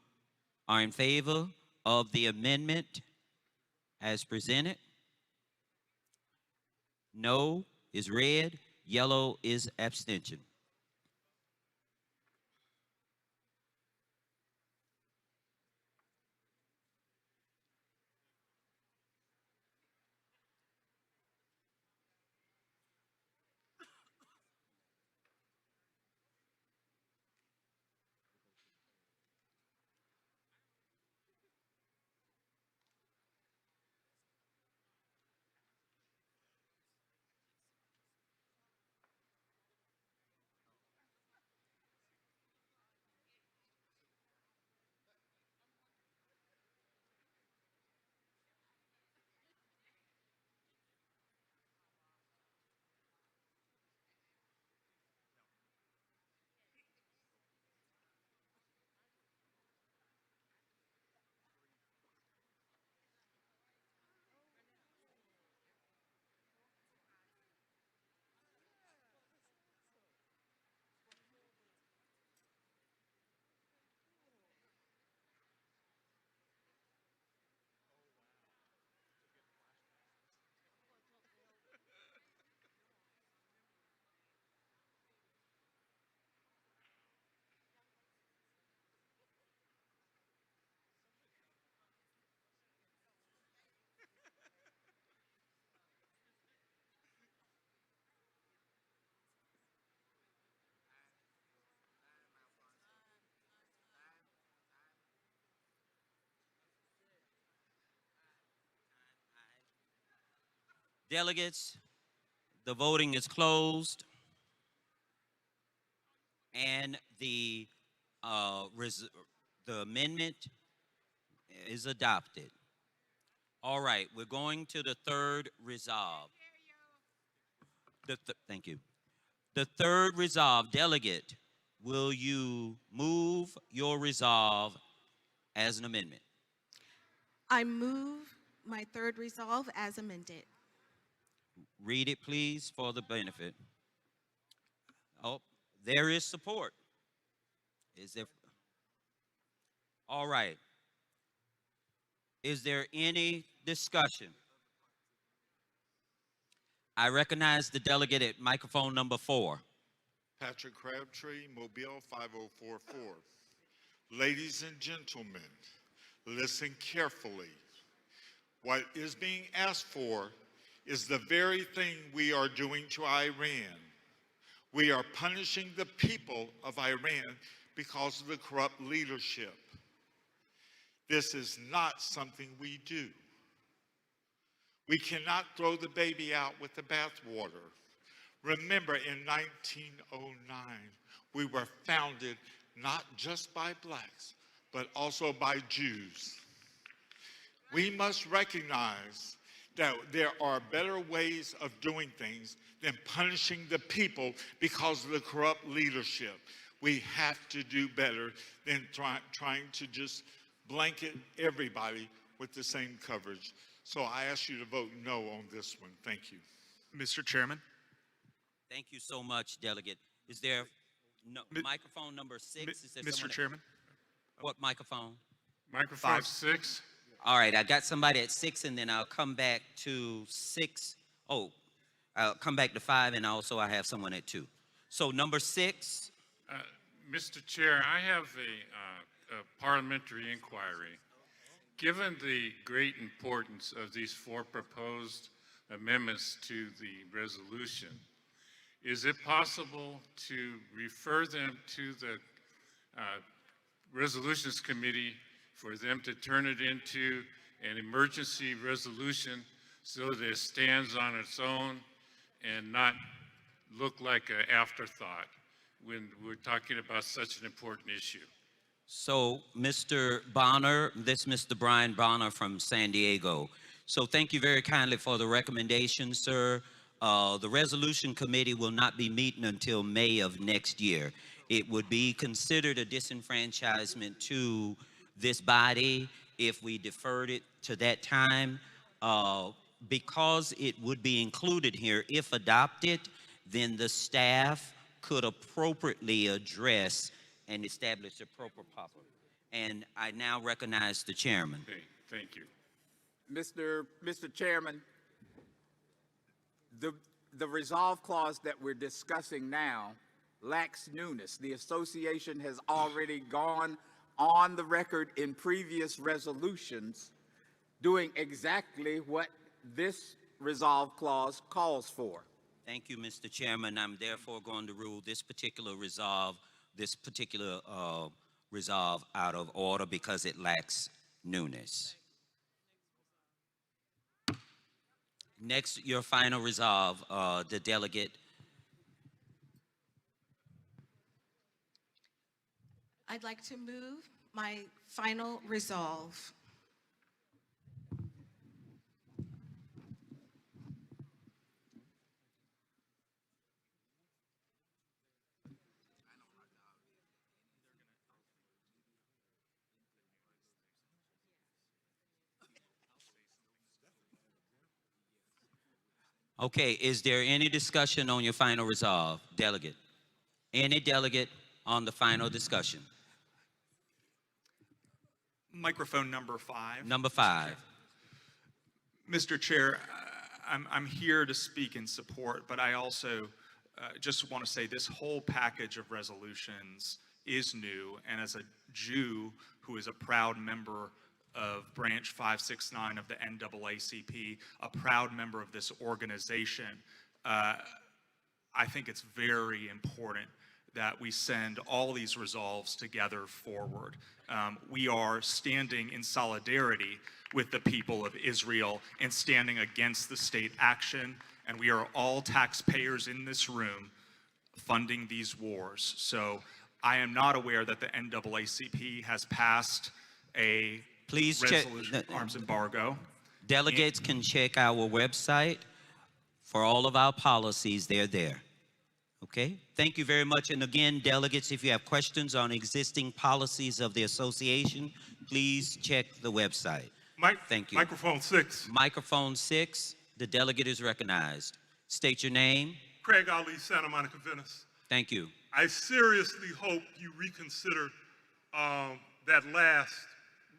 M: are in favor of the amendment as presented. No is red, yellow is abstention. Delegates, the voting is closed, and the amendment is adopted. All right, we're going to the third resolve. Thank you. The third resolve, delegate, will you move your resolve as an amendment?
F: I move my third resolve as amended.
M: Read it, please, for the benefit. Oh, there is support. Is there? All right. Is there any discussion? I recognize the delegate at microphone number 4.
A: Patrick Crabtree, Mobile 5044. Ladies and gentlemen, listen carefully. What is being asked for is the very thing we are doing to Iran. We are punishing the people of Iran because of the corrupt leadership. This is not something we do. We cannot throw the baby out with the bathwater. Remember, in 1909, we were founded not just by blacks, but also by Jews. We must recognize that there are better ways of doing things than punishing the people because of the corrupt leadership. We have to do better than trying to just blanket everybody with the same coverage. So I ask you to vote no on this one. Thank you.
H: Mr. Chairman.
M: Thank you so much, delegate. Is there microphone number 6? Is there
H: Mr.
M: someone
H: Chairman.
M: What microphone?
N: Microphone
H: 5.
N: 6.
M: All right, I got somebody at 6, and then I'll come back to 6. Oh, I'll come back to 5, and also I have someone at 2. So number 6.
G: Mr. Chair, I have a parliamentary inquiry. Given the great importance of these 4 proposed amendments to the resolution, is it possible to refer them to the Resolutions Committee for them to turn it into an emergency resolution so that it stands on its own and not look like an afterthought when we're talking about such an important issue?
M: So, Mr. Bonner, this is Mr. Brian Bonner from San Diego. So thank you very kindly for the recommendation, sir. The Resolution Committee will not be meeting until May of next year. It would be considered a disenfranchisement to this body if we deferred it to that time. Because it would be included here, if adopted, then the staff could appropriately address and establish the proper proper. And I now recognize the chairman.
G: Okay, thank you.
D: Mr. Chairman, the resolve clause that we're discussing now lacks newness. The association has already gone on the record in previous resolutions doing exactly what this resolve clause calls for.
M: Thank you, Mr. Chairman. I'm therefore going to rule this particular resolve out of order because it lacks newness. Next, your final resolve, the delegate.
F: I'd like to move my final resolve.
M: Okay, is there any discussion on your final resolve, delegate? Any delegate on the final discussion?
H: Microphone number 5.
M: Number 5.
H: Mr. Chair, I'm here to speak in support, but I also just want to say this whole package of resolutions is new, and as a Jew who is a proud member of Branch 569 of the NAACP, a proud member of this organization, I think it's very important that we send all these resolves together forward. We are standing in solidarity with the people of Israel and standing against the state action, and we are all taxpayers in this room funding these wars. So I am not aware that the NAACP has passed a resolution arms embargo.
M: Delegates can check our website for all of our policies. They're there. Okay, thank you very much. And again, delegates, if you have questions on existing policies of the association, please check the website. Thank you.
N: Microphone 6.
M: Microphone 6, the delegate is recognized. State your name.
N: Craig Ali, Santa Monica, Venice.
M: Thank you.
N: I seriously hope you reconsider that last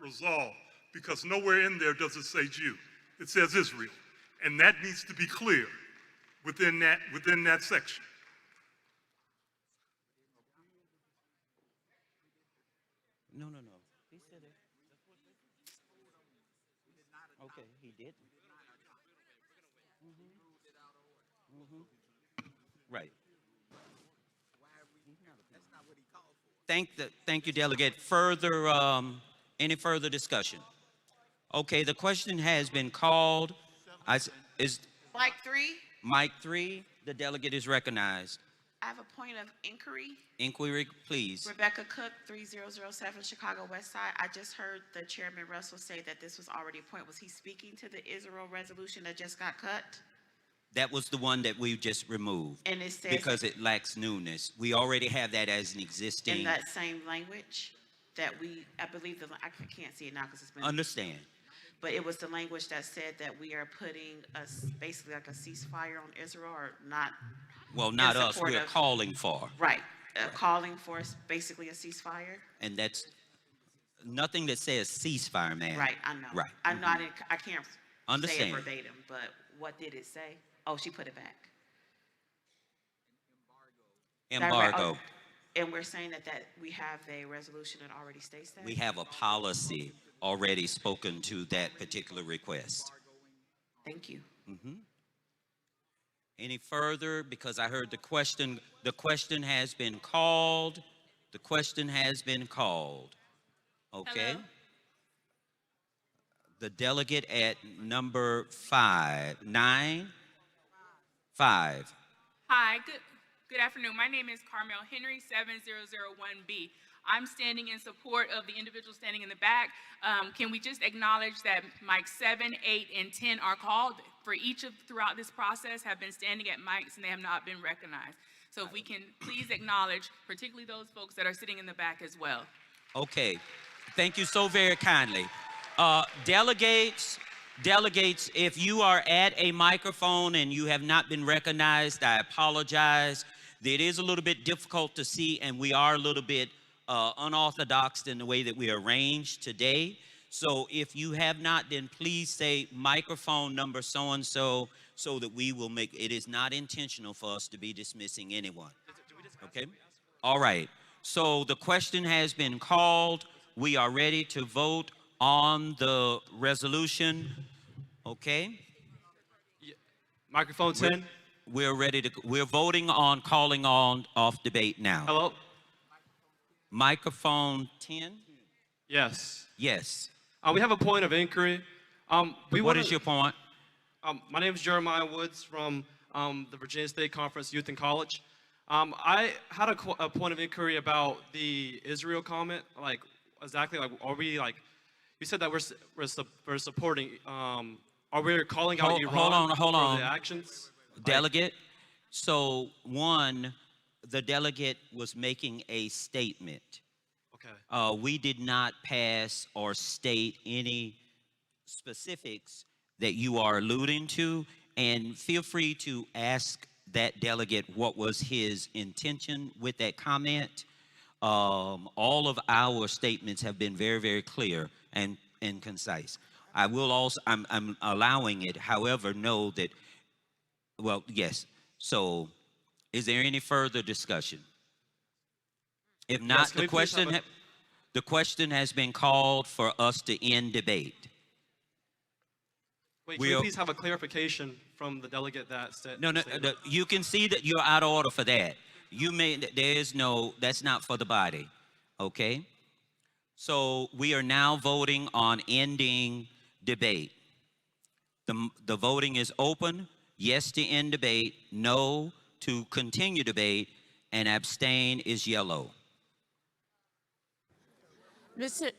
N: resolve, because nowhere in there does it say Jew. It says Israel. And that needs to be clear within that section.
M: No. He said it. Okay, he did. Right. Thank you, delegate. Any further discussion? Okay, the question has been called.
K: Mike 3.
M: Mike 3, the delegate is recognized.
K: I have a point of inquiry.
M: Inquiry, please.
K: Rebecca Cook, 3007 Chicago West Side. I just heard the Chairman Russell say that this was already a point. Was he speaking to the Israel resolution that just got cut?
M: That was the one that we just removed.
K: And it says
M: because it lacks newness. We already have that as an existing.
K: in that same language that I believe I can't see it now because it's been.
M: Understand.
K: But it was the language that said that we are putting basically like a ceasefire on Israel, or not.
M: Well, not us. We're calling for.
K: Right. Calling for basically a ceasefire.
M: And that's nothing that says ceasefire, man.
K: Right, I know.
M: Right.
K: I know. I can't
M: Understand.
K: say it verbatim, but what did it say? Oh, she put it back.
M: Embargo.
K: Oh, and we're saying that we have a resolution that already states that?
M: We have a policy already spoken to that particular request.
K: Thank you.
M: Any further? Because I heard the question. The question has been called. The question has been called. Okay.
E: Hello?
M: The delegate at number 5. 9? 5.
E: Hi, good afternoon. My name is Carmel Henry, 7001B. I'm standing in support of the individual standing in the back. Can we just acknowledge that mics 7, 8, and 10 are called for throughout this process have been standing at mics and they have not been recognized. So if we can please acknowledge, particularly those folks that are sitting in the back as well.
M: Okay. Thank you so very kindly. Delegates, if you are at a microphone and you have not been recognized, I apologize. It is a little bit difficult to see, and we are a little bit unorthodox in the way that we arranged today. So if you have not, then please say microphone number so-and-so so that we will make, it is not intentional for us to be dismissing anyone. Okay? All right. So the question has been called. We are ready to vote on the resolution. Okay?
O: Microphone 10.
M: We're voting on calling on off debate now.
O: Hello?
M: Microphone 10?
O: Yes.
M: Yes.
O: We have a point of inquiry.
M: What is your point?
O: My name is Jeremiah Woods from the Virginia State Conference Youth and College. I had a point of inquiry about the Israel comment. Like, exactly, like, are we, like, you said that we're supporting, are we calling out Iran
M: hold on.
O: for the actions?
M: Delegate. So, one, the delegate was making a statement.
O: Okay.
M: We did not pass or state any specifics that you are alluding to, and feel free to ask that delegate what was his intention with that comment. All of our statements have been very, very clear and concise. I will also, I'm allowing it, however, know that, well, yes. So, is there any further discussion? If not,
O: Yes,
M: the question has been called for us to end debate.
O: Wait, can we please have a clarification from the delegate that said?
M: No, you can see that you're out of order for that. you may, there is no, that's not for the body, okay? So we are now voting on ending debate. The voting is open. Yes to end debate, no to continue debate, and abstain is yellow.
P: Mr.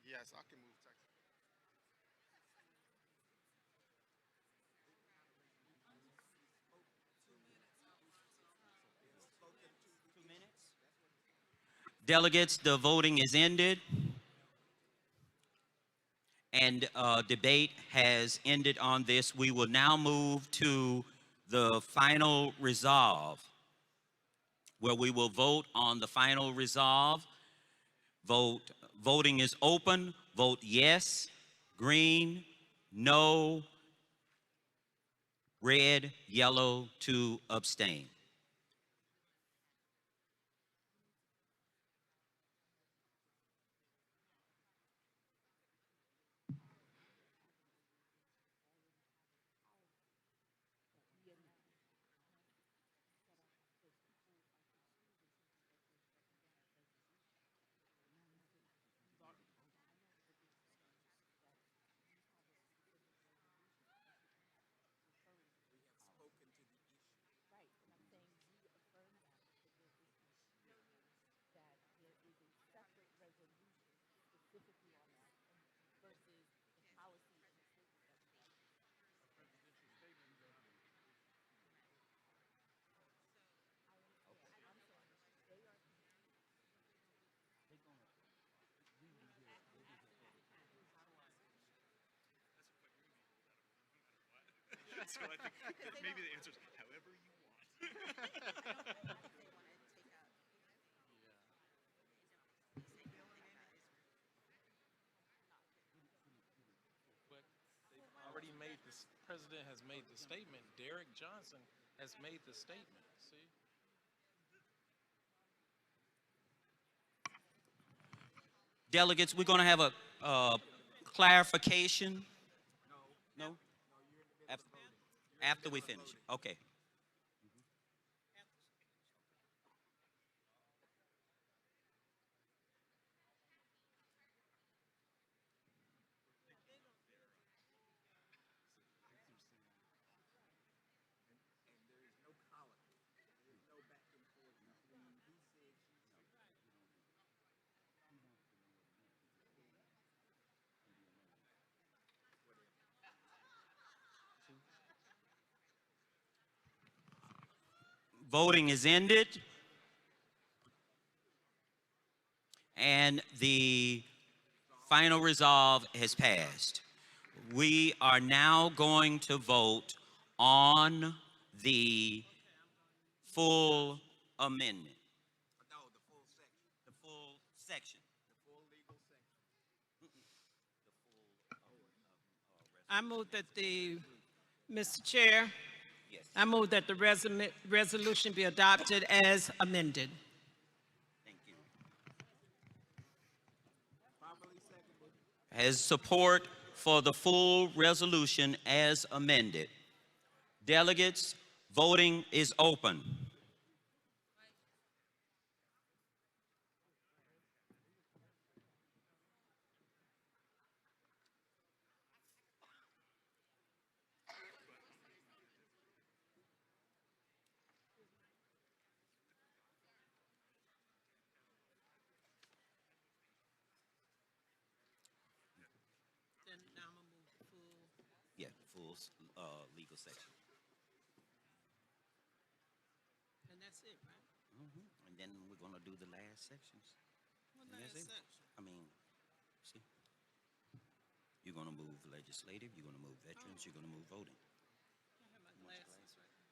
B: Yes, I can move Texas.
M: Delegates, the voting is ended, and debate has ended on this. We will now move to the final resolve, where we will vote on the final resolve. Voting is open. Vote yes, green, no, red, yellow to abstain.
H: So I think maybe the answer is however you want.
T: But they've already made this, president has made the statement. Derek Johnson has made the statement, see?
M: Delegates, we're going to have a clarification. No? After we finish. Okay. Voting is ended. And the final resolve has passed. We are now going to vote on the full amendment. The full
C: I move that the, Mr. Chair, I move that the resolution be adopted as amended.
M: Has support for the full resolution as amended. Delegates, voting is open. Yeah, full legal section.
C: And that's it, right?
M: And then we're gonna do the last sections.
C: What
M: And that's
C: last
M: it.
C: section?
M: I mean, see, you're gonna move legislative, you're gonna move veterans, you're gonna move voting.
C: I have my glasses right now. 'em.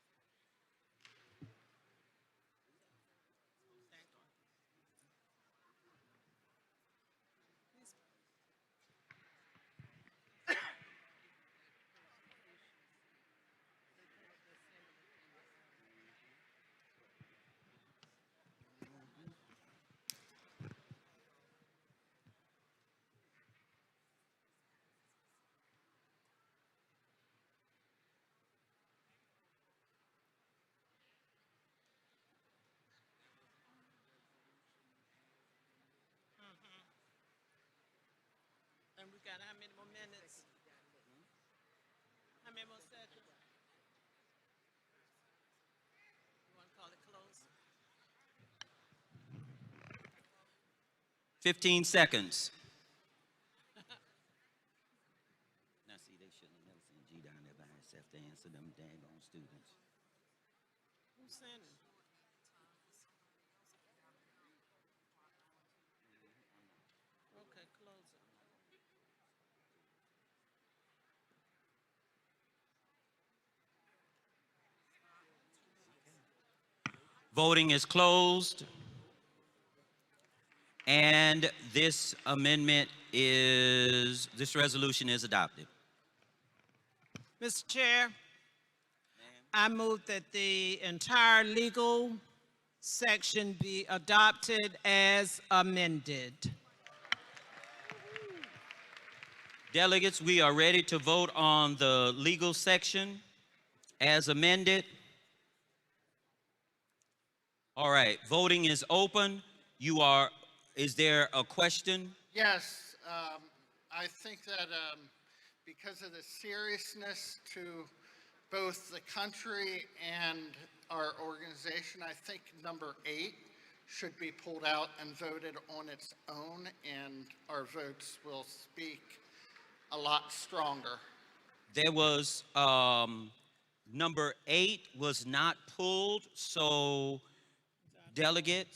C: And we got how many more minutes? How many more seconds? You want to call it closed?
M: 15 seconds. Now see, they shouldn't have never seen G down there by himself to answer them daggone students.
C: Who's sending? Okay, close it.
M: Voting is closed. And this resolution is adopted.
C: Mr. Chair, I move that the entire legal section be adopted as amended.
M: Delegates, we are ready to vote on the legal section as amended. All right, voting is open. Is there a question?
I: Yes, I think that because of the seriousness to both the country and our organization, I think number 8 should be pulled out and voted on its own, and our votes will speak a lot stronger.
M: There was, number 8 was not pulled, so delegate,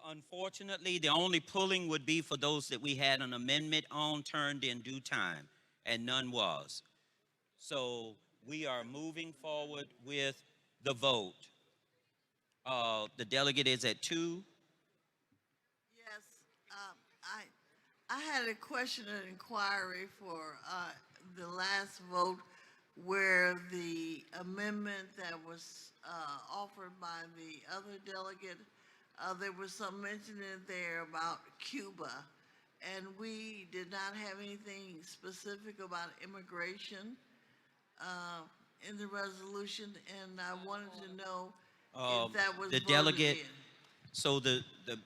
M: unfortunately, the only pulling would be for those that we had an amendment on turned in due time, and none was. So we are moving forward with the vote. The delegate is at 2.
P: Yes, I had a question and inquiry for the last vote where the amendment that was offered by the other delegate, there was some mention in there about Cuba, and we did not have anything specific about immigration in the resolution, and I wanted to know if that was
M: The
P: voted
M: delegate,
P: in.
M: so the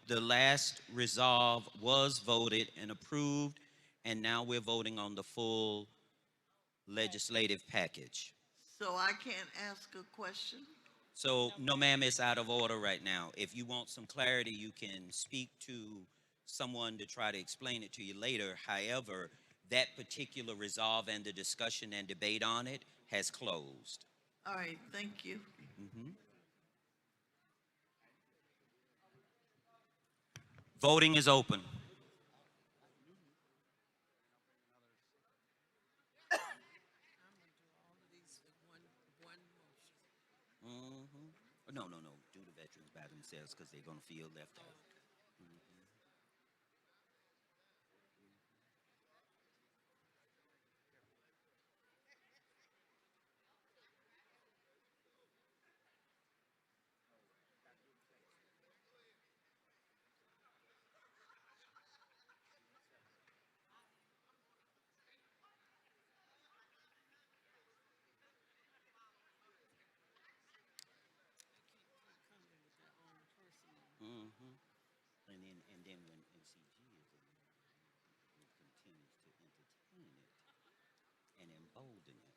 M: last resolve was voted and approved, and now we're voting on the full legislative package.
P: So I can't ask a question?
M: So, no, ma'am, it's out of order right now. If you want some clarity, you can speak to someone to try to explain it to you later. However, that particular resolve and the discussion and debate on it has closed.
P: All right, thank you.
M: Voting is open. No. Do the veterans by themselves because they're going to feel left out. And then when NCG is in there, it continues to entertain it and embolden it.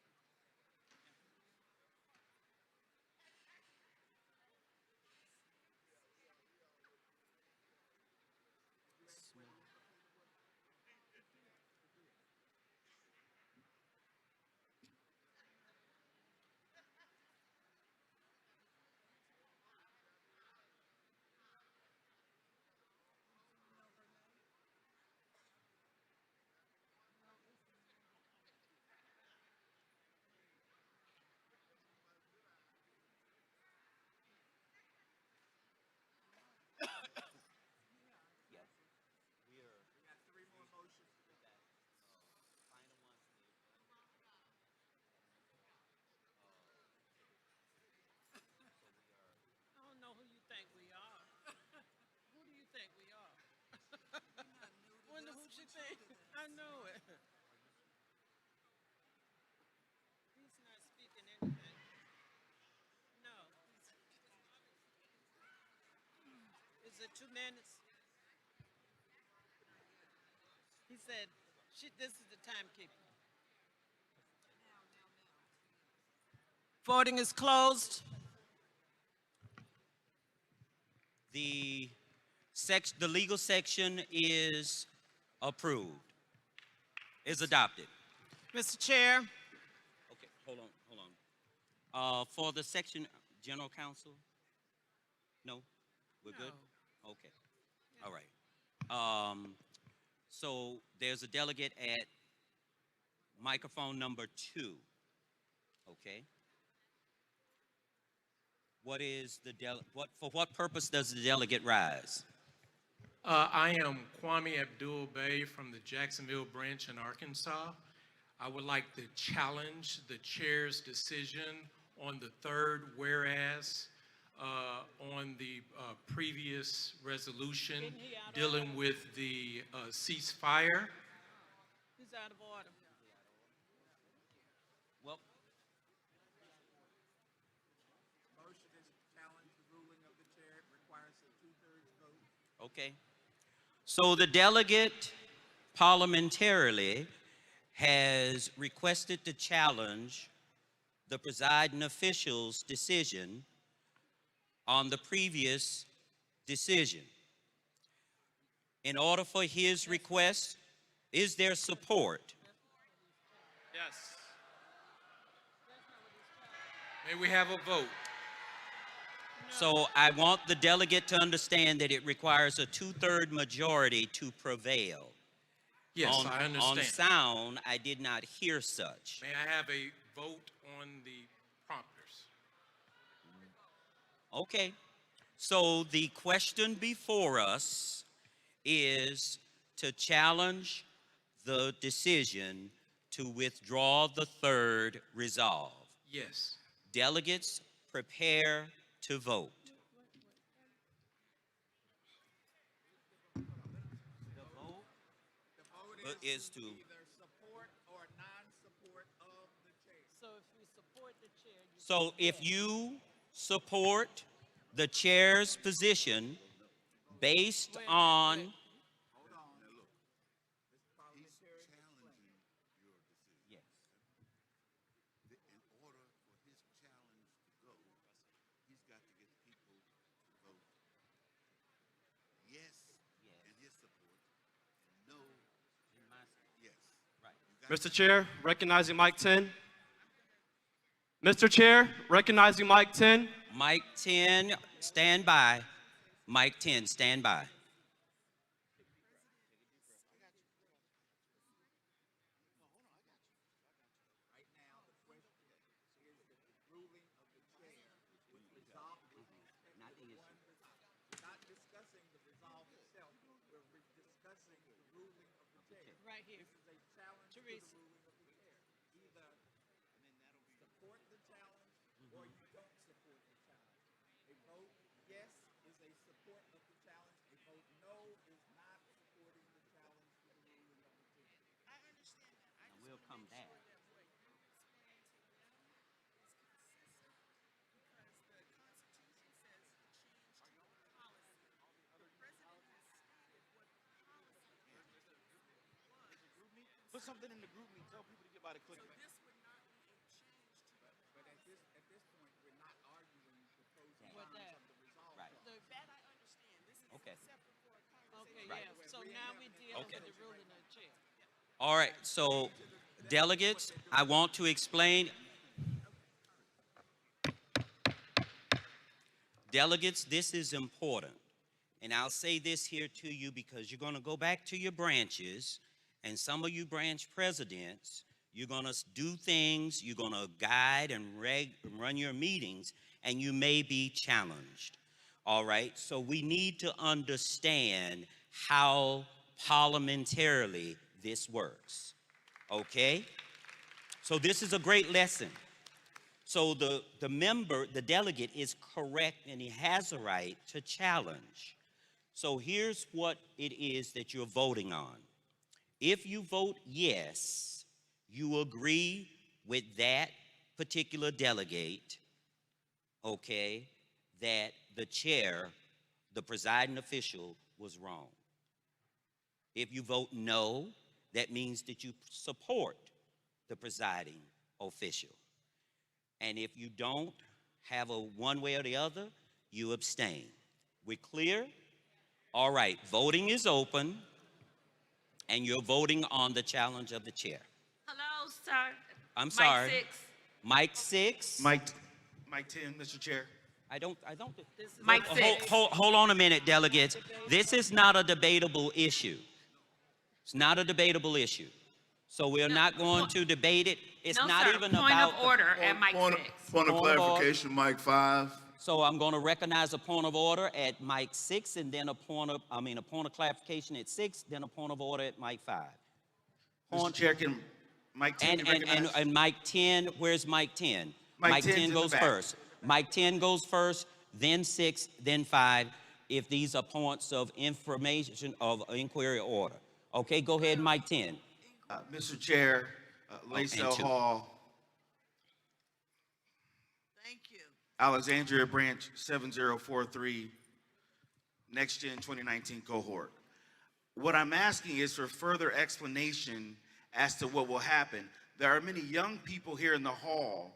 M: Yes, we are. We got three more motions. We got final ones.
C: I don't know who you think we are. Who do you think we are? Wonder who she think. I know it. He's not speaking anything. No. Is it 2 minutes? He said, this is the timekeeper. Voting is closed.
M: The legal section is approved, is adopted.
C: Mr. Chair,
M: Okay, hold on. For the section, General Counsel? No? We're good? Okay. All right. So there's a delegate at microphone number 2. Okay. For what purpose does the delegate rise?
T: I am Kwame Abdul-Bey from the Jacksonville branch in Arkansas. I would like to challenge the chair's decision on the third whereas on the previous resolution dealing with the ceasefire.
C: he's out of order.
M: Well,
D: Motion is to challenge the ruling of the chair. It requires a 2/3 vote.
M: okay. So the delegate parliamentarily has requested to challenge the presiding official's decision on the previous decision. In order for his request, is there support?
T: Yes. May we have a vote?
M: So I want the delegate to understand that it requires a 2/3 majority to prevail.
T: Yes, I understand.
M: On sound, I did not hear such.
T: May I have a vote on the prompters?
M: Okay. So the question before us is to challenge the decision to withdraw the third resolve.
T: Yes.
M: Delegates, prepare to vote.
D: The vote
M: Is to
D: either support or non-support of the chair.
C: So if we support the chair,
M: So if you support the chair's position based on
D: Hold on.
M: yes.
S: In order for his challenge to go, he's got to get people to vote yes in his support and no in my support. Yes. Right.
O: Mr. Chair, recognizing Mike 10. Mr. Chair, recognizing Mike 10.
M: Mike 10, stand by. Mike 10, stand by.
D: Right now, the question is that the ruling of the chair would resolve the
M: Not the issue.
D: We're not discussing the resolve itself. We're discussing the ruling of the chair.
C: Right here.
D: This is a challenge to
C: Teresa.
D: the ruling of the chair. Either support the challenge or you don't support the challenge. A vote yes is a support of the challenge. A vote no is not supporting the challenge to the ruling of the chair.
Q: I understand that.
M: And we'll come back.
S: Put something in the group and tell people to get by the clicker.
M: Okay.
C: Okay,
M: Right.
C: yeah, so now we deal
M: Okay.
C: with the ruling of the chair.
M: All right, so delegates, I want to explain. Delegates, this is important. And I'll say this here to you because you're going to go back to your branches, and some of you branch presidents, you're going to do things, you're going to guide and run your meetings, and you may be challenged. All right, so we need to understand how parliamentarily this works. Okay? So this is a great lesson. So the delegate is correct, and he has a right to challenge. So here's what it is that you're voting on. If you vote yes, you agree with that particular delegate, okay, that the chair, the presiding official, was wrong. If you vote no, that means that you support the presiding official. And if you don't have a one way or the other, you abstain. We clear? All right, voting is open, and you're voting on the challenge of the chair.
U: Hello, sir.
M: I'm sorry.
U: Mike 6.
M: Mike 6.
S: Mike 10, Mr. Chair.
M: I don't.
U: Mike 6.
M: Hold on a minute, delegates. This is not a debatable issue. It's not a debatable issue. So we're not going to debate it. It's
U: No,
M: not
U: sir.
M: even
U: Point
M: about.
U: of order at Mike 6.
V: Point of
M: Point of order.
V: clarification, Mike 5.
M: So I'm going to recognize a point of order at Mike 6, and then a point of clarification at 6, then a point of order at Mike 5.
S: Mr. Chair, can Mike 10 be recognized?
M: And Mike 10, where's Mike 10?
S: Mike 10's
M: 10
S: in the
M: goes
S: back.
M: first. Mike 10 goes first, then 6, then 5, if these are points of information of inquiry order. Okay, go ahead, Mike 10.
S: Mr. Chair, Lacell
M: two.
S: Hall.
P: Thank you.
S: Alexandria Branch 7043, Next Gen 2019 cohort. What I'm asking is for further explanation as to what will happen. There are many young people here in the hall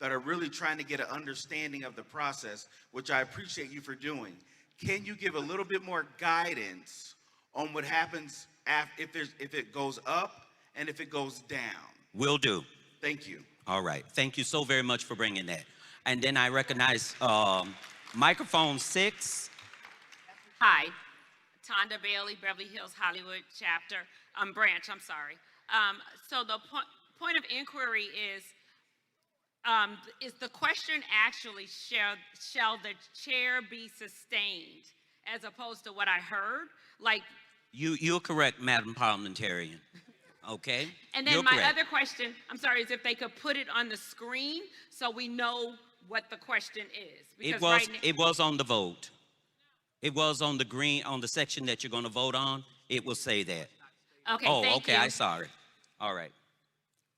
S: that are really trying to get an understanding of the process, which I appreciate you for doing. Can you give a little bit more guidance on what happens if it goes up and if it goes down?
M: Will do.
S: Thank you.
M: All right. Thank you so very much for bringing that. And then I recognize microphone 6.
U: Hi. Tonda Bailey, Beverly Hills, Hollywood chapter, branch, I'm sorry. So the point of inquiry is the question actually, shall the chair be sustained, as opposed to what I heard? Like,
M: You're correct, Madam Parliamentarian. Okay?
U: and then
M: You're
U: my
M: correct.
U: other question, I'm sorry, is if they could put it on the screen so we know what the question is.
M: It was on the vote. It was on the green, on the section that you're going to vote on. It will say that.
U: Okay,
M: Oh,
U: thank
M: okay,
U: you.
M: I saw it. All right.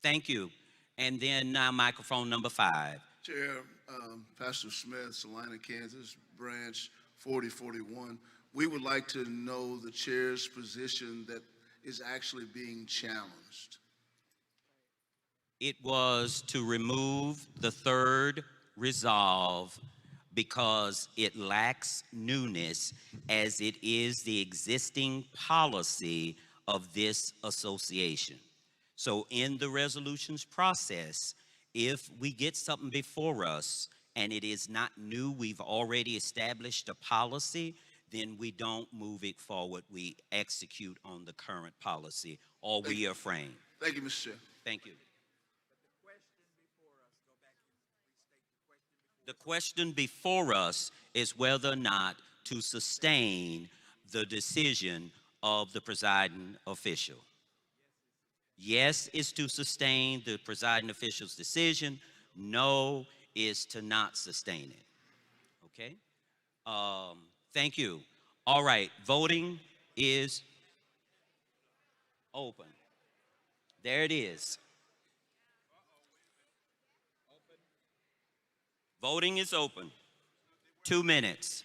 M: Thank you. And then now microphone number 5.
V: Chair, Pastor Smith, Salina, Kansas, Branch 4041. We would like to know the chair's position that is actually being challenged.
M: It was to remove the third resolve because it lacks newness, as it is the existing policy of this association. So in the resolutions process, if we get something before us and it is not new, we've already established a policy, then we don't move it forward. We execute on the current policy, or we are framed.
V: Thank you, Mr. Chair.
M: Thank you. The question before us is whether or not to sustain the decision of the presiding official. Yes is to sustain the presiding official's decision. No is to not sustain it. Okay? Thank you. All right, voting is open. There it is. Voting is open. 2 minutes.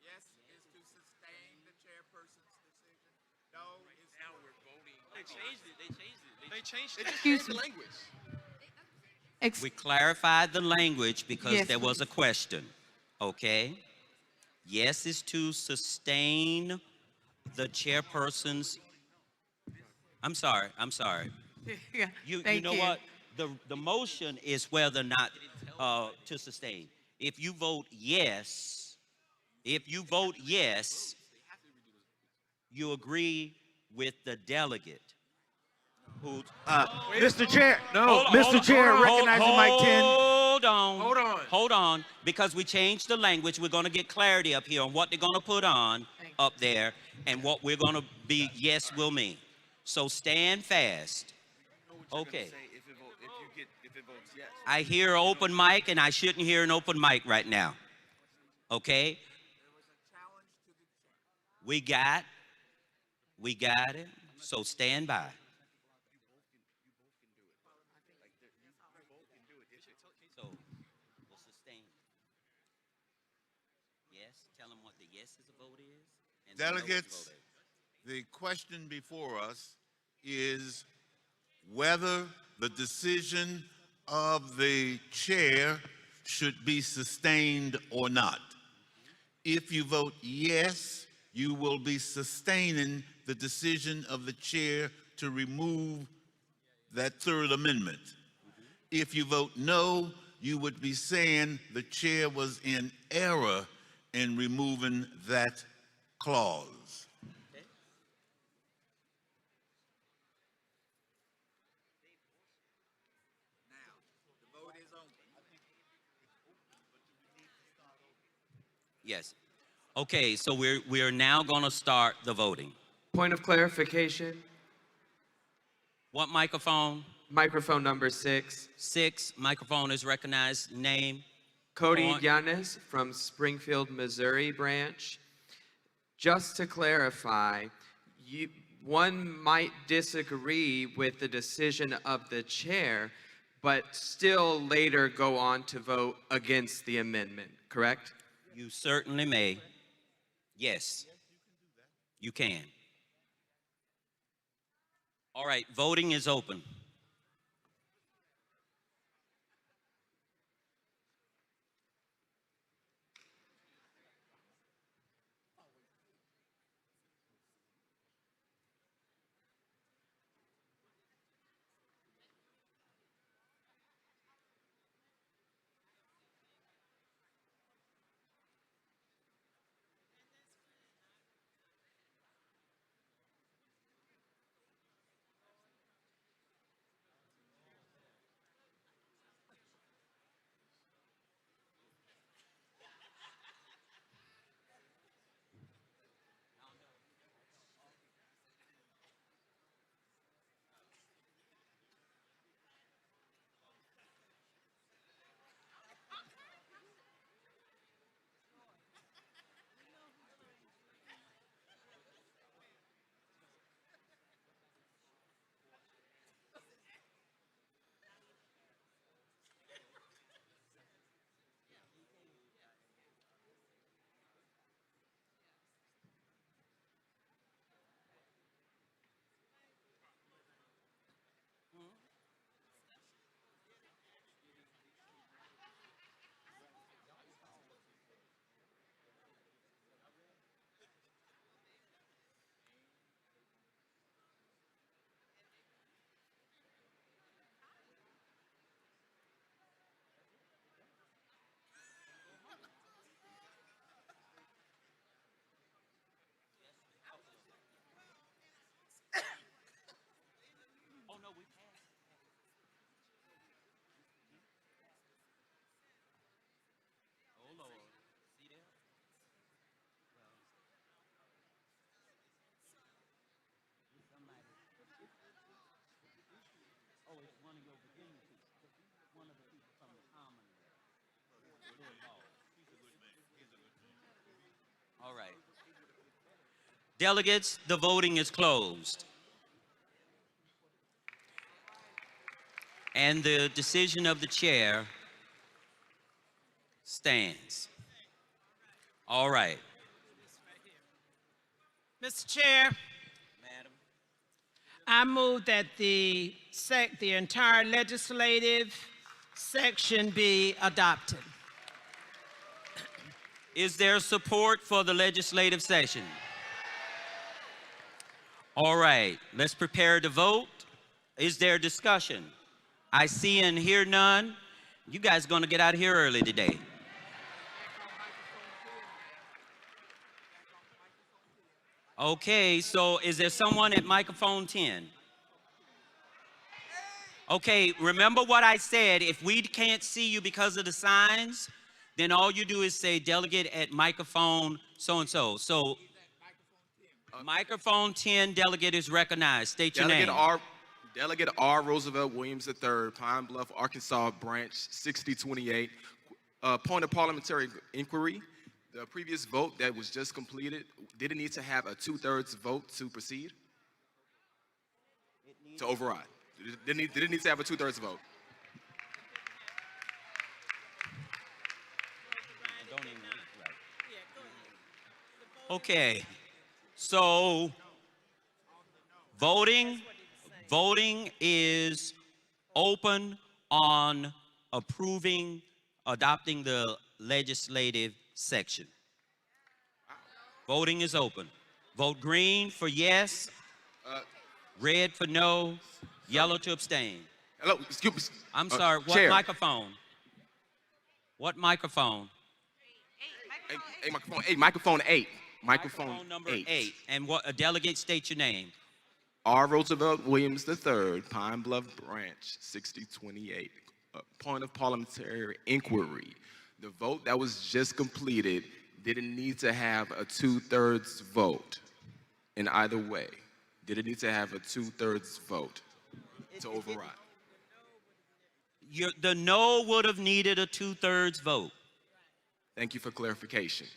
D: Yes is to sustain the chairperson's decision.
O: They changed it.
Q: Excuse me.
M: We clarified the language because
Q: Yes,
M: there was a
Q: please.
M: question, okay? Yes is to sustain the chairperson's, I'm sorry.
Q: Yeah,
M: You
Q: thank
M: know
Q: you.
M: what? The motion is whether or not to sustain. If you vote yes, you agree with the delegate who.
S: Mr. Chair,
M: Hold on,
S: Mr. Chair, recognizing Mike 10.
M: Hold on, because we changed the language. We're going to get clarity up here on what they're going to put on up there and what we're going to be yes will mean. So stand fast. Okay.
S: If it votes yes.
M: I hear open mic and I shouldn't hear an open mic right now. Okay? We got it. So stand by. So we'll sustain. Yes, tell them what the yes is a vote is. And the no is a
J: Delegates,
M: vote is.
J: the question before us is whether the decision of the chair should be sustained or not. If you vote yes, you will be sustaining the decision of the chair to remove that third amendment. If you vote no, you would be saying the chair was in error in removing that clause.
M: Yes. Okay, so we are now going to start the voting.
R: Point of clarification.
M: What microphone?
R: Microphone number 6.
M: 6. Microphone is recognized. Name?
R: Cody
M: Point.
R: Yanis from Springfield, Missouri branch. Just to clarify, one might disagree with the decision of the chair, but still later go on to vote against the amendment, correct?
M: You certainly may. Yes, you can. All right, voting is open. All right. Delegates, the voting is closed. And the decision of the chair stands. All right.
C: Mr. Chair,
M: Madam.
C: I move that the entire legislative section be adopted.
M: Is there support for the legislative session? All right, let's prepare to vote. Is there discussion? I see and hear none. You guys gonna get out of here early today. Okay, so is there someone at microphone 10? Okay, remember what I said. If we can't see you because of the signs, then all you do is say delegate at microphone so-and-so. So, microphone 10 delegate is recognized. State your name.
A: Delegate R. Roosevelt Williams III, Pine Bluff, Arkansas, Branch 6028. Point of parliamentary inquiry. The previous vote that was just completed, did it need to have a 2/3 vote to proceed? To override? Did it need to have a 2/3 vote?
M: Okay, so voting is open on adopting the legislative section. Voting is open. Vote green for yes, red for no, yellow to abstain.
A: Hello, excuse me.
M: I'm sorry, what
A: Chair.
M: microphone? What microphone?
A: Microphone 8.
M: Microphone number 8. And what, a delegate, state your name.
A: R. Roosevelt Williams III, Pine Bluff Branch 6028. Point of parliamentary inquiry. The vote that was just completed didn't need to have a 2/3 vote in either way. Did it need to have a 2/3 vote to override?
M: The no would have needed a 2/3 vote.
A: Thank you for clarification.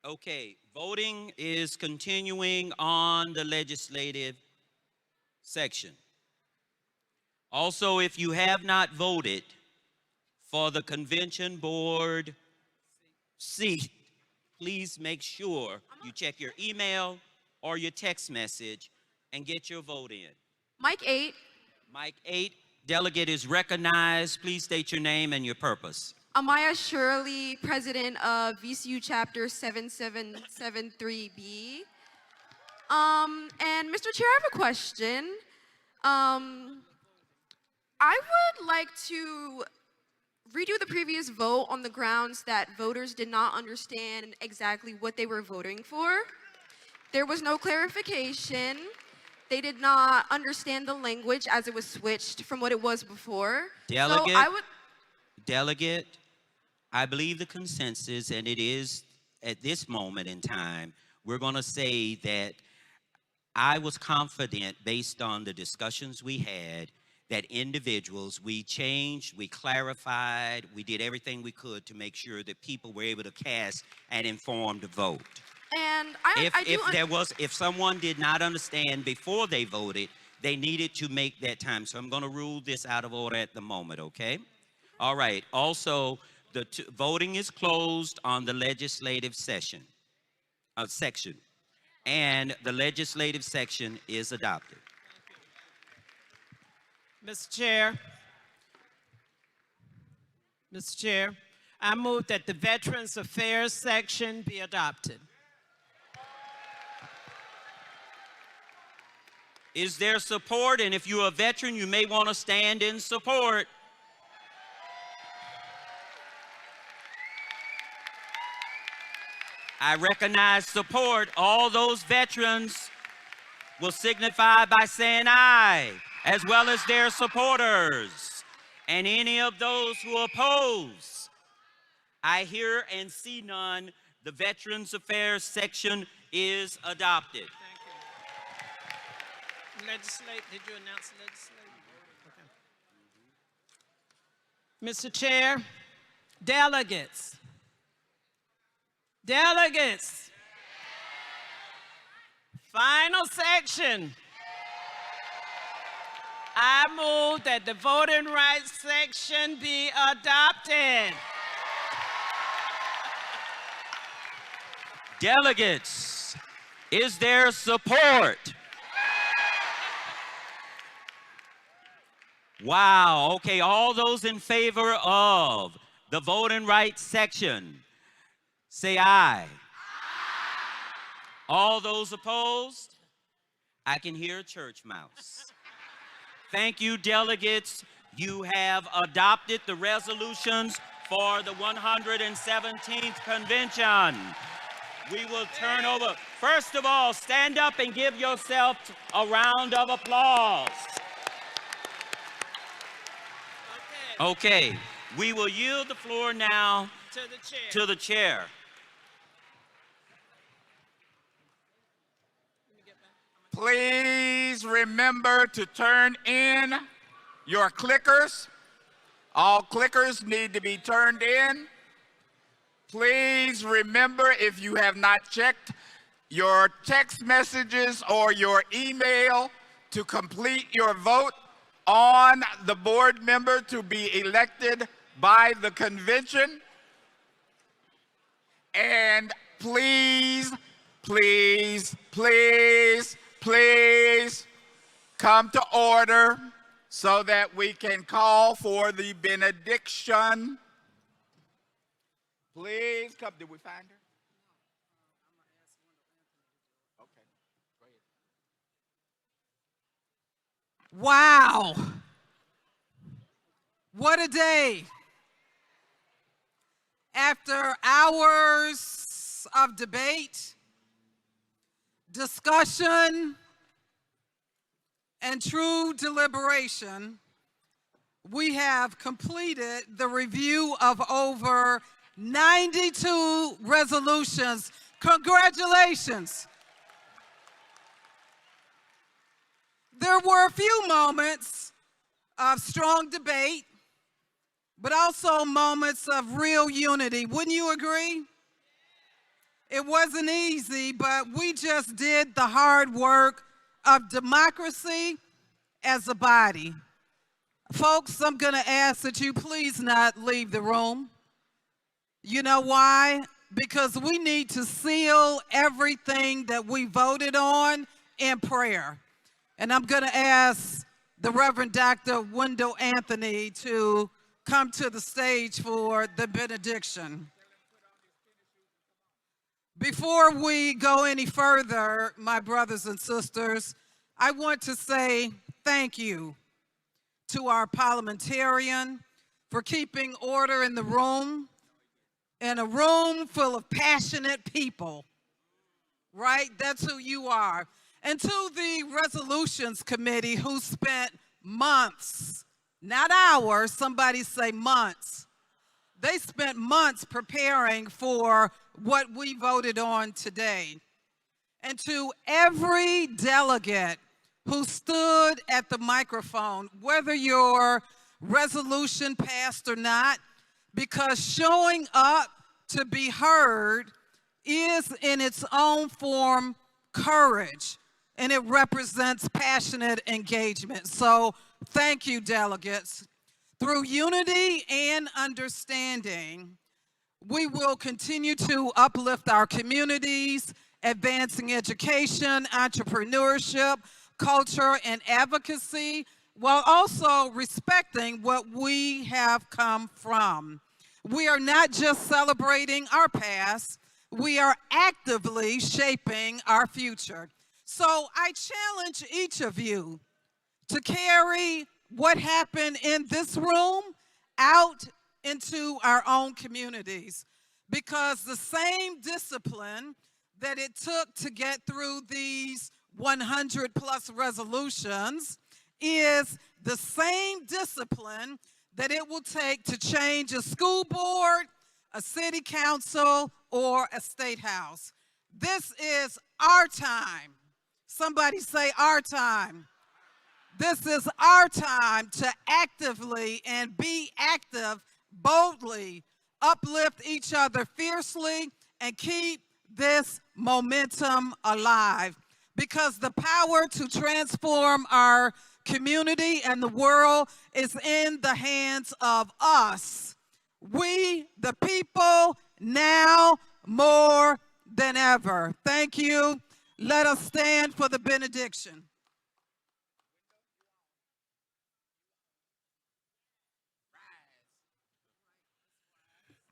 M: Okay, voting is continuing on the legislative section. Also, if you have not voted for the convention board seat, please make sure you check your email or your text message and get your vote in.
L: Mike 8.
M: Mike 8, delegate is recognized. Please state your name and your purpose.
L: Amaya Shirley, president of VCU chapter 7773B. And Mr. Chair, I have a question. I would like to redo the previous vote on the grounds that voters did not understand exactly what they were voting for. There was no clarification. They did not understand the language as it was switched from what it was before.
M: Delegate,
L: So I would,
M: delegate, I believe the consensus, and it is at this moment in time, we're going to say that I was confident based on the discussions we had that individuals, we changed, we clarified, we did everything we could to make sure that people were able to cast an informed vote.
L: and
M: If someone did not understand before they voted, they needed to make that time. So I'm going to rule this out of order at the moment, okay? All right. Also, voting is closed on the legislative section, and the legislative section is adopted.
C: Mr. Chair, I move that the Veterans Affairs section be adopted.
M: Is there support? And if you're a veteran, you may want to stand in support. I recognize support. All those veterans will signify by saying aye, as well as their supporters. And any of those who oppose, I hear and see none. The Veterans Affairs section is adopted.
C: Did you announce legislative? Okay. Mr. Chair, delegates. Final section. I move that the voting rights section be adopted.
M: Delegates, Is there support? Wow, okay, all those in favor of the voting rights section, say aye. All those opposed? I can hear a church mouse. Thank you, delegates. You have adopted the resolutions for the 117th convention. We will turn over. First of all, stand up and give yourself a round of applause. Okay, we will yield the floor now to the chair.
D: Please remember to turn in your clickers. All clickers need to be turned in. Please remember, if you have not checked your text messages or your email, to complete your vote on the board member to be elected by the convention. And please, please, please, please come to order so that we can call for the benediction. Please come. Did we find her?
C: Wow. What a day. After hours of debate, discussion, and true deliberation, we have completed the review of over 92 resolutions. Congratulations. There were a few moments of strong debate, but also moments of real unity. Wouldn't you agree? It wasn't easy, but we just did the hard work of democracy as a body. Folks, I'm going to ask that you please not leave the room. You know why? Because we need to seal everything that we voted on in prayer. And I'm going to ask the Reverend Dr. Wendell Anthony to come to the stage for the benediction. Before we go any further, my brothers and sisters, I want to say thank you to our parliamentarian for keeping order in the room, in a room full of passionate people, right? That's who you are. And to the Resolutions Committee, who spent months, not hours, somebody say months. They spent months preparing for what we voted on today. And to every delegate who stood at the microphone, whether your resolution passed or not, because showing up to be heard is in its own form courage, and it represents passionate engagement. So thank you, delegates. Through unity and understanding, we will continue to uplift our communities, advancing education, entrepreneurship, culture, and advocacy, while also respecting what we have come from. We are not just celebrating our past, we are actively shaping our future. So I challenge each of you to carry what happened in this room out into our own communities, because the same discipline that it took to get through these 100 plus resolutions is the same discipline that it will take to change a school board, a city council, or a state house. This is our time. Somebody say our time. This is our time to actively and be active, boldly, uplift each other fiercely, and keep this momentum alive. Because the power to transform our community and the world is in the hands of us. We, the people, now more than ever. Thank you.
F: Let us stand for the benediction.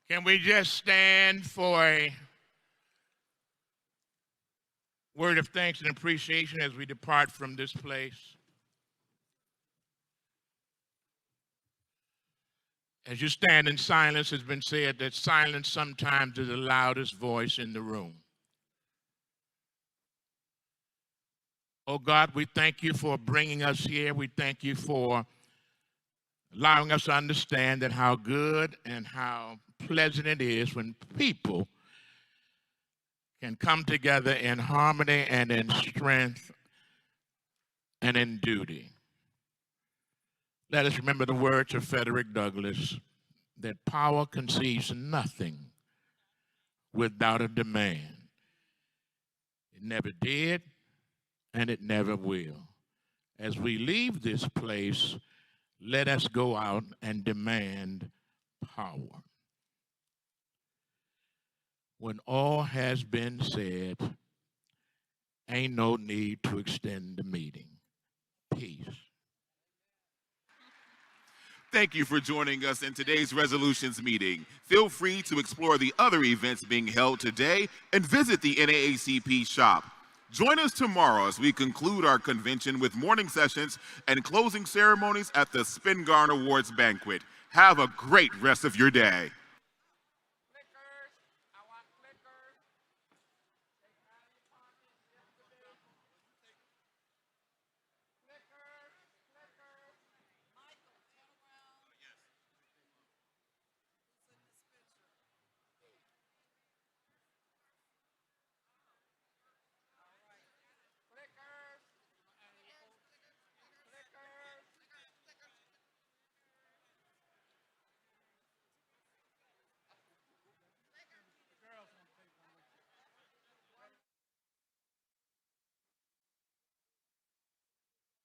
B: Can we just stand for a word of thanks and appreciation as we depart from this place? As you stand in silence, it's been said that silence sometimes is the loudest voice in the room. Oh God, we thank you for bringing us here. We thank you for allowing us to understand that how good and how pleasant it is when people can come together in harmony and in strength and in duty. Let us remember the words of Frederick Douglass, that power conceives nothing without a demand. It never did, and it never will. As we leave this place, let us go out and demand power. When all has been said, ain't no need to extend the meeting. Peace.
G: Thank you for joining us in today's resolutions meeting. Feel free to explore the other events being held today and visit the NAACP shop. Join us tomorrow as we conclude our convention with morning sessions and closing ceremonies at the Spingarn Awards banquet. Have a great rest of your day.